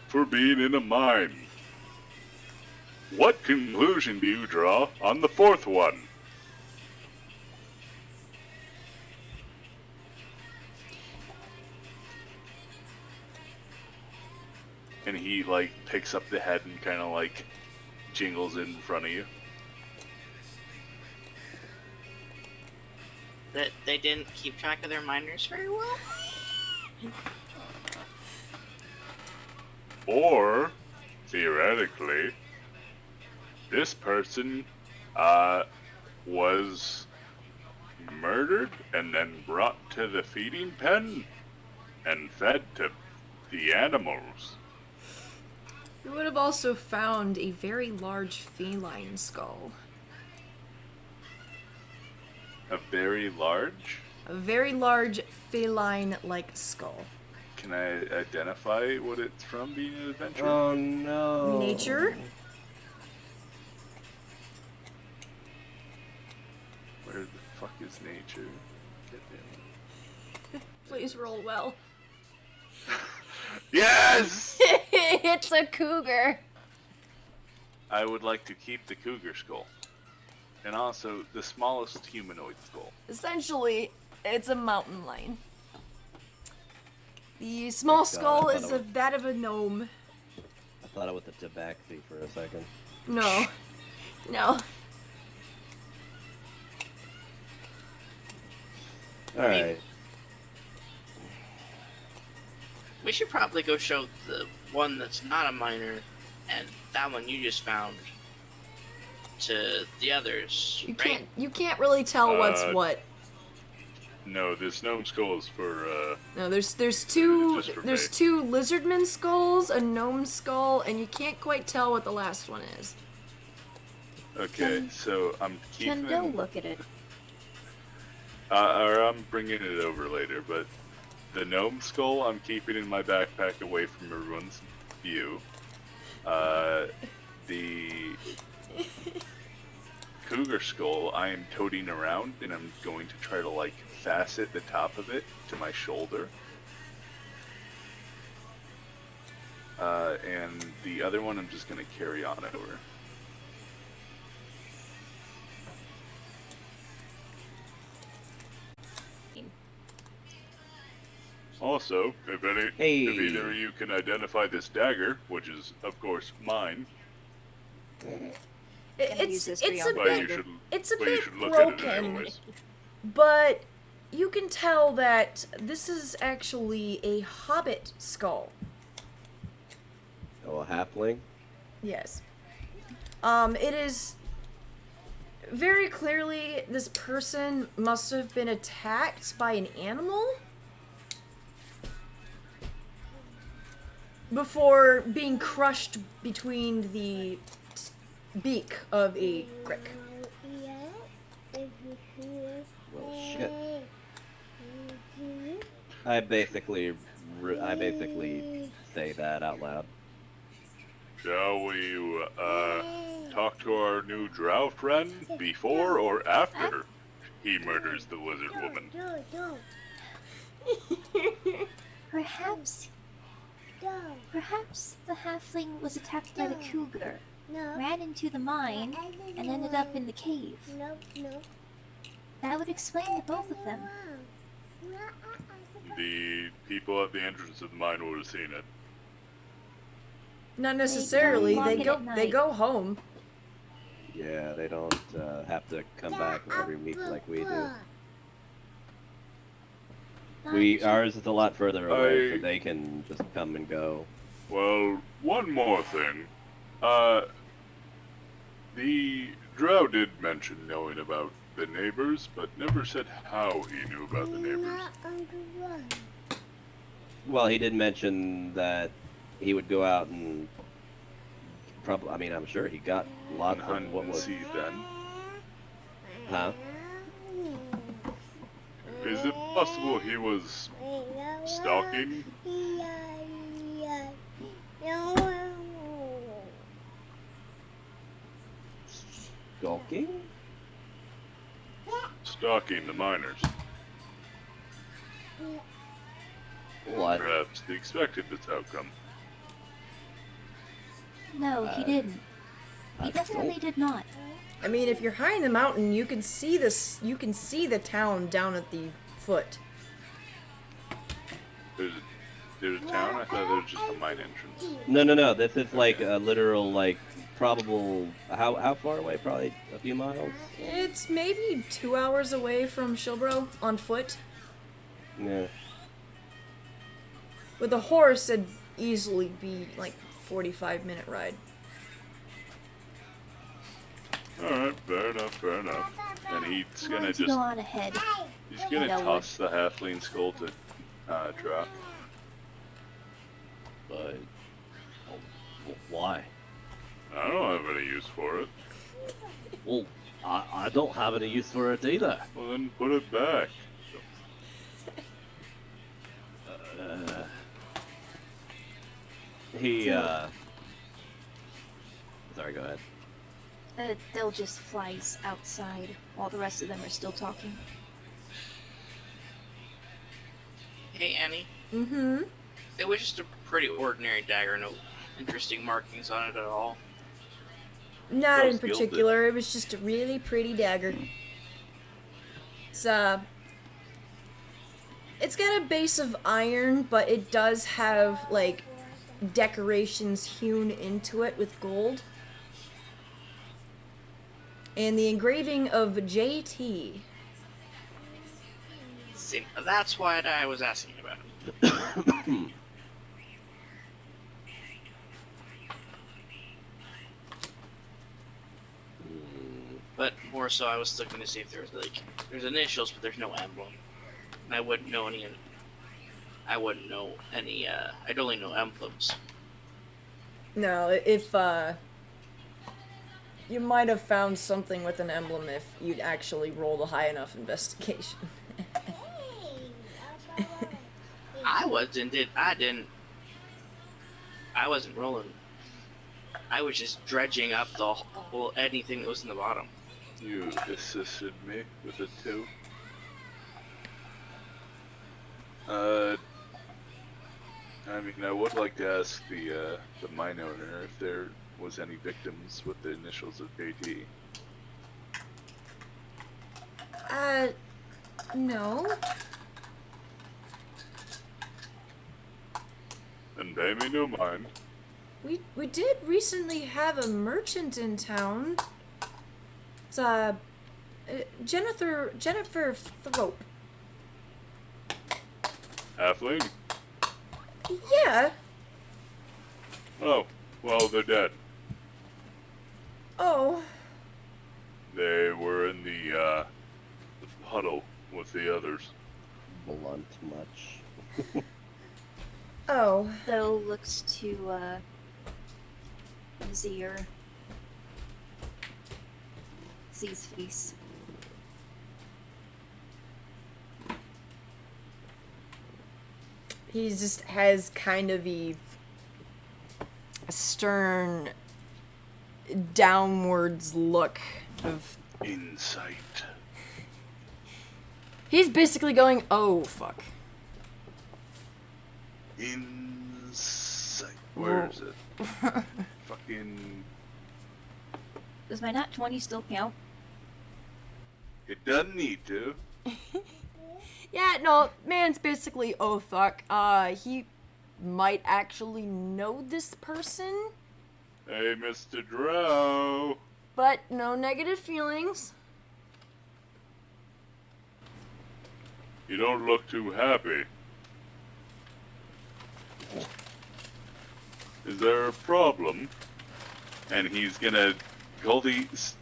for being in a mine. What conclusion do you draw on the 4th one? And he, like, picks up the head and kind of, like, jingles it in front of you. That they didn't keep track of their miners very well. Or, theoretically, this person, was murdered and then brought to the feeding pen and fed to the animals. You would have also found a very large feline skull. A very large? A very large feline-like skull. Can I identify what it's from, being an adventurer? Oh no. Nature? Where the fuck is nature? Please roll well. Yes! It's a cougar. I would like to keep the cougar skull. And also the smallest humanoid skull. Essentially, it's a mountain lion. The small skull is that of a gnome. I thought it was a tabaxi for a second. No. No. Alright. We should probably go show the one that's not a miner and that one you just found to the others. You can't really tell what's what. No, this gnome skull is for, No, there's just two for there's me. 2 lizardman skulls, a gnome skull, and you can't quite tell what the last one is. Okay, so I'm keeping... Can go look at it. or I'm bringing it over later, but the gnome skull I'm keeping in my backpack away from everyone's view. The cougar skull I am toting around, and I'm going to try to, like, facet the top of it to my shoulder. And the other one I'm just going to carry on over. Also, if either of you can identify this dagger, which is, of course, mine, It's a but you bit should, it's a but you bit should look at it broken, anyways. but you can tell that this is actually a hobbit skull. Oh, a halfling? Yes. It is very clearly this person must have been attacked by an animal before being crushed between the beak of a Grick. Well, shit. I basically say that out loud. Shall we, talk to our new drow friend before or after he murders the lizard woman? Perhaps the halfling was attacked by the cougar, ran into the mine, and ended up in the cave. That would explain the both of them. The people at the entrance of the mine would have seen it. Not necessarily. unlock it at They night. go home. Yeah, they don't have to come back every week like we do. Ours is a lot further away, so they can just come and go. Well, one more thing. The drow did mention knowing about the neighbors, but never said how he knew about the neighbors. Well, he did mention that he would go out and probably. I mean, I'm sure he got lots of Hunt what and was. see then. Huh? Is it possible he was stalking? Stalking? Stalking the miners. What? Perhaps they expected this outcome. No, he didn't. He definitely did not. I mean, if you're high in the mountain, you can see this. You can see the town down at the foot. There's a town? I thought there was just a mine entrance. No. This is like a literal, like, probable. How far away? Probably a few miles. It's maybe 2 hours away from Shilbro on foot. Yeah. With a horse, it'd easily be like 45-minute ride. Alright, fair enough. And he's Why gonna don't you just, go on ahead? he's gonna No. toss the halfling skull to, Drock. But why? I don't have any use for it. Well, I don't have any use for it either. Well then put it back. Sorry, go ahead. They'll just flies outside while the rest of them are still talking. Hey, Annie. Mm-hmm. It was just a pretty ordinary dagger, no interesting markings on it at all. Not So in skilled, particular. It was just a really pretty dagger. It's got a base of iron, but it does have like decorations hewn into it with gold. And the engraving of JT. See, that's what I was asking about. But more so, I was looking to see if there's there's initials, but there's no emblem. And I wouldn't know any. I'd only know emblems. No, if you might have found something with an emblem if you'd actually rolled a high enough investigation. I wasn't rolling. I was just dredging up anything that was in the bottom. You assisted me with it too. I mean, I would like to ask the mine owner if there was any victims with the initials of JT. No. And pay me no mind. We did recently have a merchant in town. It's Jennifer Thrope. Halfling? Yeah. Oh, well, they're dead. Oh. They were in the puddle with the others. Blunt much. Oh. Though looks to Zir. Z's face. He just has kind of a stern, downwards look of. Insight. He's basically going, oh, fuck. Insight. Where is it? Fucking. Does my nat 20 still count? It doesn't need to. Yeah, no, man's basically, oh, fuck. He might actually know this person, Hey, Mr. Drow. but no negative feelings. You don't look too happy. Is there a problem? And he's gonna Goldie's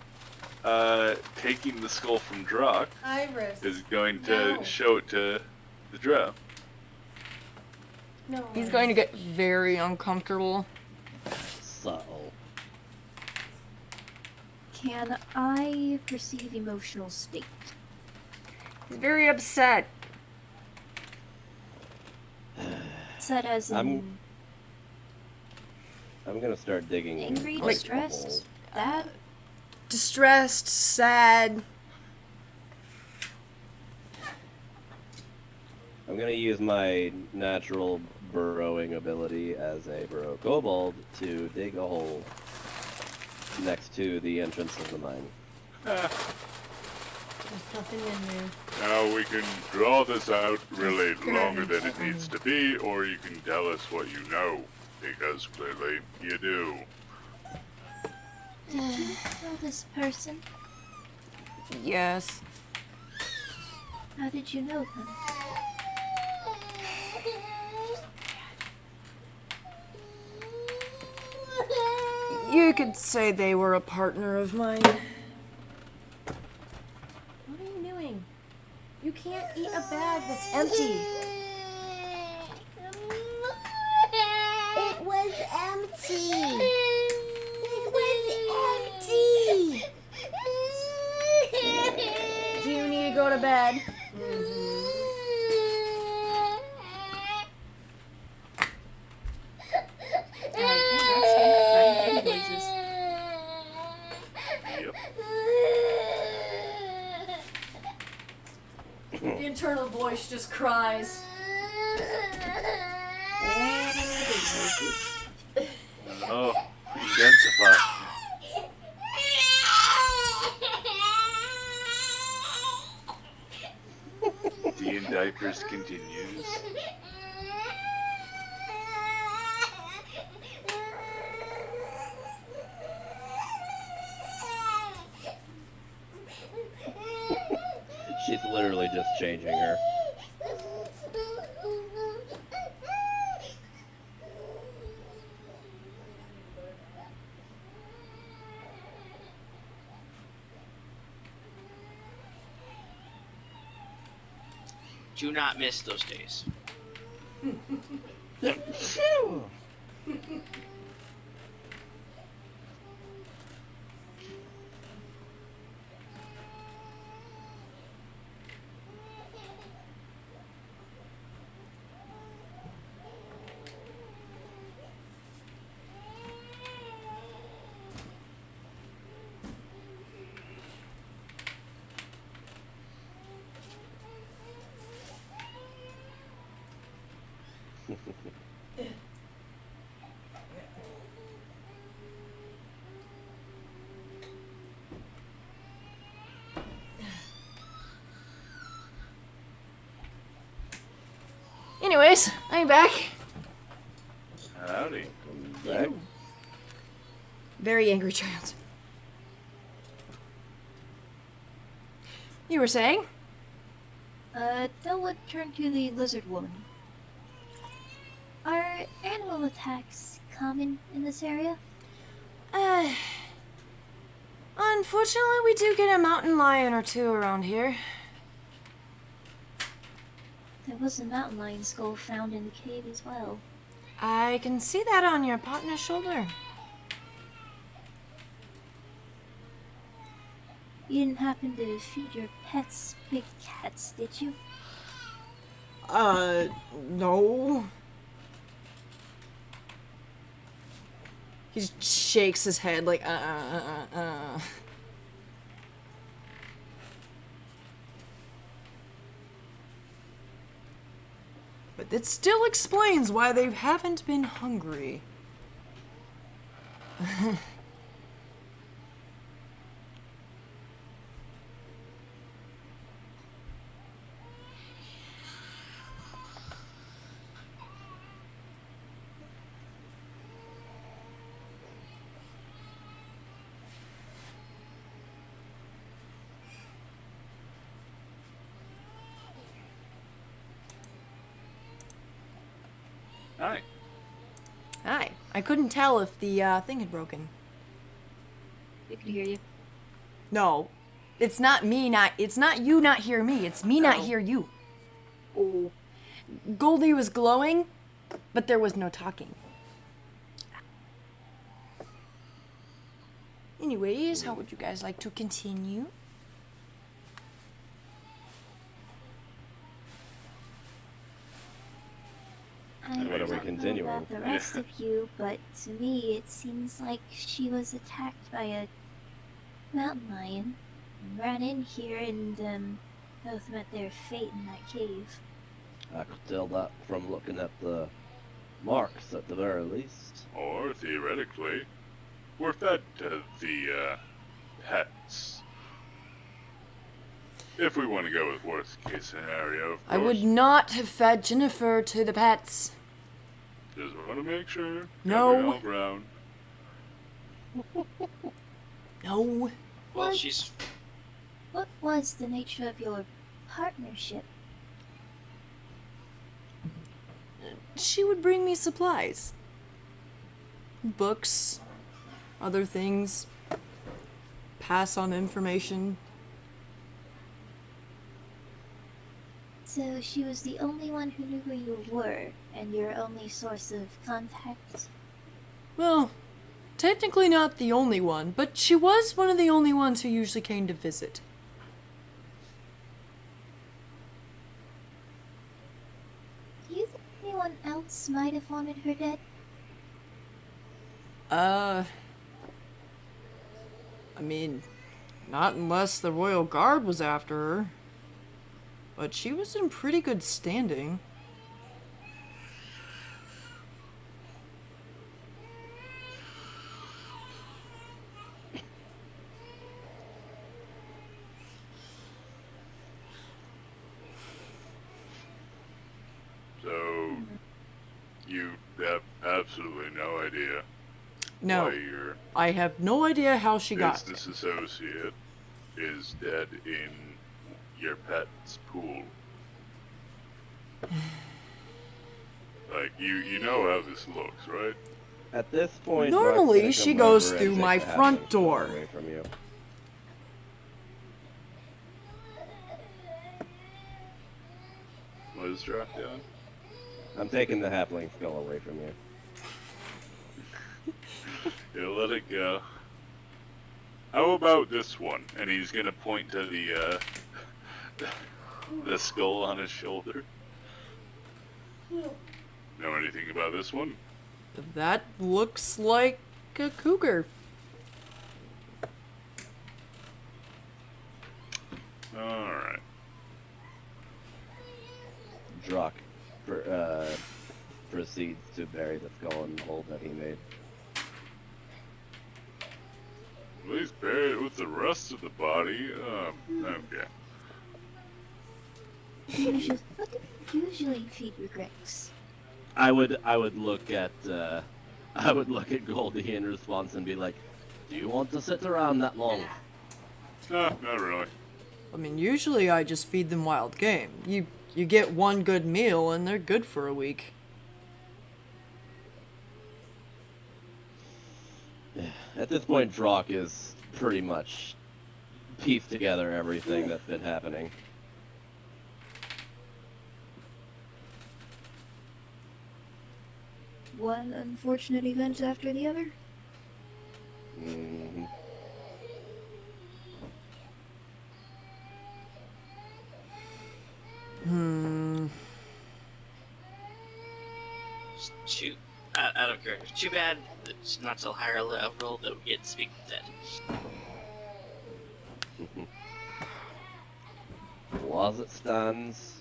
taking the skull from Drock Iris. is going to No. show it to the Drow. No. He's going to get very uncomfortable. Subtle. Can I perceive emotional state? He's very upset. Set as in I'm gonna start digging. angry, like, a distressed, hole. that? Distressed, sad. I'm gonna use my natural burrowing ability as a burrow kobold to dig a hole next to the entrance of the mine. There's nothing in there. Now we can draw this out really longer than it needs to be, or you can tell us what you know, because clearly you do. Did you know this person? Yes. How did you know them? You could say they were a partner of mine. What are you doing? You can't eat a bag that's empty. It was empty. It was empty. Do you need to go to bed? Yep. The internal voice just cries. Oh, identify. D and Diapers continues. She's literally just changing her. Do not miss those days. Anyways, I'm back. Howdy. Back. Very angry child. You were saying? Thel would turn to the lizard woman. Are animal attacks common in this area? Unfortunately, we do get a mountain lion or two around here. There was a mountain lion skull found in the cave as well. I can see that on your partner's shoulder. You didn't happen to feed your pets big cats, did you? No. He just shakes his head like, But that still explains why they haven't been hungry. Hi. Hi. I couldn't tell if the thing had broken. We could hear you. No. It's not you not hear me. It's me not hear you. Oh. Goldie was glowing, but there was no talking. Anyways, how would you guys like to continue? I What are we don't know continuing? about the rest of you, but to me it seems like she was attacked by a mountain lion and ran in here and both met their fate in that cave. I could tell that from looking at the marks at the very least. Or theoretically, we're fed to the pets. If we want to go with worst case scenario, of course. I would not have fed Jennifer to the pets. Just want to make sure. No. Cover all ground. No. Well, What? she's What was the nature of your partnership? She would bring me supplies. Books, other things. Pass on information. So she was the only one who knew who you were, and your only source of contact? Well, technically not the only one, but she was one of the only ones who usually came to visit. Do you think anyone else might have wanted her dead? I mean, not unless the royal guard was after her. But she was in pretty good standing. So, you have absolutely no idea No, why your I have no idea how she got business associate is dead in your pet's pool. Like, you know how this looks, right? At this point, Normally, Mark's she gonna come goes over and through take my the front halfling door. away from you. What is Drock doing? I'm taking the halfling skull away from you. Yeah, let it go. How about this one? And he's gonna point to the skull on his shoulder. Know anything about this one? That looks like a cougar. Alright. Drock proceeds to bury the skull in the hole that he made. At least bury it with the rest of the body. Okay. What do you usually feed your Gricks? I would look at Goldie in response and be like, "Do you want to sit around that long?" Nah, not really. I mean, usually I just feed them wild game. You get one good meal and they're good for a week. At this point, Drock is pretty much pieced together everything that's been happening. One unfortunate event after the other. Mhm. Shoot. Out of character. Too bad it's not till higher level that we get to speak with Dead. Well, as it stands,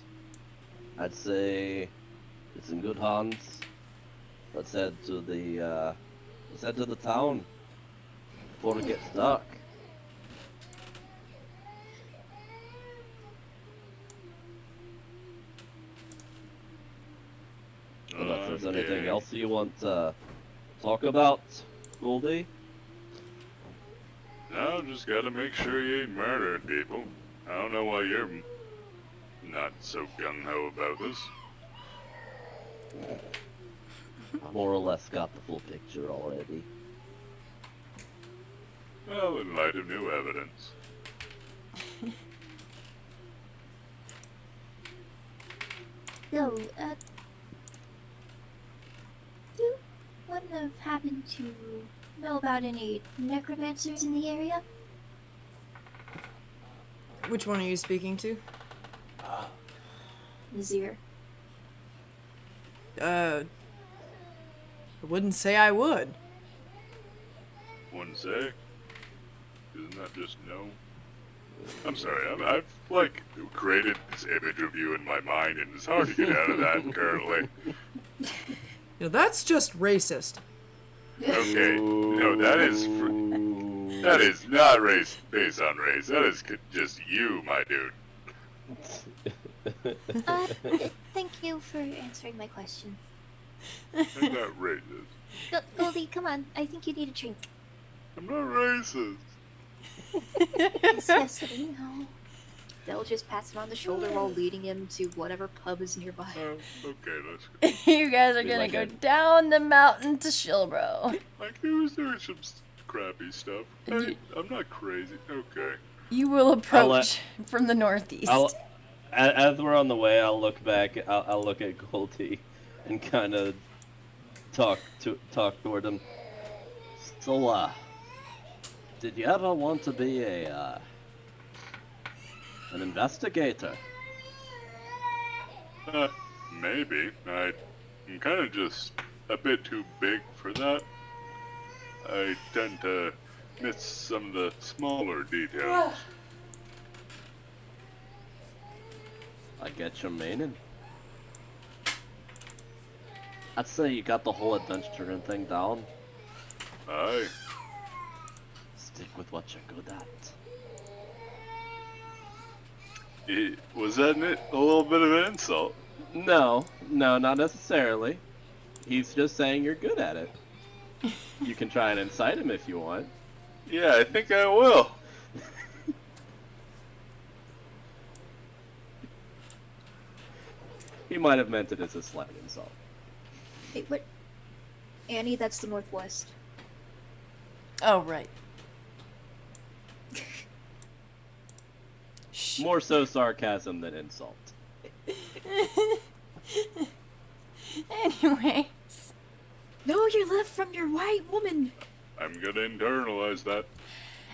I'd say it's in good hands. Let's head to the town before it gets dark. Unless there's anything else you want to talk about, Goldie? No, just gotta make sure you ain't murdering people. I don't know why you're not so gung-ho about this. I more or less got the full picture already. Well, in light of new evidence. So, you wouldn't have happened to know about any necromancers in the area? Which one are you speaking to? Nazir. I wouldn't say I would. Wouldn't say. Isn't that just no? I'm sorry, I've like created this image of you in my mind, and it's hard to get out of that currently. You know, that's just racist. Okay, no, that is not race based on race. That is just you, my dude. Thank you for answering my question. I'm not racist. Goldie, come on. I think you need a drink. I'm not racist. It's just, you know. They'll just pass him on the shoulder while leading him to whatever pub is nearby. Oh, okay, let's go. You guys are Be gonna like go a- down the mountain to Shilbro. Like, he was doing some crappy stuff. Hey, I'm not crazy. Okay. You will approach from the northeast. As we're on the way, I'll look back. I'll look at Goldie, and kind of talk toward him. So, did you ever want to be an investigator? Maybe. I'm kind of just a bit too big for that. I tend to miss some of the smaller details. I get your meaning. I'd say you got the whole adventuring thing down. Aye. Stick with what you're good at. Was that a little bit of an insult? No, not necessarily. He's just saying you're good at it. You can try and incite him if you want. Yeah, I think I will. He might have meant it as a slight insult. Hey, what? Annie, that's the northwest. Oh, right. More so sarcasm than insult. Anyways. No, you're left from your white woman. I'm gonna internalize that.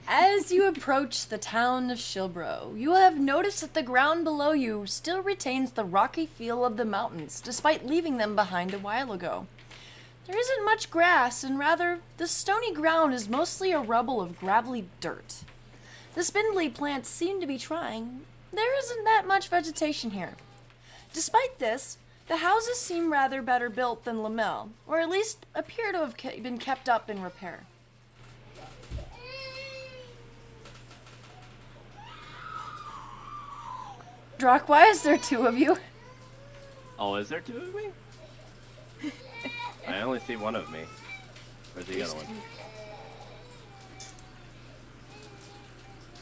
As you approach the town of Shilbro, you have noticed that the ground below you still retains the rocky feel of the mountains, despite leaving them behind a while ago. There isn't much grass, and rather, the stony ground is mostly a rubble of gravelly dirt. The spindly plants seem to be trying. There isn't that much vegetation here. Despite this, the houses seem rather better built than Lamel, or at least appear to have been kept up in repair. Drock, why is there two of you? Oh, is there two of me? I only see one of me. Where's the other one?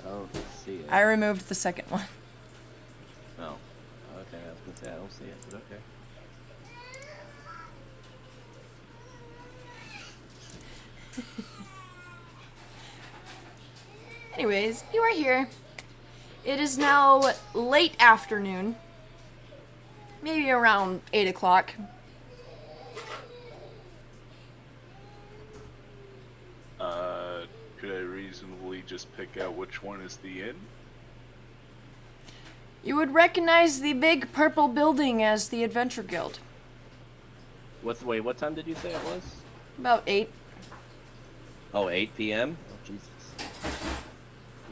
I don't see it. I removed the second one. Oh. Okay, I was gonna say I don't see it, but okay. Anyways, you are here. It is now late afternoon. Maybe around 8 o'clock. Could I reasonably just pick out which one is the inn? You would recognize the big purple building as the Adventure Guild. Wait, what time did you say it was? About 8. Oh, 8 p.m.? Oh, Jesus.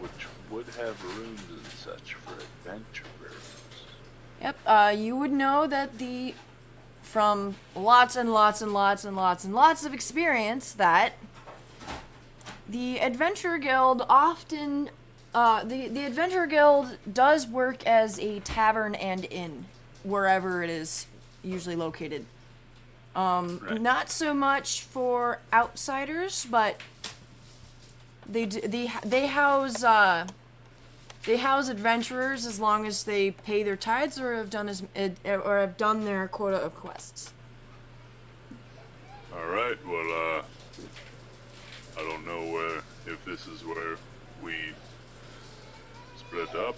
Which would have rooms and such for adventurers. Yep, you would know that from lots and lots and lots and lots and lots of experience that the Adventure Guild often, the Adventure Guild does work as a tavern and inn, wherever it is usually located. Right. Not so much for outsiders, but they house adventurers as long as they pay their tithes or have done their quota of quests. Alright, well, I don't know if this is where we split up,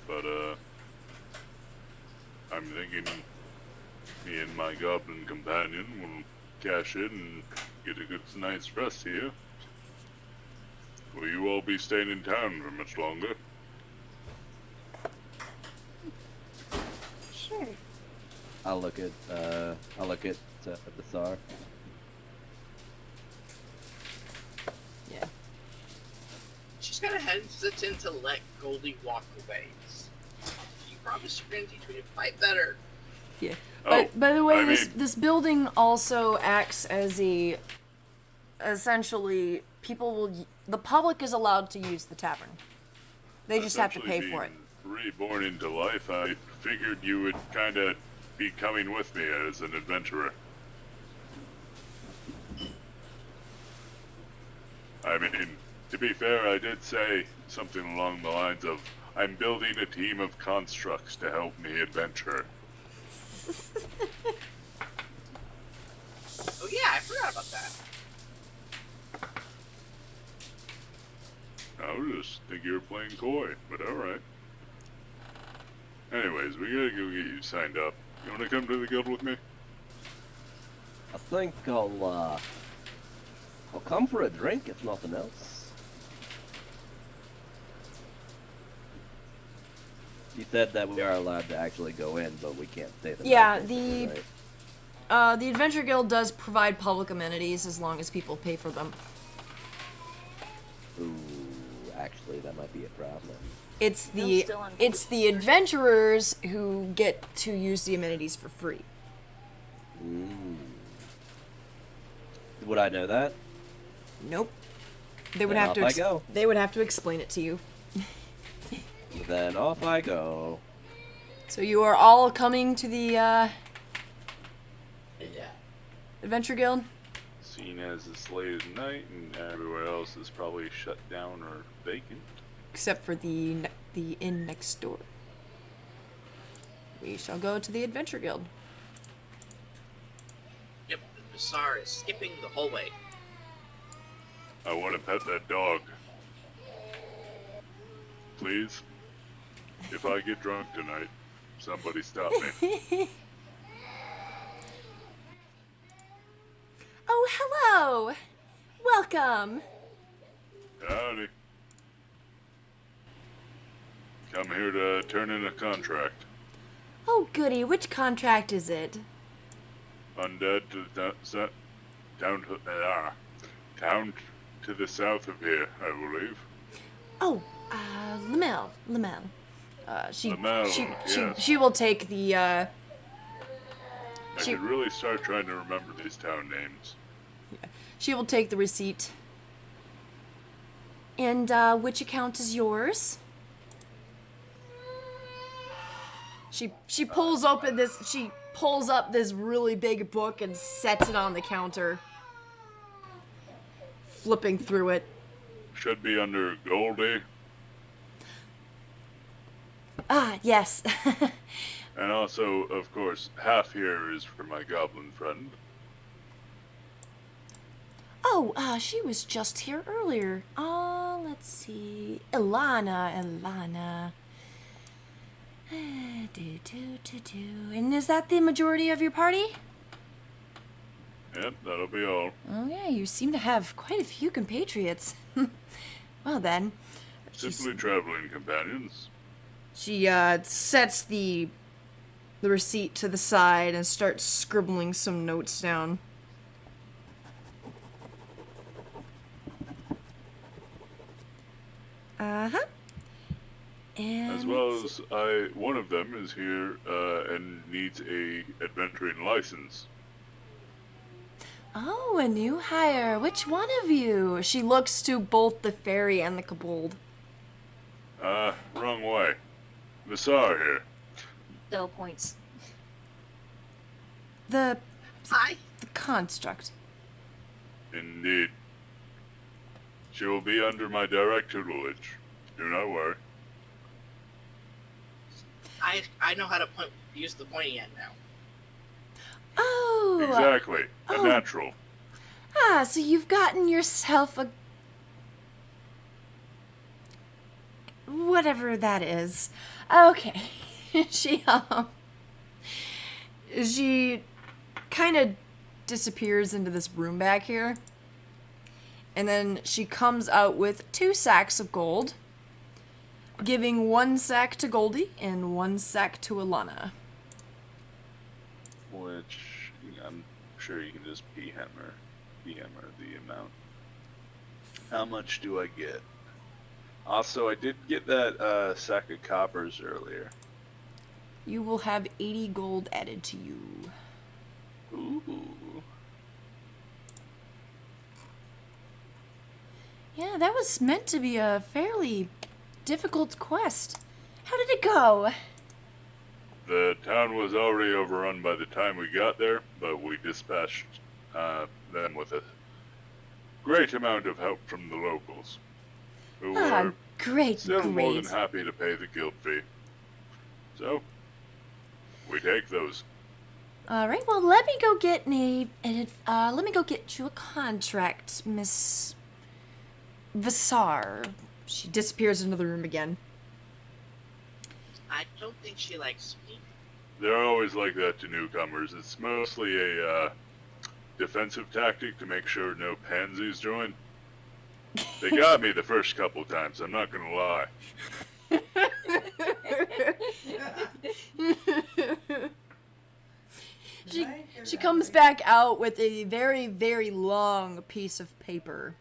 but, I'm thinking me and my goblin companion will cash in and get a good night's rest here. Will you all be staying in town for much longer? Sure. I'll look at Bathar. Yeah. She's kind of hesitant to let Goldie walk away. You promised you're going to teach me to fight better. Yeah. Oh, By the way, I this building also acts as essentially the public is allowed to use the tavern. They just have to pay Essentially for it. being reborn into life, I figured you would kind of be coming with me as an adventurer. I mean, to be fair, I did say something along the lines of, I'm building a team of constructs to help me adventure. Oh yeah, I forgot about that. I just think you were playing coy, but alright. Anyways, we gotta go get you signed up. You wanna come to the guild with me? I think I'll come for a drink if nothing else. You said that we are allowed to actually go in, but we can't stay the night. Yeah, basically, right? the Adventure Guild does provide public amenities as long as people pay for them. Ooh, actually, that might be a problem. It's the adventurers who get to use the amenities for free. Would I know that? Nope. They would Then have off to. I go. They would have to explain it to you. Then off I go. So you are all coming to the Adventure Guild? Seeing as it's late at night and everywhere else is probably shut down or vacant. Except for the inn next door. We shall go to the Adventure Guild. Yep, Bazaar is skipping the whole way. I want to pet that dog. Please? If I get drunk tonight, somebody stop me. Oh, hello! Welcome! Howdy. Come here to turn in a contract. Oh, goody. Which contract is it? Undead to the town to the south of here, I believe. Oh, Lamel. Lamel, yes. She will take the, I should really start trying to remember these town names. She will take the receipt. And, which account is yours? She pulls up this really big book and sets it on the counter. Flipping through it. Should be under Goldie. Ah, yes. And also, of course, half here is for my goblin friend. Oh, she was just here earlier. Let's see. Ilana. And is that the majority of your party? Yep, that'll be all. Oh, yeah, you seem to have quite a few compatriots. Well, then. Simply traveling companions. She sets the receipt to the side and starts scribbling some notes down. Uh-huh. And As well as one of them is here and needs a adventuring license. Oh, a new hire. Which one of you? She looks to both the fairy and the kobold. Wrong way. Visar here. Still points. The Hi. construct. Indeed. She will be under my direct tutelage. Do not worry. I know how to use the pointy end now. Oh. Exactly. oh. A natural. So you've gotten yourself a... whatever that is. Okay. She kind of disappears into this room back here. And then she comes out with 2 sacks of gold, giving 1 sack to Goldie and 1 sack to Ilana. Which I'm sure you can just p-hammer the amount. How much do I get? Also, I did get that sack of coppers earlier. You will have 80 gold added to you. Ooh. Yeah, that was meant to be a fairly difficult quest. How did it go? The town was already overrun by the time we got there, but we dispatched them with a great amount of help from the locals, who were Great. still more than happy to pay the guild fee. So, we take those. All right. Well, let me go get let me go get you a contract, Miss Visar. She disappears into the room again. I don't think she likes me. They're always like that to newcomers. It's mostly a defensive tactic to make sure no pansies join. They got me the first couple times, I'm not gonna lie. She comes back out with a very, very long piece of paper.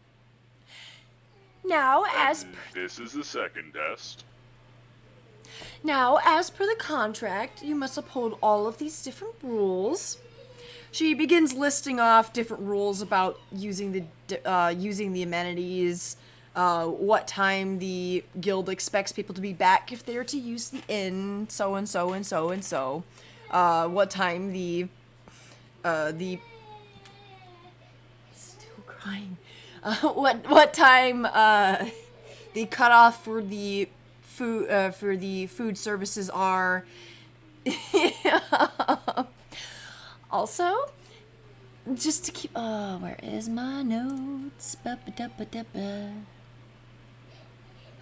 Now, This is the second test. as per the contract, you must uphold all of these different rules. She begins listing off different rules about using the amenities, what time the guild expects people to be back if they're to use the inn, so and so and so and so. What time the still crying. What time the cutoff for the food services are. Also, just to keep... where is my notes? Ba-ba-da-ba-da-ba.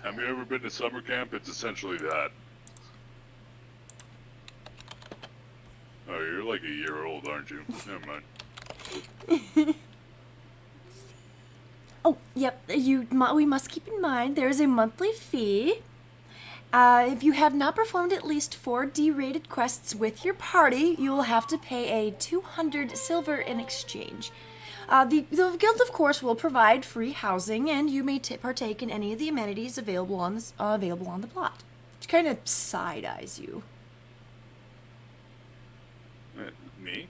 Have you ever been to summer camp? It's essentially that. Oh, you're like a year old, aren't you? Never mind. Oh, yep. We must keep in mind there is a monthly fee. If you have not performed at least 4 D-rated quests with your party, you will have to pay a 200 silver in exchange. The guild, of course, will provide free housing, and you may partake in any of the amenities available on the plot. She kind of side-eyes you. Me?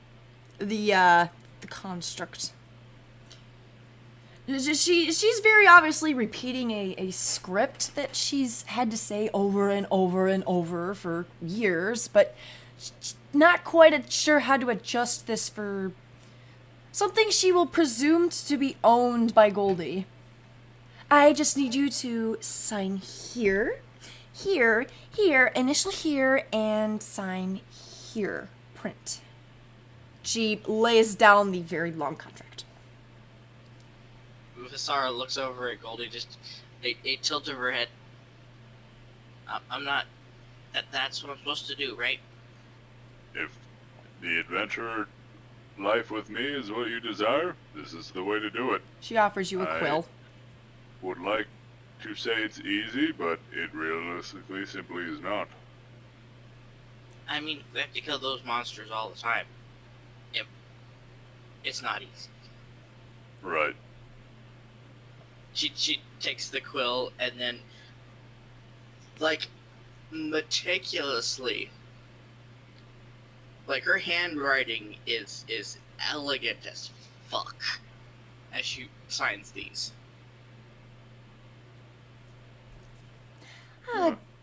The construct. She's very obviously repeating a script that she's had to say over and over and over for years, but she's not quite sure how to adjust this for something she will presume to be owned by Goldie. I just need you to sign here, here, here, initial here, and sign here. Print. She lays down the very long contract. Visara looks over at Goldie, just a tilt of her head. I'm not. That's what I'm supposed to do, right? If the adventure life with me is what you desire, this is the way to do it. She offers you a quill. Would like to say it's easy, but it realistically simply is not. I mean, we have to kill those monsters all the time. It's not easy. Right. She takes the quill and then, like, meticulously, like, her handwriting is elegant as fuck as she signs these.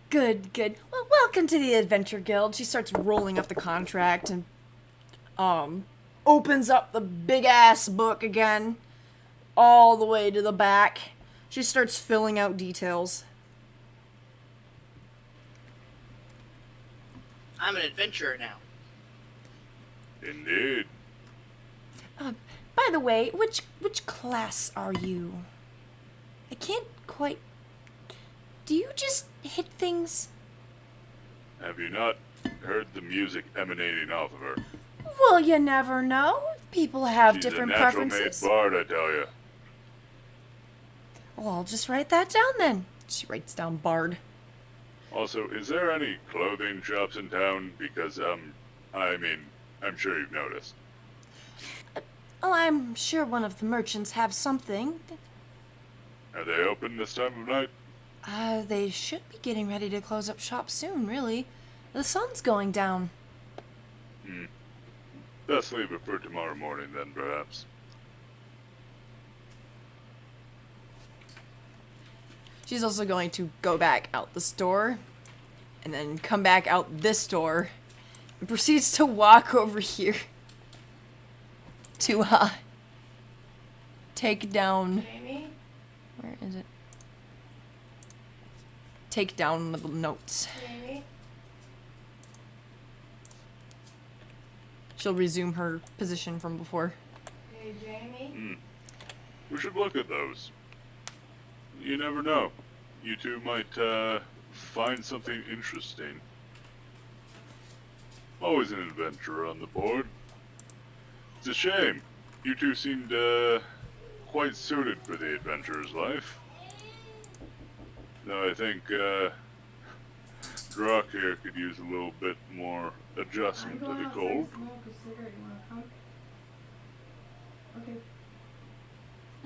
Good. Well, welcome to the Adventure Guild. She starts rolling up the contract and opens up the big ass book again, all the way to the back. She starts filling out details. I'm an adventurer now. Indeed. By the way, which class are you? I can't quite. Do you just hit things? Have you not heard the music emanating off of her? Well, you never know. People have She's different a natural preferences. made bard, I tell you. Well, I'll just write that down then. She writes down Bard. Also, is there any clothing shops in town? Because, I'm sure you've noticed. Well, I'm sure one of the merchants have something. Are they open this time of night? They should be getting ready to close up shop soon, really. The sun's going down. Best leave it for tomorrow morning then, perhaps. She's also going to go back out the store and then come back out this door and proceeds to walk over here to take down. Jamie? Where is it? Take down one of the notes. Jamie? She'll resume her position from before. Hey, Jamie? We should look at those. You never know. You two might, find something interesting. Always an adventurer on the board. It's a shame. You two seemed, quite suited for the adventurer's life. Though I think, Drock here could use a little bit more adjustment to the cold. Smoke a cigarette. You wanna come? Okay.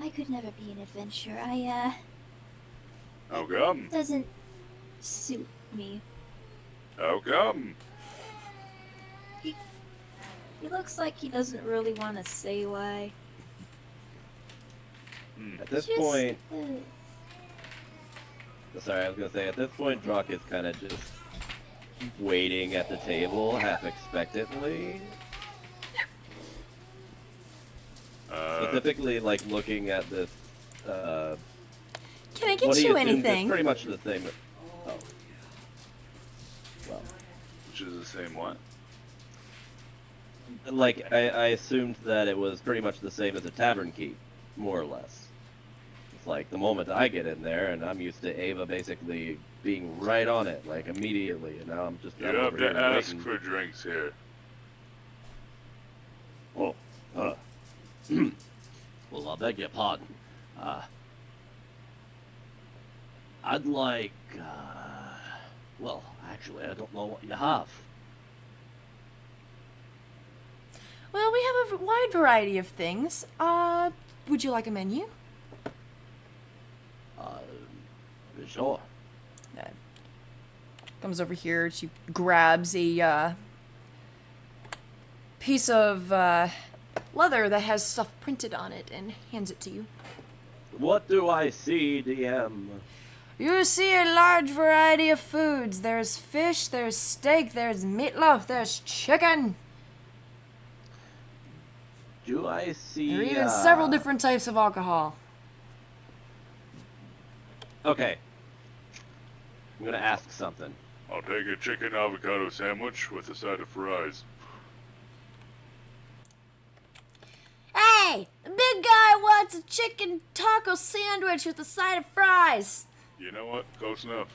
I could never be an adventurer. How come? Doesn't suit me. How come? He looks like he doesn't really want to say why. At this Just, point, uh, sorry, I was gonna say, at this point, Drock is kind of just waiting at the table, half expectantly. Specifically, like, looking at this, Can I what get he you assumes is anything? pretty much the same. Oh. Well, Which is the same one. like, I assumed that it was pretty much the same as a tavern keep, more or less. It's like, the moment I get in there, and I'm used to Ava basically being right on it, like, immediately, and now I'm just You I'm have over here to ask waiting. for drinks here. Oh, well, I beg your pardon. I'd like, well, actually, I don't know what you have. Well, we have a wide variety of things. Would you like a menu? Sure. Comes over here. She grabs a piece of leather that has stuff printed on it and hands it to you. What do I see, DM? You see a large variety of foods. There's fish, there's steak, there's meatloaf, there's chicken. Do I see, There are even several different types of alcohol. Okay. I'm gonna ask something. I'll take a chicken avocado sandwich with a side of fries. Hey! The big guy wants a chicken taco sandwich with a side of fries. You know what? Close enough.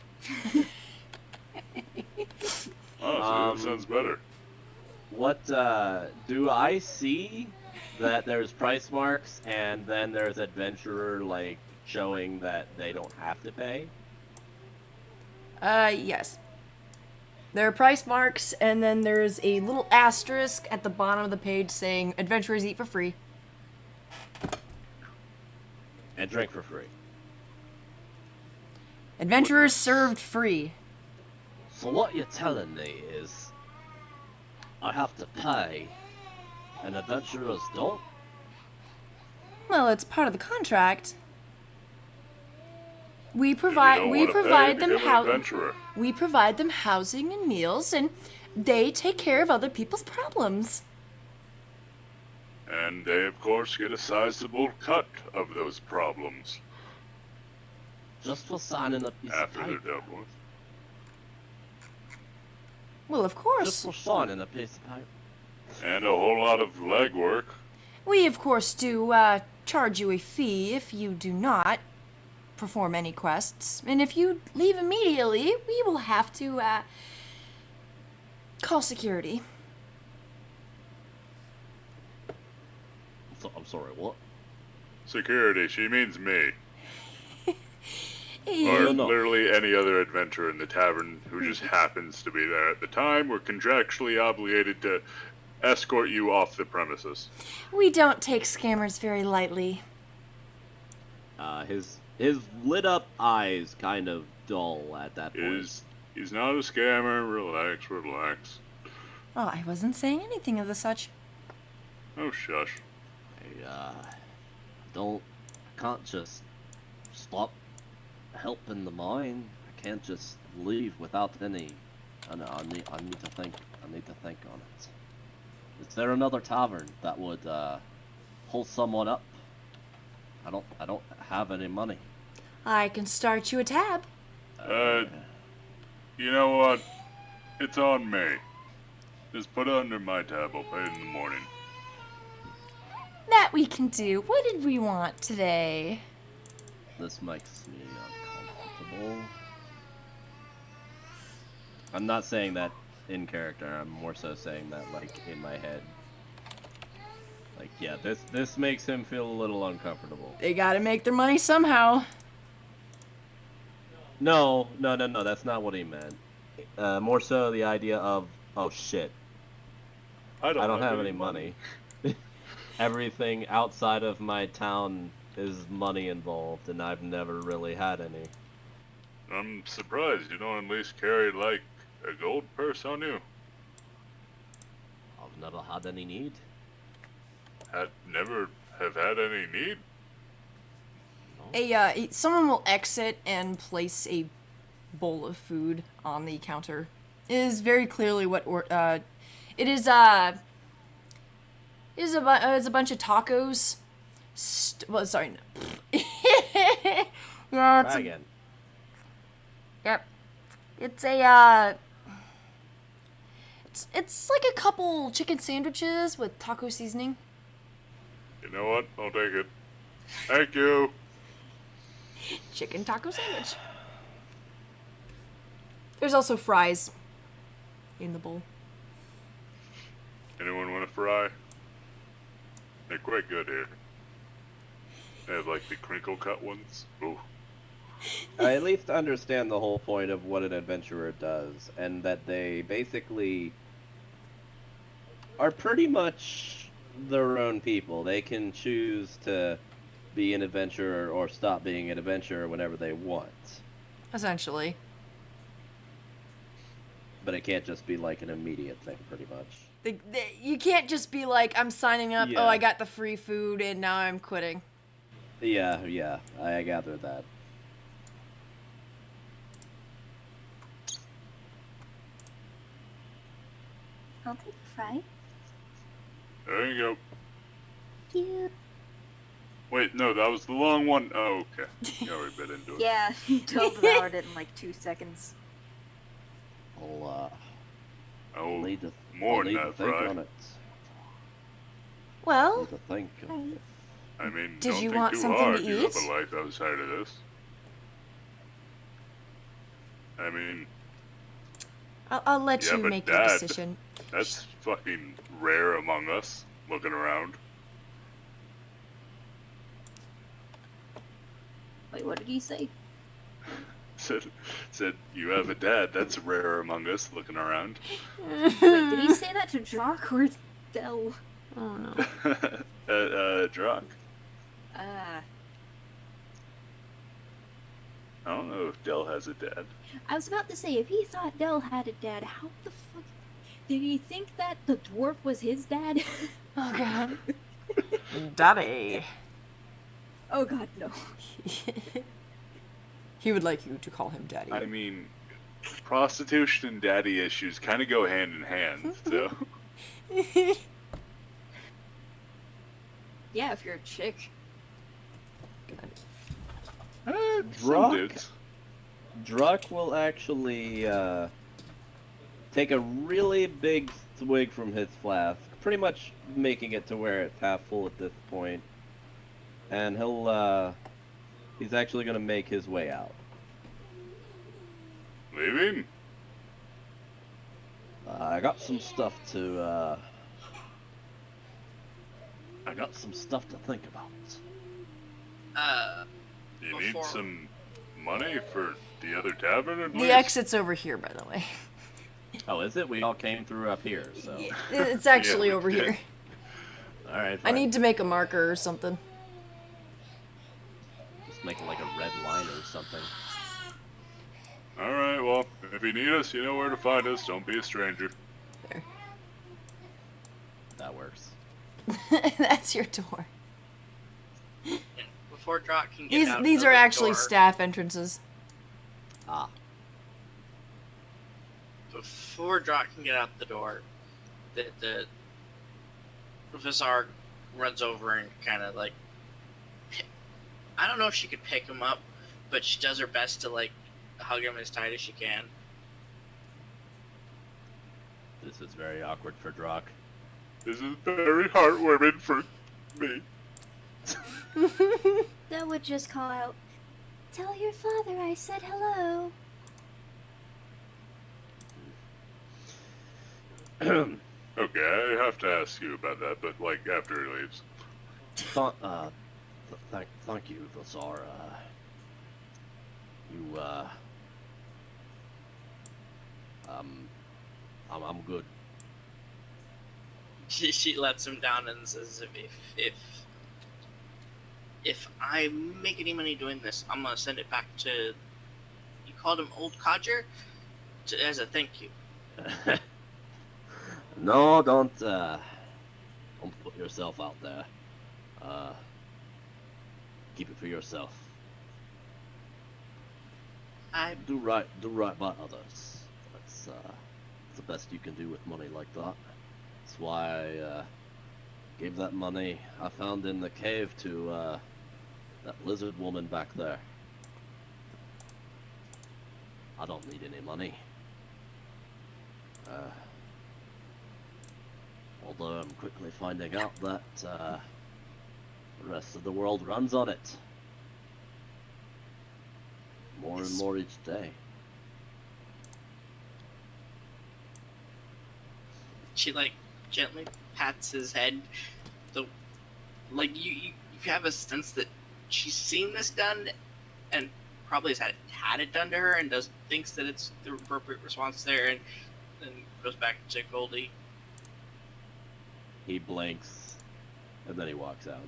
Honestly, that sounds better. What, do I see that there's price marks and then there's adventurer, like, showing that they don't have to pay? Yes. There are price marks, and then there's a little asterisk at the bottom of the page saying adventurers eat for free. And drink for free. Adventurers served free. So what you're telling me is I have to pay and adventurers don't? Well, it's part of the contract. We You provide don't we wanna provide pay, them become an adventurer. we provide them housing and meals, and they take care of other people's problems. And they, of course, get a sizable cut of those problems Just for signing a piece of after they're paper. dealt with. Well, of Just course. for signing a piece of paper. And a whole lot of legwork. We, of course, do charge you a fee if you do not perform any quests. And if you leave immediately, we will have to call security. I'm sorry, what? Security, she means me. Eh, Or no. literally any other adventurer in the tavern who just happens to be there at the time. We're contractually obligated to escort you off the premises. We don't take scammers very lightly. His lit up eyes kind of dull at that point. He's not a scammer. Relax, relax. Oh, I wasn't saying anything of the such. Oh, shush. Can't just stop helping the mine. I can't just leave without any. I need to think. I need to think on it. Is there another tavern that would hold someone up? I don't have any money. I can start you a tab. You know what? It's on me. Just put it under my tab. I'll pay it in the morning. That we can do. What did we want today? This makes me uncomfortable. I'm not saying that in character. I'm more so saying that like in my head. Like yeah, this makes him feel a little uncomfortable. They gotta make their money somehow. No, that's not what he meant. More so the idea of, oh shit, I don't have any money. Everything outside of my town is money involved, and I've never really had any. I'm surprised you don't at least carry, like, a gold purse on you. I've never had any need. Never have had any need? Someone will exit and place a bowl of food on the counter. It is very clearly what it is a bunch of tacos. Well, sorry. No. Yeah, Try again. Yep. It's a it's like a couple chicken sandwiches with taco seasoning. You know what? I'll take it. Thank you. Chicken taco sandwich. There's also fries in the bowl. Anyone want a fry? They're quite good here. They have like the crinkle cut ones. Ooh. I at least understand the whole point of what an adventurer does, and that they basically are pretty much their own people. They can choose to be an adventurer or stop being an adventurer whenever they want. Essentially. But it can't just be like an immediate thing, pretty much. You can't just be like, I'm signing up, Yeah. oh, I got the free food, and now I'm quitting. Yeah, I gathered that. I'll take a fry. There you go. You. Wait, no, that was the long one. Oh, okay. You already bit into it. Yeah, you devoured it in like 2 seconds. I'll Oh, need to, more I'll than need to that think fry. on it. Well, Need to think. I I mean, Did don't you think want too something hard. to You eat? have a life outside of this. I mean, I'll let yeah, you but make your Dad, decision. that's fucking rare among us, looking around. Wait, what did he say? Said, you have a dad, that's rare among us, looking around. Wait, did he say that to Drock or Del? Oh no. Drock. Ah. I don't know if Del has a dad. I was about to say, if he thought Del had a dad, how the fuck did he think that the dwarf was his dad? Oh god. Daddy. Oh god, no. He would like you to call him daddy. I mean, prostitution and daddy issues kind of go hand in hand, so. Yeah, if you're a chick. Some Drock? dudes. Drock will actually take a really big swig from his flask, pretty much making it to where it's half full at this point, and he's actually gonna make his way out. Leaving? I got some stuff to think about. You need Before- some money for the other tavern, at The least? exit's over here, by the way. Oh, is it? We all came through up here, so. It's actually we over did. here. All right. I need to make a marker or something. just make it like a red line or something. Alright, well, if you need us, you know where to find us. Don't be a stranger. There. That works. That's your door. And before Drock can get out These of are the actually door, staff entrances. Ah. Before Drock can get out the door, the Visar runs over and kind of like, I don't know if she could pick him up, but she does her best to like hug him as tight as she can. This is very awkward for Drock. This is very heartwarming for me. Del would just call out, "Tell your father I said hello." Okay, I have to ask you about that, but like after he leaves. Thank you, Vasar. I'm good. She lets him down and says, if I make any money doing this, I'm gonna send it back to, you called him Old Codger, as a thank you. No, don't put yourself out there. Keep it for yourself. I Do right by others. That's the best you can do with money like that. That's why I gave that money I found in the cave to that lizard woman back there. I don't need any money. Although I'm quickly finding out that the rest of the world runs on it. More and more each day. she like gently pats his head. The like you have a sense that she's seen this done, and probably has had it done to her, and thinks that it's the appropriate response there, and then goes back to Goldie. He blinks, and then he walks out.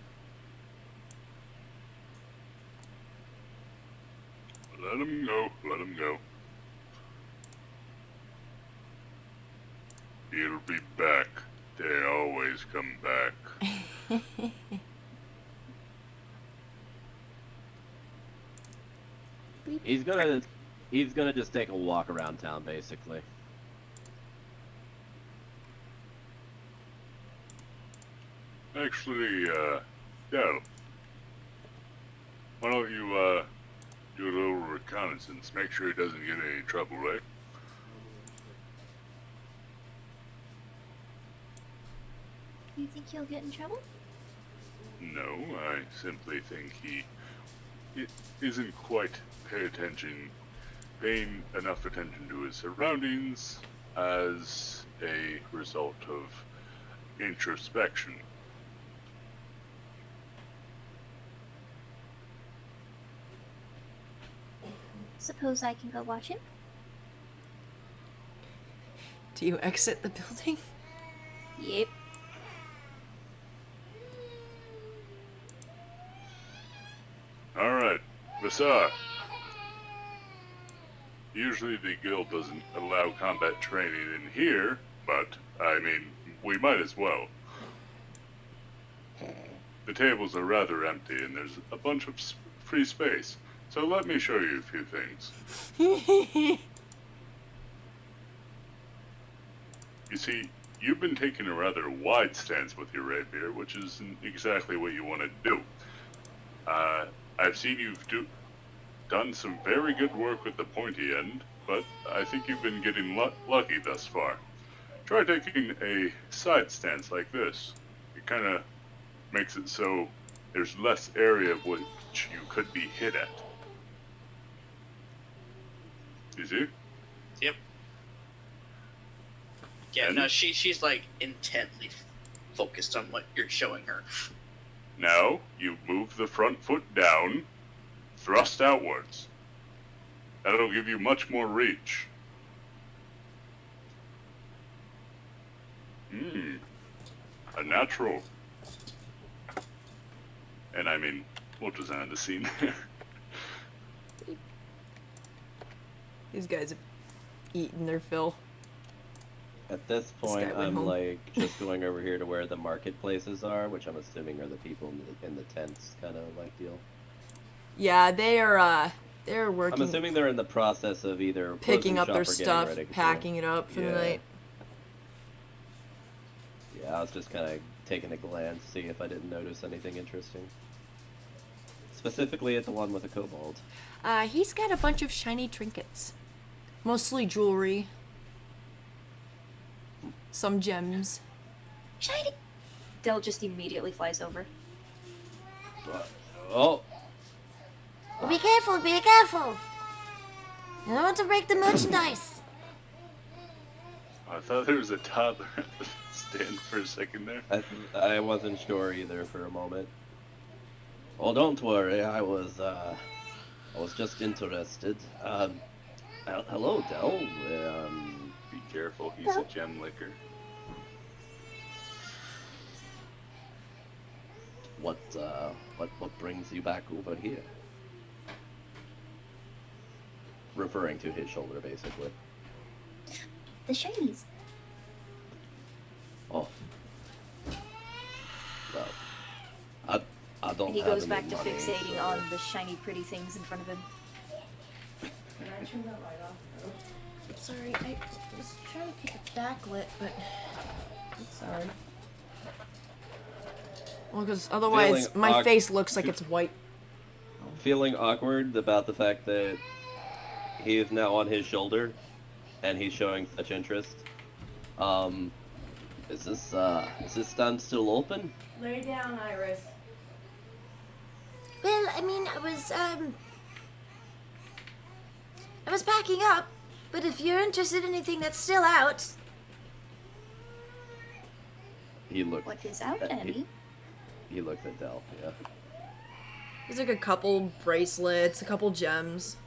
Let him go, let him go. He'll be back. They always come back. He's gonna just take a walk around town, basically. Actually, Dell, why don't you, do a little reconnaissance, make sure he doesn't get any trouble, eh? You think he'll get in trouble? No, I simply think he isn't quite paying enough attention to his surroundings as a result of introspection. Suppose I can go watch him? Do you exit the building? Yep. Alright, Vasar. Usually the guild doesn't allow combat training in here, but, I mean, we might as well. The tables are rather empty and there's a bunch of free space, so let me show you a few things. You see, you've been taking a rather wide stance with your rapier, which isn't exactly what you want to do. I've seen you've done some very good work with the pointy end, but I think you've been getting lucky thus far. Try taking a side stance like this. It kind of makes it so there's less area which you could be hit at. You see? Yep. Yeah, And? no, she's like intently focused on what you're showing her. Now, you move the front foot down, thrust outwards. That'll give you much more reach. A natural. And I mean, we'll design the scene there. These guys have eaten their fill. At this This point, guy went I'm home. like just going over here to where the marketplaces are, which I'm assuming are the people in the tents kind of like deal. Yeah, they're working, I'm assuming they're in the process of either picking closing up shop their or getting stuff, ready to. packing it up for the Yeah. night. Yeah, I was just kind of taking a glance, see if I didn't notice anything interesting. Specifically at the one with the kobold. He's got a bunch of shiny trinkets. Mostly jewelry. Some gems. Shiny! Dell just immediately flies over. Oh, Be careful, be careful. You don't want to break the merchandise. I thought there was a toddler at the stand for a second there. I wasn't sure either for a moment. Oh, don't worry. I was just interested. Hello, Del. Be careful, he's a gem licker. What brings you back over here? Referring to his shoulder, basically. The shinies. Oh. Well, I don't And he have goes any back to money, fixating so- on the shiny, pretty things in front of him. Can I turn that light off? Sorry, I was trying to keep it backlit, but it's sorry. Well, because otherwise Feeling my awk- face looks like it's white. Feeling awkward about the fact that he is now on his shoulder, and he's showing such interest. Is this stand still open? Lay down, Iris. Well, I mean, I was packing up, but if you're interested in anything that's still out, He looked. What is out, at- Emmy? He looked at Del. Yeah. There's like a couple bracelets, a couple gems.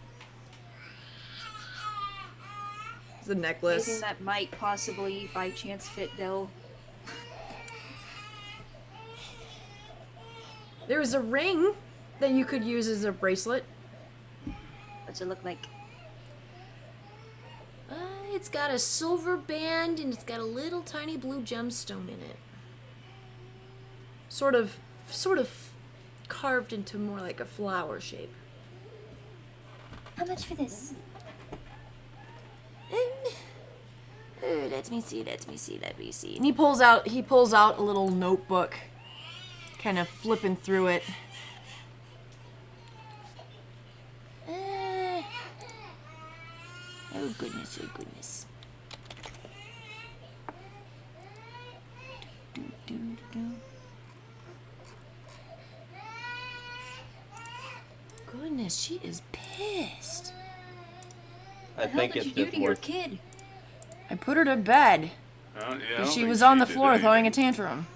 There's a necklace. Anything that might possibly, by chance, fit Dell. There's a ring that you could use as a bracelet. What's it look like? it's got a silver band and it's got a little tiny blue gemstone in it. Sort of carved into more like a flower shape. How much for this? Let me see. And he pulls out a little notebook, kind of flipping through it. Oh goodness. goodness, she is pissed. I What the hell think did it's you do just to your worth. kid? I put her to bed. Yeah, I But don't she think was on the did floor throwing a anything. tantrum.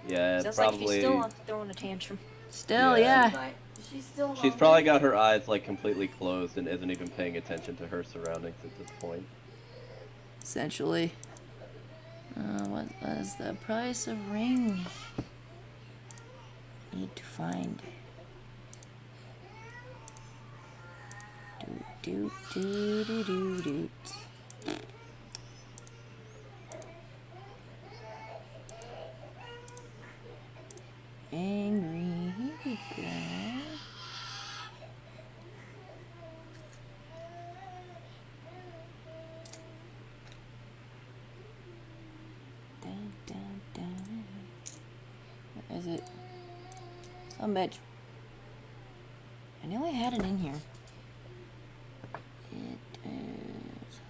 Yeah, Sounds like she's probably. still throwing a tantrum. Still, Yeah. yeah. She's still She's probably got her eyes like completely closed and isn't even paying attention to her surroundings at this point. Essentially. What was the price of ring? Need to find. Do do do do do. Angry, here we go. Dun, dun, dun. Where is it? Oh, bitch. I know I had it in here. It is.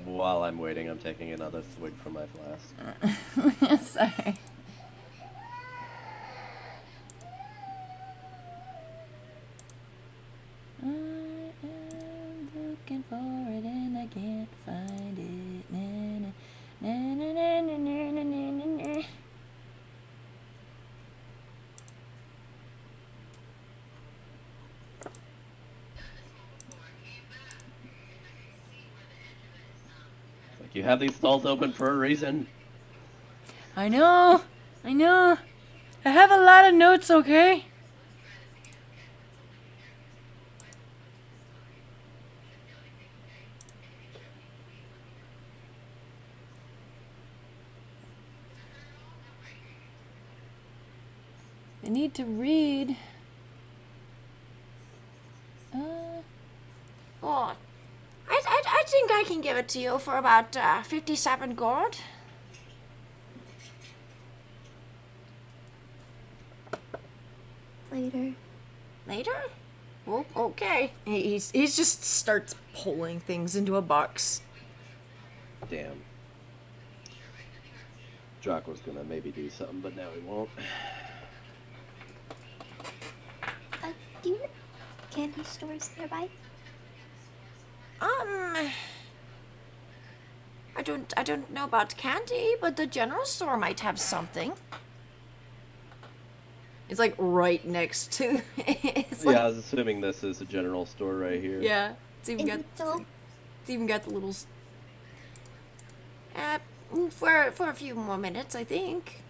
While I'm waiting, I'm taking another swig from my flask. Sorry. I am looking for it and I can't find it. Na, na, na, na, na, na, na, na, na, na. Like, you have these stalls open for a reason. I know. I know. I have a lot of notes, okay? I need to read. Oh, I think I can give it to you for about 57 gold. Later. Later? Oh, okay. He's just starts pulling things into a box. Damn. Drock was gonna maybe do something, but now he won't. Do you know candy stores nearby? I don't know about candy, but the general store might have something. It's like right next to. It's like, Yeah, I was assuming this is a general store right here. yeah. It's even got. So, It's even got the little. For a few more minutes, I think.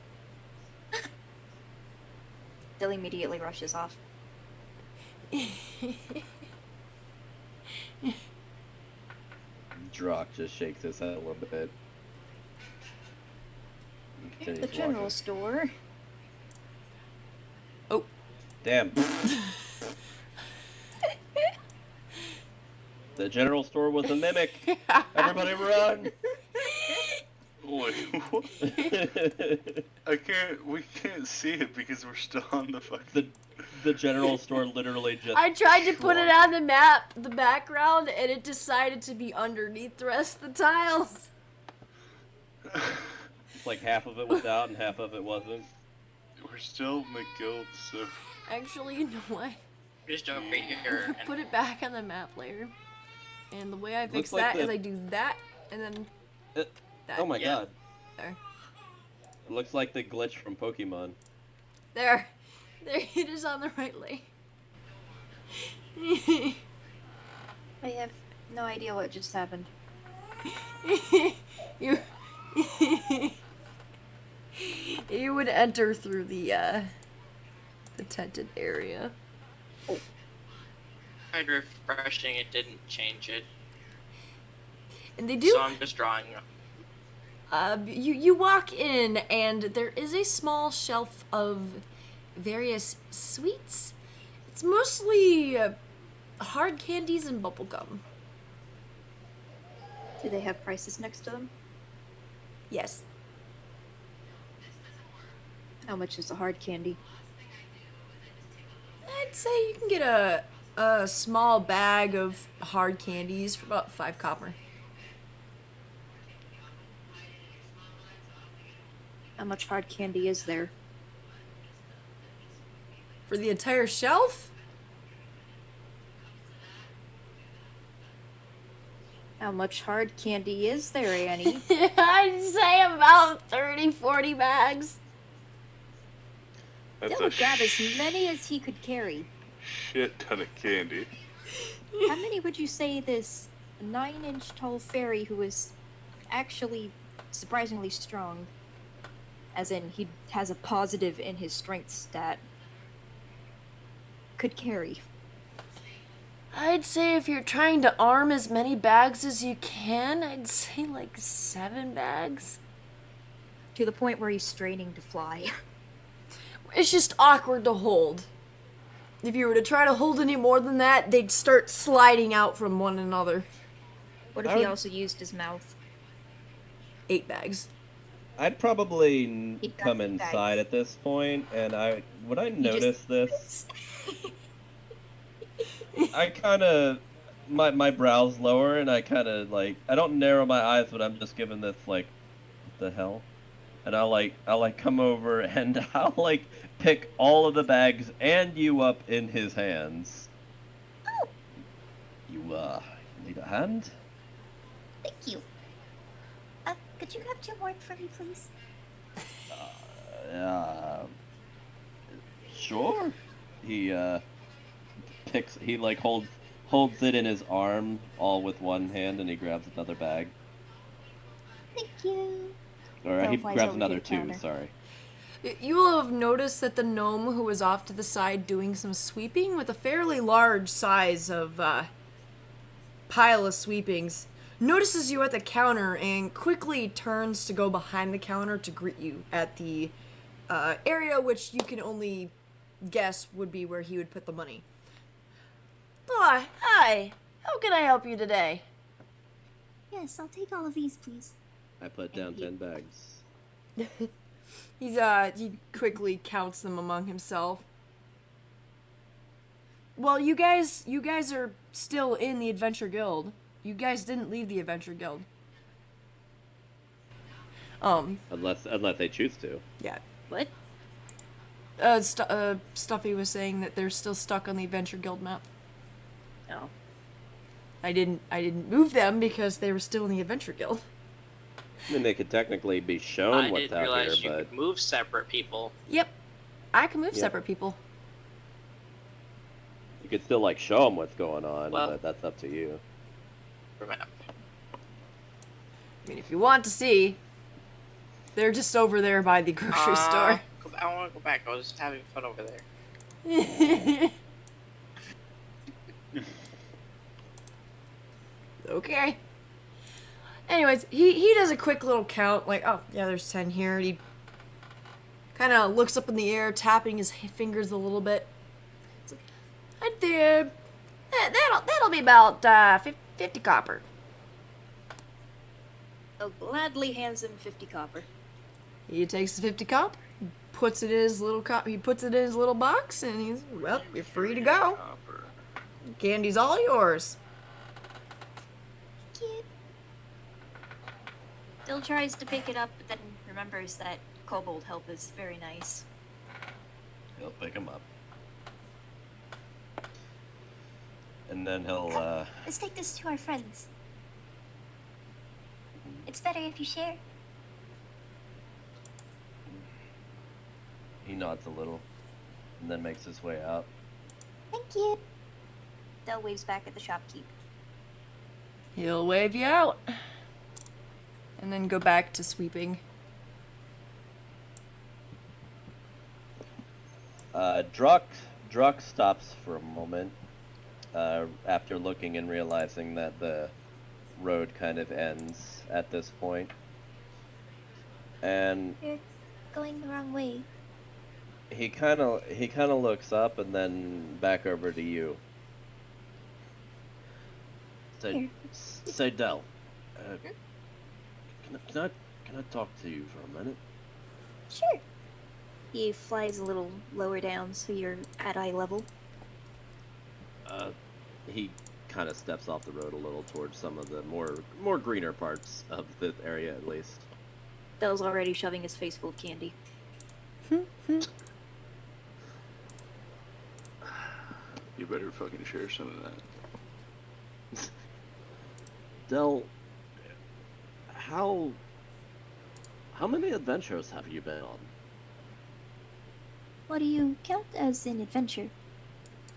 Dill immediately rushes off. Drock just shakes his head a little bit. And The continues general walking. store. Oh. Damn. The general store was a mimic. Everybody run! Wait, what? We can't see it because we're still on the fucking. The general store literally just. I tried to put it shrunk. on the map, the background, and it decided to be underneath the rest of the tiles. It's like half of it was out and half of it wasn't. We're still in the guild, so. Actually, you know what? Just jump right here and Put it back on the map layer. And the way I fix Looks like that is the- I do that, and then that. Oh my Yeah. god. There. It looks like the glitch from Pokemon. There. There, it is on the right layer. I have no idea what just happened. you you would enter through the tented area. tried refreshing, it didn't change it. And they do. So I'm just drawing. You walk in and there is a small shelf of various sweets. It's mostly hard candies and bubblegum. Do they have prices next to them? Yes. How much is the hard candy? I'd say you can get a small bag of hard candies for about 5 copper. How much hard candy is there? For the entire shelf? How much hard candy is there, Annie? I'd say about 30, 40 bags. That's Dylan a would grab as many as he could carry. shit ton of candy. How many would you say this 9-inch tall fairy who is actually surprisingly strong, as in he has a positive in his strength stat, could carry? I'd say if you're trying to arm as many bags as you can, I'd say like 7 bags. To the point where he's straining to fly. It's just awkward to hold. If you were to try to hold any more than that, they'd start sliding out from one another. What if he also used his mouth? 8 bags. I'd probably He'd got come 8 bags. inside at this point, and would I notice this? I kind of my brows lower, and I kind of like I don't narrow my eyes, but I'm just giving this like, what the hell? And I'll come over and I'll like pick all of the bags and you up in his hands. Oh, You need a hand? thank you. Could you grab 2 more for me, please? Sure. He like holds it in his arm all with one hand, and he grabs another bag. Thank you. Or Phil he flies grabs over to another the 2, counter. sorry. You will have noticed that the gnome who was off to the side doing some sweeping with a fairly large size of pile of sweepings notices you at the counter and quickly turns to go behind the counter to greet you at the area which you can only guess would be where he would put the money. Oh, hi. How can I help you today? Yes, I'll take all of these, please. I put down 10 bags. He quickly counts them among himself. Well, you guys are still in the Adventure Guild. You guys didn't leave the Adventure Guild. Unless they choose to. Yeah. What? Stuffy was saying that they're still stuck on the Adventure Guild map. No. I didn't move them because they were still in the Adventure Guild. I mean, they could technically be shown I what's didn't out realize here, you but could move separate people. Yep. I can move Yep. separate people. you could still like show them what's going on, Well- but that's up to you. I mean, if you want to see, they're just over there by the grocery store. I want to go back. I was just having fun over there. Okay. Anyways, he does a quick little count, like, oh, yeah, there's 10 here. And he kind of looks up in the air, tapping his fingers a little bit. It's like, right there. That'll be about 50 copper. I'll gladly hands him 50 copper. He takes the 50 copper, puts it in his little box, and he's, well, you're free to go. Candy's all yours. Cute. Dill tries to pick it up, but then remembers that kobold help is very nice. He'll pick him up. And then he'll, Let's take this to our friends. It's better if you share. he nods a little, and then makes his way out. Thank you. Dill waves back at the shopkeep. He'll wave you out. And then go back to sweeping. Drock stops for a moment, after looking and realizing that the road kind of ends at this point. And You're going the wrong way. he kind of looks up and then back over to you. Say Del, can I talk to you for a minute? Sure. He flies a little lower down so you're at eye level. He kind of steps off the road a little towards some of the more greener parts of the area, at least. Dell's already shoving his face full of candy. You better fucking share some of that. Del, how many adventures have you been on? What do you count as an adventure?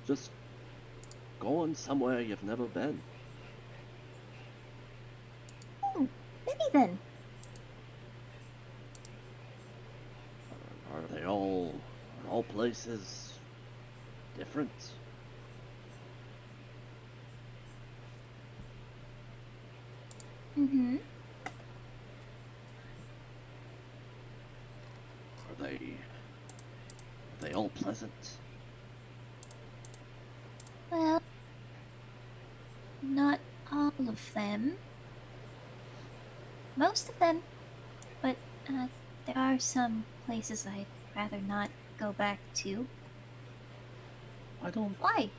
Just going somewhere you've never been. Many then. Are they all places different? Mm-hmm. Are they all pleasant? Well, not all of them. Most of them. But, there are some places I'd rather not go back to. I don't. Why?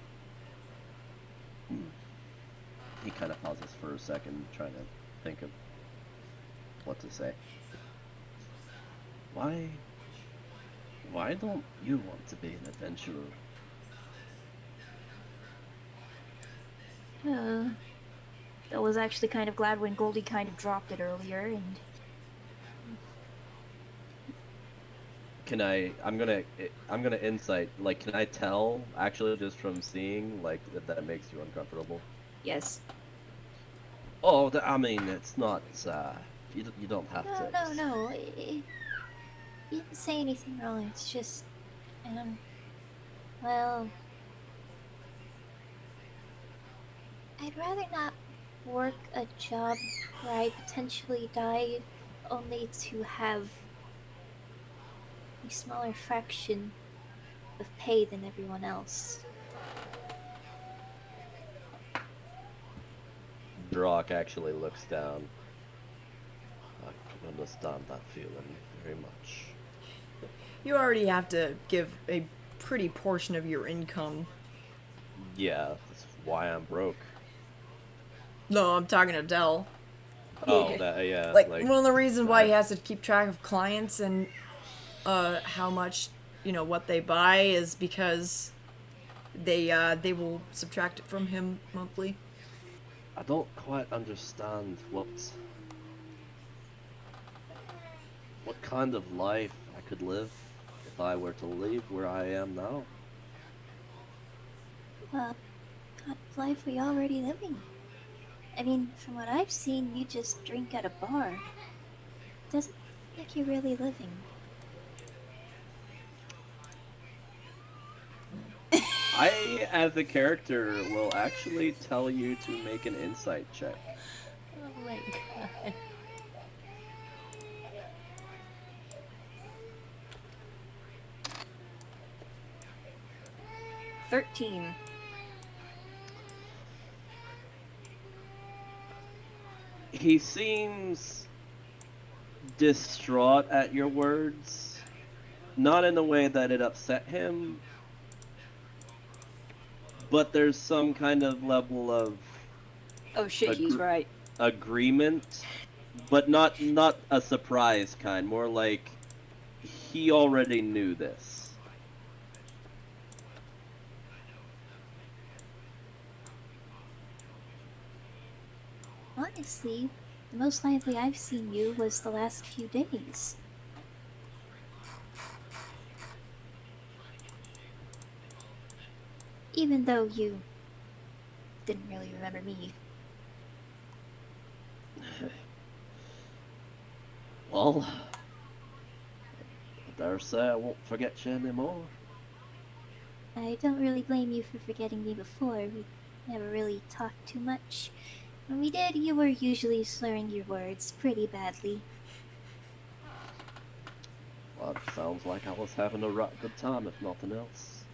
He kind of pauses for a second, trying to think of what to say. Why don't you want to be an adventurer? I was actually kind of glad when Goldie kind of dropped it earlier, and I'm gonna insight, like, can I tell, actually, just from seeing, like, if that makes you uncomfortable? yes. Oh, I mean, it's not, you don't have to. No. You didn't say anything wrong. It's just, well, I'd rather not work a job where I potentially die only to have a smaller fraction of pay than everyone else. Drock actually looks down. I can understand that feeling very much. You already have to give a pretty portion of your income. Yeah, that's why I'm broke. No, I'm talking to Dell. Oh, yeah. Like one of the reasons why he that- has to keep track of clients and how much, what they buy is because they will subtract it from him monthly. I don't quite understand what kind of life I could live if I were to leave where I am now. Well, kind of life we already living. I mean, from what I've seen, you just drink at a bar. Doesn't look like you're really living. I, as a character, will actually tell you to make an insight check. Oh my god. $13. He seems distraught at your words, not in the way that it upset him, but there's some kind of level of Oh shit, he's right. agreement, but not a surprise kind, more like he already knew this. Honestly, the most lively I've seen you was the last few days. Even though you didn't really remember me. Well, I dare say I won't forget you anymore. I don't really blame you for forgetting me before. We never really talked too much. When we did, you were usually slurring your words pretty badly. Well, it sounds like I was having a right good time, if nothing else.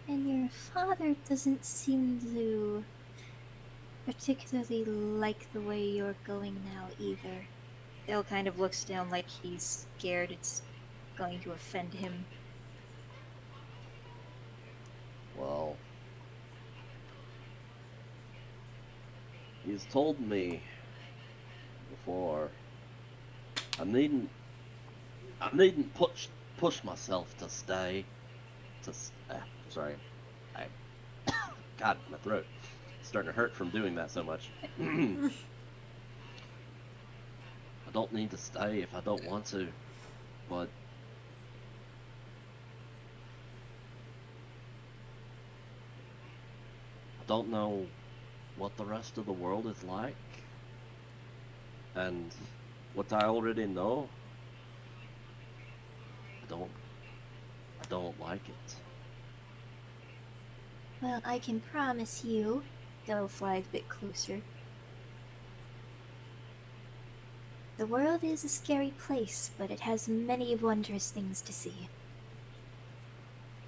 And your father doesn't seem to particularly like the way you're going now either. Dale kind of looks down like he's scared it's going to offend him. Well, He's told me before I needn't push myself to stay. Sorry, I God, my throat. It's starting to hurt from doing that so much. I don't need to stay if I don't want to, but I don't know what the rest of the world is like, and what I already know, I don't like it. Well, I can promise you, Go flies a bit closer. The world is a scary place, but it has many wondrous things to see.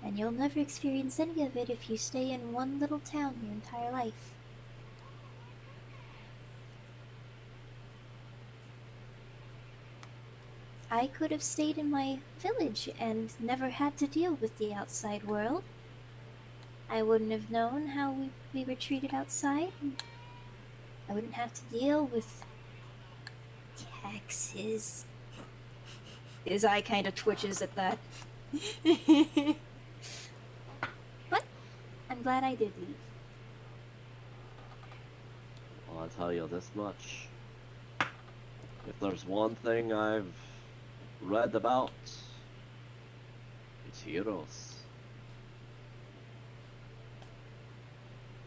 And you'll never experience any of it if you stay in one little town your entire life. I could have stayed in my village and never had to deal with the outside world. I wouldn't have known how we were treated outside. I wouldn't have to deal with taxes. His eye kind of twitches at that. But I'm glad I did leave. Well, I'll tell you this much. If there's one thing I've read about, it's heroes.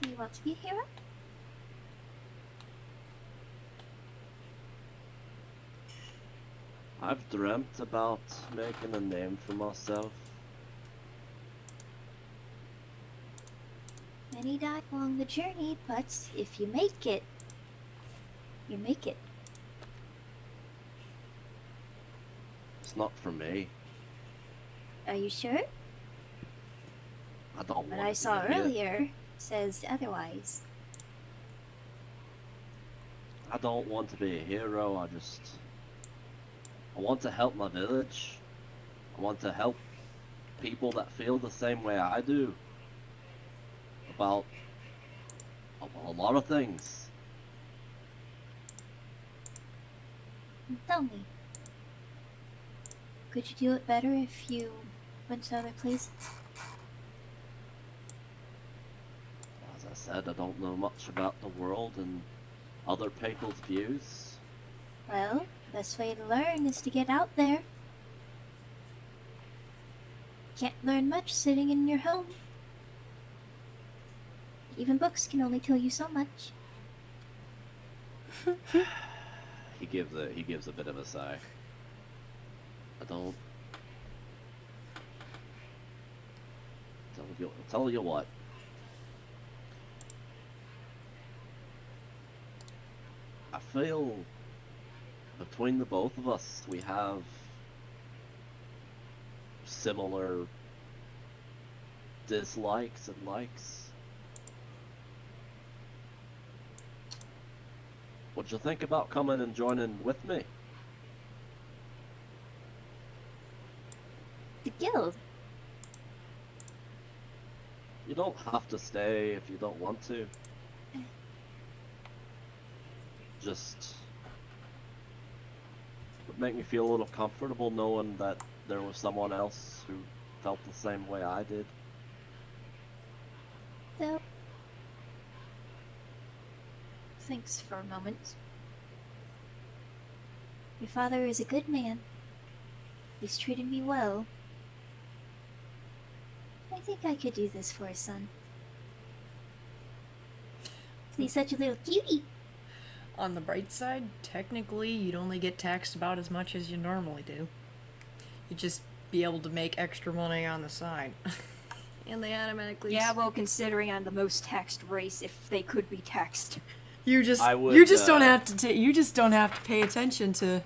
Do you want to be a hero? I've dreamt about making a name for myself. Many die along the journey, but if you make it, you make it. It's not for me. Are you sure? I don't What want I to saw be here. earlier says otherwise. I don't want to be a hero. I want to help my village. I want to help people that feel the same way I do about a lot of things. Tell me, could you do it better if you went to other places? As I said, I don't know much about the world and other people's views. Well, the best way to learn is to get out there. Can't learn much sitting in your home. Even books can only tell you so much. He gives a bit of a sigh. Tell you what. I feel between the both of us we have similar dislikes and likes. What'd you think about coming and joining with me? The guild. You don't have to stay if you don't want to. Just would make me feel a little comfortable knowing that there was someone else who felt the same way I did. Though. Thanks for a moment. Your father is a good man. He's treated me well. I think I could do this for his son. He's such a little cutie. On the bright side, technically, you'd only get taxed about as much as you normally do. You'd just be able to make extra money on the side. And they automatically. Yeah, well, considering I'm the most taxed race, if they could be taxed. You just I would, you just don't have to you just don't have to pay attention to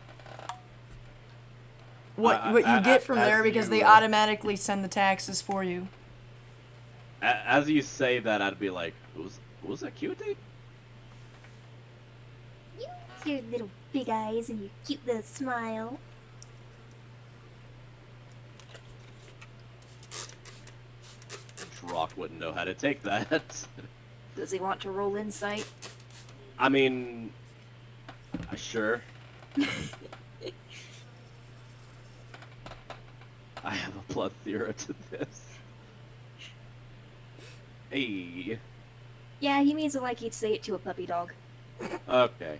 what you get from there because they automatically send the taxes for you. As you say that, I'd be like, who's that cutie? You with your little big eyes and your cute little smile. Drock wouldn't know how to take that. Does he want to roll insight? I mean, sure. I have a plethora to this. Hey. Yeah, he means it like he'd say it to a puppy dog. Okay.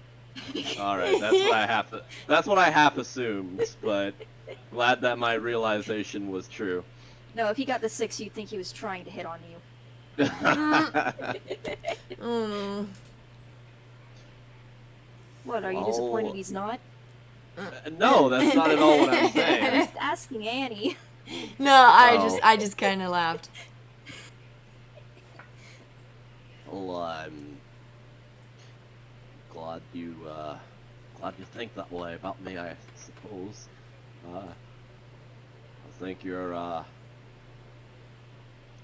All right. That's what I have to. That's what I half assumed. But glad that my realization was true. No, if he got the 6, you'd think he was trying to hit on you. Mm. What, are you disappointed he's not? No, that's not at all what I'm I'm saying. just asking Annie. No, I Oh. just kind of laughed. Well, I'm glad you think that way about me. I suppose. I think you're.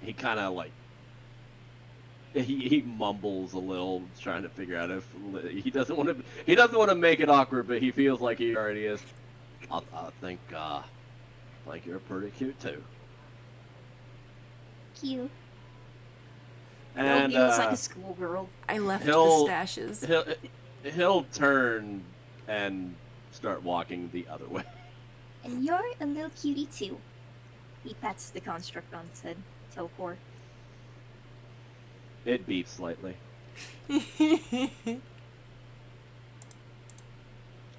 He kind of like. He mumbles a little, trying to figure out if he doesn't want to. He doesn't want to make it awkward, but he feels like he already is. I think you're pretty cute too. Cute. And he looks like a schoolgirl. I left the he'll- stashes. he'll turn and start walking the other way. And you're a little cutie too. He pats the construct on his head. Telcor. It beeps slightly.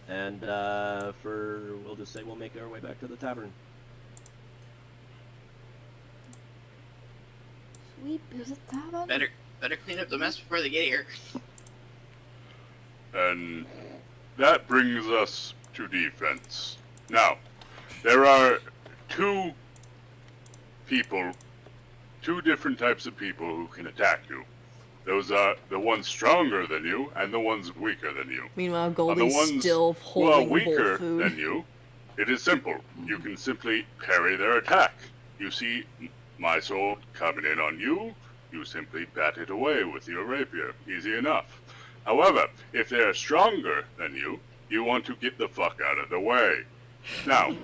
And we'll just say we'll make our way back to the tavern. Sweep is a tavern. Better clean up the mess before they get here. And that brings us to defense. Now, there are two different types of people who can attack you. Those are the ones stronger than you and the ones weaker than you. Meanwhile, On the Goldie's ones still who are holding bowl weaker food. than you, it is simple. You can simply parry their attack. You see my sword coming in on you, you simply bat it away with your rapier. Easy enough. However, if they are stronger than you, you want to get the fuck out of the way. Now,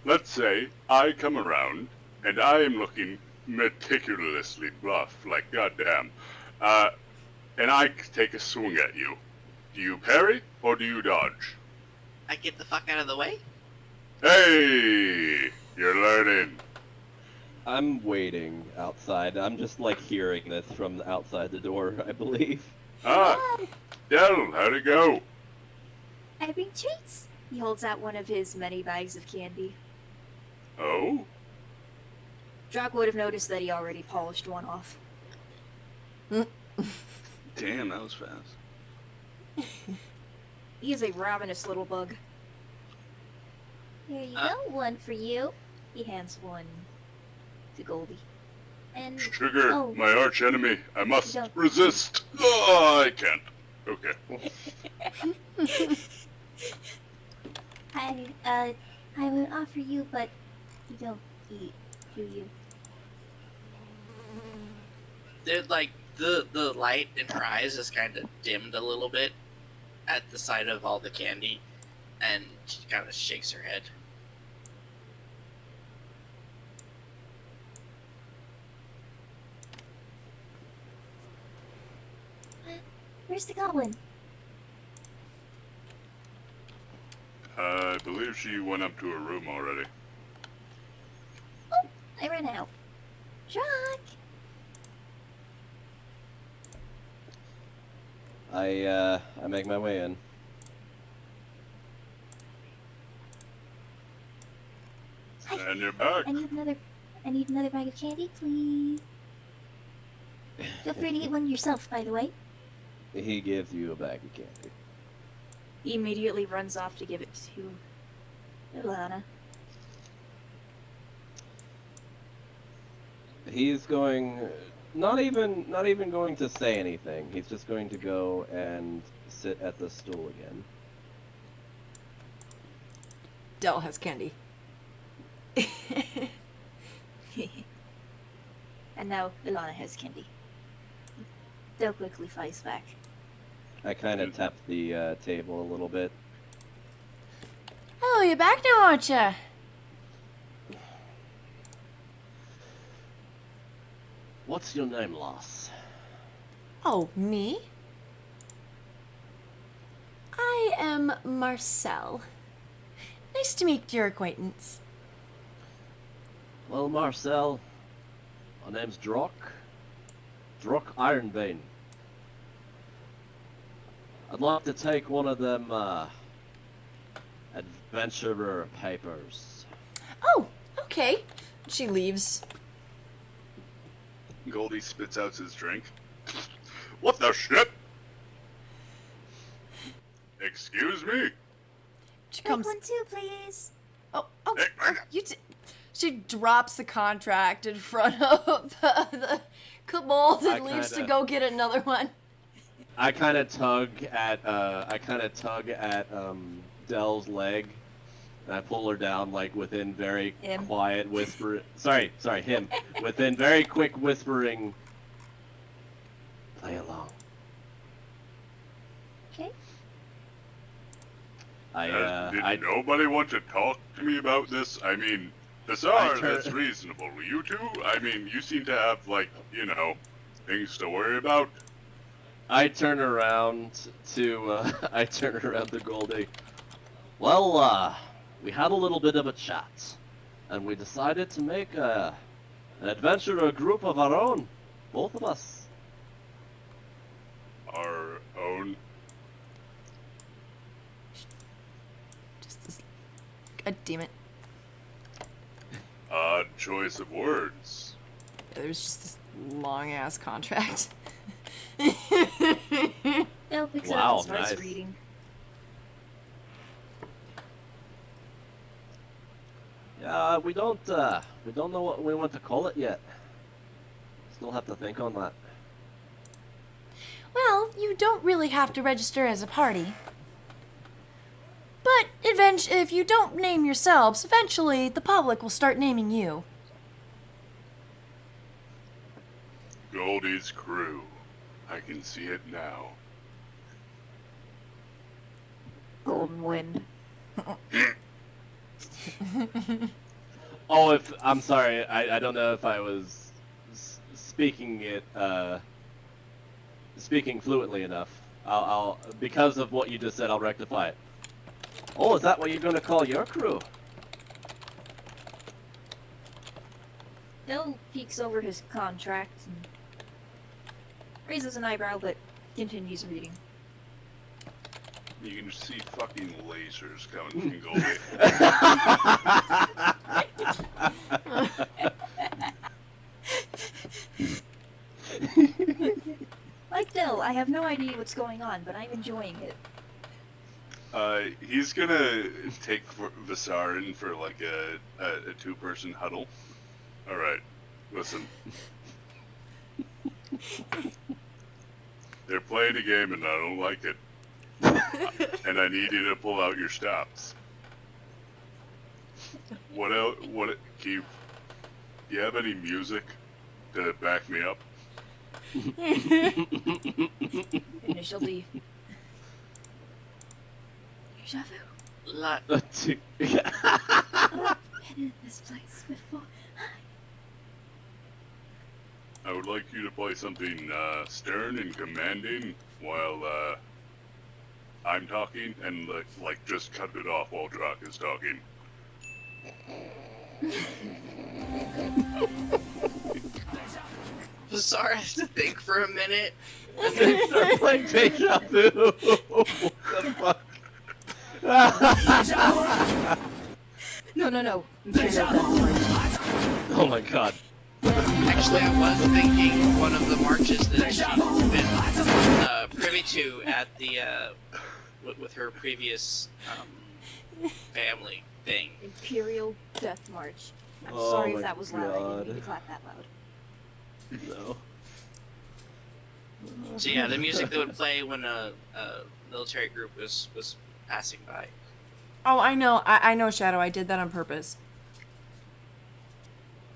let's say I come around and I am looking meticulously bluff, like goddamn, and I take a swing at you. Do you parry or do you dodge? I get the fuck out of the way. Hey, you're learning. I'm waiting outside. I'm just like hearing this from outside the door, I believe. Ah, Dell, how'd it go? I bring treats. He holds out one of his many bags of candy. Oh? Drock would have noticed that he already polished one off. Damn, that was fast. He is a ravenous little bug. Here you go, one for you. He hands one to Goldie. And Sugar, oh, my arch enemy. I must Don't- resist. Oh, I can't. Okay. I would offer you, but you don't eat, do you? They're like the light in her eyes is kind of dimmed a little bit at the sight of all the candy, and she kind of shakes her head. Where's the goblin? I believe she went up to her room already. I ran out. Drock! I make my way in. And you're back. I need another bag of candy, please. Feel free to get one yourself, by the way. He gives you a bag of candy. He immediately runs off to give it to Ilana. He's going, not even going to say anything. He's just going to go and sit at the stool again. Dell has candy. And now Ilana has candy. Del quickly fights back. I kind of tap the table a little bit. Oh, you're back now, aren't ya? What's your name, lass? Oh, me? am Marcel. Nice to meet your acquaintance. Well, Marcel, my name's Drock. Drock Ironbane. I'd like to take one of them, adventurer papers. Oh, okay. She leaves. Goldie spits out his drink. What the shit? Excuse me? She Take comes. one too, please. Oh, Hey, you. She drops the contract in front of the kobold and I leaves to kinda- go get another one. I kind of tug at Dell's leg, and I pull her down like within very Him. quiet whisper. Sorry, him. Within very quick whispering. Play along. Okay. Did nobody want to talk to me about this? I mean, Bizarre, that's reasonable. You two? I mean, you seem to have, like, you know, things to worry about. I turn around to Goldie. Well, we had a little bit of a chat, and we decided to make an adventurer group of our own, both of us. Our own? Just this. God damn it. Odd choice of words. There's just this long ass contract. Dell picks it Wow, up and starts nice. reading. Yeah, we don't know what we want to call it yet. Still have to think on that. Well, you don't really have to register as a party. But if you don't name yourselves, eventually the public will start naming you. Goldie's crew. I can see it now. Golden Wind. Oh, I'm sorry, I don't know if I was speaking fluently enough. I'll because of what you just said, I'll rectify it. Oh, is that what you're gonna call your crew? Dell peeks over his contract and raises an eyebrow, but continues reading. You can see fucking lasers coming from Goldie. Like Dell, I have no idea what's going on, but I'm enjoying it. He's gonna take Visar in for like a two-person huddle. Alright, listen. They're playing a game and I don't like it. And I need you to pull out your stops. What else? Do you have any music to back me up? Initial D. Deja vu. Lot. I've been in this place before. I would like you to play something stern and commanding while I'm talking, and like just cut it off while Drock is talking. Bizarre has to think for a minute. And then start playing Deja Vu. What the fuck? No. Oh my god. Actually, I was thinking one of the marches that she's been privy to at the with her previous family thing. Imperial Death March. I'm Oh sorry my if that was loud. I God. didn't mean to clap that loud. No. So yeah, the music that would play when a military group was passing by. Oh, I know. I know, Shadow. I did that on purpose.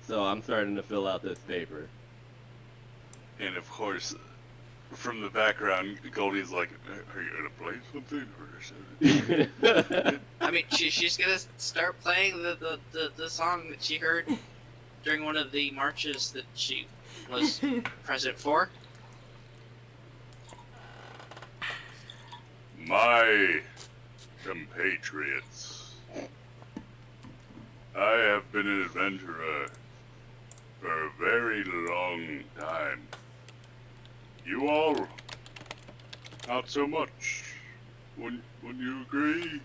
So I'm starting to fill out this paper. And of course, from the background, Goldie's like, "Are you gonna play something?" Or I mean, she's gonna start playing the song that she heard during one of the marches that she was present for. My compatriots. I have been an adventurer for a very long time. You all, not so much. Wouldn't you agree?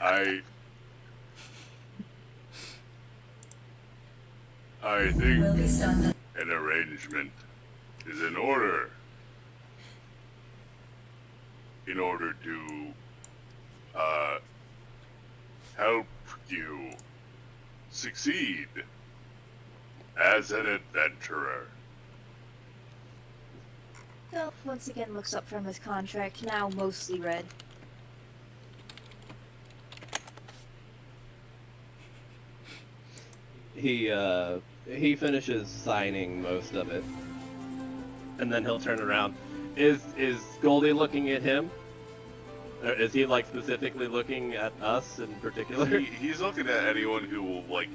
I think an arrangement is in order to help you succeed as an adventurer. Phil once again looks up from his contract, now mostly read. He finishes signing most of it, and then he'll turn around. Is Goldie looking at him? Or is he like specifically looking at us in particular? He's looking at anyone who will like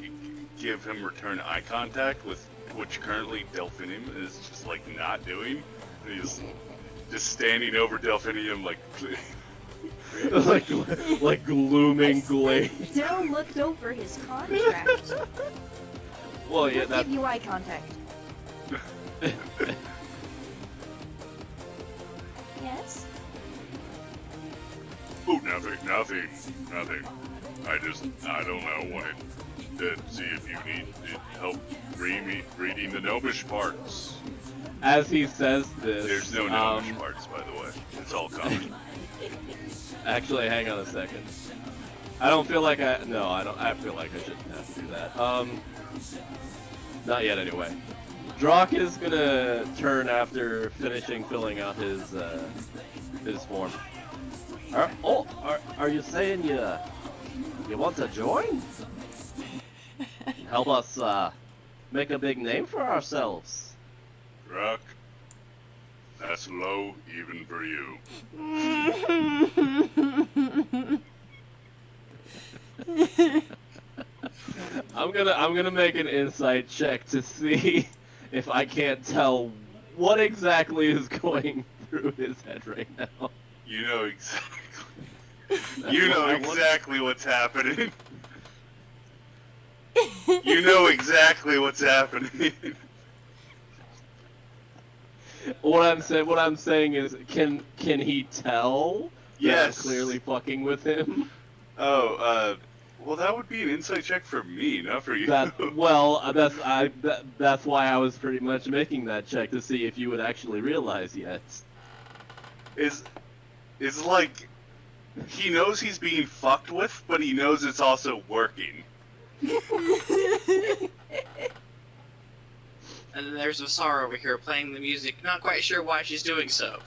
give him return eye contact, with which currently Delphinium is just like not doing. And he's just standing over Delphinium like. like glooming glaze. Dill looked over his contract. Well, yeah, He'll that's give you eye contact. Yes? Oh, nothing. I don't know, wanted to see if you need help reading the gnomish parts. as he says this. There's no gnomish parts, by the way. It's all common. Actually, hang on a second. I don't feel like I don't. I feel like I shouldn't have to do that. Not yet, anyway. Drock is gonna turn after finishing filling out his form. Are you saying you want to join? Help us make a big name for ourselves. Drock, that's low even for you. I'm gonna make an insight check to see if I can't tell what exactly is going through his head right now. You know exactly. You know exactly what's happening. You know exactly what's happening. What I'm saying is, can he tell? that Yes. I'm clearly fucking with him. Oh, well, that would be an insight check for me, not for you. That's why I was pretty much making that check to see if you would actually realize yet. It's like he knows he's being fucked with, but he knows it's also working. And then there's Vasara over here playing the music, not quite sure why she's doing so.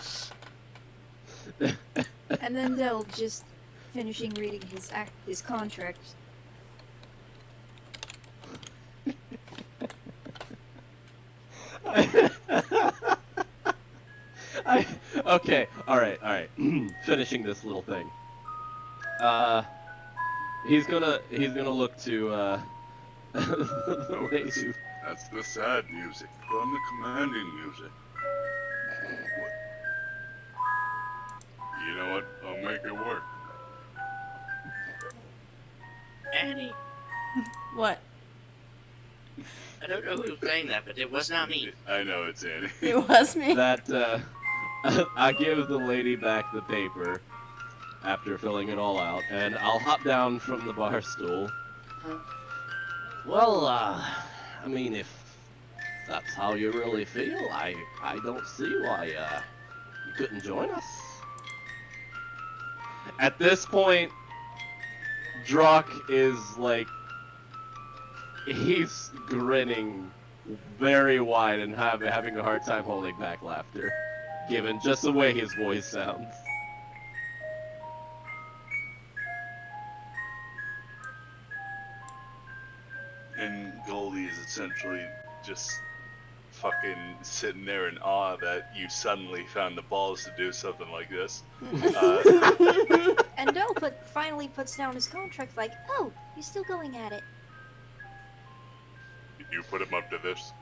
And then Dill just finishing reading his contract. Okay, alright. Finishing this little thing. He's gonna look to the lady. That's the sad music. Put on the commanding music. You know what? I'll make it work. Annie, What? I don't know who was playing that, but it was not me. I know it's Annie. It was me. That I give the lady back the paper after filling it all out, and I'll hop down from the bar stool. Well, I mean, if that's how you really feel, I don't see why you couldn't join us. At this point, Drock is like, he's grinning very wide and having a hard time holding back laughter, given just the way his voice sounds. And Goldie is essentially just fucking sitting there in awe that you suddenly found the balls to do something like this. And Dill finally puts down his contract like, oh, you're still going at it. Did you put him up to this?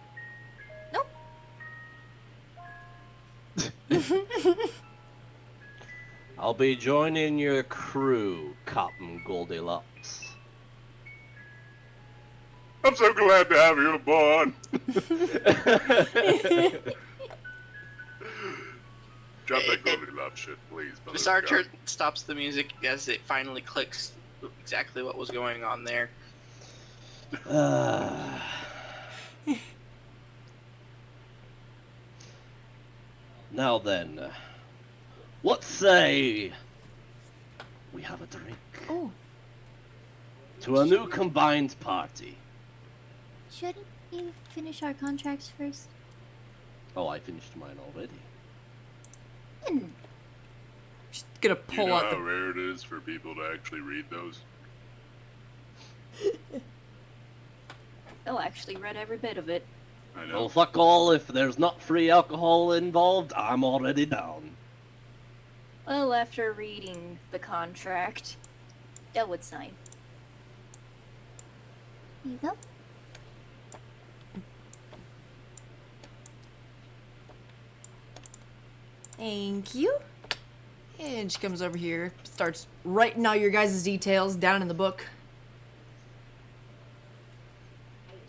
I'll be joining your crew, Captain Goldilocks. I'm so glad to have you aboard. Drop that Goldilocks shit, please. mother Visar of God. stops the music as it finally clicks exactly what was going on there. Now then, what say we have a drink Oh, to a new combined party? Shouldn't we finish our contracts first? Oh, I finished mine already. Just gonna You pull know out how the. rare it is for people to actually read those? Oh, actually read every bit of it. I know. Well, fuck all. If there's not free alcohol involved, I'm already down. Well, after reading the contract, Del would sign. Here you go. thank you. And she comes over here, starts writing all your guys' details down in the book.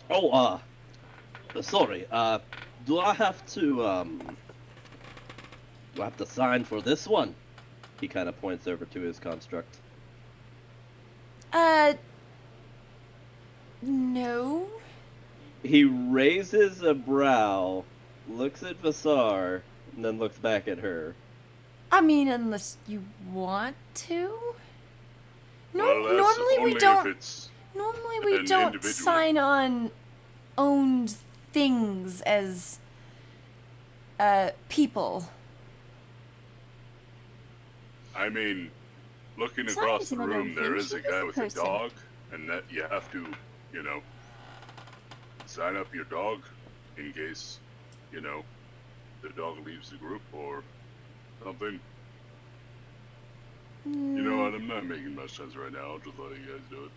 Oh, sorry, do I have to, do I have to sign for this one? He kind of points over to his construct. No. He raises a brow, looks at Vasar, and then looks back at her. I mean, unless you want to. No, Well, that's normally only we don't. If it's Normally we an don't individual. sign on owned things as people. I mean, looking As across long the as an room, there unknown is a thing, guy she's with a a person. dog, and that you have to, you know, sign up your dog in case, you know, the dog leaves the group or something. You know what? I'm not making much sense right now. I'll just let you guys do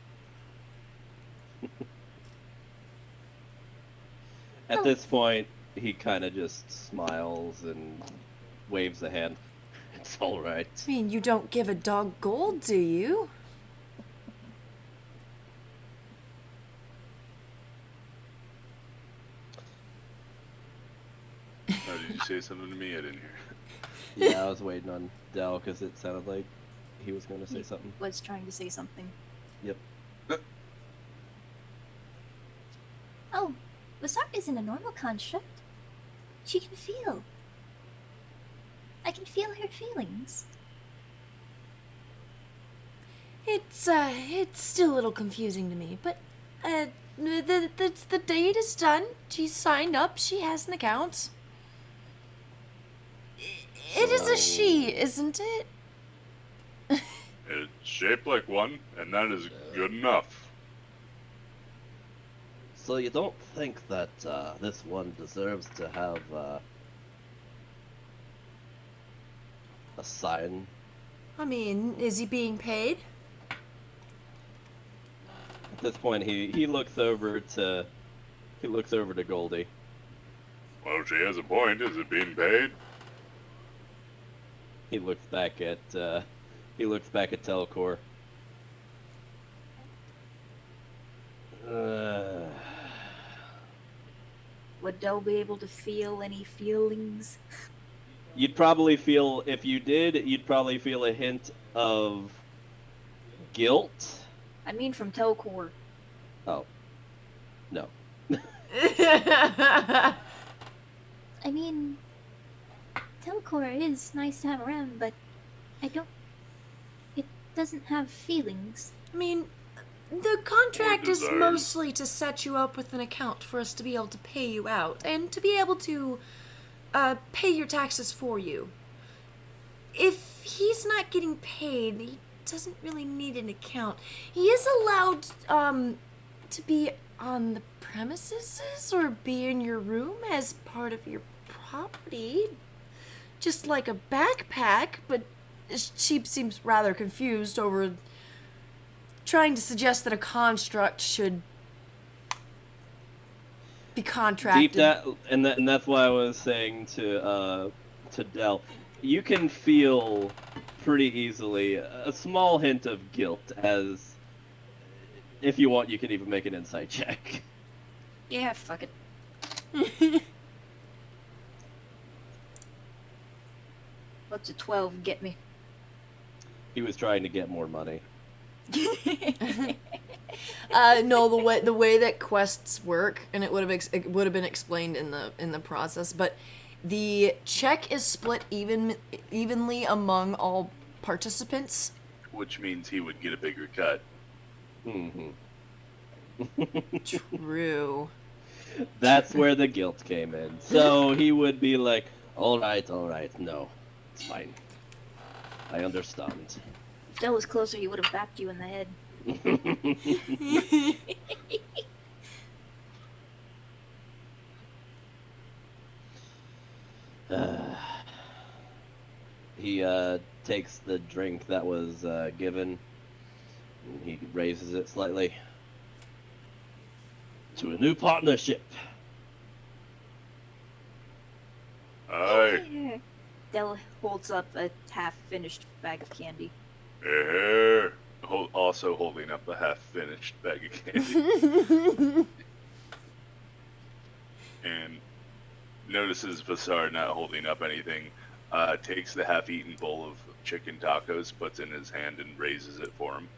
it. At this point, he kind of just smiles and waves a hand. It's alright. I mean, you don't give a dog gold, do you? Oh, did you say something to me? I didn't hear. Yeah, I was waiting on Del because it sounded like he was going to say something. Was trying to say something. Yep. Oh, Vasar isn't a normal construct. She can feel. I can feel her feelings. It's still a little confusing to me, but the date is done. She's signed up. She has an account. It is a she, isn't it? It's shaped like one, and that is good enough. So you don't think that this one deserves to have a sign? I mean, is he being paid? At this point, he looks over to Goldie. Well, she has a point. Is it being paid? He looks back at Telcor. Would Del be able to feel any feelings? You'd probably feel, if you did, you'd probably feel a hint of guilt. I mean, from Telcor. Oh, no. I mean, Telcor is nice to have around, but it doesn't have feelings. I mean, the contract is desires. mostly to set you up with an account for us to be able to pay you out and to be able to pay your taxes for you. If he's not getting paid, he doesn't really need an account. He is allowed to be on the premises or be in your room as part of your property, just like a backpack, but she seems rather confused over trying to suggest that a construct should be contracted. And that's why I was saying to Del, you can feel pretty easily a small hint of guilt, as if you want, you can even make an insight check. Yeah, fuck it. What's a 12 get me? He was trying to get more money. No, the way that quests work, and it would have been explained in the process, but the check is split evenly among all participants. Which means he would get a bigger cut. Mm-hmm. True. That's where the guilt came in. So he would be like, all right, no, it's fine. I understand. If Dell was closer, he would have backed you in the head. He takes the drink that was given, and he raises it slightly. To a new partnership. Aye. Dell holds up a half-finished bag of candy. Also holding up a half-finished bag of candy. And notices Vasar not holding up anything. Takes the half-eaten bowl of chicken tacos, puts it in his hand, and raises it for him.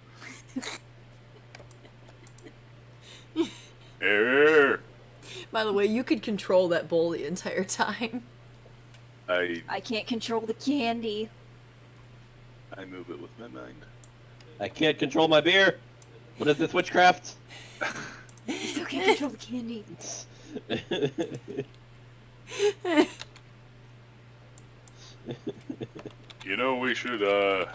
By the way, you could control that bowl the entire time. I can't control the candy. I move it with my mind. I can't control my beer. What is this, witchcraft? You still can't control the candy. You know, we should,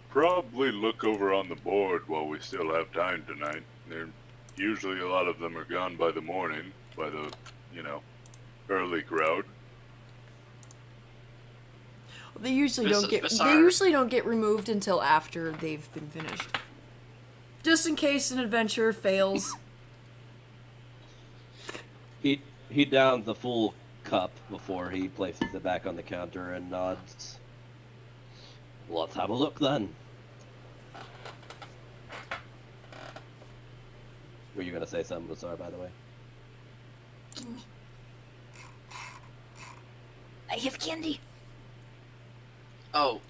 probably look over on the board while we still have time tonight. Usually a lot of them are gone by the morning, by the, early crowd. They usually don't get removed until after they've been finished. Just in case an adventure fails. He downs the full cup before he places it back on the counter and nods. Let's have a look then. Were you gonna say something, Vasar, by the way? I have candy. Oh,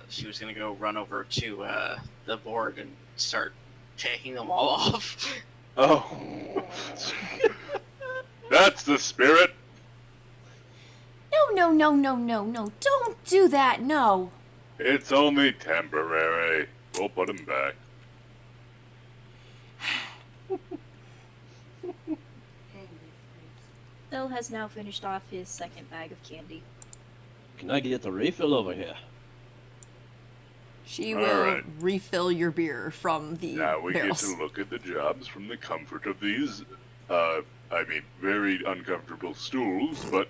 she was gonna go run over to the board and start taking them all off. Oh. That's the spirit. No, don't do that, no. It's only temporary. We'll put him back. Dell has now finished off his second bag of candy. Can I get a refill over here? She will refill your beer from the Now we barrels. get to look at the jobs from the comfort of these, very uncomfortable stools, but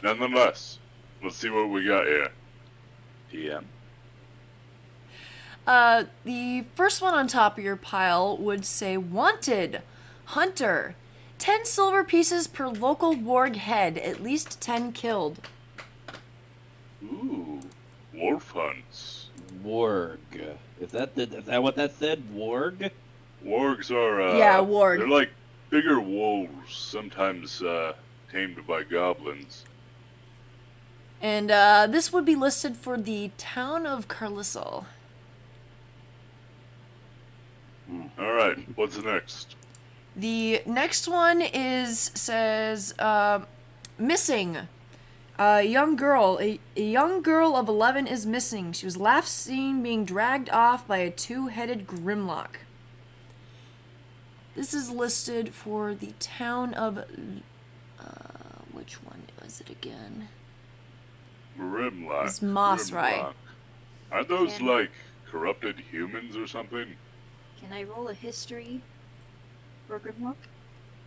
nonetheless, let's see what we got here. TM. The first one on top of your pile would say Wanted Hunter. 10 silver pieces per local warg head, at least 10 killed. Ooh, wolf hunts. Warg. Is that what that said? Warg? Wargs are, yeah, warg. They're like bigger wolves, sometimes, tamed by goblins. And, this would be listed for the town of Carlisle. Alright, what's next? The next one says, missing. A young girl of 11 is missing. She was last seen being dragged off by a two-headed grimlock. This is listed for the town of, which one was it again? Grimlock. It's Mossrai. Grimlock. Are those, like, corrupted humans or something? Can I roll a history for Grimlock?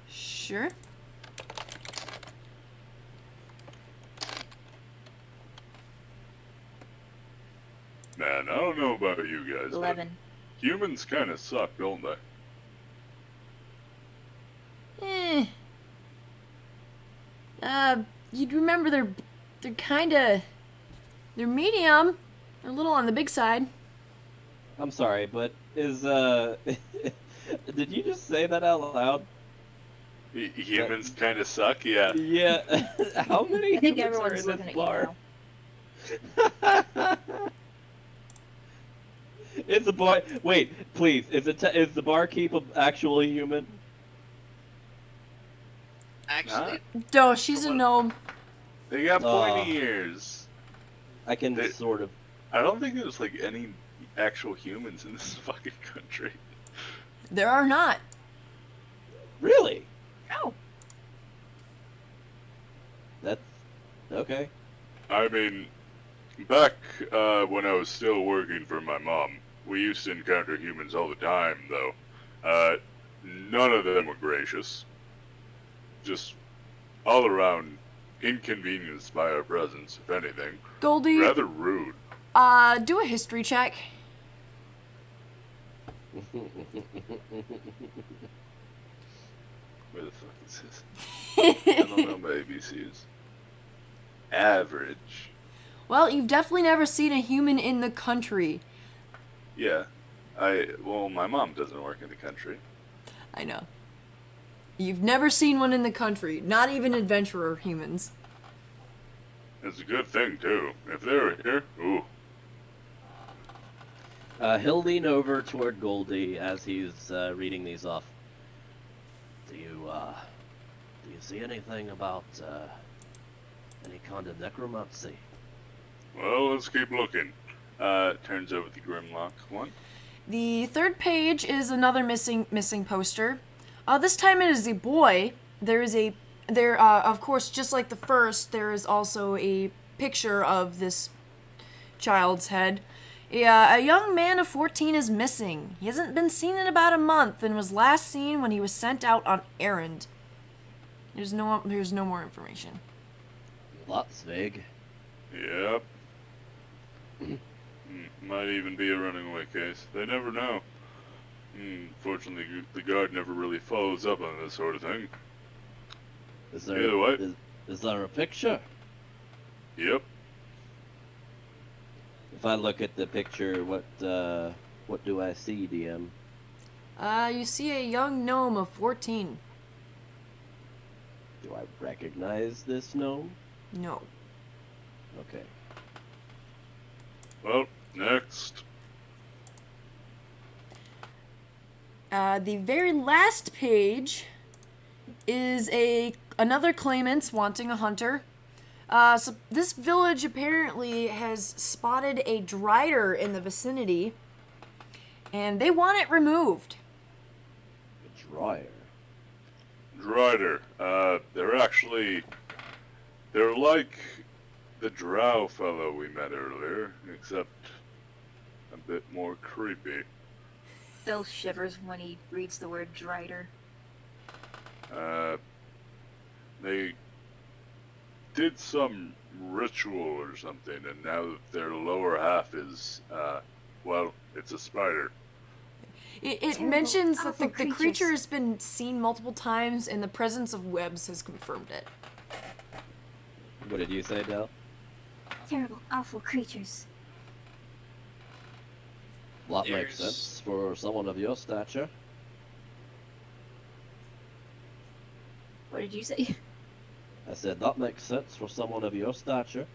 Sure. Man, I don't know about you guys, 11. but humans kind of suck, don't they? You'd remember They're medium. They're a little on the big side. I'm sorry, but is did you just say that out loud? Humans kind of suck, yeah. Yeah. How many I think humans are everyone's in looking this at you bar? now. Is the bar? Wait, please. Is the barkeep actually human? Actually, No, she's a gnome. They got pointy Oh. ears. I can They- sort of. I don't think there's like any actual humans in this fucking country. There are not. Really? No. That's okay. I mean, back when I was still working for my mom, we used to encounter humans all the time, though. None of them were gracious. Just all around inconvenienced by our presence, if anything. Goldie, Rather rude. do a history check. Where the fuck is this? I don't know my ABCs. Average. Well, you've definitely never seen a human in the country. Yeah. Well, my mom doesn't work in the country. I know. You've never seen one in the country, not even adventurer humans. It's a good thing, too. If they were here, ooh. He'll lean over toward Goldie as he's reading these off. Do you see anything about any kind of necromancy? Well, let's keep looking. Turns over the Grimlock one. The third page is another missing poster. This time it is a boy. Of course, just like the first, there is also a picture of this child's head. A young man of 14 is missing. He hasn't been seen in about a month and was last seen when he was sent out on errand. There's no more information. Lots vague. Yep. Might even be a running away case. They never know. Fortunately, the guard never really follows up on this sort of thing. Is there Either way. is there a picture? Yep. If I look at the picture, what do I see, DM? You see a young gnome of 14. Do I recognize this gnome? No. Okay. Well, next. The very last page is another claimant wanting a hunter. So this village apparently has spotted a drider in the vicinity, and they want it removed. A dryer. Drider. They're like the drow fellow we met earlier, except a bit more creepy. Phil shivers when he reads the word drider. They did some ritual or something, and now their lower half is, well, it's a spider. It Terrible, mentions that awful the creature creatures. has been seen multiple times, and the presence of webs has confirmed it. What did you say, Del? Terrible, awful creatures. That makes There's- sense for someone of your stature. What did you say? I said that makes sense for someone of your stature.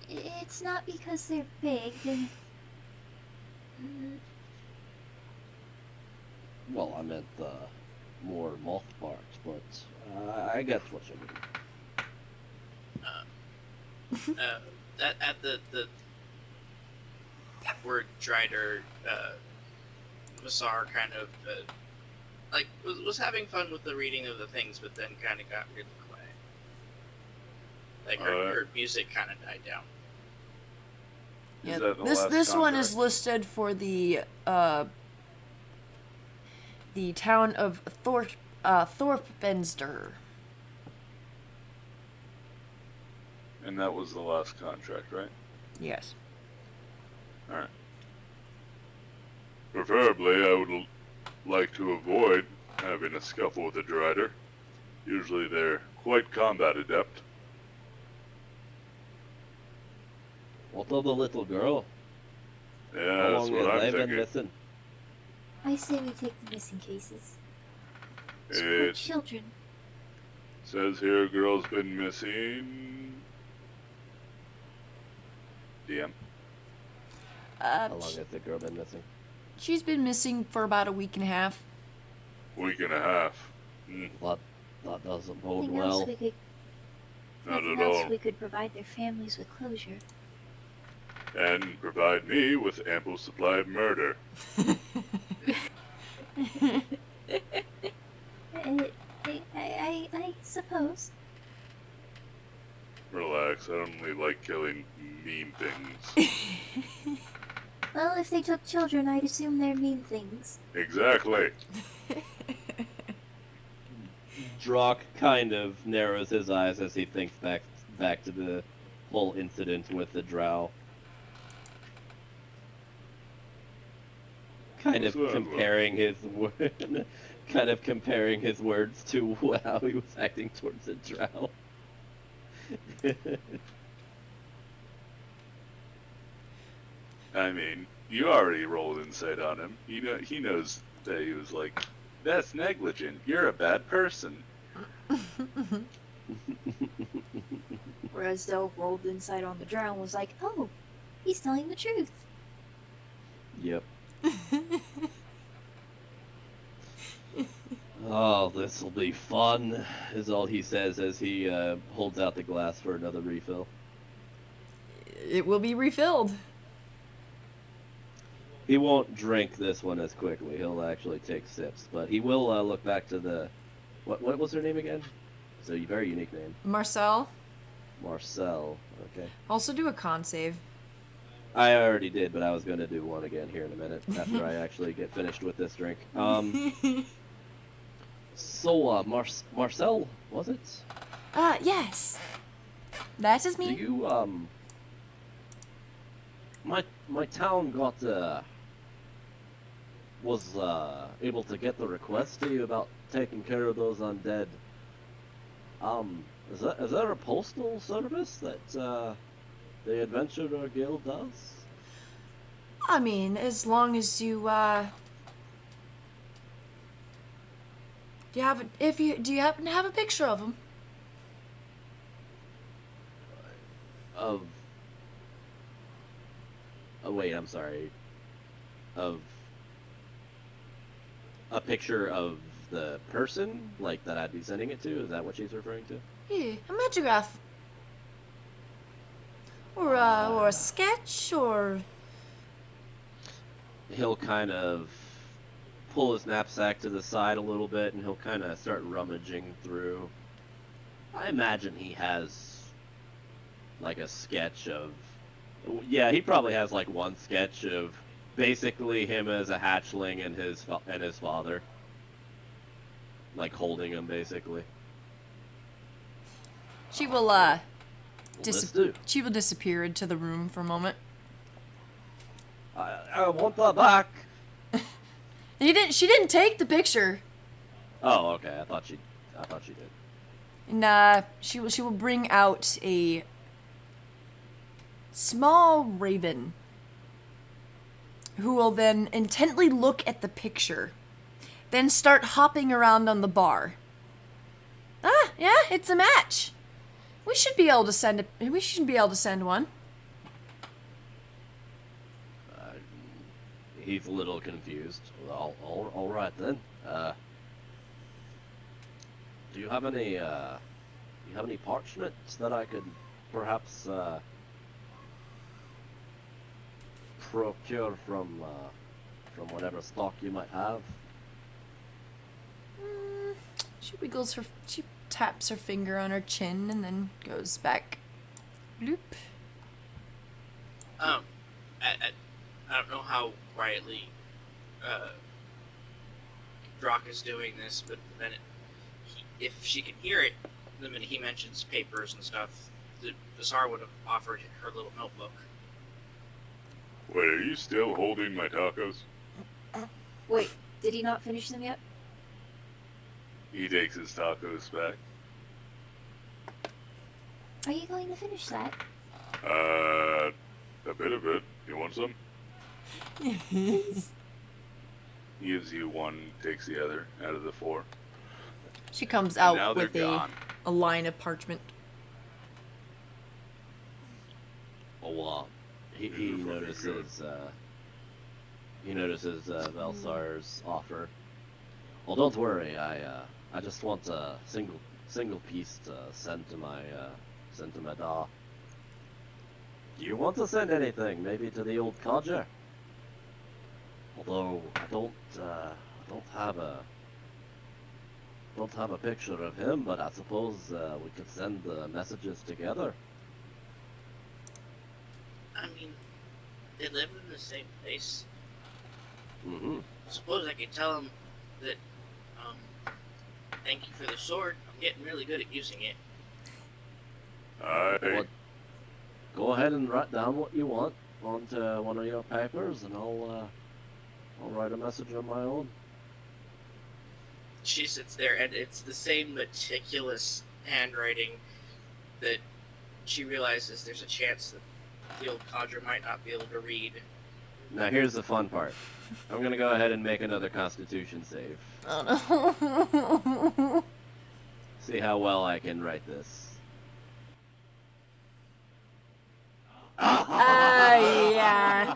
It's not because they're big. Well, I meant more moth barks, but I guess what you mean. At the word drider, Masar kind of was having fun with the reading of the things, but then kind of got really quiet. Like her music kind of died down. Yeah, that the this last one is contract? listed for the town of Thorpenster. And that was the last contract, right? Yes. Alright. Preferably, I would like to avoid having a scuffle with a drider. Usually they're quite combat adept. What of the little girl? Yeah, How that's long what have I'm they been thinking. missing? I say we take the missing cases. It's poor It children. says here, girl's been missing. DM. How long has the girl been missing? She's been missing for about a week and a half. Week and a half. That doesn't bode Nothing else well. we could. Not Nothing at else all. we could provide their families with closure. And provide me with ample supply of murder. I suppose. Relax, I only like killing mean things. Well, if they took children, I'd assume they're mean things. Exactly. Drock kind of narrows his eyes as he thinks back to the whole incident with the drow. Kind of What's that, comparing his words to how he was acting towards the drow. I mean, you already rolled insight on him. He knows that he was like, that's negligent. You're a bad person. Whereas Del rolled inside on the drow and was like, oh, He's telling the truth. Yep. Oh, this'll be fun, is all he says as he holds out the glass for another refill. It will be refilled. He won't drink this one as quickly. He'll actually take sips, but he will look back to the... What was her name again? It's a very unique name. Marcel, Marcel. Okay. also do a con save. I already did, but I was going to do one again here in a minute after I actually get finished with this drink. So, Marcel, was it? Yes. That is Do me. you, my town got, was, able to get the request to you about taking care of those undead. Is there a postal service that, the Adventurer Guild does? I mean, as long as you, do you happen to have a picture of him? Of... Oh, wait, I'm sorry. Of... A picture of the person, like, that I'd be sending it to? Is that what she's referring to? Yeah, a metograph. Or a sketch, or... He'll kind of pull his knapsack to the side a little bit, and he'll kind of start rummaging through. I imagine he has, like, a sketch of... Yeah, he probably has, like, one sketch of basically him as a hatchling and his father. Like, holding him, basically. She will, Let's do. she will disappear into the room for a moment. I want that back! She didn't take the picture. Oh, okay, I thought she did. And, she will bring out a small raven who will then intently look at the picture, then start hopping around on the bar. Ah, yeah, it's a match. We should be able to send one. He's a little confused. All right then. Do you have any parchments that I could perhaps procure from whatever stock you might have? She taps her finger on her chin and then goes back. Bloop. I don't know how quietly Drock is doing this, but then if she can hear it, the minute he mentions papers and stuff, the Bazaar would have offered her little notebook. Wait, are you still holding my tacos? wait, did he not finish them yet? He takes his tacos back. Are you going to finish that? A bit of it. You want some? He gives you one, takes the other out of the 4. She comes And now out they're with gone. a line of parchment. Oh, he notices Velsar's offer. Well, don't worry. I just want a single piece to send to my da. Do you want to send anything? Maybe to the old codger? Although I don't have a picture of him, but I suppose we could send the messages together. I mean, they live in the same place. Mm-hmm. Suppose I could tell him that, thank you for the sword. I'm getting really good at using it. Well, go ahead and write down what you want onto one of your papers, and I'll write a message on my own. She sits there, and it's the same meticulous handwriting that she realizes there's a chance that the old codger might not be able to read. Now here's the fun part. I'm gonna go ahead and make another Constitution save. Oh no. See how well I can write this. Yeah.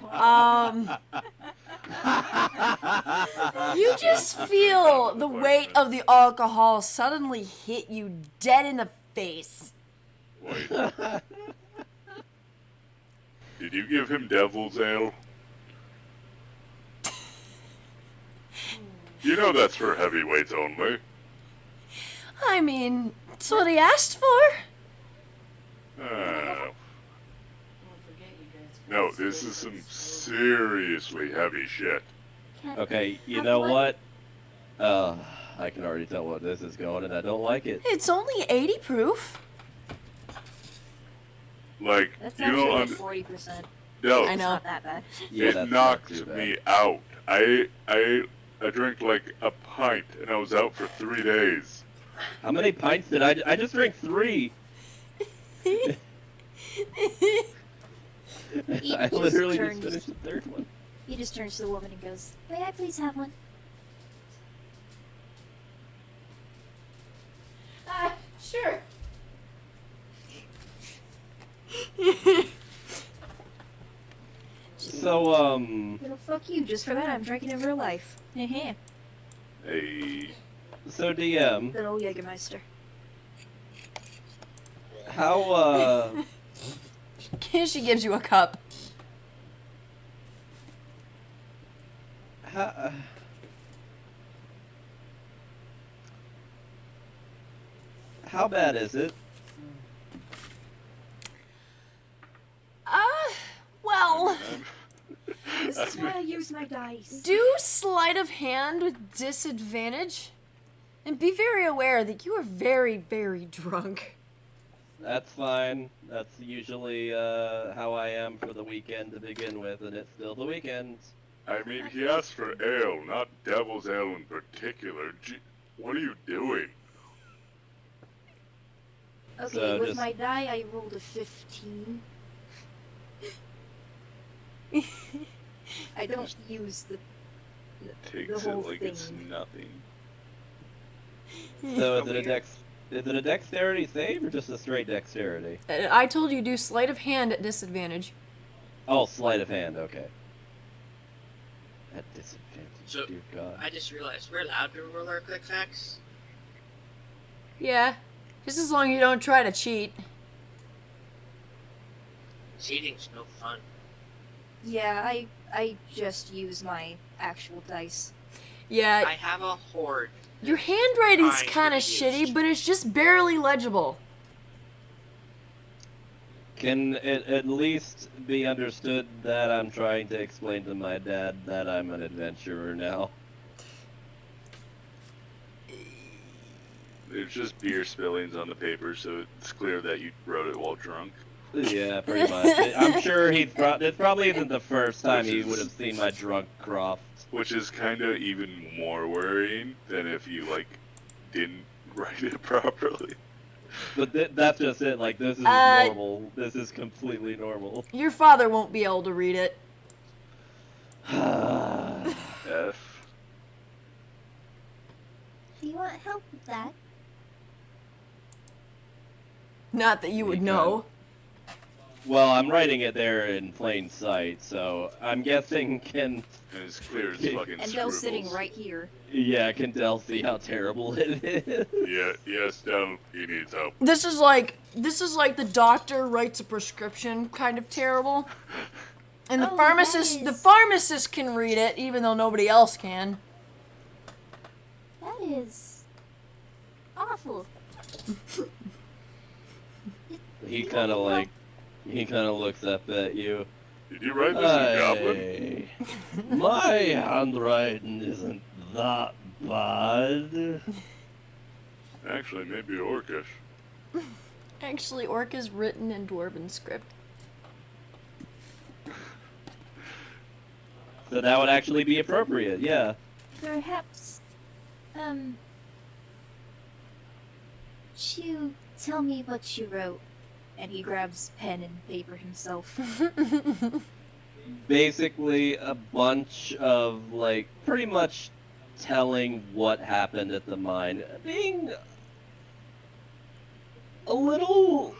You just feel the weight of the alcohol suddenly hit you dead in the face. Wait. Did you give him devil's ale? You know that's for heavyweights only. I mean, it's what he asked for. No, this is some seriously heavy shit. Okay, you know what? I can already tell what this is going, and I don't like it. It's only 80 proof. Like, That's you actually know, 40%. no, I It's know. not that bad. Yeah, it that's not knocked too bad. me out. I drank like a pint, and I was out for 3 days. How many pints did I just drank 3. I just literally turns- just finished the 3rd one. He just turns to the woman and goes, "May I please have one?" Sure. So, Well, fuck you. Just for that, I'm drinking in real life. Heh. Hey, so DM, Good old Jägermeister. how, She gives you a cup. how bad is it? Well, This is why I use my dice. do sleight of hand with disadvantage. And be very aware that you are very, very drunk. That's fine. That's usually how I am for the weekend to begin with, and it's still the weekend. I mean, he asked for ale, not devil's ale in particular. What are you doing? Okay, So with just- my die, I rolled a 15. I don't use the Takes whole it like it's thing. nothing. So is it a dexterity save or just a straight dexterity? I told you do sleight of hand at disadvantage. Oh, sleight of hand. Okay. At disadvantage. So, dear God. I just realized we're allowed to roll our quick facts. Yeah, just as long as you don't try to cheat. Cheating's no fun. Yeah, I just use my actual dice. Yeah, I have a horde. your handwriting's Fine, kind of used. shitty, but it's just barely legible. Can it at least be understood that I'm trying to explain to my dad that I'm an adventurer now? It's just beer spillings on the paper, so it's clear that you wrote it while drunk. Yeah, pretty much. I'm sure it probably isn't the first time he would have seen my drunk croft. Which is kind of even more worrying than if you, like, didn't write it properly. But that's just it. Like, this is Uh, normal. This is completely normal. Your father won't be able to read it. F. Do you want help with that? Not that you would know. Well, I'm writing it there in plain sight, so I'm guessing And it's clear as fucking And Dell's scribbles. sitting right here. yeah, can Del see how terrible it is? Yeah, yes, Del, he needs help. This is like the doctor writes a prescription kind of terrible. And the Oh, pharmacist that is- pharmacist can read it even though nobody else can. That is awful. He kind of looks up at you. Did you write this in Goblin? Hey, my handwriting isn't that bad. Actually, maybe Orcish. Actually, Orc is written in Dwarven script. So that would actually be appropriate, yeah. Perhaps, you tell me what you wrote. And he grabs pen and paper himself. Basically, a bunch of, like, pretty much telling what happened at the mine. Being a little...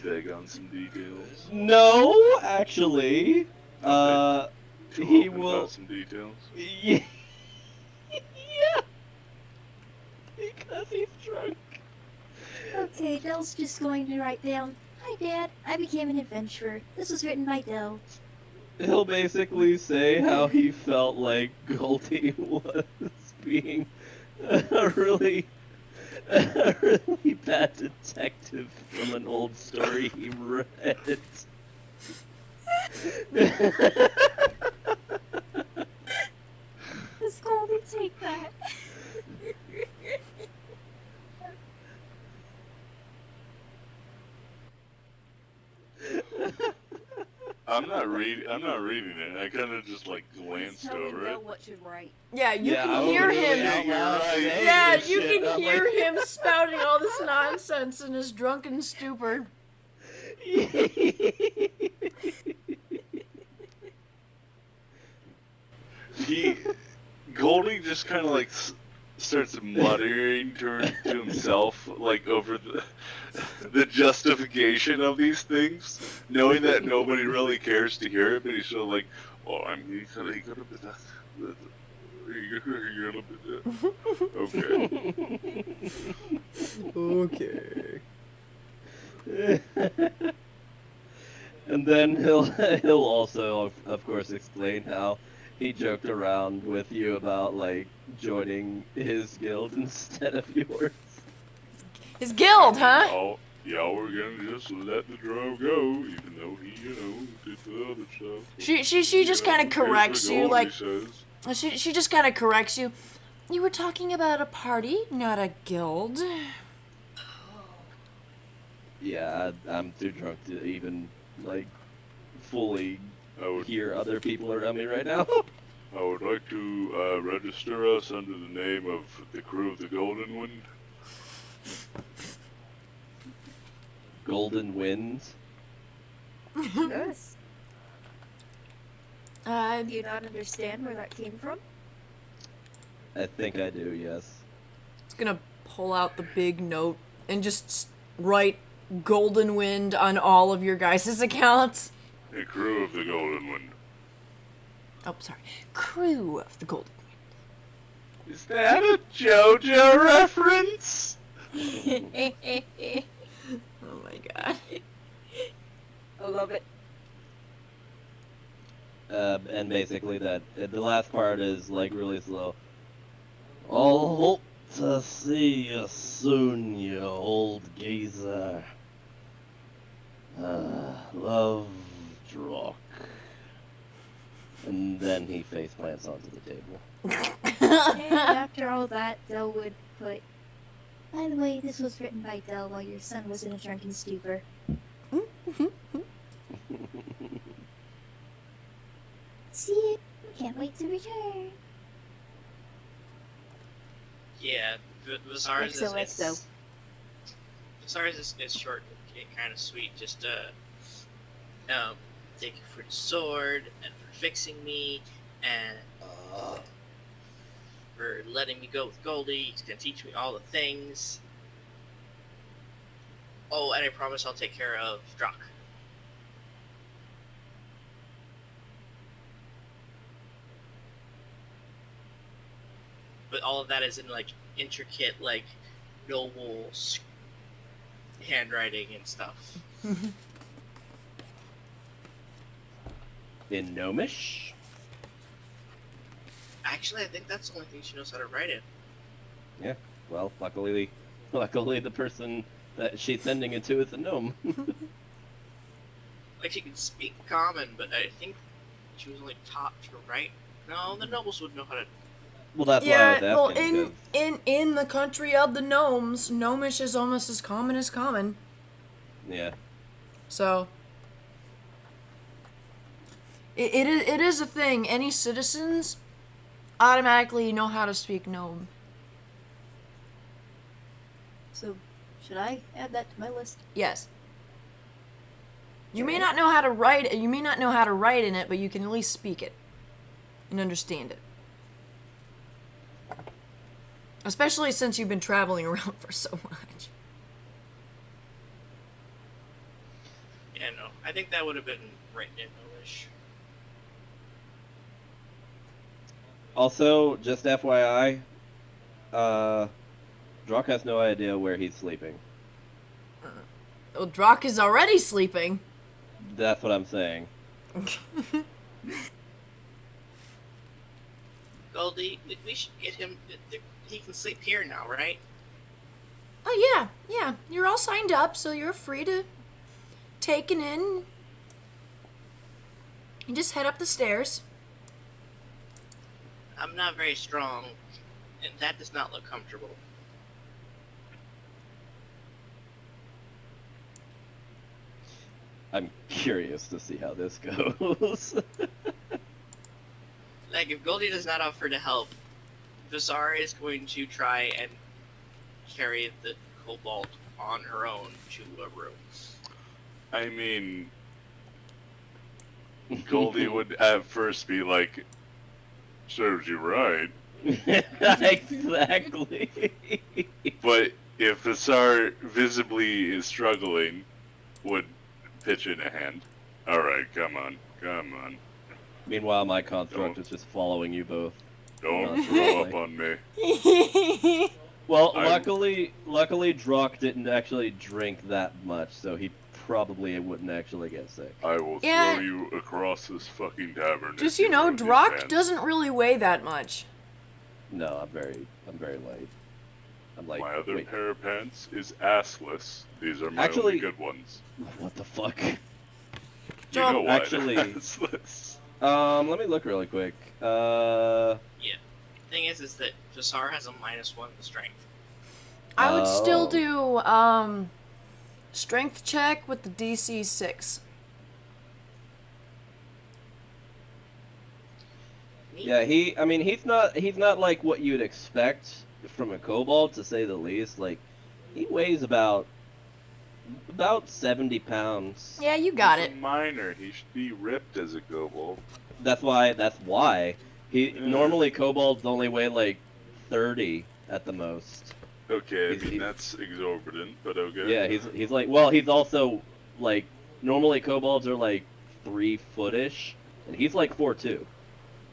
Beg on some details. No, actually. Too He open will... about some details. Yeah. Yeah. Because he's drunk. Okay, Dell's just going to write down, "Hi Dad, I became an adventurer. This was written by Dell." He'll basically say how he felt like Goldie was being a really bad detective from an old story he read. Let's go and take that. I'm not reading it. I kind of just like glanced Tell him over it. Dell what to write. Yeah, you Yeah, I can would hear really him. out loud saying Yeah, this you shit. can I'm hear like, him spouting all this nonsense in his drunken stupor. Goldie just kind of like starts muttering to himself, like over the justification of these things, knowing that nobody really cares to hear it, but he's still like, "Oh, I'm he could have been that. Okay." Okay. And then he'll also, of course, explain how he joked around with you about, like, joining his guild instead of yours. His guild, huh? Y'all were gonna just let the drow go, even though he, did the other stuff. She just kind of corrects you, like Says. she just kind of corrects you. You were talking about a party, not a guild. Yeah, I'm too drunk to even, like, fully I would hear other people around me right now. I would like to register us under the name of the crew of the Golden Wind. Golden Winds. Yes. Uh, Do you not understand where that came from? I think I do, yes. It's gonna pull out the big note and just write Golden Wind on all of your guys' accounts. The crew of the Golden Wind. Oh, sorry. Crew of the Golden Is that a JoJo reference? Wind. Oh my god. I love it. And basically that, the last part is, like, really slow. I'll hope to see you soon, you old geezer. Love, Drock. And then he face plants onto the table. And after all that, Dell would put, "By the way, this was written by Dell while your son was in a drunken stupor." See you. Can't wait to return. Yeah, Vizar's XOXO. is short and kind of sweet. Just thank you for the sword and for fixing me and for letting me go with Goldie. He's gonna teach me all the things. Oh, and I promise I'll take care of Drock. But all of that is in like intricate, like noble handwriting and stuff. In Gnomish? Actually, I think that's the only thing she knows how to write in. Yeah. Well, luckily the person that she's sending it to is a gnome. Like she can speak common, but I think she was only taught to write. No, the nobles would know how to. Well, that's why I Yeah, was well, asking. in the country of the gnomes, gnomish is almost as common as common. Yeah. So it is a thing. Any citizens automatically know how to speak gnome. So, should I add that to my list? Yes. You may not know how to write. You may not know how to write in it, but you can at least speak it and understand it. Especially since you've been traveling around for so much. Yeah, no, I think that would have been written in English. Also, just FYI, Drock has no idea where he's sleeping. Well, Drock is already sleeping. That's what I'm saying. Goldie, we should get him. He can sleep here now, right? Oh yeah. You're all signed up, so you're free to take it in. You just head up the stairs. I'm not very strong, and that does not look comfortable. I'm curious to see how this goes. Like, if Goldie does not offer to help, Vizar is going to try and carry the Cobalt on her own to a room. I mean, Goldie would at first be like, serves you right. Exactly. But if the Tsar visibly is struggling, would pitch in a hand. Alright, come on. Meanwhile, my construct is just following you both. Don't throw up on me. Well, luckily, Drock didn't actually drink that much, so he probably wouldn't actually get sick. I will Yeah. throw you across this fucking tavern. Just if you know, ruin these Drock pants. doesn't really weigh that much. No, I'm very light. I'm like, My other wait, pair of pants is assless. These are my Actually- only good ones. what the fuck? You Drop- know what? Actually- Assless. Let me look really quick. Thing is that Vizar has a -1 to strength. I would still Oh. do strength check with the DC 6. Yeah, he's not like what you'd expect from a kobold, to say the least. Like, he weighs about 70 pounds. Yeah, you got He's it. a minor. He should be ripped as a kobold. That's why. Normally kobolds only weigh like 30 at the most. Okay, I He's- mean that's exorbitant, but okay. Yeah, he's like, well, he's also like, normally kobolds are like 3 footish, and he's like 4'2".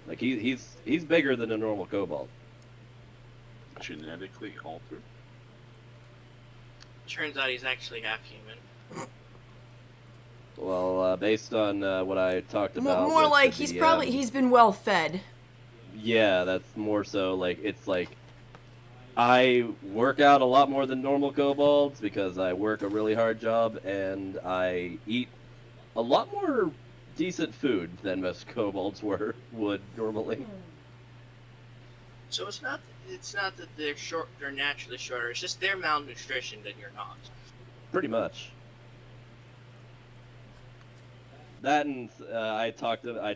Like he's bigger than a normal kobold. Genetically altered. Turns out he's actually half human. Well, based on what I talked about. More with like the he's been well fed. Yeah, that's more so like, it's like, I work out a lot more than normal kobolds because I work a really hard job, and I eat a lot more decent food than most kobolds would normally. So it's not that they're short. They're naturally shorter. It's just they're malnutrition and you're not. Pretty much. That, and I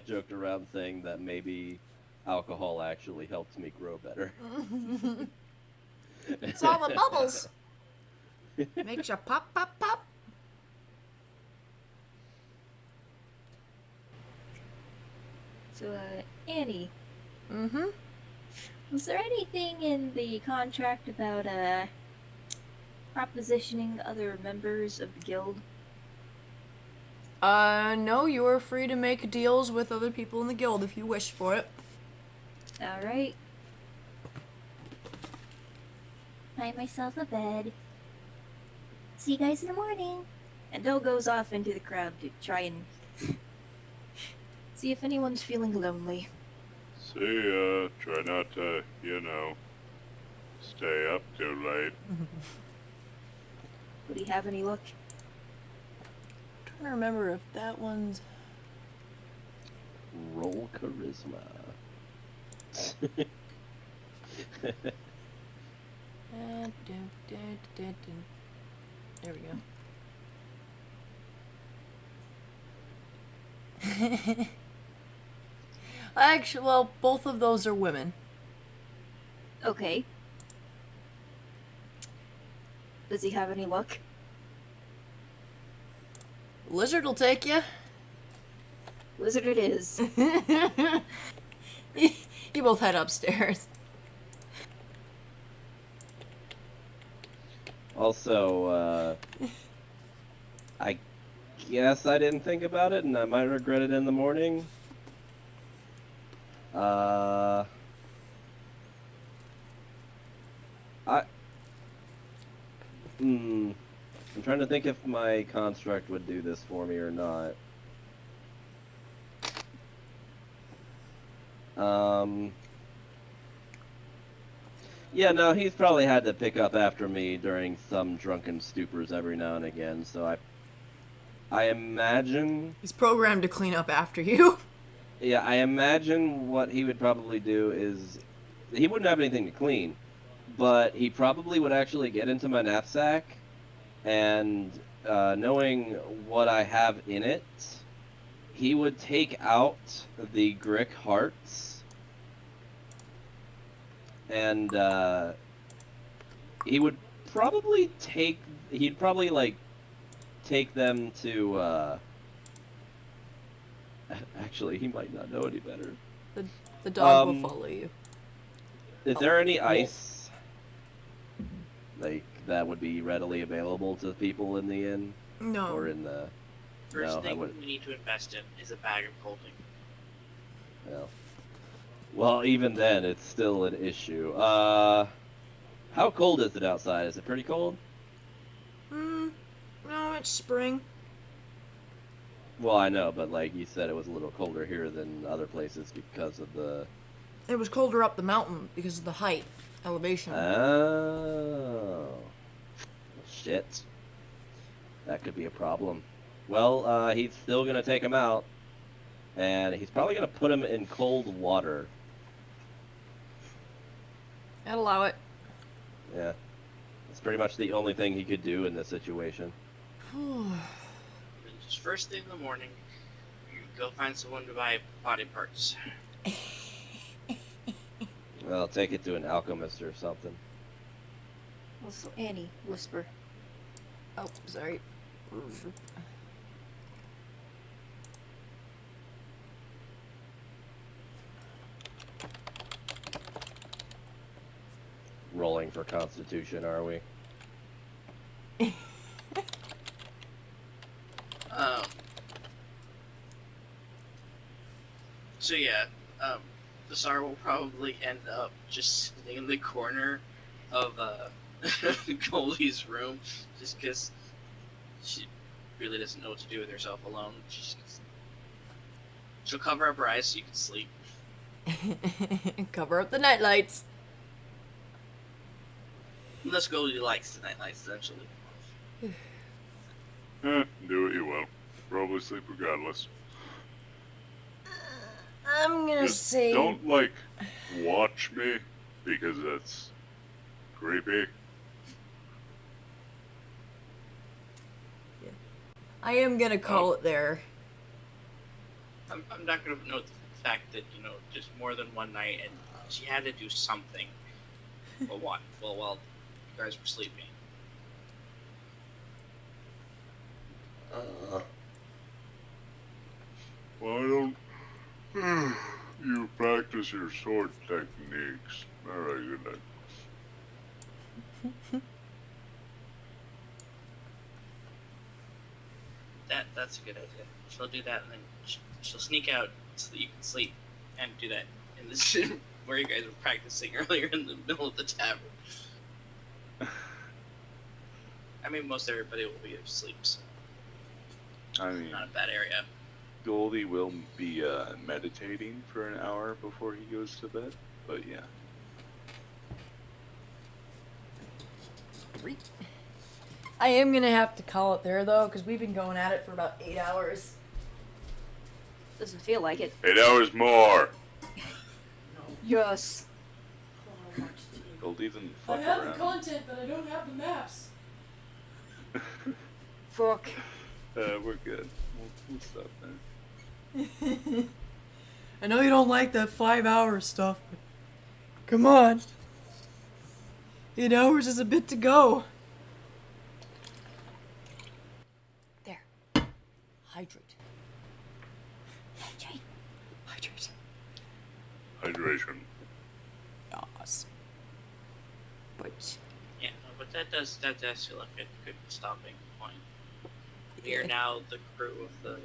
joked around saying that maybe alcohol actually helps me grow better. It's all the bubbles. Makes you pop, pop, pop. So, Annie, Mm-hmm. was there anything in the contract about, propositioning other members of the guild? No, you are free to make deals with other people in the guild if you wish for it. Alright. Find myself a bed. See you guys in the morning. And Del goes off into the crowd to try and see if anyone's feeling lonely. See, try not to, stay up too late. Would he have any luck? I'm trying to remember if that one's. Roll charisma. There we go. Actually, well, both of those are women. Okay. Does he have any luck? Lizard will take you. Wizard it is. You both head upstairs. Also, I guess I didn't think about it, and I might regret it in the morning. I'm trying to think if my construct would do this for me or not. Yeah, no, he's probably had to pick up after me during some drunken stupors every now and again, so I imagine... He's programmed to clean up after you. Yeah, I imagine what he would probably do is... He wouldn't have anything to clean, but he probably would actually get into my knapsack, and knowing what I have in it, he would take out the Grick hearts, and he'd probably like take them to actually he might not know any better. The dog will follow you. Is there any ice like that would be readily available to people in the inn? No. Or in the First No, I thing wouldn't. we need to invest in is a bag of holding. No. Well, even then, it's still an issue. How cold is it outside? Is it pretty cold? No, it's spring. Well, I know, but like you said, it was a little colder here than other places because of the... It was colder up the mountain because of the height, elevation. Oh. Shit. That could be a problem. Well, he's still going to take him out, and he's probably going to put him in cold water. I'd allow it. Yeah. That's pretty much the only thing he could do in this situation. Just first thing in the morning, you go find someone to buy body parts. Well, take it to an alchemist or something. Also, Annie, whisper. Oh, sorry. Rolling for Constitution, are we? So yeah, Basar will probably end up just sitting in the corner of Goldie's room, just because she really doesn't know what to do with herself alone. She'll cover up her eyes so you can sleep. Cover up the nightlights. Unless Goldie likes the nightlights, essentially. Do what you will. Probably sleep regardless. I'm gonna Just say... don't, watch me, because that's creepy. I am gonna call it there. I'm not gonna note the fact that, just more than one night, and she had to do something while you guys were sleeping. Why don't you practice your sword techniques? Alright, good night. That's a good idea. She'll do that, and then she'll sneak out so that you can sleep, and do that in the gym where you guys were practicing earlier in the middle of the tavern. I mean, most everybody will be asleep, so I mean, not a bad area. Goldie will be meditating for an hour before he goes to bed, but yeah. I am gonna have to call it there though, because we've been going at it for about 8 hours. Doesn't feel like it. 8 hours more! Yes. Goldie didn't fuck around. content, but I don't have the maps. Fuck. We're good. We'll stop there. I know you don't like that 5-hour stuff, but come on. 8 hours is a bit to go. There. Hydrate. Hydrate. Hydrate. Hydration. Yes. But Yeah, no, but that does feel like a good stopping point. We are now the crew of the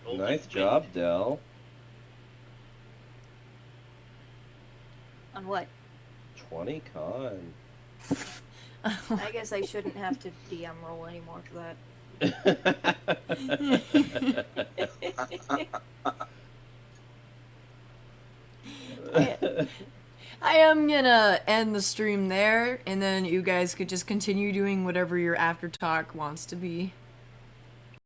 Golden Nice Wind. job, Dell. On what? 20 con. I guess I shouldn't have to DM roll anymore for that. I am gonna end the stream there, and then you guys could just continue doing whatever your after talk wants to be.